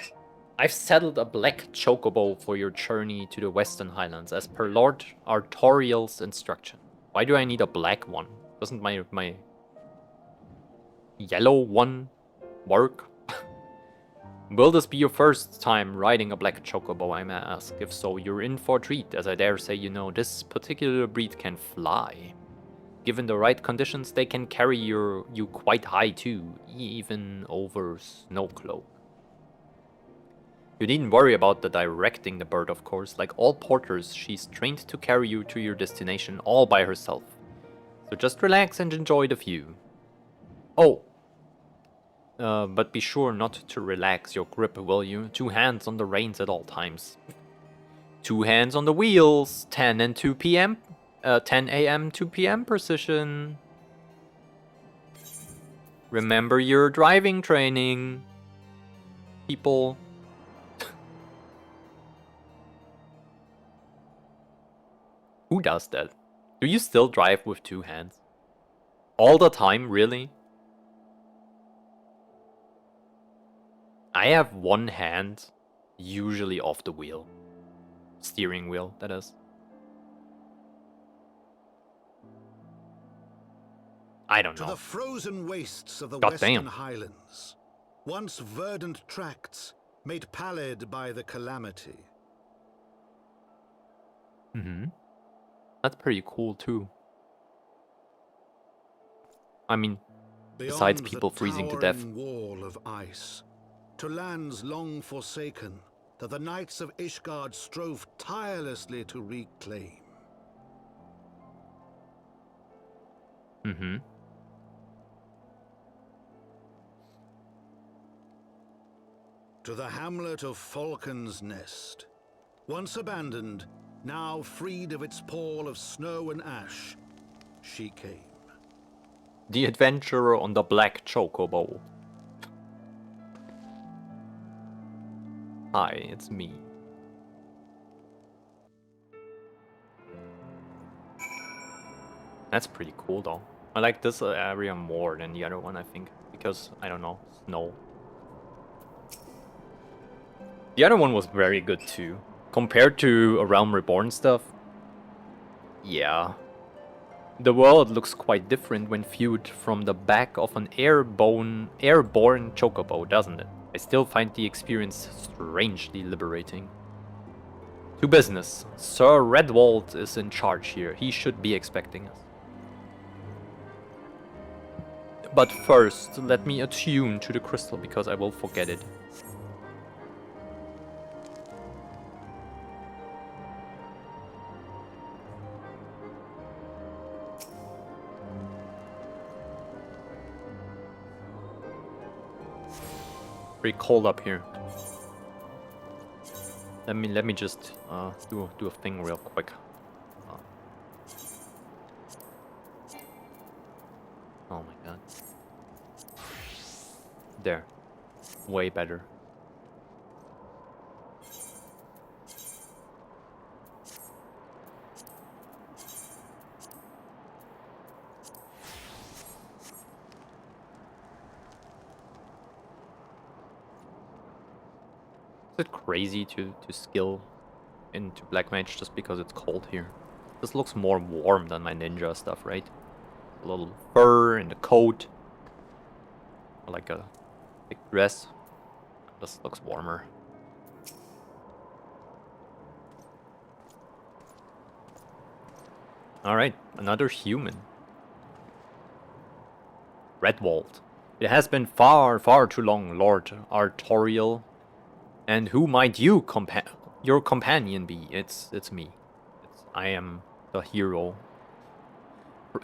I've saddled a black chocobo for your journey to the Western Highlands, as per Lord Artorial's instruction. Why do I need a black one? Doesn't my yellow one work? Will this be your first time riding a black chocobo, I may ask? If so, you're in for a treat, as I dare say you know this particular breed can fly. Given the right conditions, they can carry you quite high too, even over Snowcloak. You needn't worry about the directing the bird, of course. Like all porters, she's trained to carry you to your destination all by herself. So just relax and enjoy the view. Oh. But be sure not to relax your grip, will you? 2 hands on the reins at all times. 2 hands on the wheels. 10 and 2 p.m. 10 a.m. 2 p.m. precision. Remember your driving training, people. Who does that? Do you still drive with 2 hands? All the time, really? I have 1 hand, usually off the wheel. Steering wheel, that is. I don't know. To the frozen wastes of the God Western damn. Highlands, once verdant tracts made pallid by the calamity. Mm-hmm. That's pretty cool too. I mean, besides Beyond people the freezing to death. towering wall of ice, to lands long forsaken, that the knights of Ishgard strove tirelessly to reclaim. Mm-hmm. To the hamlet of Falcon's Nest. Once abandoned, now freed of its pall of snow and ash, she came. The adventurer on the black chocobo. Hi, it's me. That's pretty cool though. I like this area more than the other one, I think. Because, I don't know, snow. The other one was very good too. Compared to A Realm Reborn stuff, yeah. The world looks quite different when viewed from the back of an airborne chocobo, doesn't it? I still find the experience strangely liberating. To business. Sir Redwald is in charge here. He should be expecting us. But first, let me attune to the crystal because I will forget it. Pretty cold up here. Let me just do a thing real quick. Oh my god. There. Way better. Is it crazy to skill into Black Mage just because it's cold here? This looks more warm than my ninja stuff, right? A little fur and a coat. Like a thick dress. This looks warmer. Alright, another human. Redwald. It has been far, far too long, Lord Artorial. And who might you your companion be? It's me. I am the hero.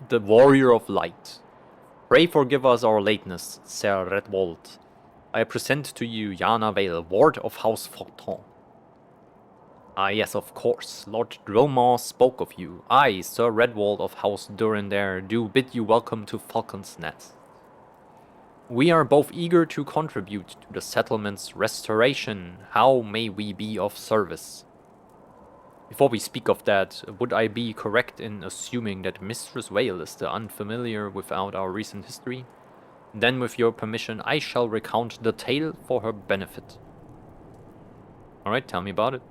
The warrior of light. Pray forgive us our lateness, Sir Redwald. I present to you Yana Vale, ward of House Forton. Ah yes, of course. Lord Dromar spoke of you. I, Sir Redwald of House Durandare, do bid you welcome to Falcon's Nest. We are both eager to contribute to the settlement's restoration. How may we be of service? Before we speak of that, would I be correct in assuming that Mistress Vale is the unfamiliar without our recent history? Then with your permission, I shall recount the tale for her benefit. Alright, tell me about it.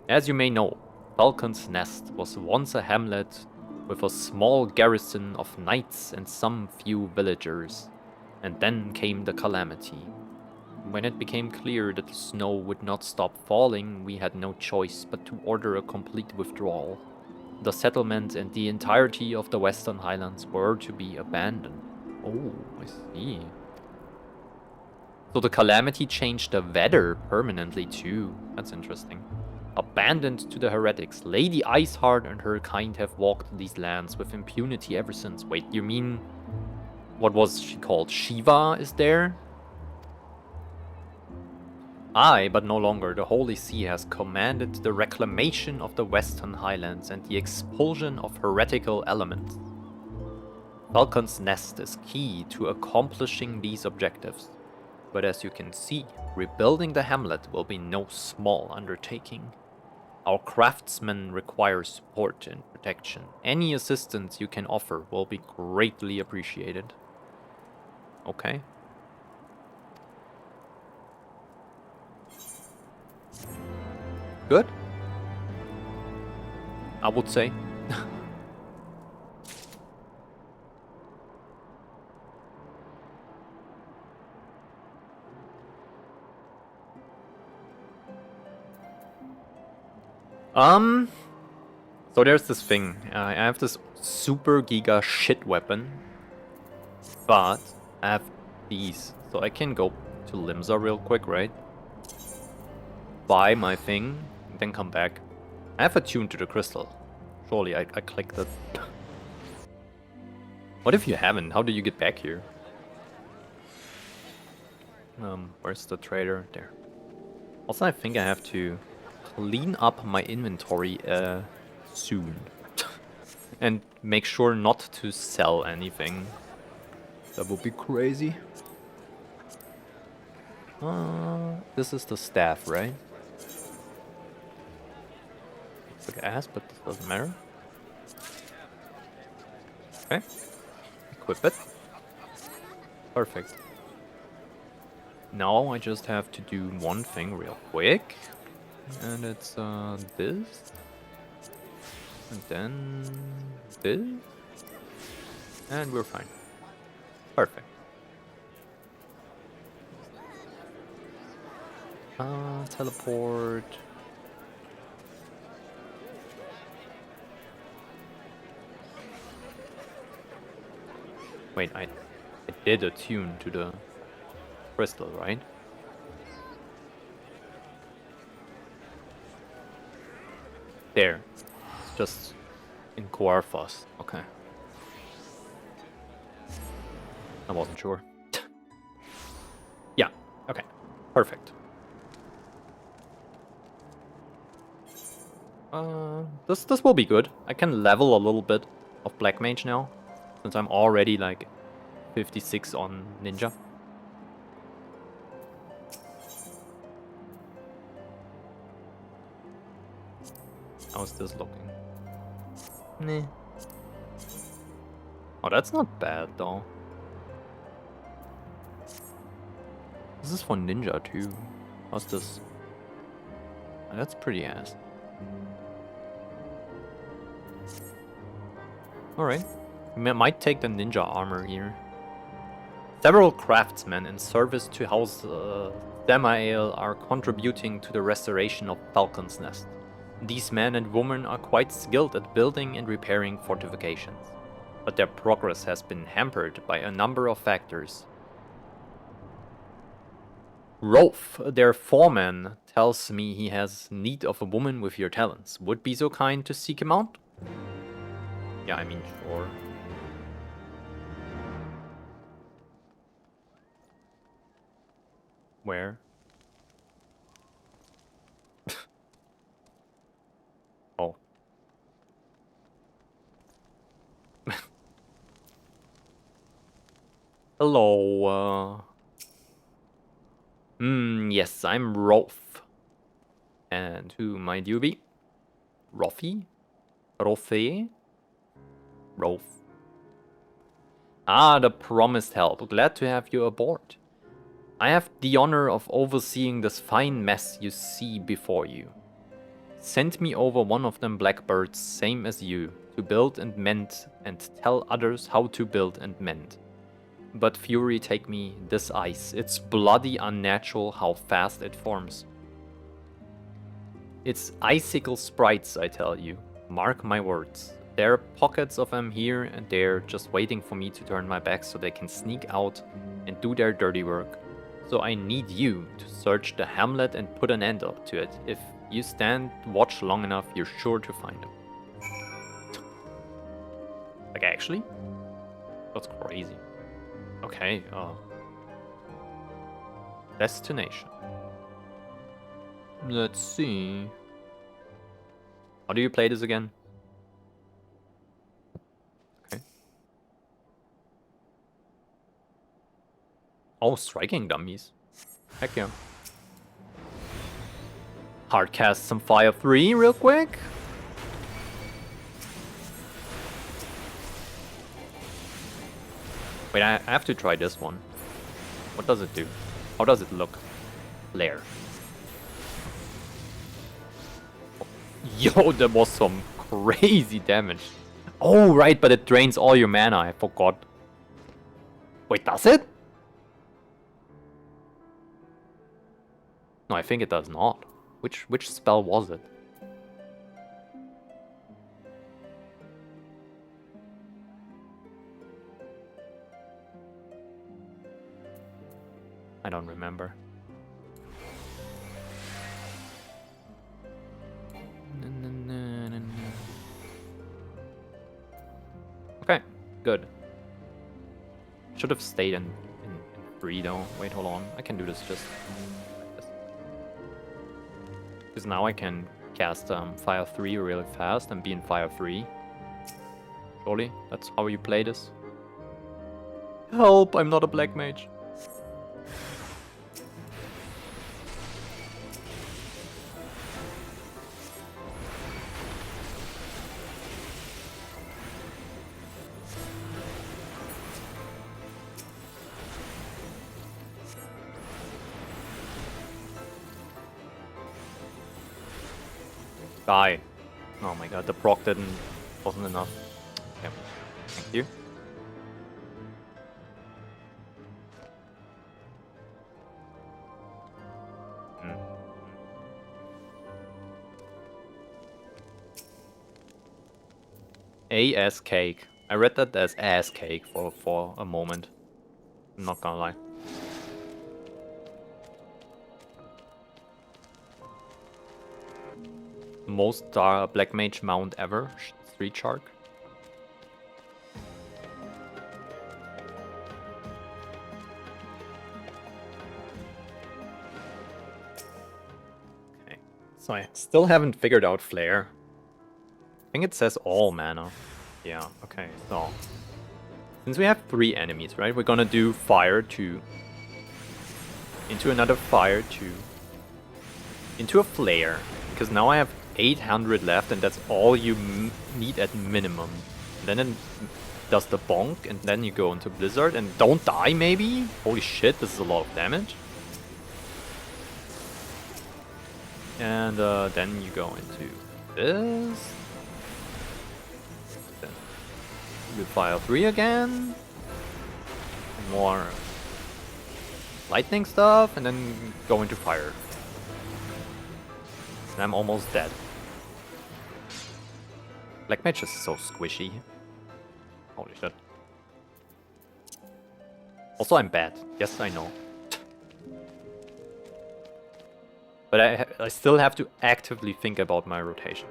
As you may know, Falcon's Nest was once a hamlet with a small garrison of knights and some few villagers. And then came the calamity. When it became clear that the snow would not stop falling, we had no choice but to order a complete withdrawal. The settlement and the entirety of the Western Highlands were to be abandoned. Oh, I see. So the calamity changed the weather permanently too. That's interesting. Abandoned to the heretics, Lady Iceheart and her kind have walked these lands with impunity ever since. Wait, you mean... what was she called? Shiva is there? Aye, but no longer. The Holy See has commanded the reclamation of the Western Highlands and the expulsion of heretical elements. Falcon's Nest is key to accomplishing these objectives. But as you can see, rebuilding the hamlet will be no small undertaking. Our craftsmen require support and protection. Any assistance you can offer will be greatly appreciated. Okay. Good, I would say. So there's this thing. I have this super giga shit weapon, but I have these. So I can go to Limsa real quick, right? Buy my thing, then come back. I have attuned to the crystal. Surely I clicked it. What if you haven't? How do you get back here? Where's the trader? There. Also, I think I have to clean up my inventory soon. And make sure not to sell anything. That would be crazy. This is the staff, right? It's like ass, but it doesn't matter. Okay. Equip it. Perfect. Now I just have to do one thing real quick. And it's this. And then this. And we're fine. Perfect. Teleport. Wait, I did attune to the crystal, right? There. It's just in Quarfos. Okay. I wasn't sure. Yeah, okay. Perfect. This will be good. I can level a little bit of Black Mage now, since I'm already like 56 on Ninja. How's this looking? Nah. Oh, that's not bad though. This is for Ninja too. How's this? Oh, that's pretty ass. Alright. Might take the ninja armor here. Several craftsmen in service to House Samael are contributing to the restoration of Falcon's Nest. These men and women are quite skilled at building and repairing fortifications, but their progress has been hampered by a number of factors. Rolf, their foreman, tells me he has need of a woman with your talents. Would be so kind to seek him out? Yeah, I mean, sure. Where? Oh. Hello, yes, I'm Rolf. And who might you be? Rolfie? Rolfe? Rolf. Ah, the promised help. Glad to have you aboard. I have the honor of overseeing this fine mess you see before you. Send me over one of them blackbirds, same as you, to build and mend and tell others how to build and mend. But Fury, take me this ice. It's bloody unnatural how fast it forms. It's icicle sprites, I tell you. Mark my words. There are pockets of them here and there just waiting for me to turn my back so they can sneak out and do their dirty work. So I need you to search the hamlet and put an end to it. If you stand watch long enough, you're sure to find them. Like, actually? That's crazy. Okay, destination. Let's see. How do you play this again? Okay. Oh, striking dummies. Heck yeah. Hardcast some Fire 3 real quick. Wait, I have to try this one. What does it do? How does it look? Flare. Yo, that was some crazy damage. Oh, right, but it drains all your mana. I forgot. Wait, does it? No, I think it does not. Which spell was it? I don't remember. Okay, good. Should have stayed in 3 though. Wait, hold on. I can do this just like this. Because now I can cast Fire 3 really fast and be in Fire 3. Surely, that's how you play this. Help, I'm not a black mage. Die. Oh my god, the proc wasn't enough. Okay. Thank you. Ass cake. I read that as ass cake for a moment. I'm not gonna lie. Most black mage mount ever. Street Shark. Okay. So I still haven't figured out Flare. I think it says all mana. Yeah, okay, so since we have 3 enemies, right? We're gonna do Fire 2 into another Fire 2 into a Flare, because now I have 800 left and that's all you need at minimum. And then it does the bonk and then you go into Blizzard and don't die maybe? Holy shit, this is a lot of damage. And then you go into this. Then you file 3 again. More lightning stuff and then go into fire. And I'm almost dead. Black Mage is so squishy. Holy shit. Also, I'm bad. Yes, I know. But I still have to actively think about my rotation.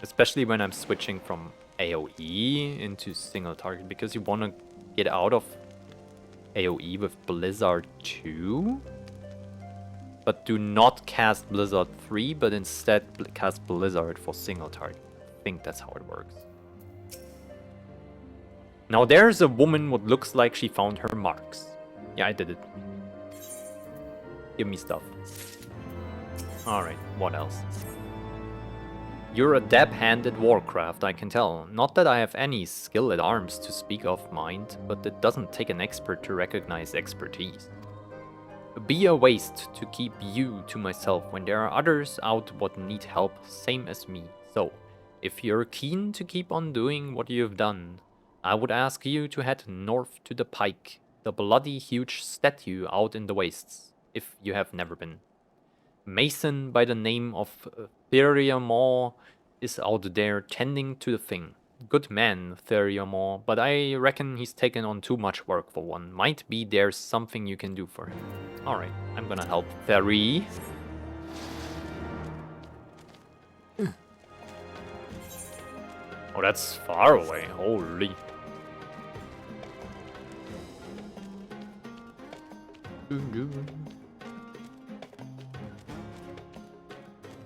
Especially when I'm switching from AoE into single target, because you want to get out of AoE with Blizzard 2. But do not cast Blizzard 3, but instead cast Blizzard for single target. I think that's how it works. Now there's a woman what looks like she found her marks. Yeah, I did it. Give me stuff. Alright, what else? You're a dab-handed warcraft, I can tell. Not that I have any skill at arms to speak of, mind, but it doesn't take an expert to recognize expertise. Be a waste to keep you to myself when there are others out what need help, same as me. So, if you're keen to keep on doing what you've done, I would ask you to head north to the Pike, the bloody huge statue out in the wastes, if you have never been. Mason by the name of Theriamore is out there tending to the thing. Good man, Theriamore, but I reckon he's taken on too much work for one. Might be there's something you can do for him. Alright, I'm gonna help Theri. Oh, that's far away. Holy.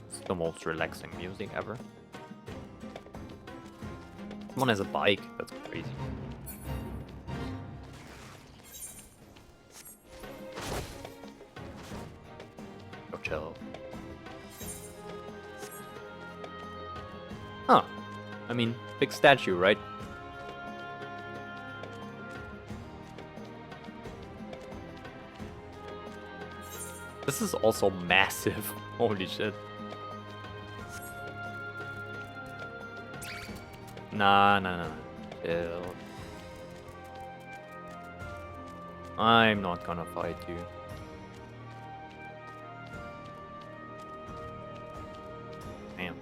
It's the most relaxing music ever. Someone has a bike, that's crazy. Go chill. Huh. I mean, big statue, right? This is also massive. Holy shit. Nah. Chill. I'm not gonna fight you. Damn.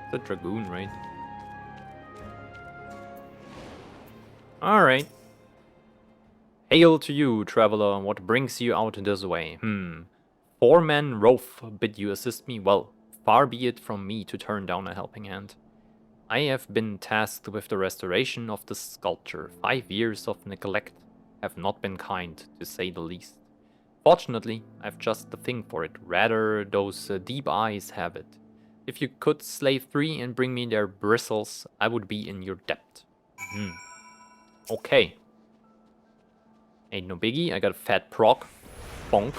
It's a Dragoon, right? Alright. Hail to you, traveler. What brings you out this way? 4-man Rolf bid you assist me? Well, far be it from me to turn down a helping hand. I have been tasked with the restoration of the sculpture. 5 years of neglect have not been kind, to say the least. Fortunately, I've just the thing for it. Rather, those deep eyes have it. If you could slay 3 and bring me their bristles, I would be in your debt. Okay. Ain't no biggie. I got a fat proc. Bonk.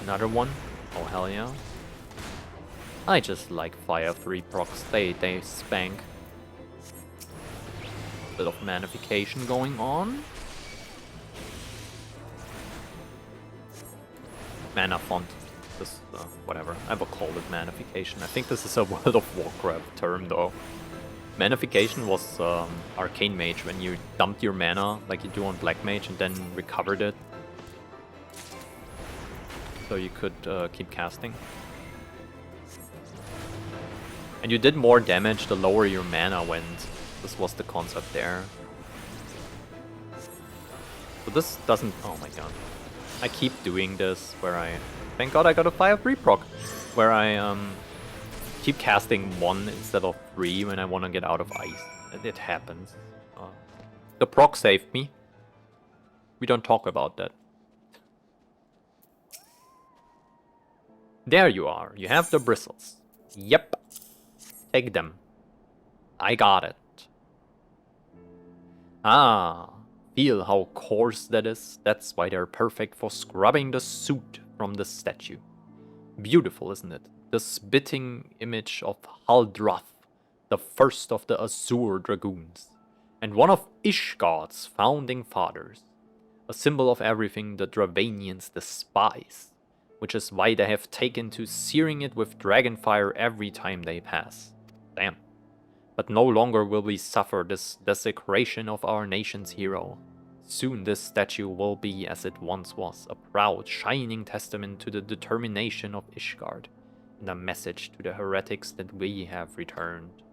Another one. Oh, hell yeah. I just like fire 3 procs. They spank. Bit of manification going on. Mana font. This, whatever. I will call it manification. I think this is a World of Warcraft term though. Manification was Arcane Mage, when you dumped your mana like you do on Black Mage and then recovered it. So you could keep casting. And you did more damage the lower your mana went. This was the concept there. But this doesn't... Oh my god. I keep doing this where I... Thank god I got a fire 3 proc. Where I keep casting 1 instead of 3 when I want to get out of ice. It happens. The proc saved me. We don't talk about that. There you are. You have the bristles. Yep. Take them. I got it. Ah. Feel how coarse that is. That's why they're perfect for scrubbing the soot from the statue. Beautiful, isn't it? The spitting image of Haldrath, the first of the Azure Dragoons, and one of Ishgard's founding fathers. A symbol of everything the Dravanians despise, which is why they have taken to searing it with dragonfire every time they pass. Damn. But no longer will we suffer this desecration of our nation's hero. Soon this statue will be as it once was, a proud, shining testament to the determination of Ishgard, and a message to the heretics that we have returned.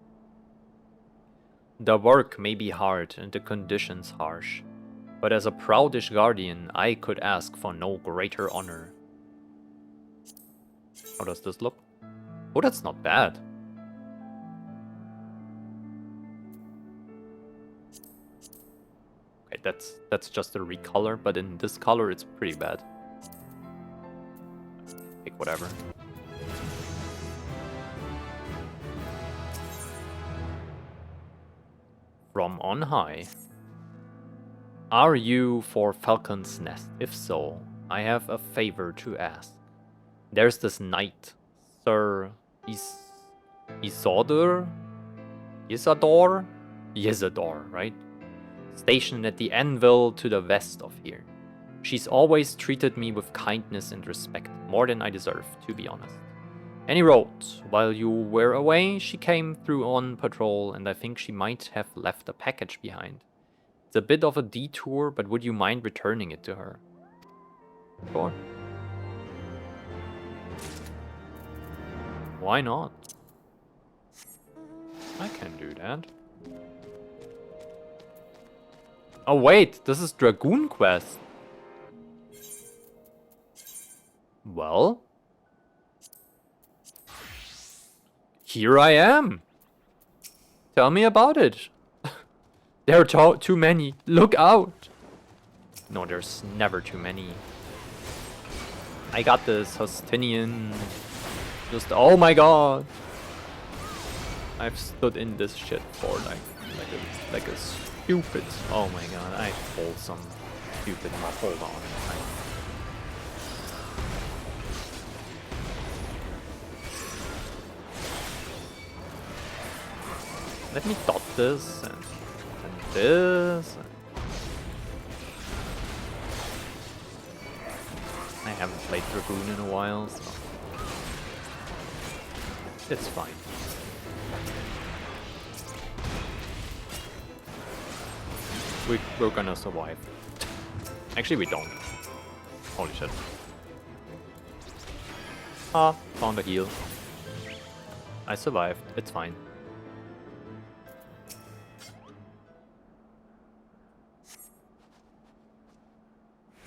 The work may be hard and the conditions harsh, but as a proud Ishgardian, I could ask for no greater honor. How does this look? Oh, that's not bad. Okay, that's just a recolor, but in this color it's pretty bad. Take whatever. From on high. Are you for Falcon's Nest? If so, I have a favor to ask. There's this knight, Sir Isador, right? Stationed at the anvil to the west of here. She's always treated me with kindness and respect, more than I deserve, to be honest. And he wrote, while you were away, she came through on patrol, and I think she might have left a package behind. It's a bit of a detour, but would you mind returning it to her? Sure. Why not? I can do that. Oh wait, this is Dragoon Quest. Well, here I am. Tell me about it. There are too many. Look out. No, there's never too many. I got this Justinian. Just, oh my god. I've stood in this shit for like a stupid. Oh my god, I pulled some stupid mod. Hold on. Let me dot this and this. I haven't played Dragoon in a while, so it's fine. We're gonna survive. Actually, we don't. Holy shit. Ah, found a heal. I survived. It's fine.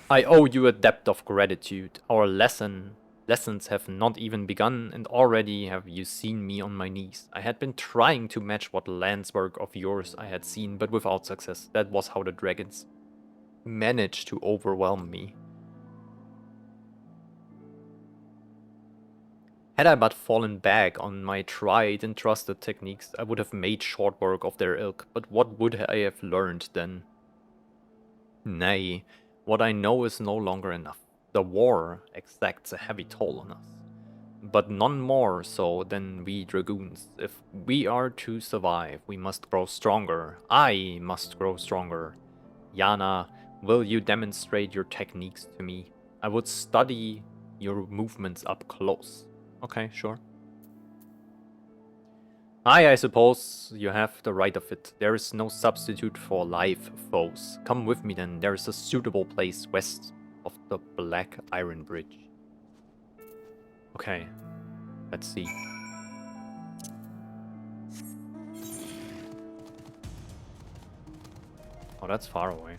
I owe you a debt of gratitude. Our lessons have not even begun, and already have you seen me on my knees. I had been trying to match what landswork of yours I had seen, but without success. That was how the dragons managed to overwhelm me. Had I but fallen back on my tried and trusted techniques, I would have made short work of their ilk, but what would I have learned then? Nay, what I know is no longer enough. The war exacts a heavy toll on us, but none more so than we dragoons. If we are to survive, we must grow stronger. I must grow stronger. Yana, will you demonstrate your techniques to me? I would study your movements up close. Okay, sure. Aye, I suppose you have the right of it. There is no substitute for live foes. Come with me then, there is a suitable place west of the Black Iron Bridge. Okay, let's see. Oh, that's far away.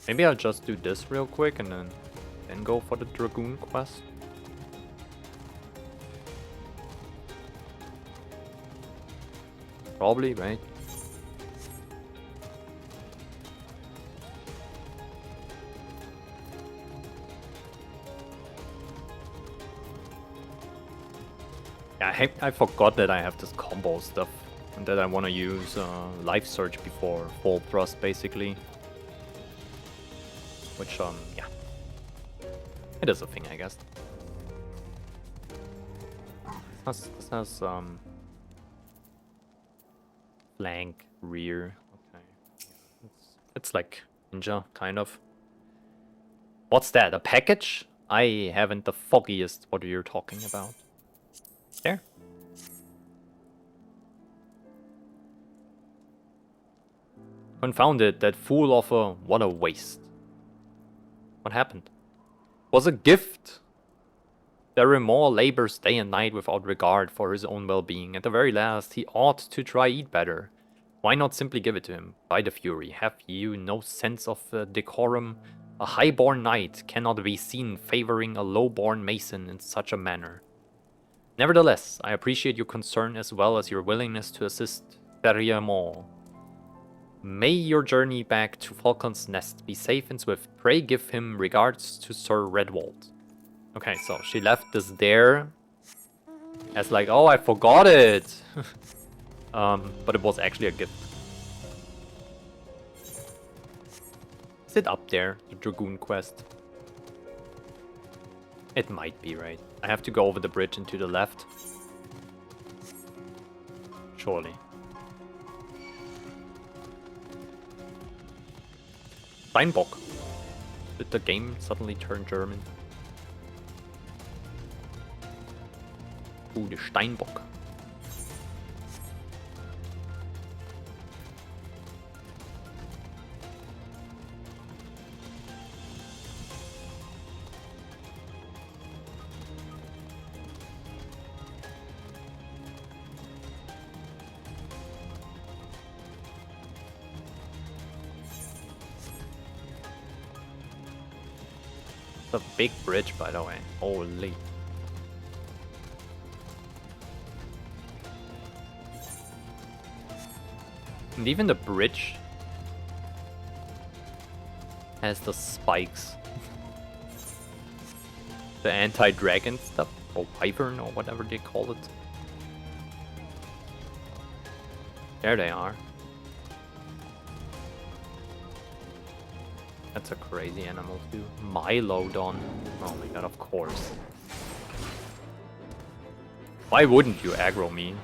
Maybe I'll just do this real quick and then go for the Dragoon quest. Probably, right? Yeah, I forgot that I have this combo stuff and that I want to use Life Surge before Full Thrust, basically. Which, yeah. It is a thing, I guess. This has flank, rear. Okay. It's like ninja, kind of. What's that? A package? I haven't the foggiest what you're talking about. There. Confounded, that fool offer, what a waste. What happened? Was a gift. Barrymore labors day and night without regard for his own well-being. At the very last, he ought to try eat better. Why not simply give it to him? By the Fury, have you no sense of decorum? A high-born knight cannot be seen favoring a low-born mason in such a manner. Nevertheless, I appreciate your concern as well as your willingness to assist Barrymore. May your journey back to Falcon's Nest be safe and swift. Pray give him regards to Sir Redwald. Okay, so she left this there as like, oh, I forgot it. But it was actually a gift. Is it up there, the Dragoon quest? It might be, right? I have to go over the bridge and to the left. Surely. Steinbock. Did the game suddenly turn German? Ooh, the Steinbock. It's a big bridge, by the way. Holy. And even the bridge has the spikes. The anti-dragon stuff, or wyvern, or whatever they call it. There they are. That's a crazy animal too. Mylodon. Oh my god, of course. Why wouldn't you aggro me?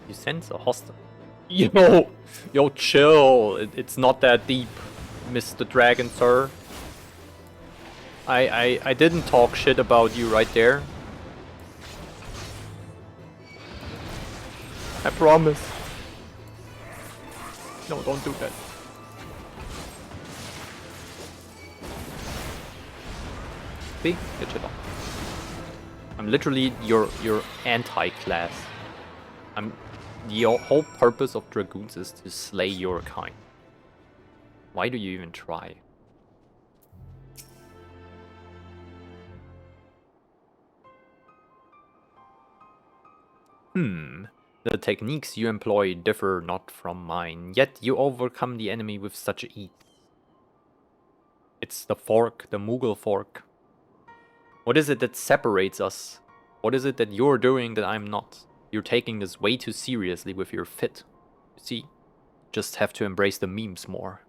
You sense a hostile. Yo, chill. It's not that deep, Mr. Dragon, sir. I didn't talk shit about you right there. I promise. No, don't do that. See? Get shit on. I'm literally your anti-class. The whole purpose of Dragoons is to slay your kind. Why do you even try? The techniques you employ differ not from mine, yet you overcome the enemy with such ease. It's the fork, the Moogle fork. What is it that separates us? What is it that you're doing that I'm not? You're taking this way too seriously with your fit. You see, just have to embrace the memes more.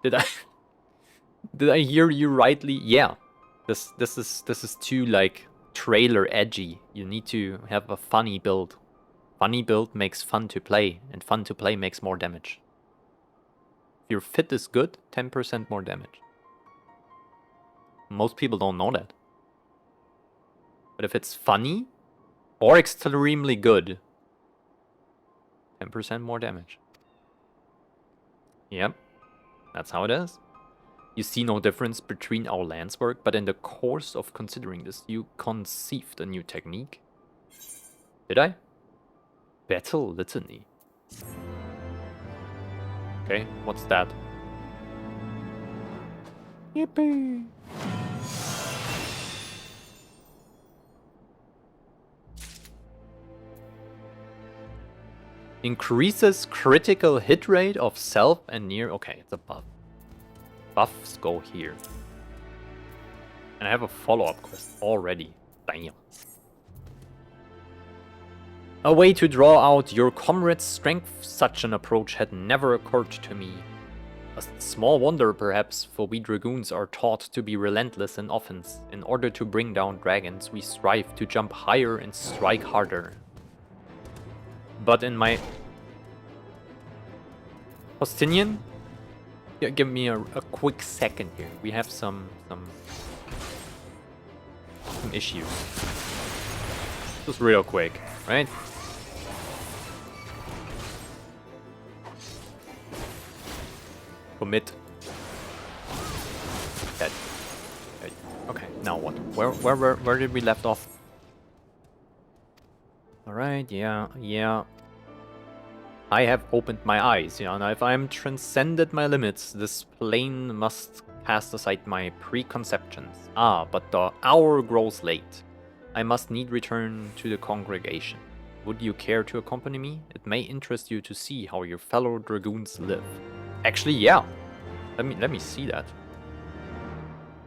Did I hear you rightly? Yeah. This is too like trailer edgy. You need to have a funny build. Funny build makes fun to play, and fun to play makes more damage. If your fit is good, 10% more damage. Most people don't know that. But if it's funny or extremely good, 10% more damage. Yep, that's how it is. You see no difference between our lance work, but in the course of considering this, you conceived a new technique. Did I? Battle Litany. Okay, what's that? Yippee! Increases critical hit rate of self and near. Okay, it's a buff. Buffs go here. And I have a follow-up quest already. Damn. A way to draw out your comrade's strength. Such an approach had never occurred to me. A small wonder, perhaps, for we dragoons are taught to be relentless in offense. In order to bring down dragons, we strive to jump higher and strike harder. But in my... Postinian? Yeah, give me a quick second here. We have some issues. Just real quick, right? Commit. Dead. Okay, now what? Where did we left off? Alright, yeah. I have opened my eyes, yeah, and if I'm transcended my limits, this plane must cast aside my preconceptions. Ah, but the hour grows late. I must need return to the congregation. Would you care to accompany me? It may interest you to see how your fellow dragoons live. Actually, yeah. Let me see that.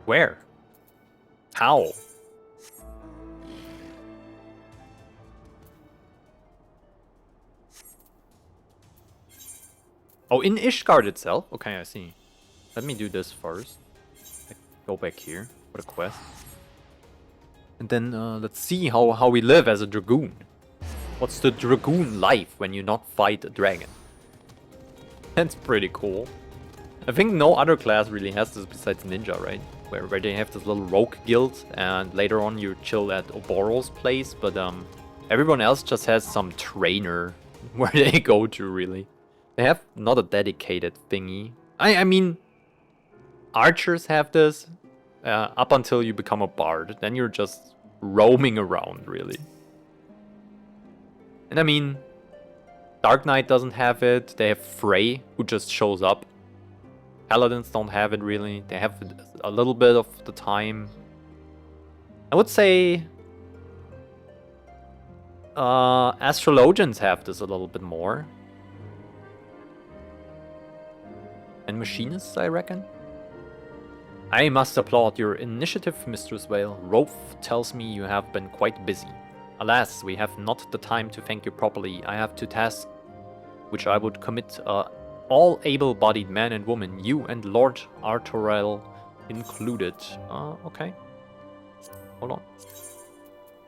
Where? How? Oh, in Ishgard itself? Okay, I see. Let me do this first. Go back here for the quest. And then let's see how we live as a dragoon. What's the dragoon life when you not fight a dragon? That's pretty cool. I think no other class really has this besides ninja, right? Where they have this little rogue guild and later on you chill at Oboro's place, but everyone else just has some trainer where they go to, really. They have not a dedicated thingy. I mean, archers have this up until you become a bard. Then you're just roaming around, really. And I mean, Dark Knight doesn't have it. They have Frey, who just shows up. Paladins don't have it, really. They have it a little bit of the time. I would say astrologians have this a little bit more. And machinists, I reckon. I must applaud your initiative, Mistress Vale. Rolf tells me you have been quite busy. Alas, we have not the time to thank you properly. I have two tasks which I would commit all able-bodied men and women, you and Lord Artorel included. Okay. Hold on.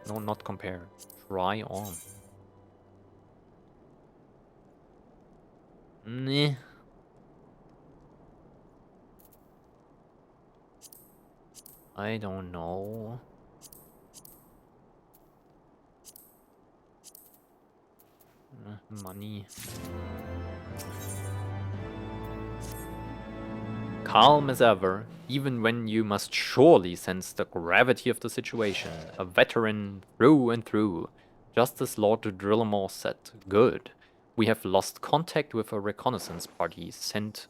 No, not compare. Try on. Nah. I don't know. Money. Calm as ever, even when you must surely sense the gravity of the situation. A veteran through and through. Just as Lord Drillamore said. Good. We have lost contact with a reconnaissance party sent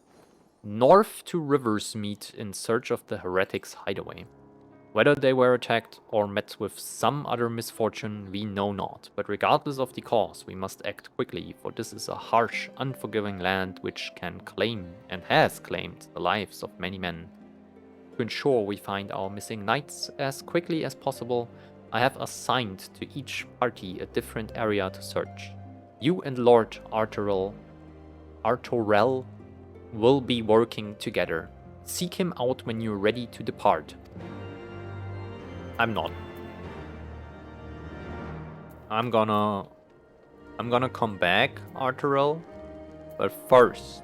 north to Riversmeet in search of the heretics' hideaway. Whether they were attacked or met with some other misfortune, we know not. But regardless of the cause, we must act quickly, for this is a harsh, unforgiving land which can claim, and has claimed, the lives of many men. To ensure we find our missing knights as quickly as possible, I have assigned to each party a different area to search. You and Lord Arturel will be working together. Seek him out when you're ready to depart. I'm not. I'm gonna come back, Arturel. But first,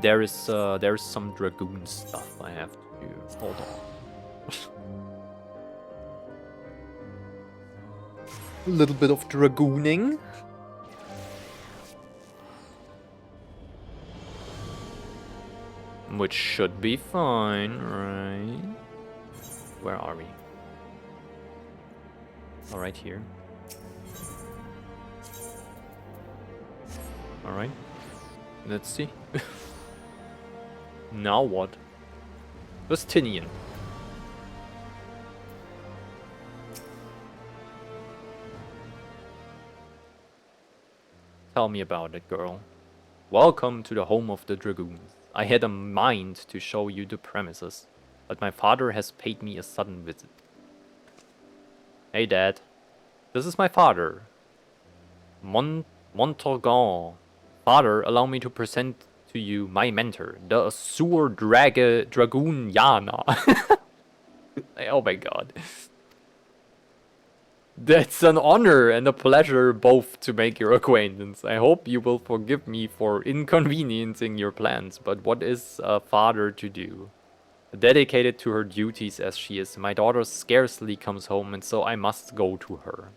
there is some dragoon stuff I have to do. Hold on. A little bit of dragooning. Which should be fine, right? Where are we? All right, here. All right. Let's see. Now what? Justinian. Tell me about it, girl. Welcome to the home of the dragoons. I had a mind to show you the premises, but my father has paid me a sudden visit. Hey, Dad. This is my father. Montorgon. Father, allow me to present to you my mentor, the Azure Dragoon Yana. Oh my god. That's an honor and a pleasure both to make your acquaintance. I hope you will forgive me for inconveniencing your plans, but what is a father to do? Dedicated to her duties as she is, my daughter scarcely comes home, and so I must go to her.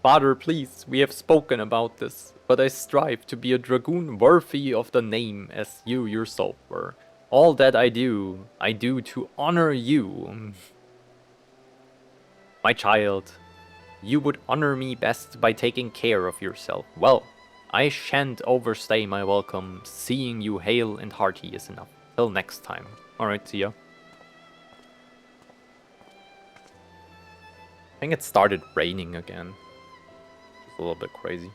Father, please, we have spoken about this, but I strive to be a dragoon worthy of the name as you yourself were. All that I do to honor you. My child, you would honor me best by taking care of yourself. Well, I shan't overstay my welcome. Seeing you hale and hearty is enough. Till next time. Alright, see ya. I think it started raining again. It's a little bit crazy.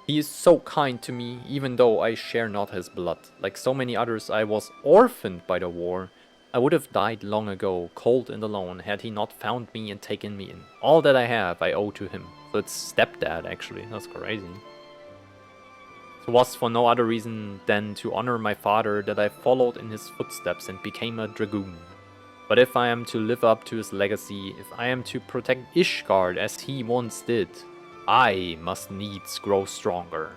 He is so kind to me, even though I share not his blood. Like so many others, I was orphaned by the war. I would have died long ago, cold and alone, had he not found me and taken me in. All that I have, I owe to him. So it's stepdad, actually. That's crazy. It was for no other reason than to honor my father that I followed in his footsteps and became a dragoon. But if I am to live up to his legacy, if I am to protect Ishgard as he once did, I must needs grow stronger.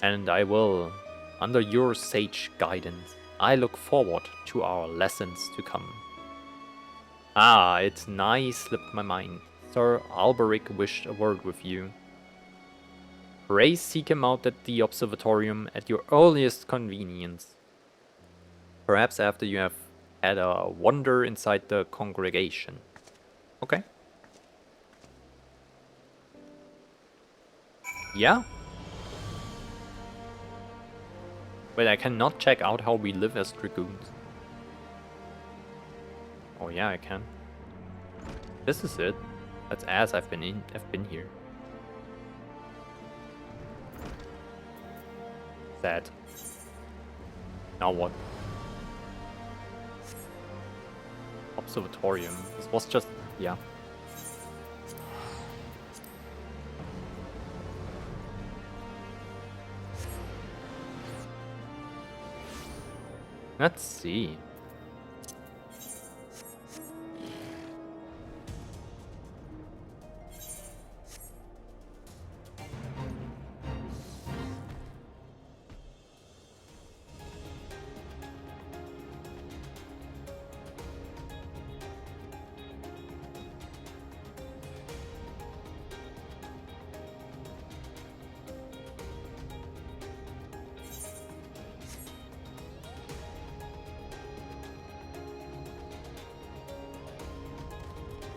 And I will, under your sage guidance. I look forward to our lessons to come. Ah, it's nigh slipped my mind. Sir Alberic wished a word with you. Pray seek him out at the observatorium at your earliest convenience. Perhaps after you have had a wander inside the congregation. Okay. Yeah. Wait, I cannot check out how we live as dragoons. Oh yeah, I can. This is it. That's as I've been here. Sad. Now what? Observatorium. This was just, yeah. Let's see.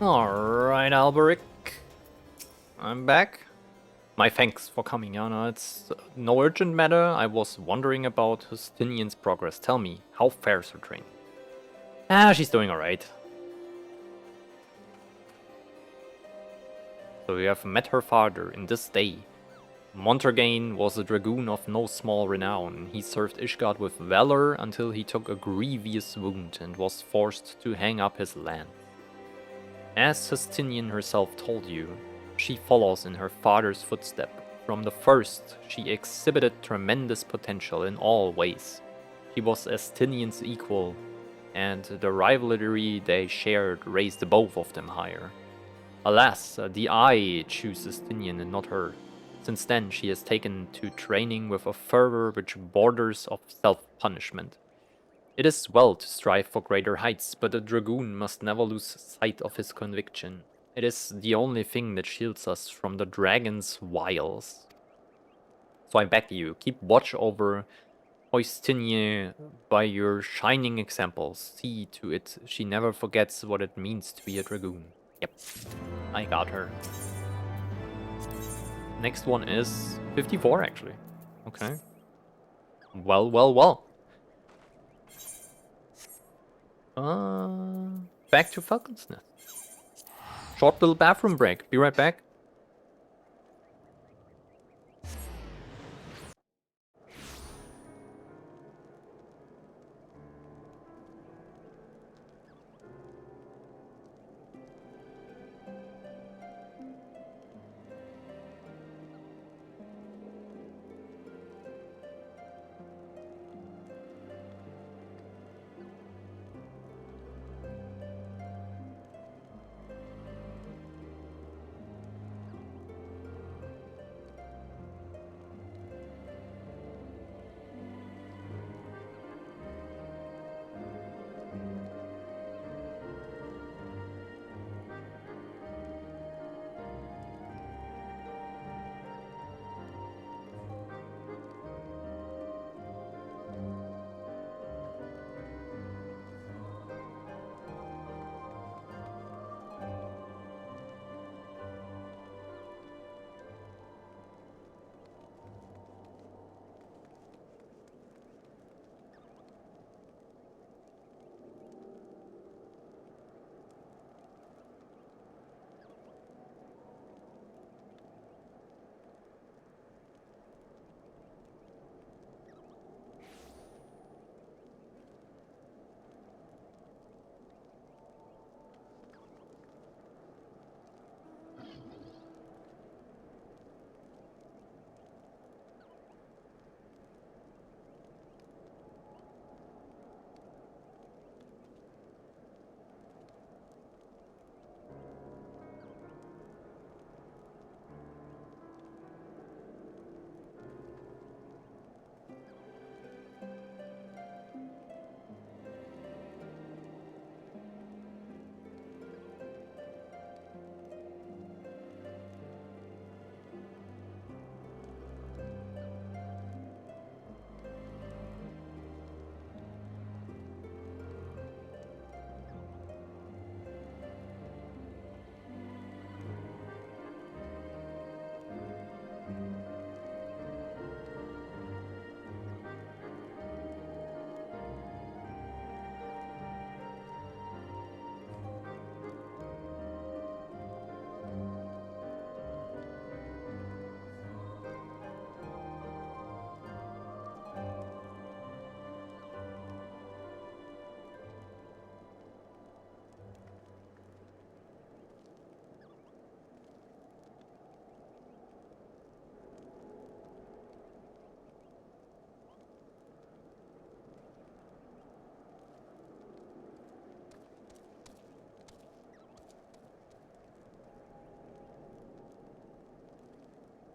Alright, Alberic. I'm back. My thanks for coming, Yana. It's no urgent matter. I was wondering about Justinian's progress. Tell me, how fares her training? Ah, she's doing alright. So you have met her father in this day. Montergain was a dragoon of no small renown. He served Ishgard with valor until he took a grievous wound and was forced to hang up his land. As Justinian herself told you, she follows in her father's footsteps. From the first, she exhibited tremendous potential in all ways. She was Justinian's equal, and the rivalry they shared raised both of them higher. Alas, the I choose Justinian and not her. Since then, she has taken to training with a fervor which borders of self-punishment. It is well to strive for greater heights, but a dragoon must never lose sight of his conviction. It is the only thing that shields us from the dragon's wiles. So I beg you, keep watch over Oistinie by your shining examples. See to it she never forgets what it means to be a dragoon. Yep, I got her. Next one is 54 actually. Okay. Well, well, well. Back to Falcon's Nest. Short little bathroom break. Be right back.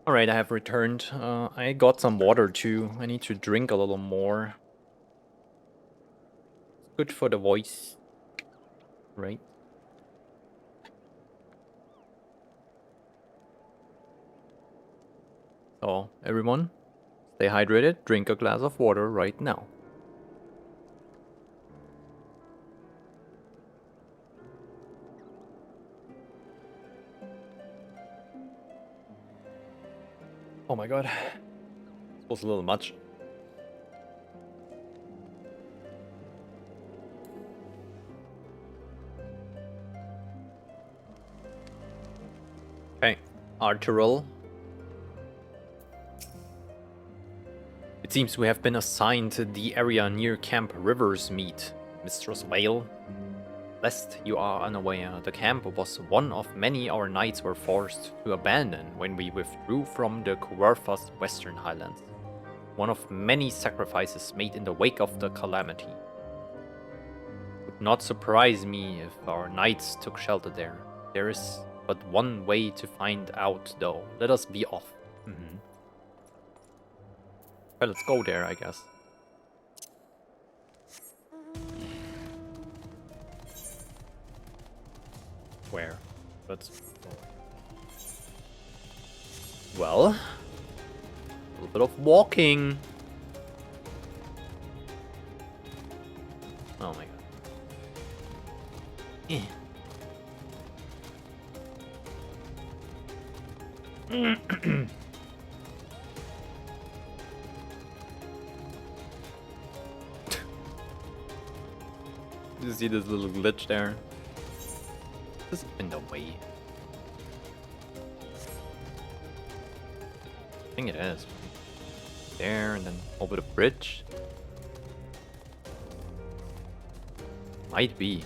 Alright, I have returned. I got some water too. I need to drink a little more. It's good for the voice. Right? So, everyone, stay hydrated. Drink a glass of water right now. Oh my god. This was a little much. Okay, Arterial. It seems we have been assigned the area near Camp Rivers Meet, Mistress Vale. Lest you are unaware, the camp was one of many our knights were forced to abandon when we withdrew from the Kuwarfa's western highlands. One of many sacrifices made in the wake of the calamity. It would not surprise me if our knights took shelter there. There is but one way to find out, though. Let us be off. Well, let's go there, I guess. Where? Let's go. Well, a little bit of walking. Oh my god. You see this little glitch there? This is in the way. I think it is. There, and then over the bridge. Might be.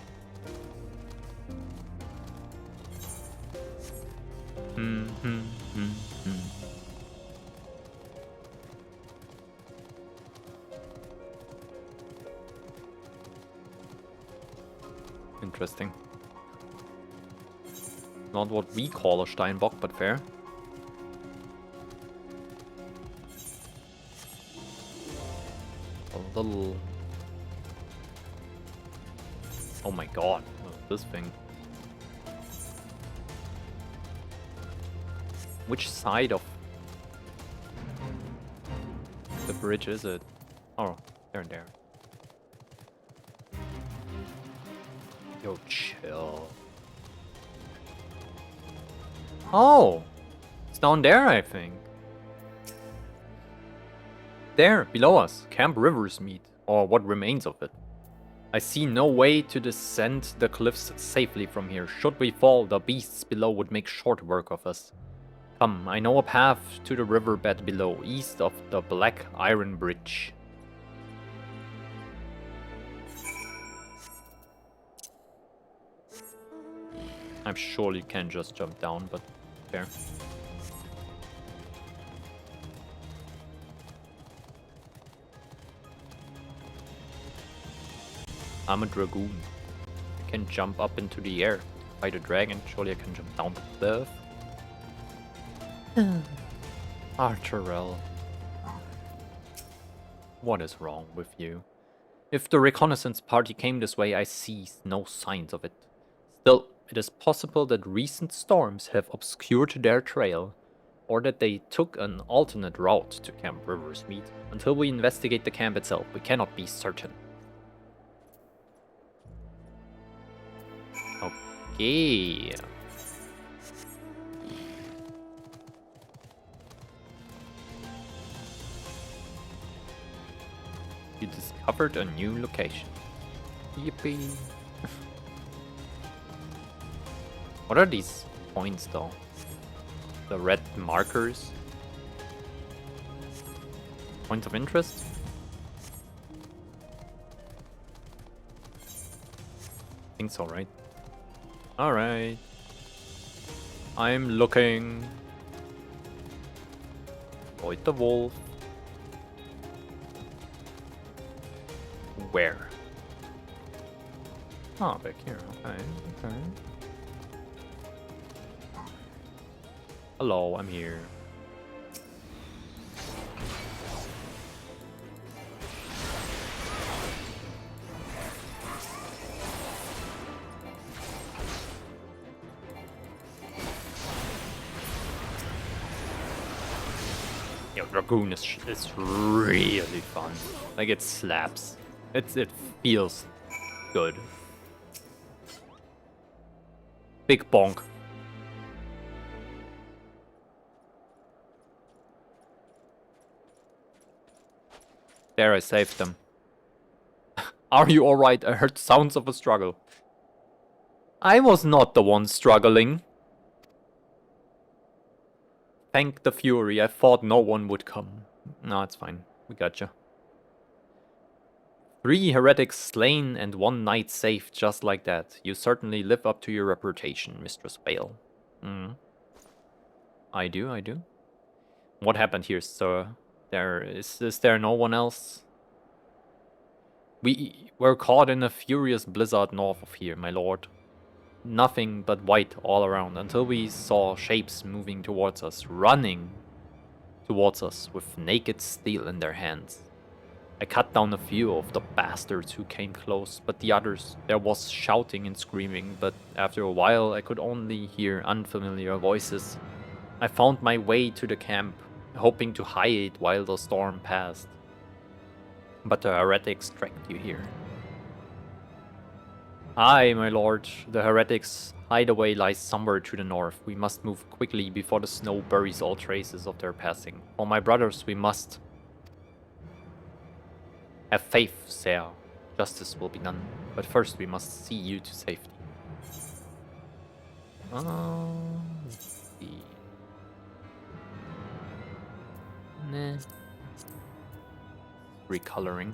Interesting. Not what we call a Steinbock, but fair. A little... Oh my god, what's this thing? Which side of the bridge is it? Oh, there and there. Yo, chill. Oh! It's down there, I think. There, below us. Camp Rivers Meet, or what remains of it. I see no way to descend the cliffs safely from here. Should we fall, the beasts below would make short work of us. Come, I know a path to the riverbed below, east of the Black Iron Bridge. I'm sure you can just jump down, but fair. I'm a dragoon. I can jump up into the air, fight a dragon. Surely I can jump down the cliff. Arterial. What is wrong with you? If the reconnaissance party came this way, I see no signs of it. Still, it is possible that recent storms have obscured their trail, or that they took an alternate route to Camp Rivers Meet. Until we investigate the camp itself, we cannot be certain. Okay. You discovered a new location. Yippee. What are these points though? The red markers? Points of interest? I think so, right? Alright. I'm looking. Avoid the wolf. Where? Oh, back here. Okay, okay. Hello, I'm here. Yo, Dragoon is really fun. Like, it slaps. It feels good. Big bonk. There, I saved them. Are you alright? I heard sounds of a struggle. I was not the one struggling. Thank the Fury, I thought no one would come. No, it's fine. We gotcha. 3 heretics slain and 1 knight saved just like that. You certainly live up to your reputation, Mistress Vale. I do, I do. What happened here, sir? Is there no one else? We were caught in a furious blizzard north of here, my lord. Nothing but white all around until we saw shapes moving towards us, running towards us with naked steel in their hands. I cut down a few of the bastards who came close, but the others, there was shouting and screaming, but after a while I could only hear unfamiliar voices. I found my way to the camp, hoping to hide while the storm passed. But the heretics tracked you here. Aye, my lord, the heretics' hideaway lies somewhere to the north. We must move quickly before the snow buries all traces of their passing. For my brothers, we must have faith, sir. Justice will be done. But first we must see you to safety. Let's see. Nah. Recoloring.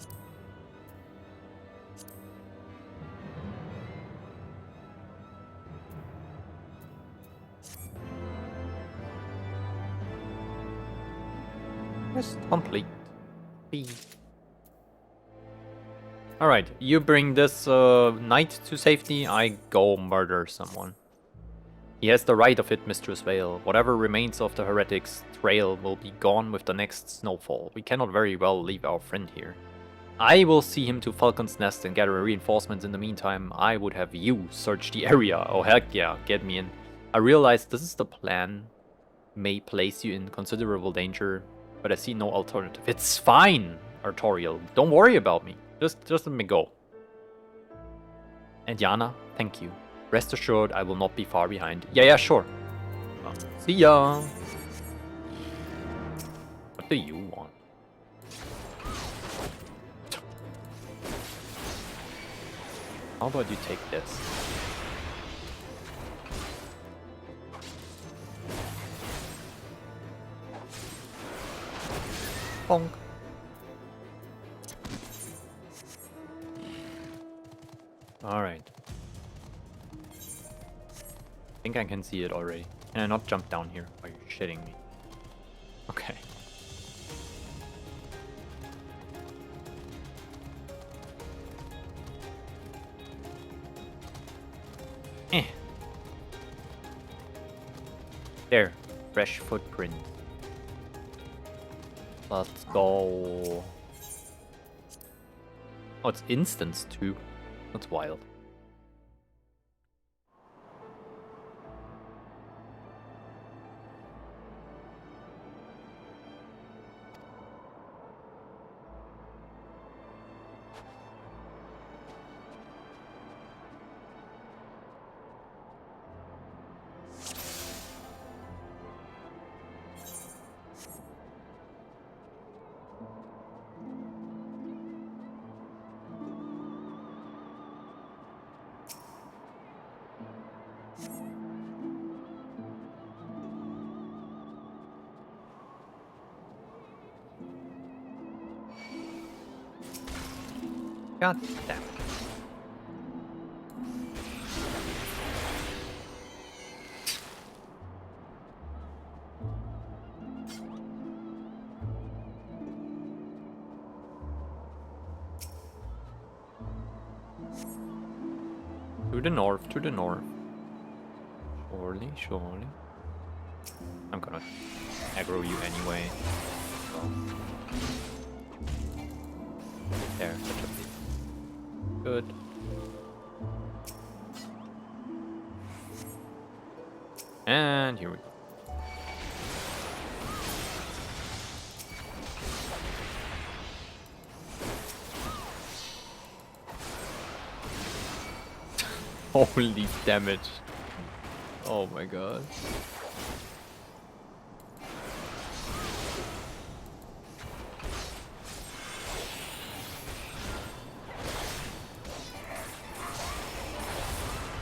Quest complete. B. Alright, you bring this knight to safety, I go murder someone. He has the right of it, Mistress Vale. Whatever remains of the heretics' trail will be gone with the next snowfall. We cannot very well leave our friend here. I will see him to Falcon's Nest and gather reinforcements in the meantime. I would have you search the area. Oh heck yeah, get me in. I realize this is the plan. May place you in considerable danger, but I see no alternative. It's fine, Artorial. Don't worry about me. Just let me go. And Yana, thank you. Rest assured, I will not be far behind. Yeah, sure. See ya. What do you want? How about you take this? Bonk. Alright. I think I can see it already. Can I not jump down here? Are you shitting me? Okay. There. Fresh footprint. Let's go. Oh, it's instance too. That's wild. God damn it. To the north, to the north. Surely, surely. I'm gonna aggro you anyway. So. There, such a bit. Good. And here we go. Holy damage. Oh my god.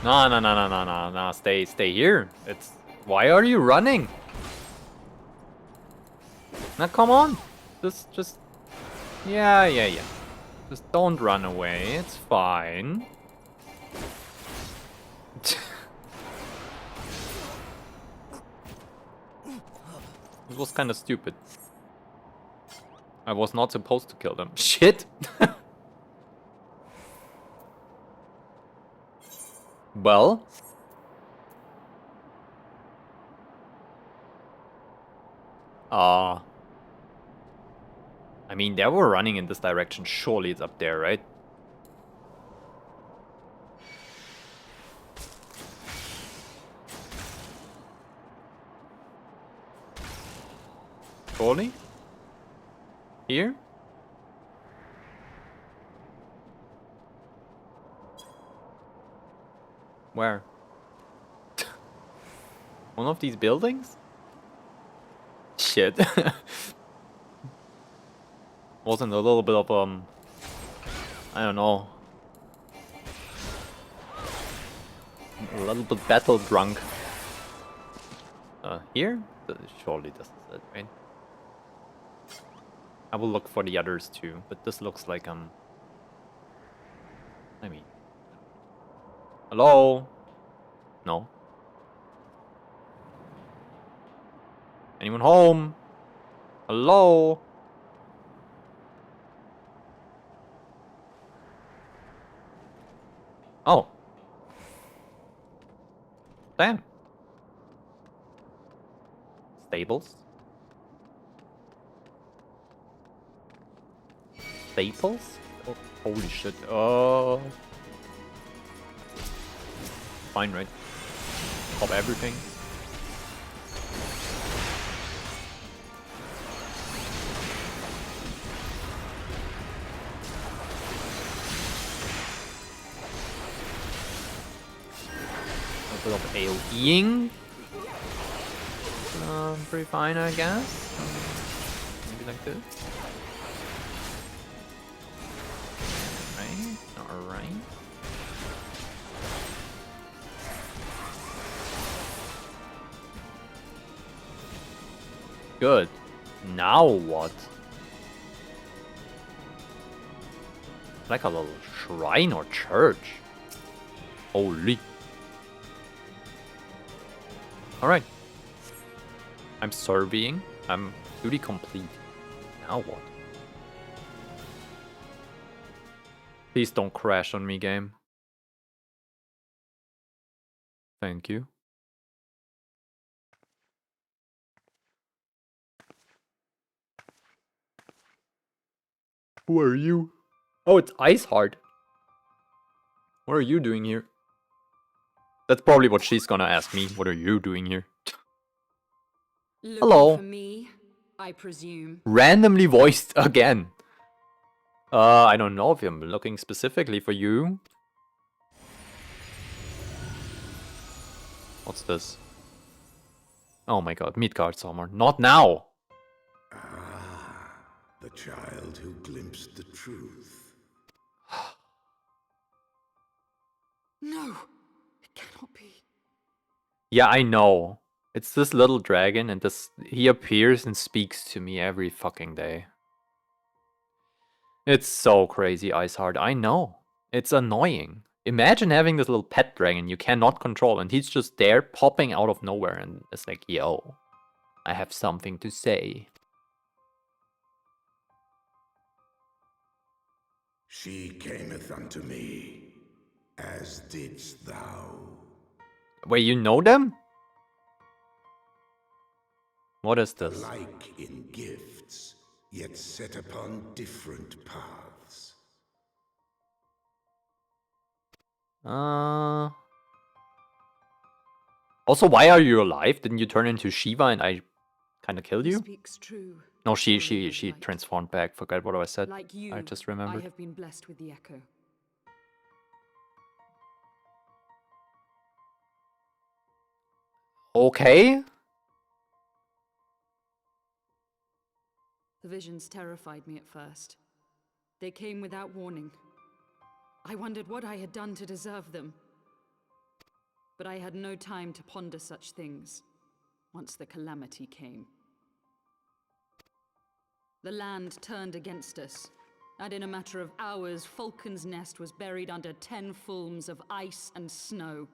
No, no, no, no, no, no, no. Stay here. It's... Why are you running? Now, come on. Just... Yeah. Just don't run away. It's fine. It was kind of stupid. I was not supposed to kill them. Shit! Well... I mean, they were running in this direction. Surely it's up there, right? Surely? Here? Where? One of these buildings? Shit. Wasn't a little bit of, I don't know. A little bit battle drunk. Here? Surely this is it, right? I will look for the others too, but this looks like, I mean... Hello? No? Anyone home? Hello? Oh. Damn. Stables? Staples? Oh, holy shit. Oh. Fine, right? Pop everything. A bit of AoEing. Pretty fine, I guess. Maybe like this. Alright. Good. Now what? Like a little shrine or church. Holy. Alright. I'm surveying. I'm duty complete. Now what? Please don't crash on me, game. Thank you. Who are you? Oh, it's Iceheart. What are you doing here? That's probably what she's gonna ask me. What are you doing here? Hello. For me, I presume. Randomly voiced again. I don't know if I'm looking specifically for you. What's this? Oh my god, Midgard Summer. Not now! Ah, the child who glimpsed the truth. No, it cannot be. Yeah, I know. It's this little dragon and he appears and speaks to me every fucking day. It's so crazy, Iceheart. I know. It's annoying. Imagine having this little pet dragon you cannot control and he's just there popping out of nowhere and it's like, yo, I have something to say. She cameth unto me, as didst thou. Wait, you know them? What is this? Alike in gifts, yet set upon different paths. Also, why are you alive? Didn't you turn into Shiva and I kind of killed you? Speaks true. No, she transformed back. Forgot what I said. Like you, I just remembered. I have been blessed with the echo. Okay. The visions terrified me at first. They came without warning. I wondered what I had done to deserve them. But I had no time to ponder such things once the calamity came. The land turned against us, and in a matter of hours, Falcon's Nest was buried under 10 fulms of ice and snow.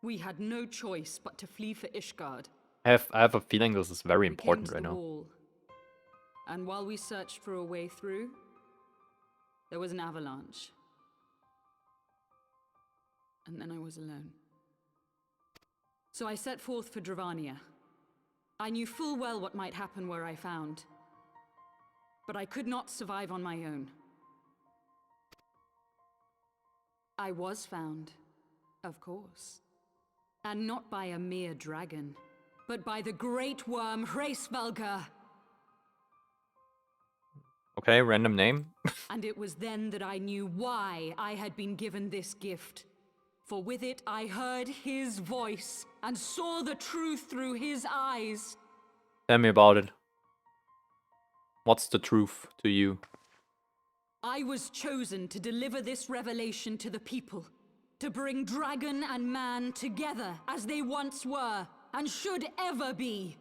We had no choice but to flee for Ishgard. I have a feeling this is very We came important to right the now. wall, and while we searched for a way through, there was an avalanche. And then I was alone. So I set forth for Dravania. I knew full well what might happen where I found. But I could not survive on my own. I was found, of course. And not by a mere dragon, but by the great worm Hraesvelgr. Okay, random name. And it was then that I knew why I had been given this gift. For with it I heard his voice and saw the truth through his eyes. Tell me about it. What's the truth to you? I was chosen to deliver this revelation to the people. To bring dragon and man together as they once were and should ever be.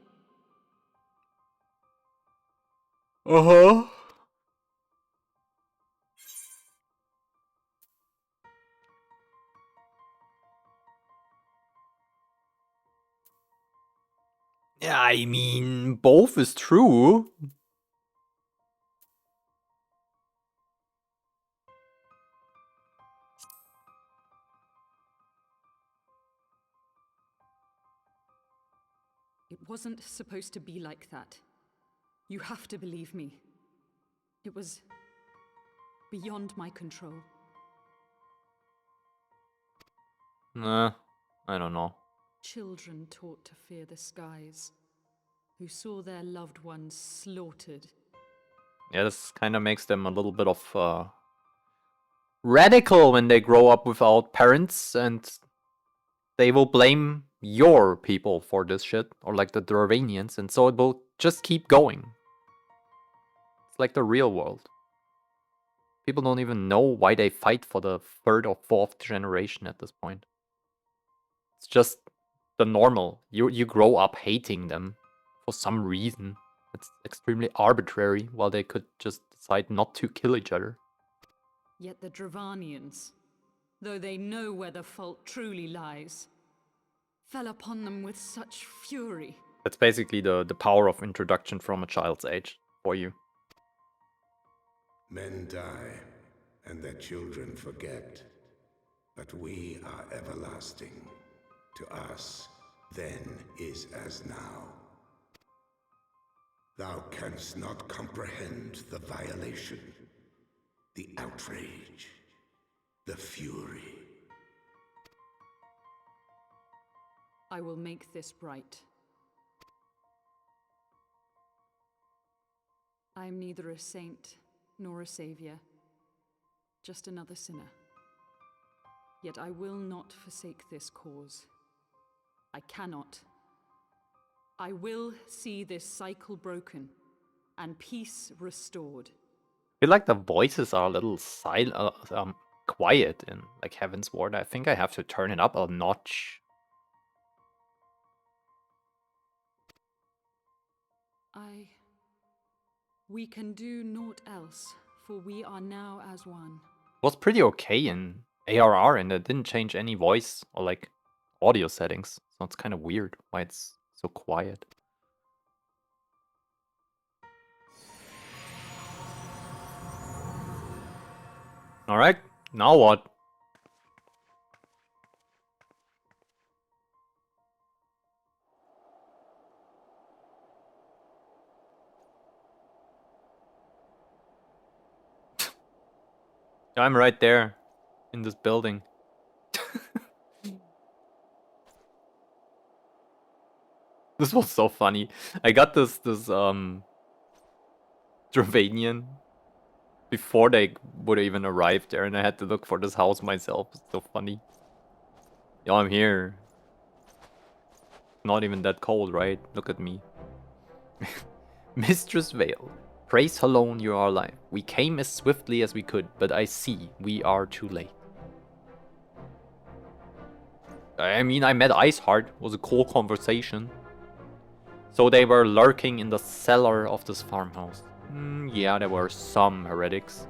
Uh-huh. Yeah, I mean, both is true. It wasn't supposed to be like that. You have to believe me. It was beyond my control. Nah, I don't know. Children taught to fear the skies, who saw their loved ones slaughtered. Yeah, this kind of makes them a little bit of radical when they grow up without parents, and they will blame your people for this shit, or like the Dravanians, and so it will just keep going. It's like the real world. People don't even know why they fight for the 3rd or 4th generation at this point. It's just the normal. You grow up hating them for some reason. It's extremely arbitrary, while they could just decide not to kill each other. Yet the Dravanians, though they know where the fault truly lies, fell upon them with such fury. That's basically the power of introduction from a child's age for you. Men die, and their children forget. But we are everlasting. To us, then is as now. Thou canst not comprehend the violation, the outrage, the fury. I will make this right. I am neither a saint nor a savior, just another sinner. Yet I will not forsake this cause. I cannot. I will see this cycle broken and peace restored. I feel like the voices are a little quiet in like Heavensward. I think I have to turn it up a notch. We can do naught else, for we are now as one. It was pretty okay in ARR, and it didn't change any voice or like audio settings. So it's kind of weird why it's so quiet. Alright, now what? I'm right there in this building. This was so funny. I got this Dravanian before they would have even arrived there, and I had to look for this house myself. It's so funny. Yo, I'm here. Not even that cold, right? Look at me. Mistress Vale. Praise alone you are alive. We came as swiftly as we could, but I see we are too late. I mean, I met Iceheart. It was a cool conversation. So they were lurking in the cellar of this farmhouse. Yeah, there were some heretics.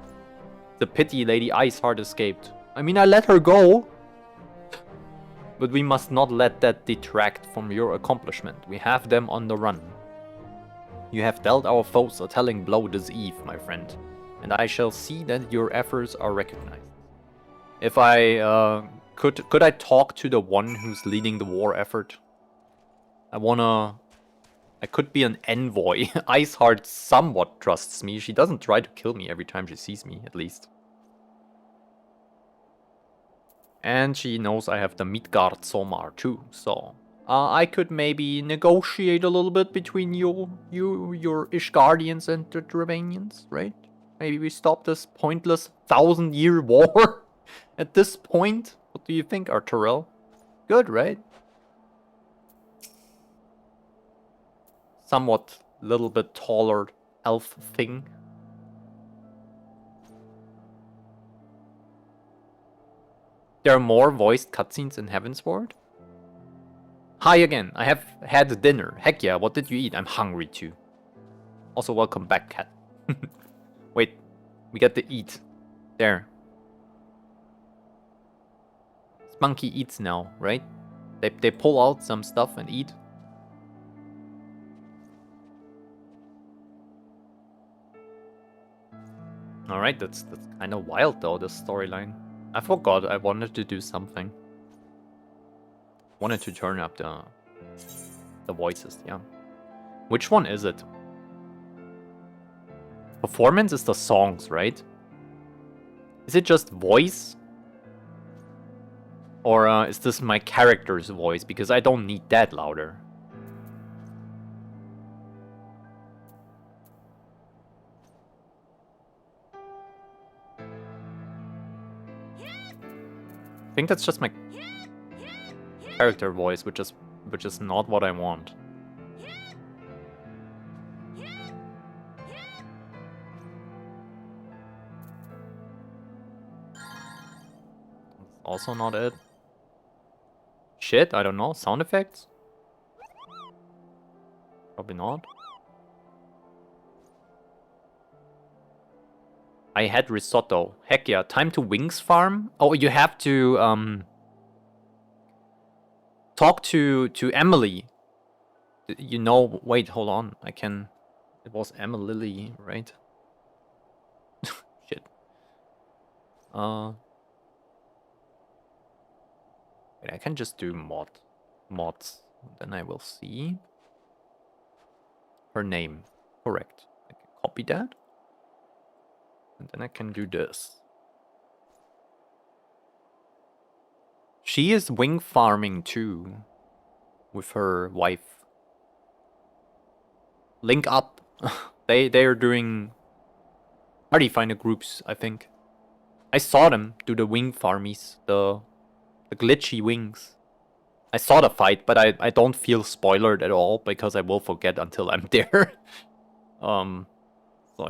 The pity Lady Iceheart escaped. I mean, I let her go. But we must not let that detract from your accomplishment. We have them on the run. You have dealt our foes a telling blow this eve, my friend. And I shall see that your efforts are recognized. If I, could I talk to the one who's leading the war effort? I could be an envoy. Iceheart somewhat trusts me. She doesn't try to kill me every time she sees me, at least. And she knows I have the Midgard Somar too, so... I could maybe negotiate a little bit between your Ishgardians and the Dravanians, right? Maybe we stop this pointless 1000-year war at this point? What do you think, Arturel? Good, right? Somewhat little bit taller elf thing. There are more voiced cutscenes in Heavensward? Hi again, I have had dinner. Heck yeah, what did you eat? I'm hungry too. Also, welcome back, cat. Wait, we get to eat. There. Spunky eats now, right? They pull out some stuff and eat. Alright, that's kind of wild though, this storyline. I forgot I wanted to do something. Wanted to turn up the voices, yeah. Which one is it? Performance is the songs, right? Is it just voice? Or is this my character's voice? Because I don't need that louder. I think that's just my character voice, which is not what I want. Also not it. Shit, I don't know. Sound effects? Probably not. I had risotto. Heck yeah, time to wings farm? Oh, you have to talk to Emily. You know, wait, hold on. I can... It was Emily, right? Shit. Wait, I can just do mods. Then I will see. Her name. Correct. I can copy that. And then I can do this. She is wing farming too. With her wife. Link up. they are doing party finder groups, I think. I saw them do the wing farmies. The glitchy wings. I saw the fight, but I don't feel spoiled at all because I will forget until I'm there. So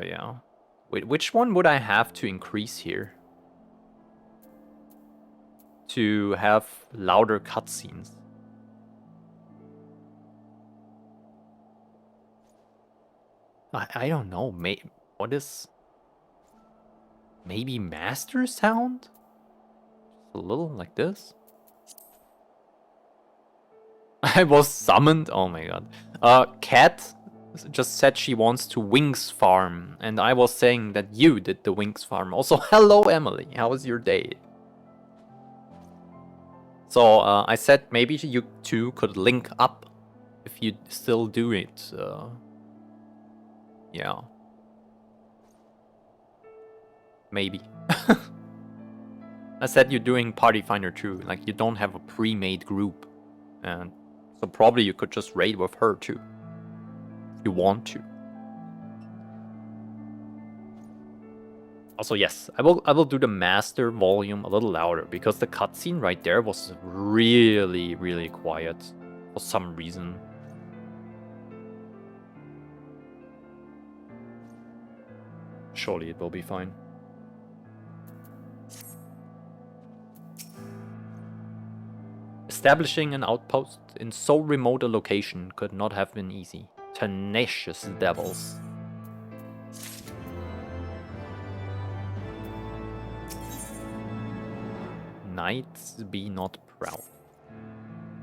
yeah. Wait, which one would I have to increase here? To have louder cutscenes. I don't know. What is... Maybe master sound? Just a little like this? I was summoned? Oh my god. Cat just said she wants to wings farm. And I was saying that you did the wings farm. Also, hello Emily. How was your day? So I said maybe you two could link up if you still do it. Yeah. Maybe. I said you're doing Party Finder too. Like you don't have a pre-made group. And so probably you could just raid with her too. If you want to. Also, yes, I will do the master volume a little louder because the cutscene right there was really, really quiet for some reason. Surely it will be fine. Establishing an outpost in so remote a location could not have been easy. Tenacious devils. Knights be not proud.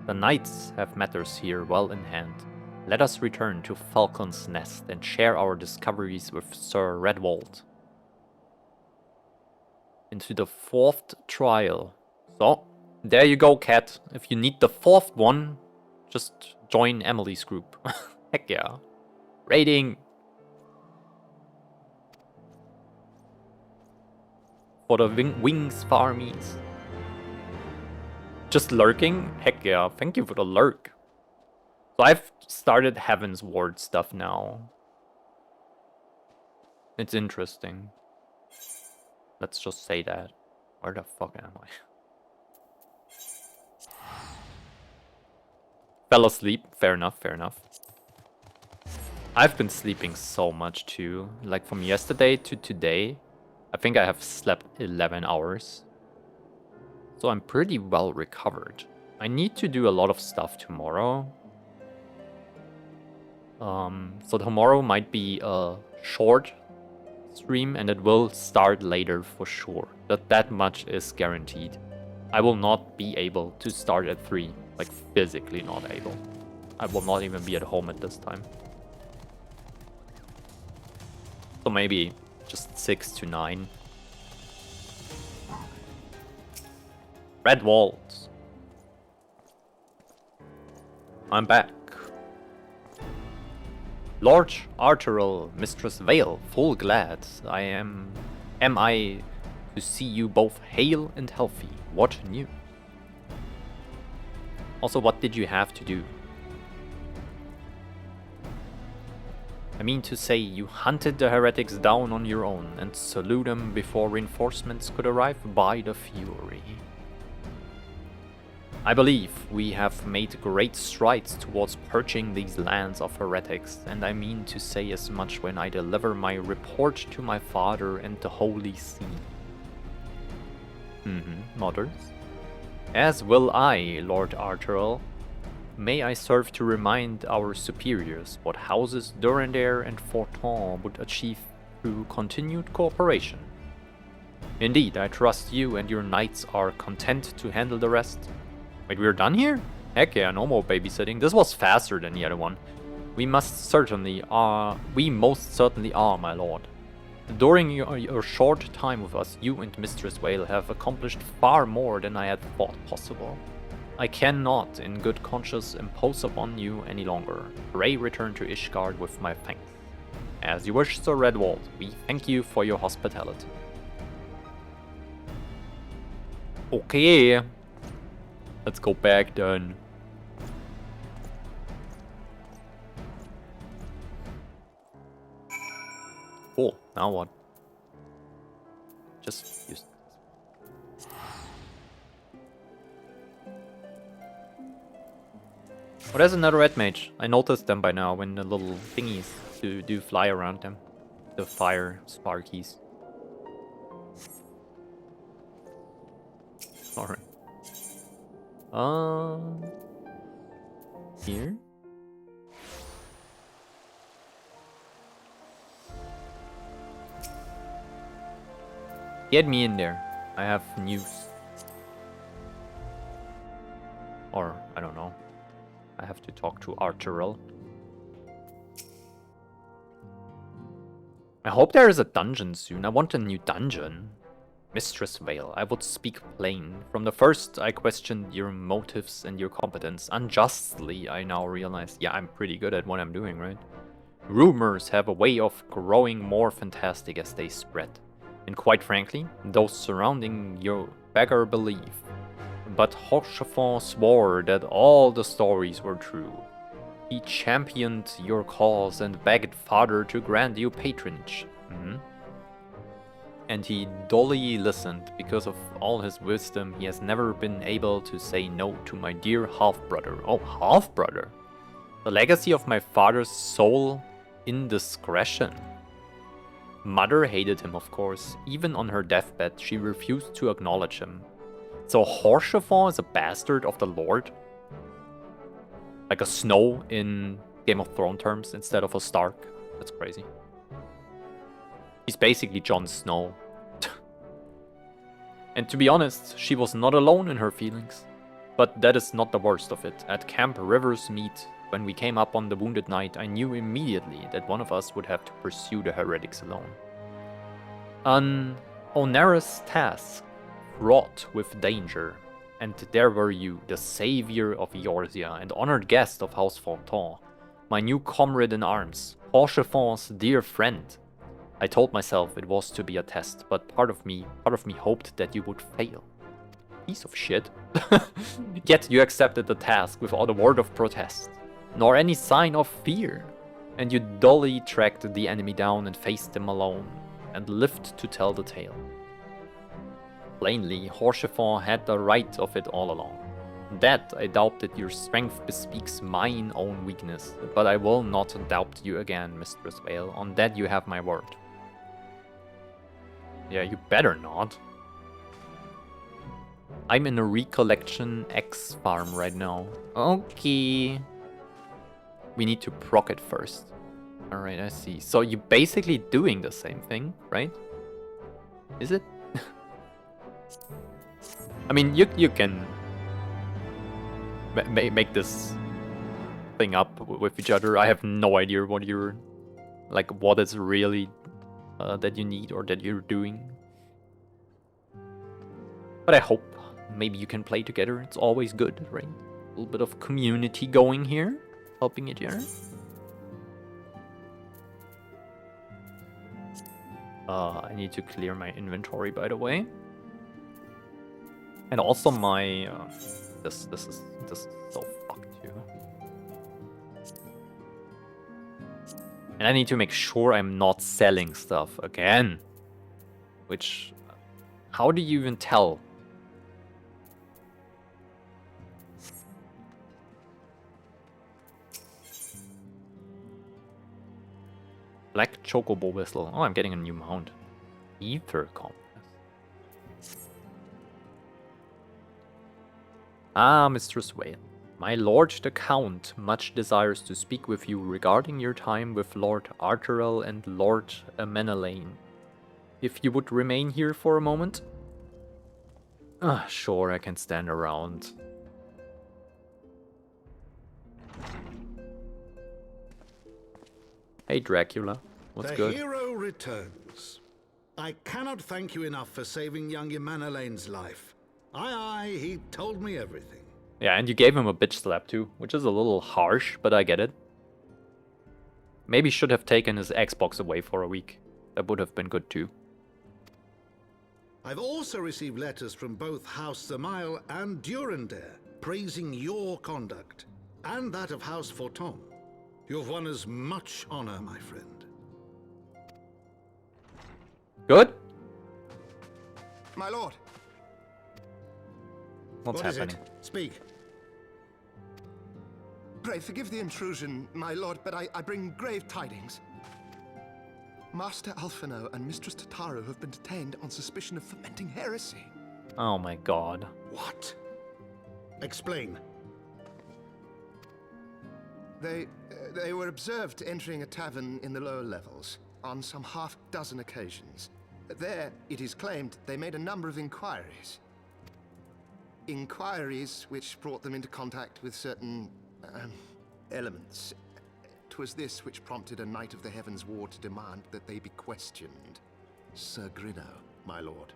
The knights have matters here well in hand. Let us return to Falcon's Nest and share our discoveries with Sir Redwald. Into the 4th trial. So, there you go, cat. If you need the 4th one, just join Emily's group. Heck yeah. Raiding. For the wings farmies. Just lurking? Heck yeah, thank you for the lurk. So I've started Heavensward stuff now. It's interesting. Let's just say that. Where the fuck am I? Fell asleep. Fair enough, fair enough. I've been sleeping so much too. Like from yesterday to today, I think I have slept 11 hours. So I'm pretty well recovered. I need to do a lot of stuff tomorrow. So tomorrow might be a short stream and it will start later for sure. That much is guaranteed. I will not be able to start at 3. Like physically not able. I will not even be at home at this time. So maybe just 6 to 9. Red walls. I'm back. Lord Arturel, Mistress Vale, full glad am I to see you both hale and healthy. What new? Also, what did you have to do? I mean to say, you hunted the heretics down on your own and slew them before reinforcements could arrive by the Fury. I believe we have made great strides towards purging these lands of heretics, and I mean to say as much when I deliver my report to my father and the Holy See. Mothers? As will I, Lord Arturel. May I serve to remind our superiors what houses Durandare and Forton would achieve through continued cooperation. Indeed, I trust you and your knights are content to handle the rest. Wait, we're done here? Heck yeah, no more babysitting. This was faster than the other one. We most certainly are, my lord. During your short time with us, you and Mistress Vale have accomplished far more than I had thought possible. I cannot, in good conscience, impose upon you any longer. Pray return to Ishgard with my thanks. As you wish, Sir Redwald, we thank you for your hospitality. Okay. Let's go back then. Cool, now what? Just use... Oh, there's another red mage. I noticed them by now when the little thingies do fly around them. The fire sparkies. Alright. Here? Get me in there. I have news. Or, I don't know. I have to talk to Arturel. I hope there is a dungeon soon. I want a new dungeon. Mistress Vale, I would speak plain. From the first, I questioned your motives and your competence. Unjustly, I now realize, yeah, I'm pretty good at what I'm doing, right? Rumors have a way of growing more fantastic as they spread. And quite frankly, those surrounding your beggar belief. But Rochefort swore that all the stories were true. He championed your cause and begged Father to grant you patronage. And he dully listened. Because of all his wisdom, he has never been able to say no to my dear half-brother. Oh, half-brother? The legacy of my father's sole indiscretion. Mother hated him, of course. Even on her deathbed, she refused to acknowledge him. So Horsefall is a bastard of the Lord? Like a Snow in Game of Thrones terms instead of a Stark? That's crazy. He's basically Jon Snow. And to be honest, she was not alone in her feelings. But that is not the worst of it. At Camp Rivers Meet, when we came up on the Wounded Knight, I knew immediately that one of us would have to pursue the heretics alone. An onerous task, fraught with danger. And there were you, the savior of Eorzea and honored guest of House Fontaine, my new comrade in arms, Horsefall's dear friend. I told myself it was to be a test, but part of me hoped that you would fail. Piece of shit. Yet you accepted the task without a word of protest, nor any sign of fear, and you dully tracked the enemy down and faced them alone, and lived to tell the tale. Plainly, Horsefall had the right of it all along. That I doubt that your strength bespeaks mine own weakness, but I will not doubt you again, Mistress Vale. On that you have my word. Yeah, you better not. I'm in a Recollection X farm right now. Okay. We need to proc it first. Alright, I see. So you're basically doing the same thing, right? Is it? I mean, you can make this thing up with each other. I have no idea what you're... like, what is really that you need or that you're doing. But I hope maybe you can play together. It's always good, right? A little bit of community going here, helping each other. I need to clear my inventory, by the way. And also my this is so fucked too. And I need to make sure I'm not selling stuff again. Which, how do you even tell? Black Chocobo Whistle. Oh, I'm getting a new mount. Ether Compass. Ah, Mistress Vale. My lord the Count much desires to speak with you regarding your time with Lord Arturel and Lord Menelaine. If you would remain here for a moment? Ah, sure, I can stand around. Hey Dracula, what's good? The hero returns. I cannot thank you enough for saving young Emanelaine's life. Aye, he told me everything. Yeah, and you gave him a bitch slap too, which is a little harsh, but I get it. Maybe should have taken his Xbox away for a week. That would have been good too. I've also received letters from both House Zamail and Durandare praising your conduct, and that of House Fontaine. You've won us much honor, my friend. Good? My lord. What's happening? Is it? Speak. Pray forgive the intrusion, my lord, but I bring grave tidings. Master Alphino and Mistress Tataru have been detained on suspicion of fomenting heresy. Oh my god. What? Explain. They were observed entering a tavern in the lower levels on some half-dozen occasions. There, it is claimed, they made a number of inquiries. Inquiries which brought them into contact with certain elements. 'Twas this which prompted a Knight of the Heavensward to demand that they be questioned. Sir Grinno, my lord.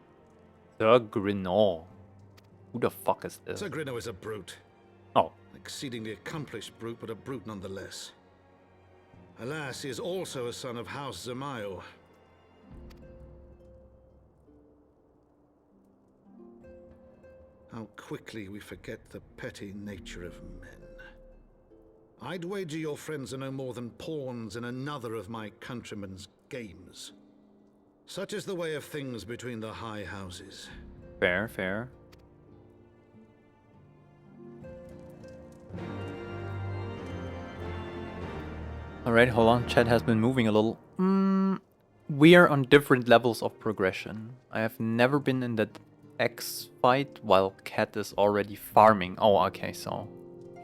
Sir Grinno. Who the fuck is this? Sir Grinno is a brute. Oh. Exceedingly accomplished brute, but a brute nonetheless. Alas, he is also a son of House Zamail. How quickly we forget the petty nature of men. I'd wager your friends are no more than pawns in another of my countrymen's games. Such is the way of things between the high houses. Fair, fair. Alright, hold on. Chat has been moving a little. We are on different levels of progression. I have never been in that X fight while Cat is already farming. Oh, okay, so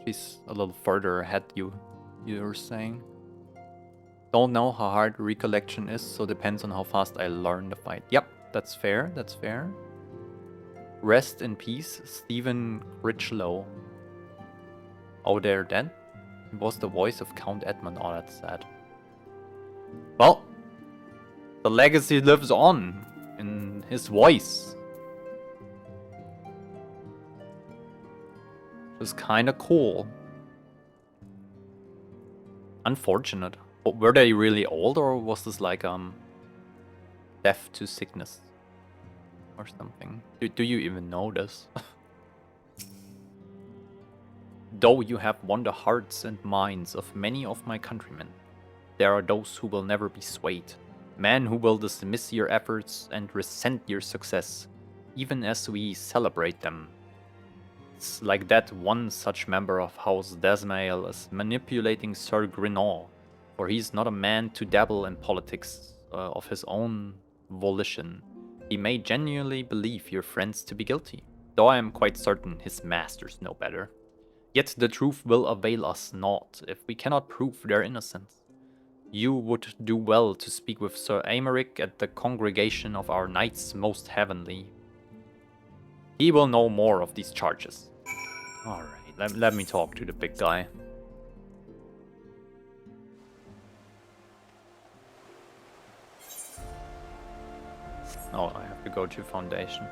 she's a little further ahead, you're saying. Don't know how hard recollection is, so depends on how fast I learn the fight. Yep, that's fair, that's fair. Rest in peace, Stephen Critchlow. Oh, they're dead? He was the voice of Count Edmund. Oh, that's sad. Well, the legacy lives on in his voice. Which is kinda cool. Unfortunate. But were they really old, or was this like death to sickness or something? Do you even know this? Though you have won the hearts and minds of many of my countrymen, there are those who will never be swayed, men who will dismiss your efforts and resent your success, even as we celebrate them. It's like that one such member of House Desmail is manipulating Sir Grinnell, for he is not a man to dabble in politics of his own volition. He may genuinely believe your friends to be guilty, though I am quite certain his masters know better. Yet the truth will avail us naught if we cannot prove their innocence. You would do well to speak with Sir Aymeric at the congregation of our Knights Most Heavenly. He will know more of these charges. Alright, let me talk to the big guy. Oh, I have to go to Foundation.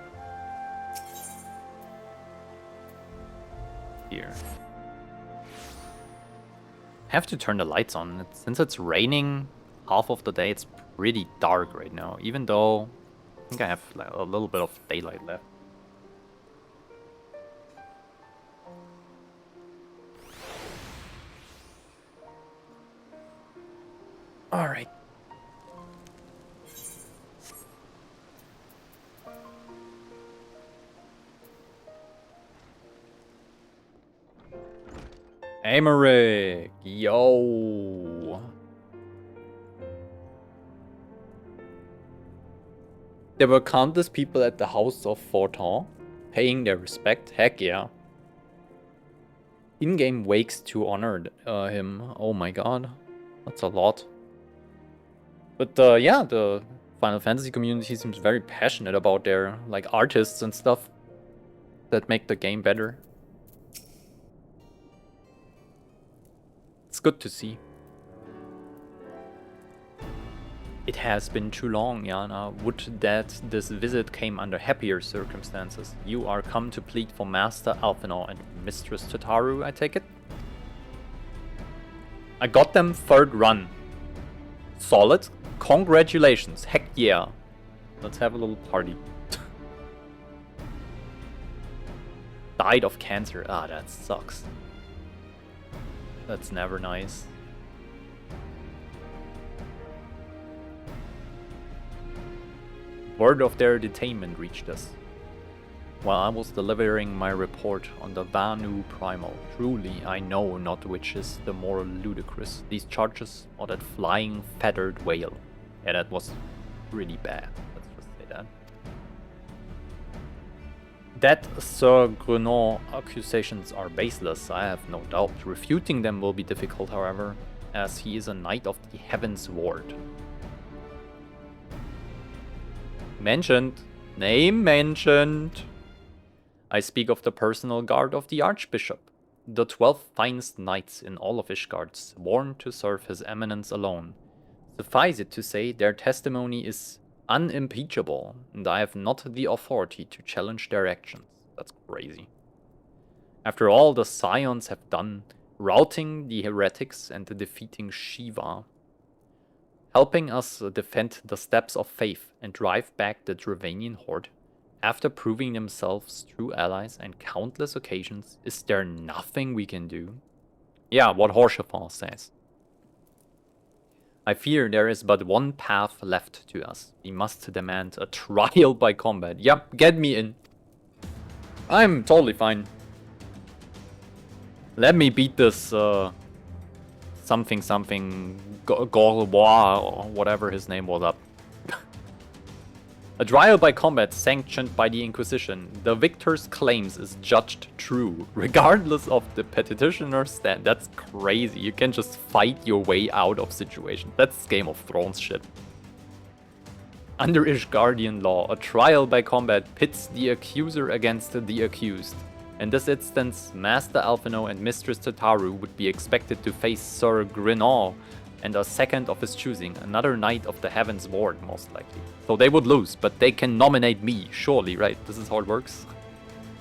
Here. I have to turn the lights on. Since it's raining half of the day, it's pretty dark right now. Even though I think I have like a little bit of daylight left. Alright. Aymeric, yo. There were countless people at the House of Fortin, paying their respect. Heck yeah. In-game wakes to honor him. Oh my god, that's a lot. But yeah, the Final Fantasy community seems very passionate about their like artists and stuff that make the game better. It's good to see. It has been too long, Yana. Would that this visit came under happier circumstances. You are come to plead for Master Alphinaud and Mistress Tataru, I take it? I got them third run. Solid. Congratulations. Heck yeah. Let's have a little party. Died of cancer. Ah, that sucks. That's never nice. Word of their detainment reached us. While I was delivering my report on the Vanu Primal, truly I know not which is the more ludicrous, these charges or that flying feathered whale. Yeah, that was really bad, let's just say that. That Sir Grenot accusations are baseless, I have no doubt. Refuting them will be difficult, however, as he is a knight of the Heavensward. Mentioned. Name mentioned. I speak of the personal guard of the Archbishop, the 12 finest knights in all of Ishgard, sworn to serve his eminence alone. Suffice it to say, their testimony is unimpeachable, and I have not the authority to challenge their actions. That's crazy. After all the Scions have done, routing the heretics and defeating Shiva, helping us defend the steps of faith and drive back the Dravanian horde, after proving themselves true allies on countless occasions, is there nothing we can do? Yeah, what Horchefort says. I fear there is but one path left to us. We must demand a trial by combat. Yep, get me in. I'm totally fine. Let me beat this something Gorlois or whatever his name was up. A trial by combat sanctioned by the Inquisition. The victor's claims is judged true, regardless of the petitioner's stand. That's crazy. You can just fight your way out of situations. That's Game of Thrones shit. Under Ishgardian law, a trial by combat pits the accuser against the accused. In this instance, Master Alphino and Mistress Tataru would be expected to face Sir Grinor and a second of his choosing, another Knight of the Heavensward, most likely. So they would lose, but they can nominate me, surely, right? This is how it works.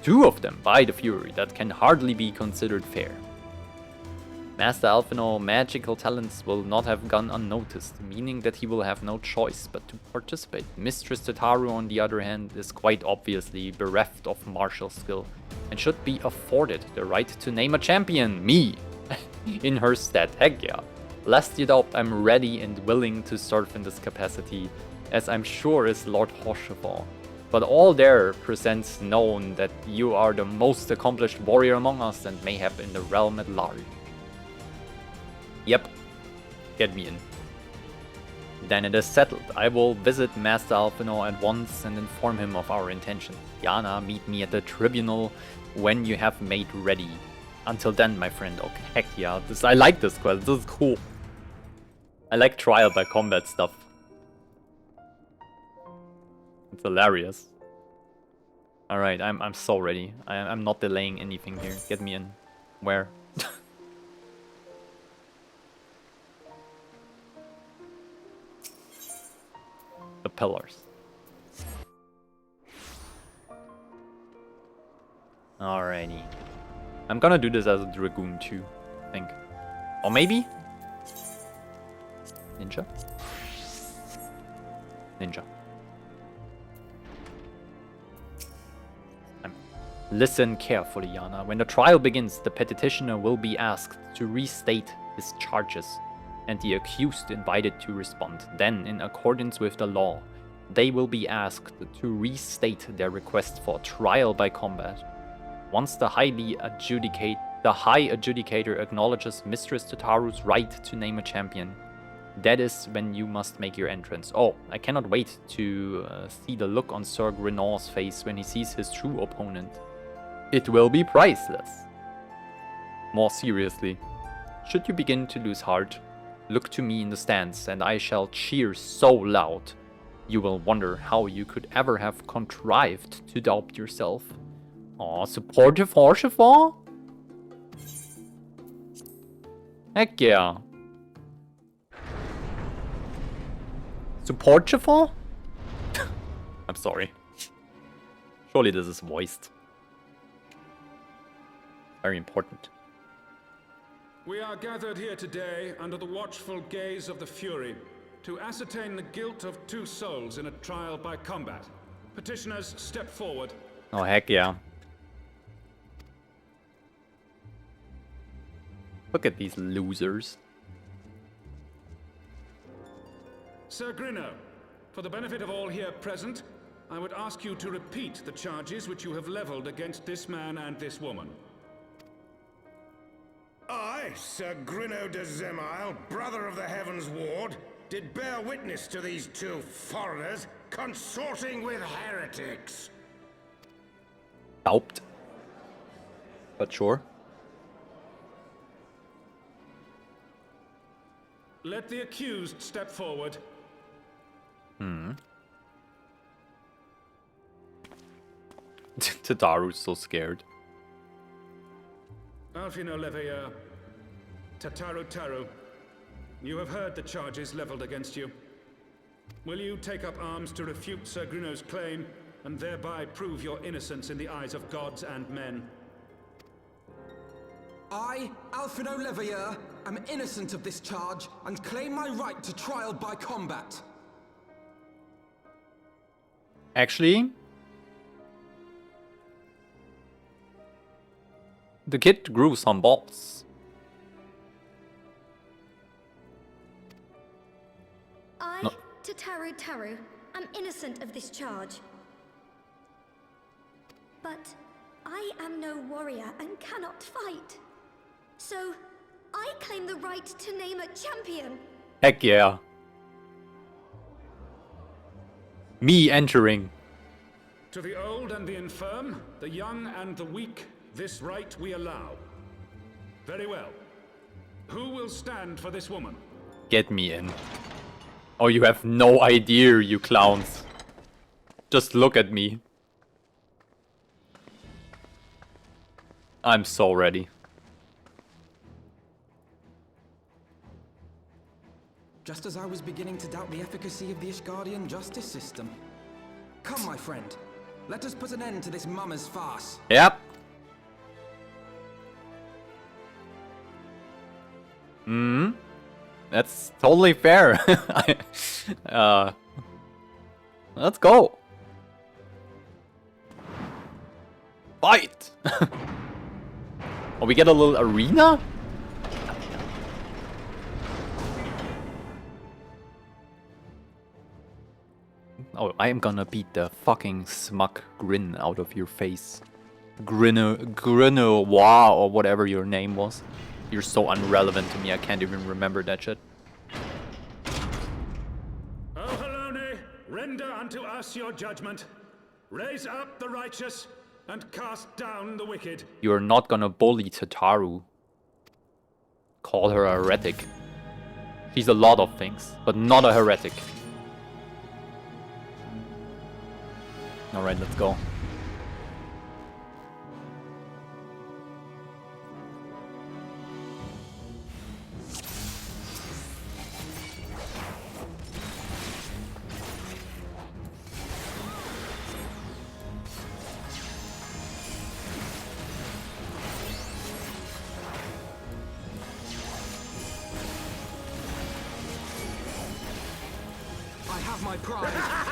2 of them by the Fury, that can hardly be considered fair. Master Alphino magical talents will not have gone unnoticed, meaning that he will have no choice but to participate. Mistress Tataru, on the other hand, is quite obviously bereft of martial skill and should be afforded the right to name a champion, me, in her stead. Heck yeah. Lest you doubt, I'm ready and willing to serve in this capacity, as I'm sure is Lord Hoshevon. But all there presents known that you are the most accomplished warrior among us and mayhap in the realm at large. Yep, get me in. Then it is settled. I will visit Master Alphino at once and inform him of our intention. Yana, meet me at the tribunal when you have made ready. Until then, my friend. Okay, heck yeah. I like this quest. This is cool. I like trial by combat stuff. It's hilarious. Alright, I'm so ready. I'm not delaying anything here. Get me in. Where? The pillars. Alrighty. I'm gonna do this as a Dragoon too, I think. Or maybe? Ninja? Ninja. Listen carefully, Yana. When the trial begins, the petitioner will be asked to restate his charges, and the accused invited to respond. Then, in accordance with the law, they will be asked to restate their request for trial by combat. Once the high adjudicator acknowledges Mistress Tataru's right to name a champion, that is when you must make your entrance. Oh, I cannot wait to see the look on Sir Grinor's face when he sees his true opponent. It will be priceless. More seriously, should you begin to lose heart, look to me in the stands and I shall cheer so loud, you will wonder how you could ever have contrived to doubt yourself. Aw, supportive Horsefall? Heck yeah. Supportive? I'm sorry. Surely this is voiced. Very important. We are gathered here today under the watchful gaze of the Fury to ascertain the guilt of 2 souls in a trial by combat. Petitioners, step forward. Oh, heck yeah. Look at these losers. Sir Grino, for the benefit of all here present, I would ask you to repeat the charges which you have leveled against this man and this woman. I, Sir Grino de Zemile, brother of the Heavensward, did bear witness to these 2 foreigners consorting with heretics. Doubt. But sure. Let the accused step forward. Tataru's so scared. Alphino Leveilleur, Tataru, you have heard the charges leveled against you. Will you take up arms to refute Sir Grino's claim and thereby prove your innocence in the eyes of gods and men? I, Alphino Leveilleur, am innocent of this charge and claim my right to trial by combat. Actually, the kid grew some balls. I, Tataru, am innocent of this charge. But I am no warrior and cannot fight. So, I claim the right to name a champion. Heck yeah. Me entering. To the old and the infirm, the young and the weak, this right we allow. Very well. Who will stand for this woman? Get me in. Oh, you have no idea, you clowns. Just look at me. I'm so ready. Just as I was beginning to doubt the efficacy of the Ishgardian justice system. Come, my friend. Let us put an end to this mummer's farce. Yep. That's totally fair. Let's go. Fight! Oh, we get a little arena? Oh, I am gonna beat the fucking smug grin out of your face. Grinner, wow, or whatever your name was. You're so unrelevant to me, I can't even remember that shit. O Halone, render unto us your judgment. Raise up the righteous and cast down the wicked. You're not gonna bully Tataru. Call her a heretic. She's a lot of things, but not a heretic. Alright, let's go. I have my pride.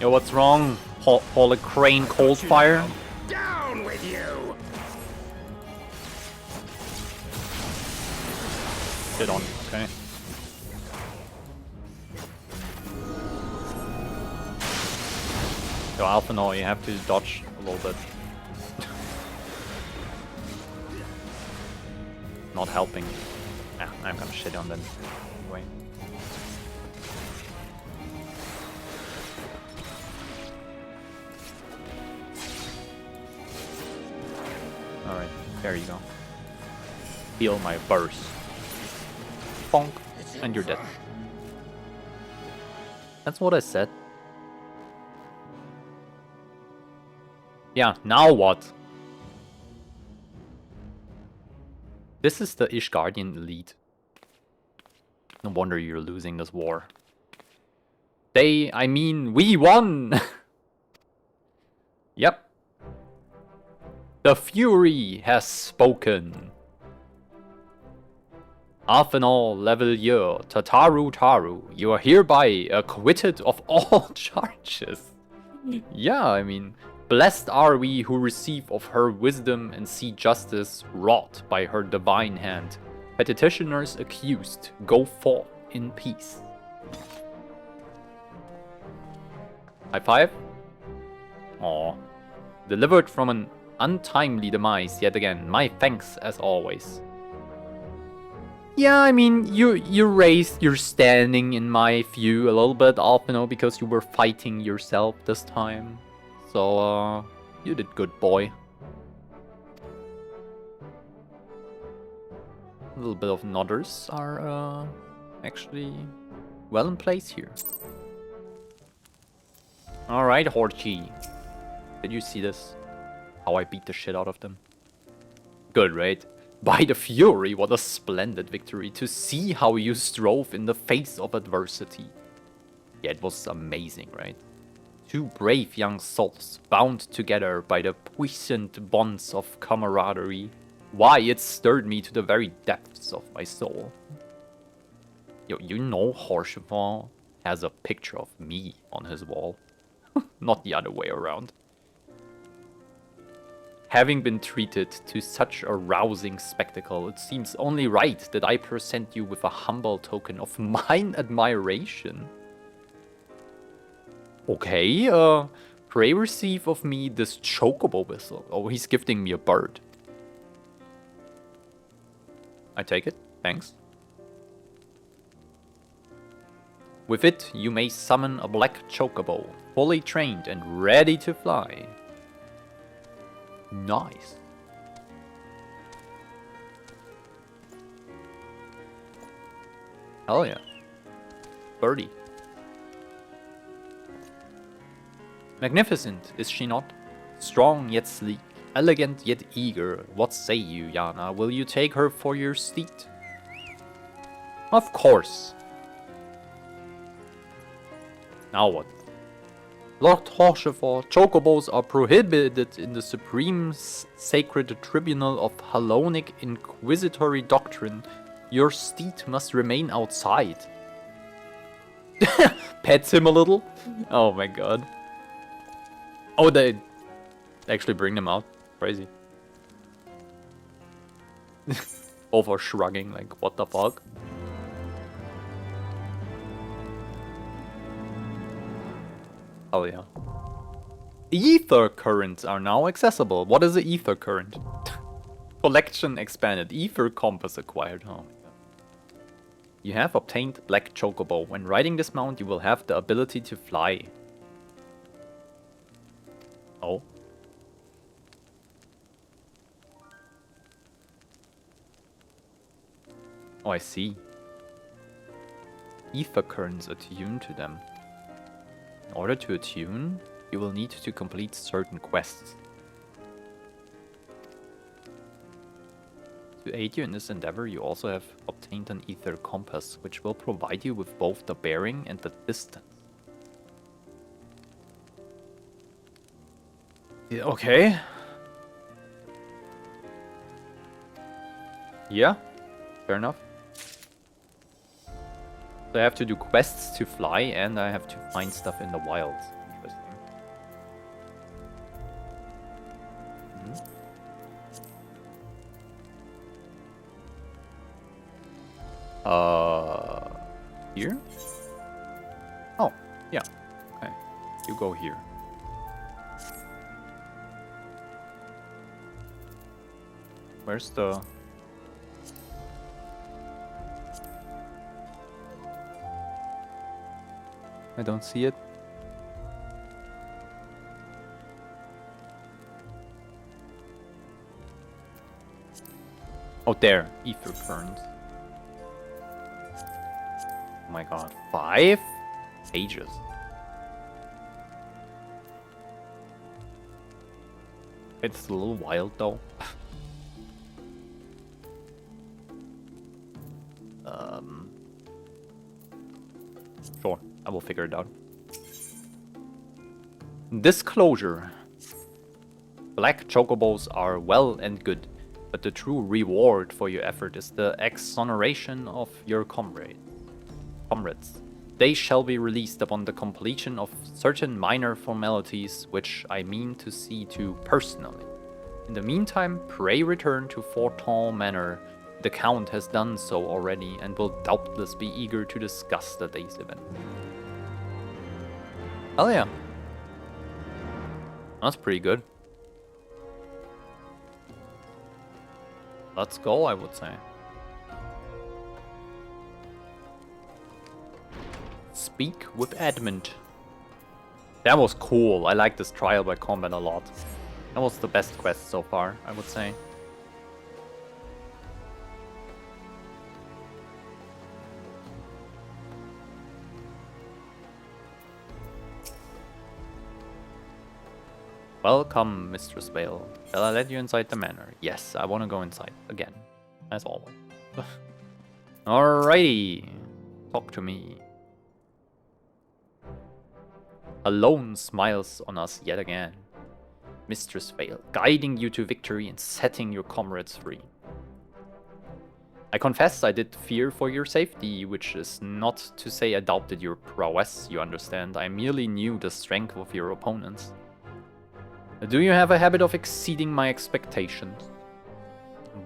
Yo, what's wrong? Paul a crane cold fire? Down with you! Shit on, okay. Yo, Alphanol, you have to dodge a little bit. Not helping. Yeah, I'm gonna shit on them anyway. Alright, there you go. Feel my burst. Bonk, and you're dead. That's what I said. Yeah, now what? This is the Ishgardian elite. No wonder you're losing this war. We won! Yep. The Fury has spoken. Arthanol Levelier, Taru, you are hereby acquitted of all charges. Yeah, I mean, blessed are we who receive of her wisdom and see justice wrought by her divine hand. Petitioners accused, go forth in peace. High five? Aw. Delivered from an untimely demise yet again. My thanks as always. Yeah, I mean, you raised your standing in my view a little bit, Alpino, because you were fighting yourself this time. So, you did good, boy. A little bit of nodders are actually well in place here. Alright, Horchi. Did you see this? How I beat the shit out of them? Good, right? By the Fury, what a splendid victory to see how you strove in the face of adversity. Yeah, it was amazing, right? Two brave young souls bound together by the puissant bonds of camaraderie. Why, it stirred me to the very depths of my soul. Yo, you know Horchevant has a picture of me on his wall. Not the other way around. Having been treated to such a rousing spectacle, it seems only right that I present you with a humble token of mine admiration. Okay, Pray receive of me this chocobo whistle. Oh, he's gifting me a bird. I take it. Thanks. With it, you may summon a black chocobo, fully trained and ready to fly. Nice. Hell yeah. Birdie. Magnificent, is she not? Strong yet sleek, elegant yet eager. What say you, Yana? Will you take her for your steed? Of course. Now what? Lord Horshefor, chocobos are prohibited in the supreme sacred tribunal of Halonic inquisitory doctrine. Your steed must remain outside. Pets him a little? Oh my god. Oh, they actually bring them out. Crazy. Both are shrugging like, what the fuck? Oh yeah. Ether currents are now accessible. What is the ether current? Collection expanded. Ether compass acquired. Oh my god. You have obtained Black Chocobo. When riding this mount, you will have the ability to fly. Oh. Oh, I see. Ether currents attune to them. In order to attune, you will need to complete certain quests. To aid you in this endeavor, you also have obtained an ether compass, which will provide you with both the bearing and the distance. Yeah, okay. Yeah, fair enough. So I have to do quests to fly, and I have to find stuff in the wild. Interesting. Here? Oh, yeah. Okay. You go here. Where's the... I don't see it. Oh, there. Ether currents. Oh my god. 5 pages. It's a little wild though. Sure, I will figure it out. Disclosure. Black chocobos are well and good, but the true reward for your effort is the exoneration of your comrades. They shall be released upon the completion of certain minor formalities, which I mean to see to personally. In the meantime, pray return to Forton Manor. The Count has done so already and will doubtless be eager to discuss the day's event. Oh yeah. That's pretty good. Let's go, I would say. Speak with Edmund. That was cool. I like this trial by combat a lot. That was the best quest so far, I would say. Welcome, Mistress Vale. Shall I let you inside the manor? Yes, I want to go inside again, as always. Alrighty, talk to me. Alone smiles on us yet again. Mistress Vale, guiding you to victory and setting your comrades free. I confess I did fear for your safety, which is not to say I doubted your prowess, you understand. I merely knew the strength of your opponents. Do you have a habit of exceeding my expectations?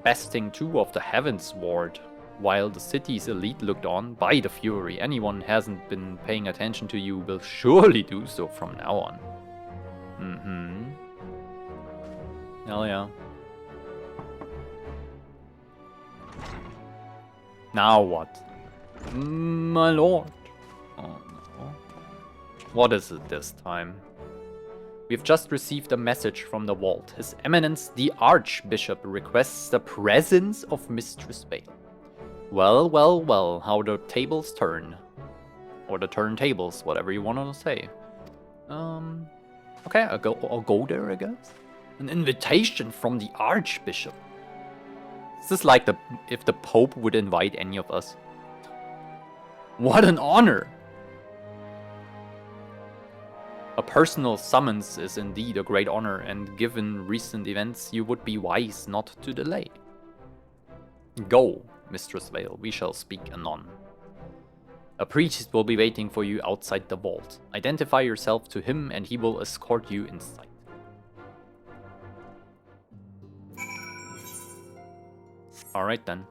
Besting 2 of the Heavensward, while the city's elite looked on. By the fury, anyone who hasn't been paying attention to you will surely do so from now on. Mm-hmm. Hell yeah. Now what? My lord. Oh no. What is it this time? We've just received a message from the vault. His Eminence the Archbishop requests the presence of Mistress Vale. Well, well, well, how the tables turn. Or the turntables, whatever you want to say. Okay, I'll go there, I guess. An invitation from the Archbishop. This is like if the Pope would invite any of us. What an honor! A personal summons is indeed a great honor, and given recent events, you would be wise not to delay. Go, Mistress Vale, we shall speak anon. A priest will be waiting for you outside the vault. Identify yourself to him and he will escort you inside. Alright then.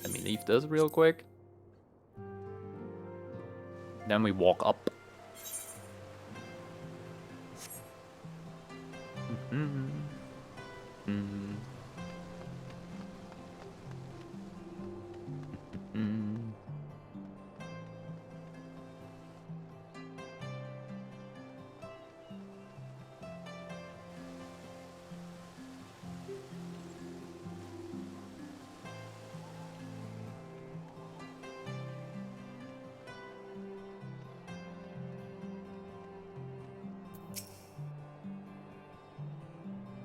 Let me leave this real quick. Then we walk up.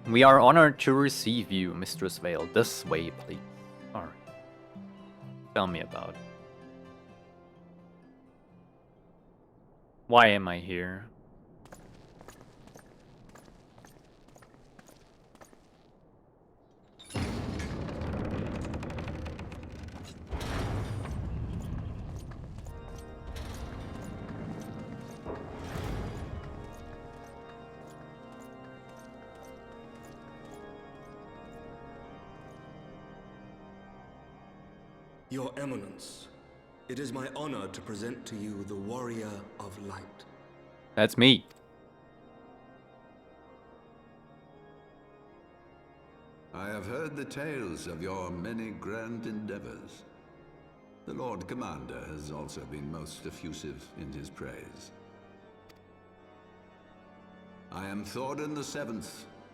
We are honored to receive you, Mistress Vale. This way, please. Alright. Tell me about it. Why am I here? Your Eminence, it is my honor to present to you the Warrior of Light. That's me. I have heard the tales of your many grand endeavors. The Lord Commander has also been most effusive in his praise. I am Thordan VII,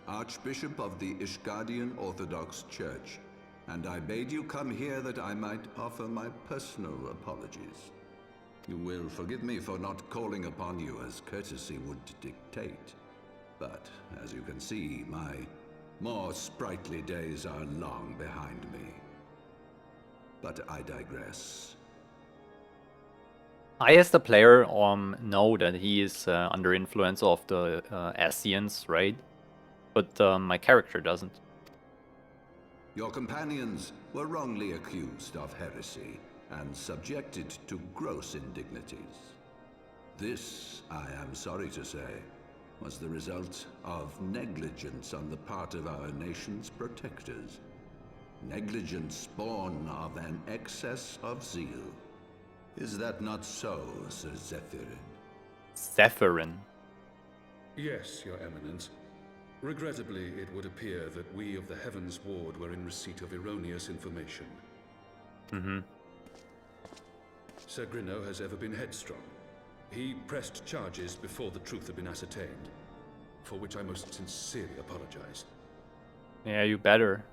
Archbishop of the Ishgardian Orthodox Church, and I bade you come here that I might offer my personal apologies. You will forgive me for not calling upon you as courtesy would dictate, but as you can see, my more sprightly days are long behind me. But I digress. I, as the player, know that he is under influence of the Ascians, right? But my character doesn't. Your companions were wrongly accused of heresy and subjected to gross indignities. This, I am sorry to say, was the result of negligence on the part of our nation's protectors. Negligence born of an excess of zeal. Is that not so, Sir Zephyrin? Zephyrin? Yes, Your Eminence. Regrettably, it would appear that we of the Heavensward were in receipt of erroneous information. Sir Grino has ever been headstrong. He pressed charges before the truth had been ascertained, for which I most sincerely apologize. Yeah, you better.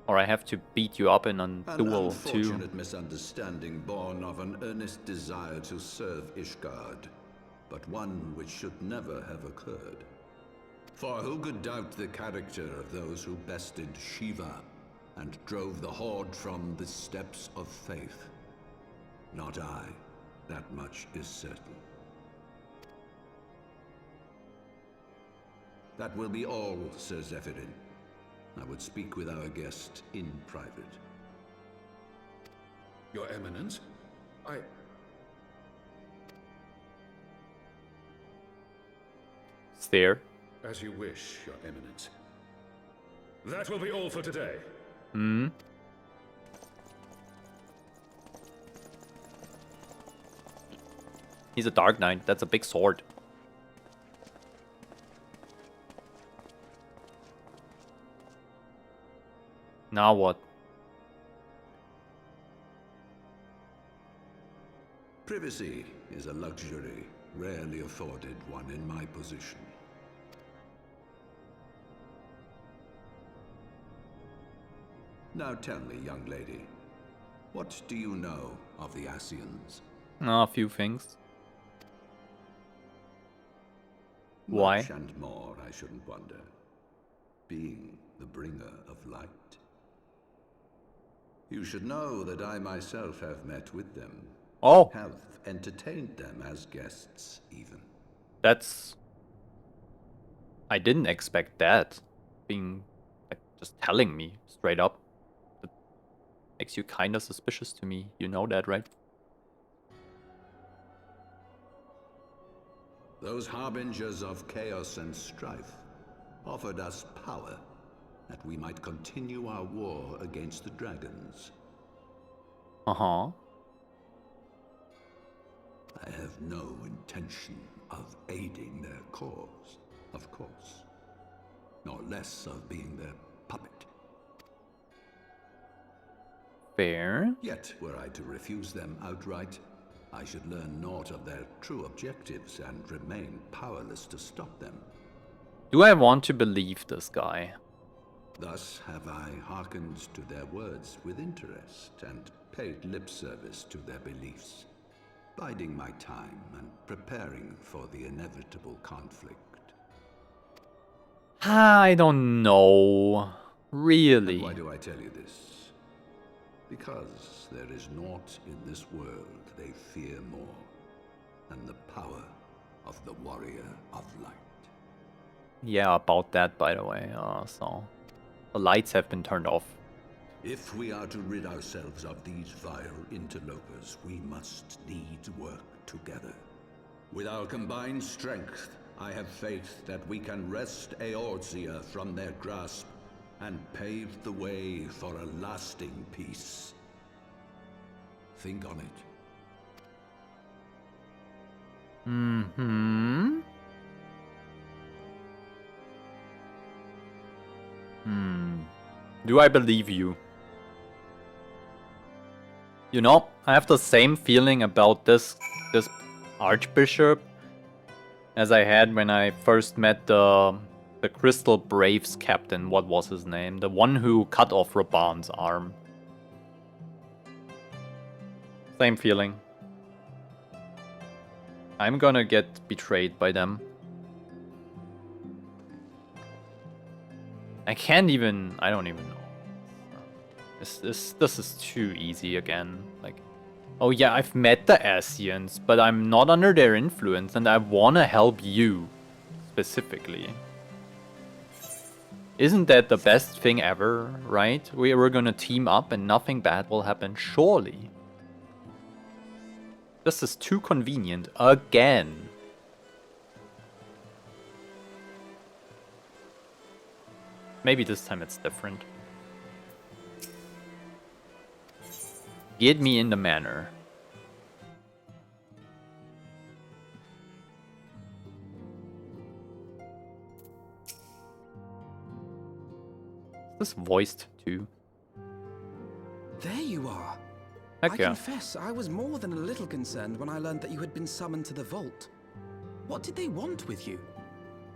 Or I have to beat you up in a duel too. An unfortunate misunderstanding born of an earnest desire to serve Ishgard, but one which should never have occurred. For who could doubt the character of those who bested Shiva and drove the Horde from the steps of faith? Not I. That much is certain. That will be all, Sir Zephyrin. I would speak with our guest in private. Your Eminence, Stare. As you wish, Your Eminence. That will be all for today. He's a Dark Knight. That's a big sword. Now what? Privacy is a luxury rarely afforded one in my position. Now tell me, young lady, what do you know of the Ascians? A few things. Why? Much and more, I shouldn't wonder. Being the bringer of light. You should know that I myself have met with them. Oh, Have entertained them as guests, even. that's... I didn't expect that. Being... like, just telling me straight up. That makes you kinda suspicious to me. You know that, right? Those harbingers of chaos and strife offered us power, that we might continue our war against the dragons. Uh-huh. I have no intention of aiding their cause, of course, nor less of being their puppet. Fair. Yet, were I to refuse them outright, I should learn naught of their true objectives and remain powerless to stop them. Do I want to believe this guy? Thus have I hearkened to their words with interest and paid lip service to their beliefs, biding my time and preparing for the inevitable conflict. I don't know. Really? And why do I tell you this? Because there is naught in this world they fear more than the power of the warrior of light. Yeah, about that, by the way. So the lights have been turned off. If we are to rid ourselves of these vile interlopers, we must needs work together. With our combined strength, I have faith that we can wrest Eorzea from their grasp and pave the way for a lasting peace. Think on it. Mm-hmm. Do I believe you? You know, I have the same feeling about this Archbishop as I had when I first met the Crystal Braves captain. What was his name? The one who cut off Raban's arm. Same feeling. I'm gonna get betrayed by them. I don't even know. This is too easy again. Like, oh yeah, I've met the Ascians, but I'm not under their influence and I wanna help you, specifically. Isn't that the best thing ever, right? We're gonna team up and nothing bad will happen, surely. This is too convenient, again. Maybe this time it's different. Get me in the manor. Is this voiced too? There you are. Heck I yeah. confess, I was more than a little concerned when I learned that you had been summoned to the vault. What did they want with you?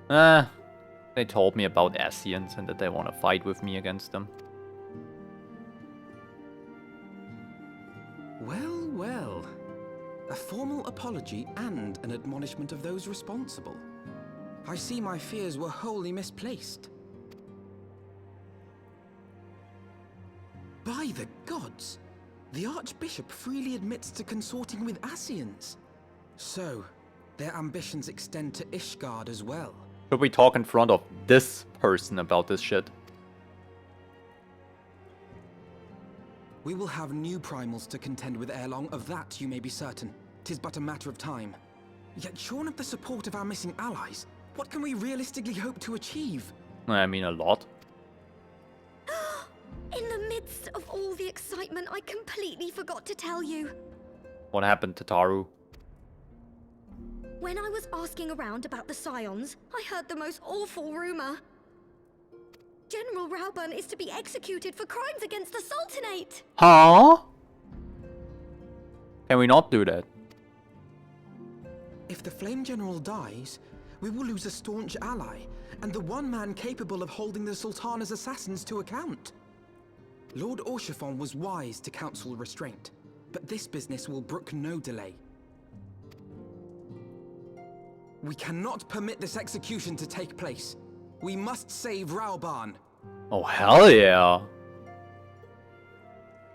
They told me about Ascians and that they want to fight with me against them. Well, well. A formal apology and an admonishment of those responsible. I see my fears were wholly misplaced. By the gods! The Archbishop freely admits to consorting with Ascians. So, their ambitions extend to Ishgard as well. Should we talk in front of this person about this shit? We will have new primals to contend with ere long, of that you may be certain. 'Tis but a matter of time. Yet shorn of the support of our missing allies, what can we realistically hope to achieve? I mean, a lot. In the midst of all the excitement, I completely forgot to tell you. What happened to Taru? When I was asking around about the Scions, I heard the most awful rumor. General Raubun is to be executed for crimes against the Sultanate! Huh? Can we not do that? If the Flame General dies, we will lose a staunch ally, and the one man capable of holding the Sultana's assassins to account. Lord Orchiffon was wise to counsel restraint, but this business will brook no delay. We cannot permit this execution to take place. We must save Raubun. Oh, hell yeah.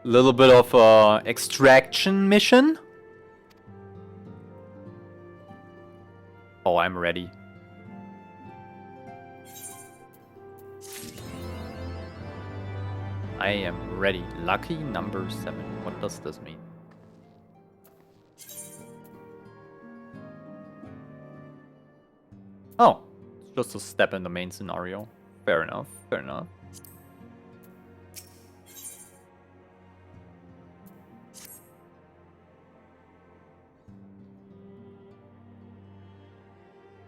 Little bit of extraction mission. Oh, I'm ready. I am ready. Lucky number 7. What does this mean? Oh, it's just a step in the main scenario. Fair enough, fair enough.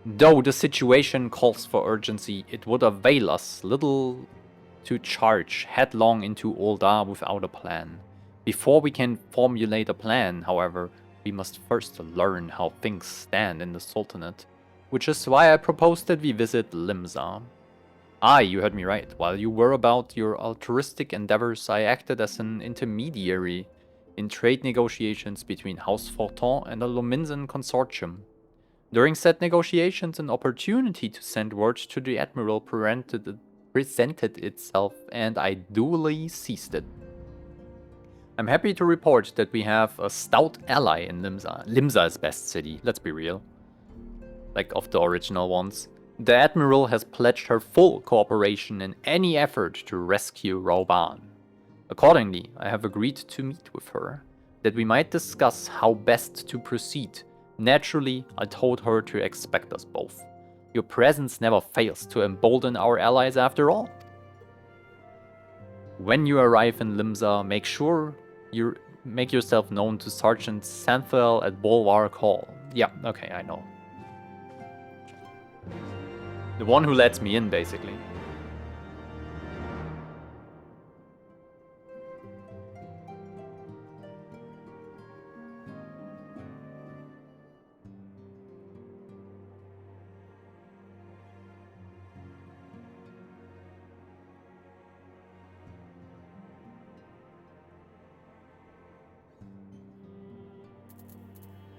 Though the situation calls for urgency, it would avail us little to charge headlong into Ul'dah without a plan. Before we can formulate a plan, however, we must first learn how things stand in the Sultanate, which is why I propose that we visit Limsa. Aye, you heard me right. While you were about your altruistic endeavors, I acted as an intermediary in trade negotiations between House Fortin and the Lominsan Consortium. During said negotiations, an opportunity to send word to the Admiral presented itself, and I duly seized it. I'm happy to report that we have a stout ally in Limsa. Limsa is best city, let's be real. Like of the original ones. The Admiral has pledged her full cooperation in any effort to rescue Raubun. Accordingly, I have agreed to meet with her, that we might discuss how best to proceed. Naturally, I told her to expect us both. Your presence never fails to embolden our allies after all. When you arrive in Limsa, make sure you make yourself known to Sergeant Santhiel at Bulwark Hall. Yeah, okay, I know. The one who lets me in, basically.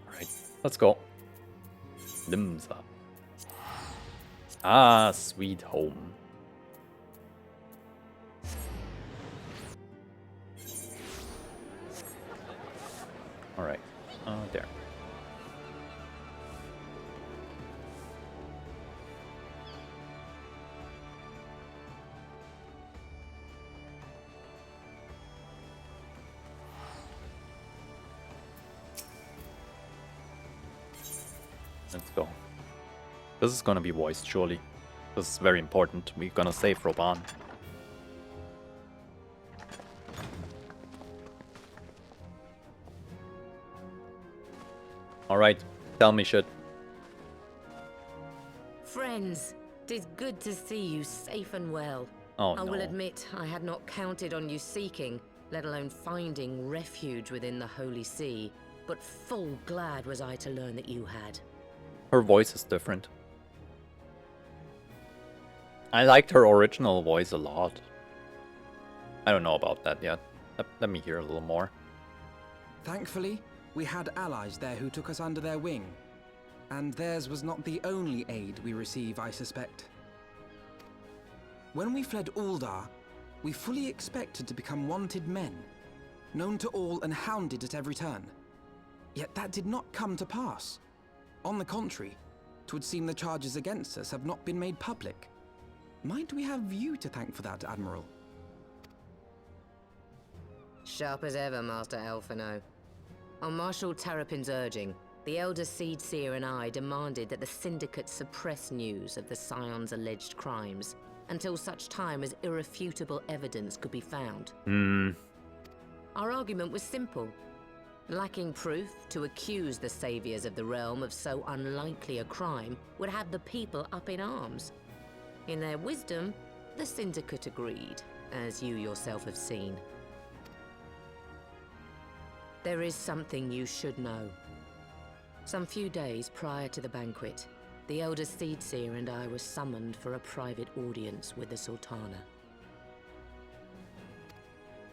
Alright, let's go. Limsa. Ah, sweet home. Alright, there. Let's go. This is gonna be voiced, surely. This is very important. We're gonna save Raubun. Alright, tell me shit. Friends, 'tis good to see you safe and well. Oh, I no. will admit I had not counted on you seeking, let alone finding refuge within the Holy See, but full glad was I to learn that you had. Her voice is different. I liked her original voice a lot. I don't know about that yet. Let me hear a little more. Thankfully, we had allies there who took us under their wing. And theirs was not the only aid we receive, I suspect. When we fled Ul'dah, we fully expected to become wanted men, known to all and hounded at every turn. Yet that did not come to pass. On the contrary, 'twould seem the charges against us have not been made public. Might we have you to thank for that, Admiral? Sharp as ever, Master Elfino. On Marshal Terrapin's urging, the Elder Seed Seer and I demanded that the Syndicate suppress news of the Scion's alleged crimes until such time as irrefutable evidence could be found. Our argument was simple. Lacking proof, to accuse the saviors of the realm of so unlikely a crime would have the people up in arms. In their wisdom, The Syndicate agreed, as you yourself have seen. There is something you should know. Some few days prior to the banquet, the Elder Seedseer and I were summoned for a private audience with the Sultana.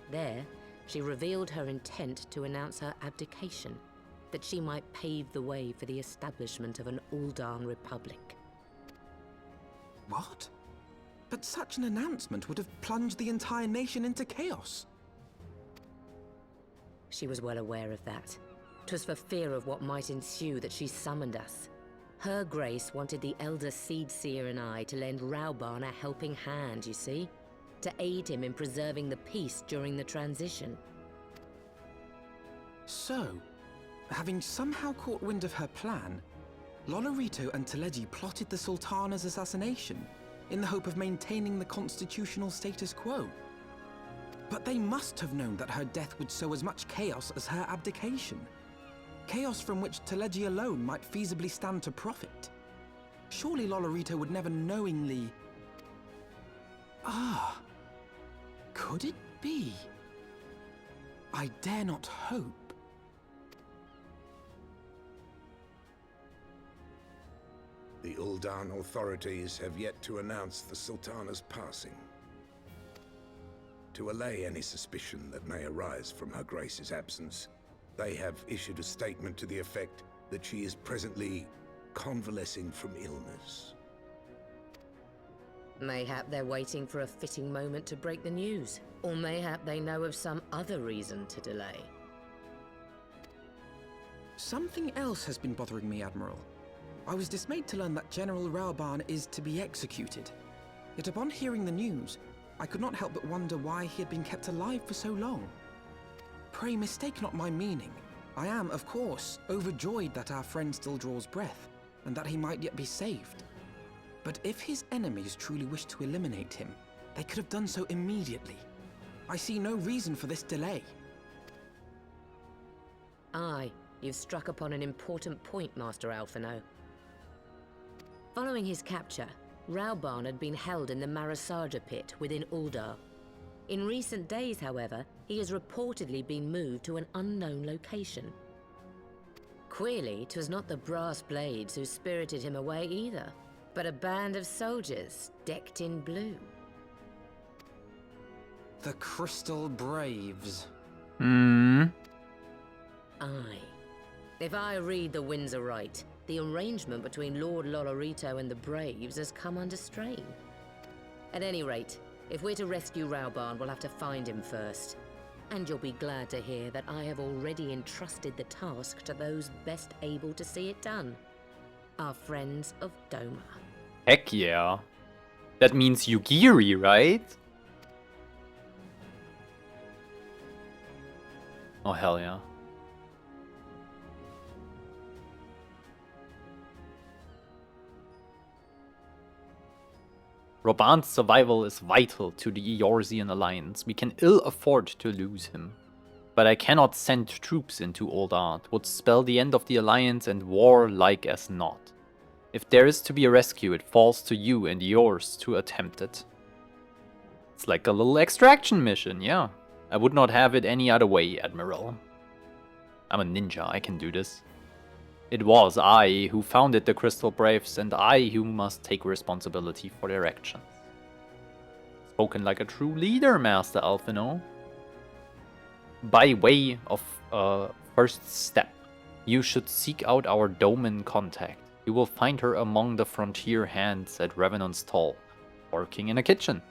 There, she revealed her intent to announce her abdication, that she might pave the way for the establishment of an Uldan Republic. What? But such an announcement would have plunged the entire nation into chaos. She was well aware of that. 'Twas for fear of what might ensue that she summoned us. Her Grace wanted the Elder Seedseer and I to lend Rauban a helping hand, you see? To aid him in preserving the peace during the transition. So, having somehow caught wind of her plan, Lolorito and Teleji plotted the Sultana's assassination in the hope of maintaining the constitutional status quo. But they must have known that her death would sow as much chaos as her abdication. Chaos from which Teleji alone might feasibly stand to profit. Surely Lolorito would never knowingly... Ah, could it be? I dare not hope. The Uldan authorities have yet to announce the Sultana's passing. To allay any suspicion that may arise from Her Grace's absence, they have issued a statement to the effect that she is presently convalescing from illness. Mayhap they're waiting for a fitting moment to break the news. Or mayhap they know of some other reason to delay. Something else has been bothering me, Admiral. I was dismayed to learn that General Rauban is to be executed. Yet upon hearing the news, I could not help but wonder why he had been kept alive for so long. Pray mistake not my meaning. I am, of course, overjoyed that our friend still draws breath, and that he might yet be saved. But if his enemies truly wished to eliminate him, they could have done so immediately. I see no reason for this delay. Aye, you've struck upon an important point, Master Alphino. Following his capture, Rauban had been held in the Marasaja pit within Uldar. In recent days, however, he has reportedly been moved to an unknown location. Queerly, 'twas not the Brass Blades who spirited him away either, but a band of soldiers decked in blue. The Crystal Braves. Aye. If I read the winds aright, the arrangement between Lord Lolorito and the Braves has come under strain. At any rate, if we're to rescue Rauban, we'll have to find him first. And you'll be glad to hear that I have already entrusted the task to those best able to see it done. Our friends of Doma. Heck yeah. That means Yugiri, right? Oh hell yeah. Rauban's survival is vital to the Eorzean alliance. We can ill afford to lose him. But I cannot send troops into Uldar. It would spell the end of the alliance and war like as not. If there is to be a rescue, it falls to you and yours to attempt it. It's like a little extraction mission, yeah. I would not have it any other way, Admiral. I'm a ninja, I can do this. It was I who founded the Crystal Braves, and I who must take responsibility for their actions. Spoken like a true leader, Master Alphino. By way of first step, you should seek out our Doman contact. You will find her among the frontier hands at Revenant's Toll, working in a kitchen.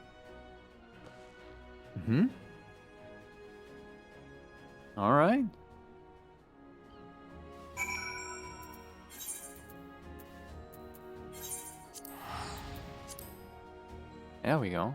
Alright. There we go.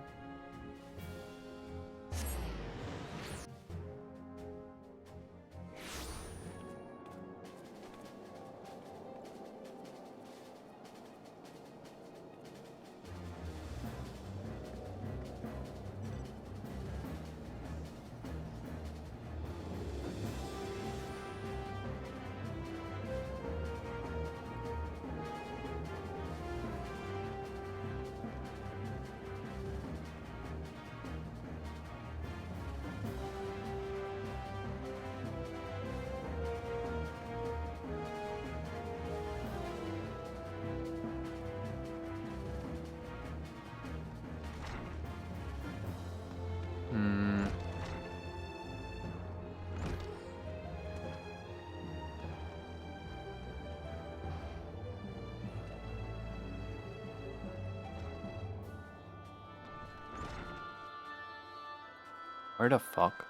Where the fuck?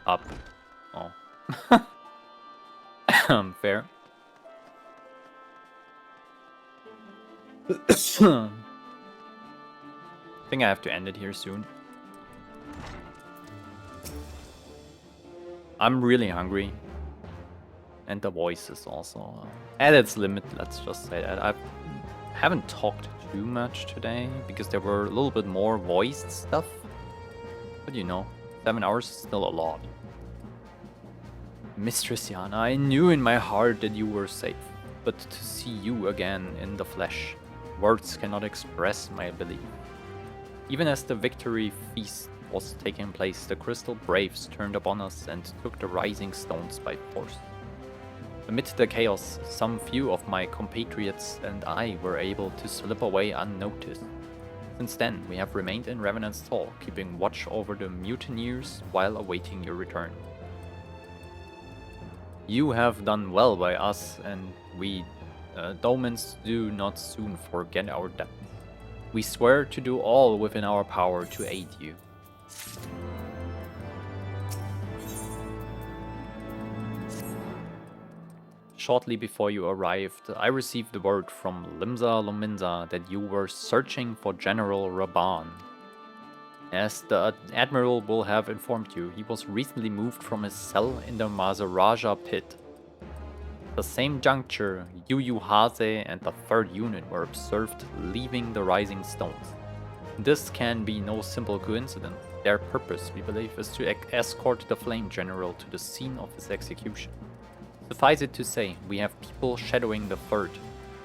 Up. Oh. Fair. I think I have to end it here soon. I'm really hungry. And the voice is also at its limit, let's just say that. I haven't talked too much today because there were a little bit more voiced stuff. But you know, 7 hours is still a lot. Mistress Yana, I knew in my heart that you were safe. But to see you again in the flesh, words cannot express my belief. Even as the victory feast was taking place, the crystal braves turned upon us and took the rising stones by force. Amid the chaos, some few of my compatriots and I were able to slip away unnoticed. Since then, we have remained in Revenant's Hall, keeping watch over the mutineers while awaiting your return. You have done well by us, and we, Domans, do not soon forget our debt. We swear to do all within our power to aid you. Shortly before you arrived, I received the word from Limsa Lominsa that you were searching for General Raban. As the Admiral will have informed you, he was recently moved from his cell in the Mazaraja pit. At the same juncture, Yu Hase and the 3rd unit were observed leaving the Rising Stones. This can be no simple coincidence. Their purpose, we believe, is to escort the Flame General to the scene of his execution. Suffice it to say, we have people shadowing the 3rd.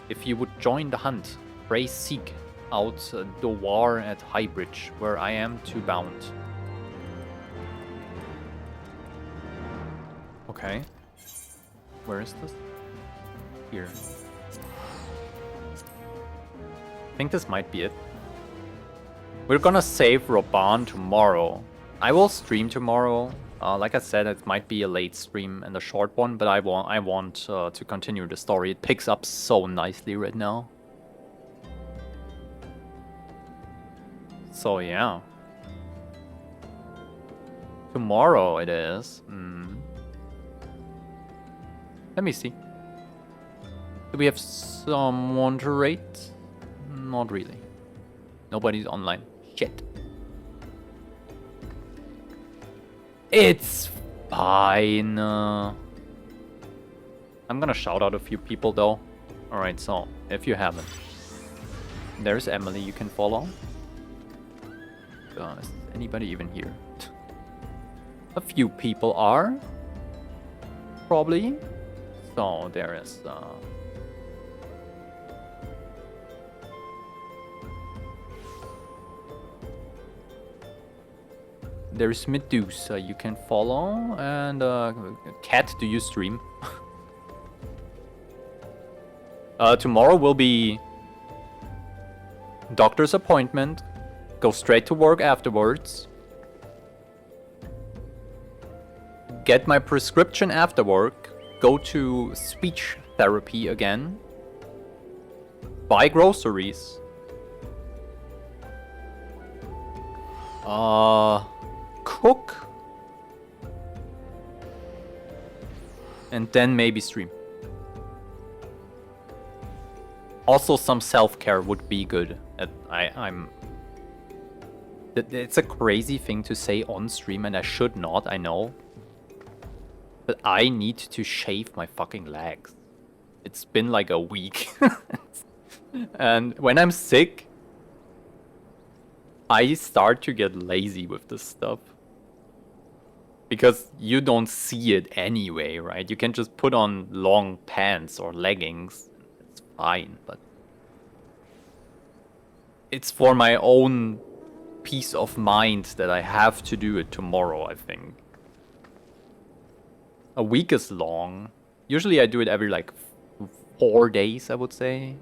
If you would join the hunt, pray seek out the war at Highbridge, where I am to bound. Okay. Where is this? Here. I think this might be it. We're gonna save Raban tomorrow. I will stream tomorrow. Like I said, it might be a late stream and a short one, but I want to continue the story. It picks up so nicely right now. So yeah. Tomorrow it is. Let me see. Do we have someone to rate? Not really. Nobody's online. Shit. It's fine. I'm gonna shout out a few people though. Alright, so if you haven't, there's Emily you can follow. Is anybody even here? A few people are. Probably. So there is there's Medusa you can follow, and Cat, do you stream? Tomorrow will be doctor's appointment. Go straight to work afterwards. Get my prescription after work. Go to speech therapy again. Buy groceries. Cook. And then maybe stream. Also, some self-care would be good. It's a crazy thing to say on stream, and I should not, I know. But I need to shave my fucking legs. It's been like a week. And when I'm sick, I start to get lazy with this stuff. Because you don't see it anyway, right? You can just put on long pants or leggings. It's fine, but it's for my own peace of mind that I have to do it tomorrow, I think. A week is long. Usually I do it every like 4 days, I would say.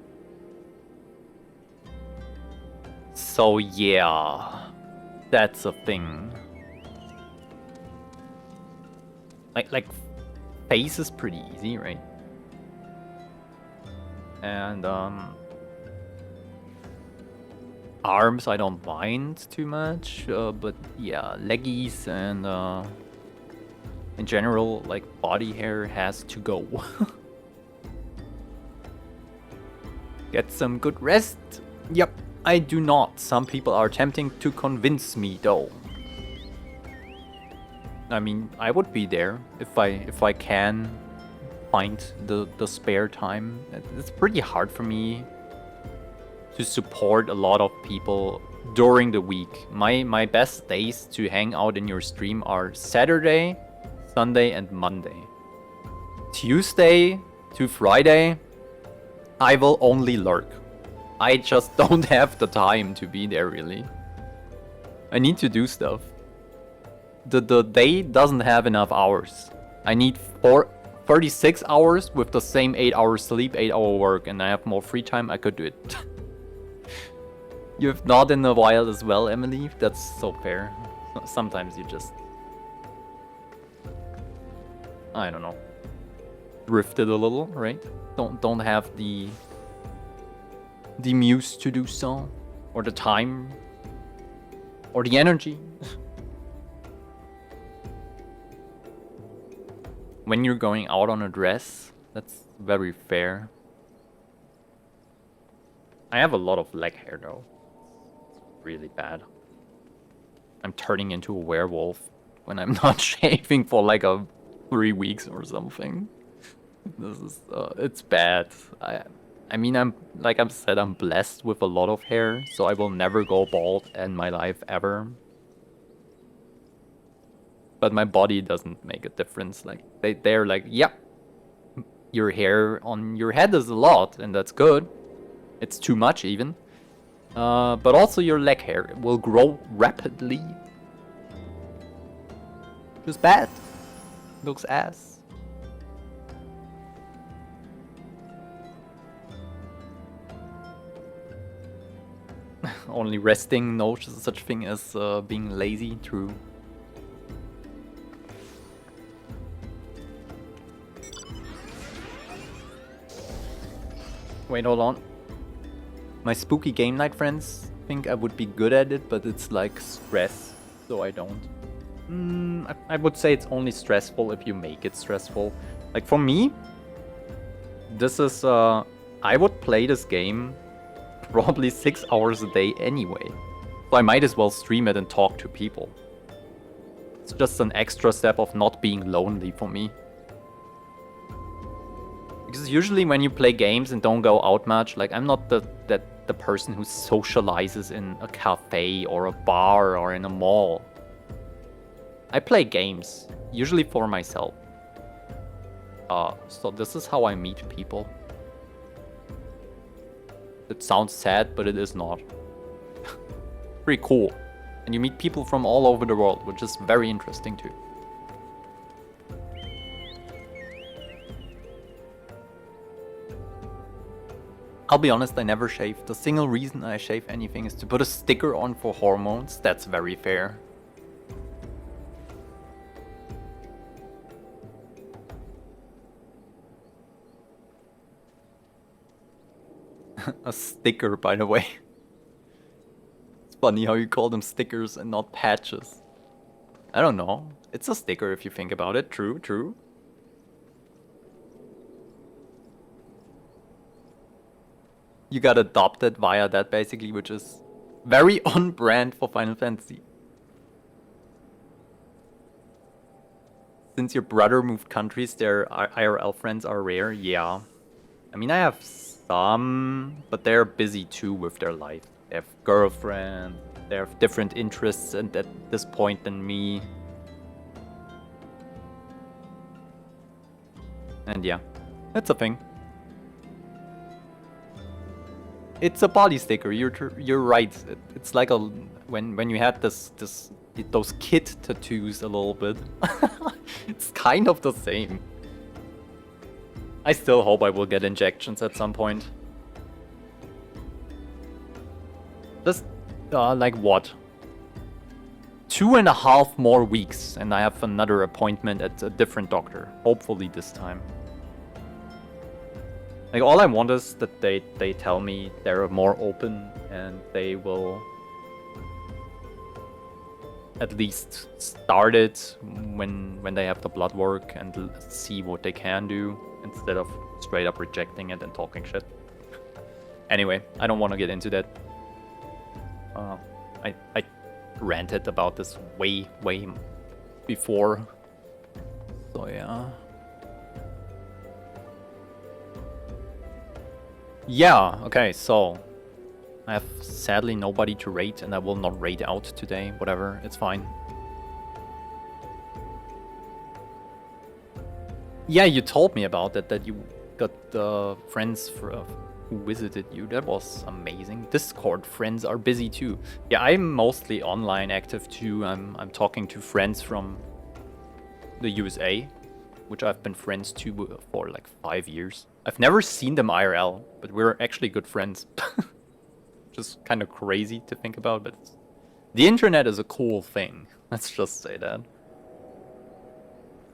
So yeah, that's a thing. Like face is pretty easy, right? And arms I don't mind too much, but yeah, leggies and in general, like body hair has to go. Get some good rest. Yep, I do not. Some people are attempting to convince me though. I mean, I would be there if I can find the spare time. It's pretty hard for me to support a lot of people during the week. My best days to hang out in your stream are Saturday, Sunday and Monday. Tuesday to Friday, I will only lurk. I just don't have the time to be there really. I need to do stuff. The day doesn't have enough hours. I need 36 hours with the same 8 hours sleep, 8 hour work, and I have more free time, I could do it. You have not in a while as well, Emily. That's so fair. Sometimes you just... I don't know. Drifted a little, right? Don't have the muse to do so. Or the time. Or the energy. When you're going out on a dress, that's very fair. I have a lot of leg hair though. It's really bad. I'm turning into a werewolf when I'm not shaving for like 3 weeks or something. This is it's bad. I mean, I'm blessed with a lot of hair, so I will never go bald in my life ever. But my body doesn't make a difference. Like they're like, yep, your hair on your head is a lot, and that's good. It's too much even. But also your leg hair will grow rapidly. Just bad. Looks ass. Only resting, no such thing as being lazy, true. Wait, hold on. My spooky game night friends think I would be good at it, but it's like stress, so I don't. I would say it's only stressful if you make it stressful. Like for me, this is, I would play this game probably 6 hours a day anyway. So I might as well stream it and talk to people. It's just an extra step of not being lonely for me. Because usually when you play games and don't go out much, like I'm not the person who socializes in a cafe or a bar or in a mall. I play games, usually for myself. So this is how I meet people. It sounds sad, but it is not. Pretty cool. And you meet people from all over the world, which is very interesting too. I'll be honest, I never shave. The single reason I shave anything is to put a sticker on for hormones. That's very fair. A sticker, by the way. It's funny how you call them stickers and not patches. I don't know. It's a sticker if you think about it. True, true. You got adopted via that basically, which is very on brand for Final Fantasy. Since your brother moved countries, their IRL friends are rare, yeah. I mean, I have some, but they're busy too with their life. They have girlfriends, they have different interests at this point than me. And yeah, that's a thing. It's a body sticker. You're right. It's like a when you had those kid tattoos a little bit. It's kind of the same. I still hope I will get injections at some point. Just like what? 2.5 more weeks, and I have another appointment at a different doctor. Hopefully this time. Like, all I want is that they tell me they're more open and they will at least start it when they have the blood work and see what they can do instead of straight up rejecting it and talking shit. Anyway, I don't want to get into that. I ranted about this way before. So yeah. Yeah, okay, so I have sadly nobody to raid and I will not raid out today. Whatever, it's fine. Yeah, you told me about it, that you got friends who visited you. That was amazing. Discord friends are busy too. Yeah, I'm mostly online active too. I'm talking to friends from the USA, which I've been friends to for like 5 years. I've never seen them IRL, but we're actually good friends. Just kind of crazy to think about, but the internet is a cool thing. Let's just say that.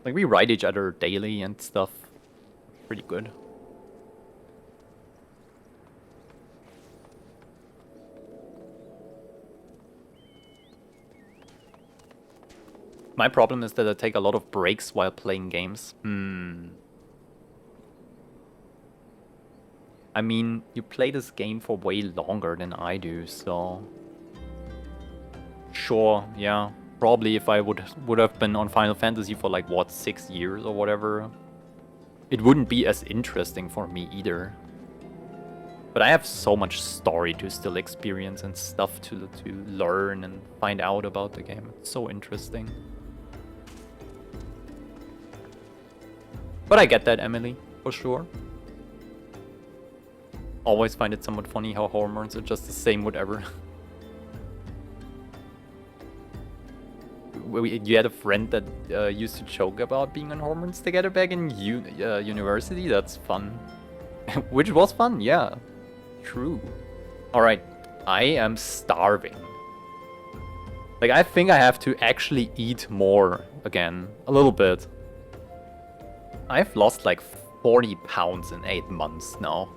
Like, we write each other daily and stuff. Pretty good. My problem is that I take a lot of breaks while playing games. I mean, you play this game for way longer than I do, so... Sure, yeah. Probably if I would have been on Final Fantasy for like, what, 6 years or whatever, it wouldn't be as interesting for me either. But I have so much story to still experience and stuff to learn and find out about the game. It's so interesting. But I get that, Emily, for sure. Always find it somewhat funny how hormones are just the same whatever. You had a friend that used to joke about being on hormones together back in university? That's fun. Which was fun, yeah. True. Alright, I am starving. Like, I think I have to actually eat more again. A little bit. I've lost like 40 pounds in 8 months now.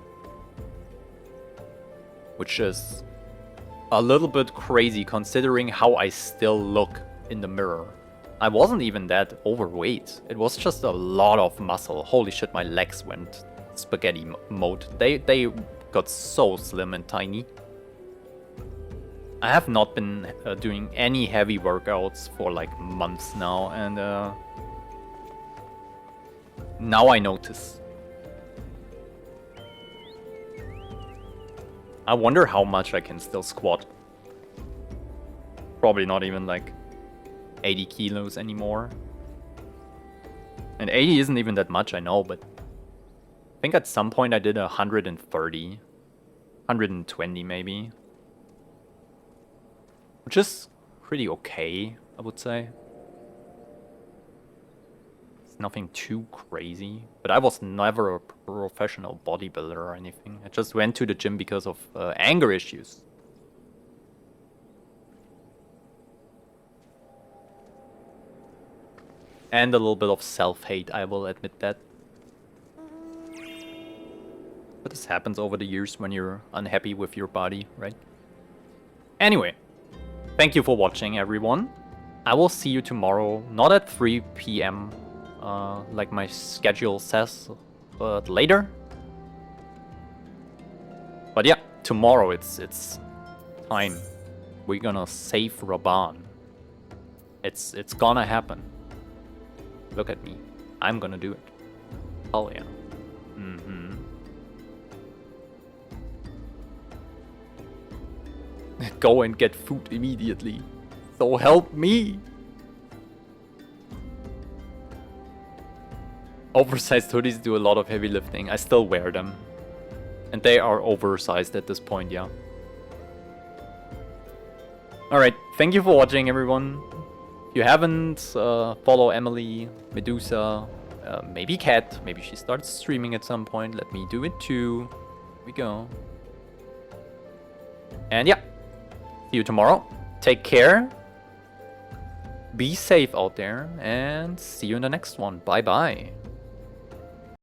Which is a little bit crazy considering how I still look in the mirror. I wasn't even that overweight. It was just a lot of muscle. Holy shit, my legs went spaghetti mode. They got so slim and tiny. I have not been doing any heavy workouts for like months now, and now I notice. I wonder how much I can still squat. Probably not even like 80 kilos anymore. And 80 isn't even that much, I know, but I think at some point I did 130. 120 maybe. Which is pretty okay, I would say. It's nothing too crazy. But I was never a professional bodybuilder or anything. I just went to the gym because of anger issues. And a little bit of self-hate, I will admit that. But this happens over the years when you're unhappy with your body, right? Anyway, thank you for watching, everyone. I will see you tomorrow, not at 3 PM, like my schedule says, but later. But yeah, tomorrow it's time. We're gonna save Raban. It's gonna happen. Look at me. I'm gonna do it. Hell yeah. Go and get food immediately. So help me. Oversized hoodies do a lot of heavy lifting. I still wear them. And they are oversized at this point, yeah. Alright, thank you for watching, everyone. If you haven't, follow Emily, Medusa, maybe Kat. Maybe she starts streaming at some point. Let me do it too. Here we go. And yeah, see you tomorrow. Take care. Be safe out there. And see you in the next one. Bye-bye.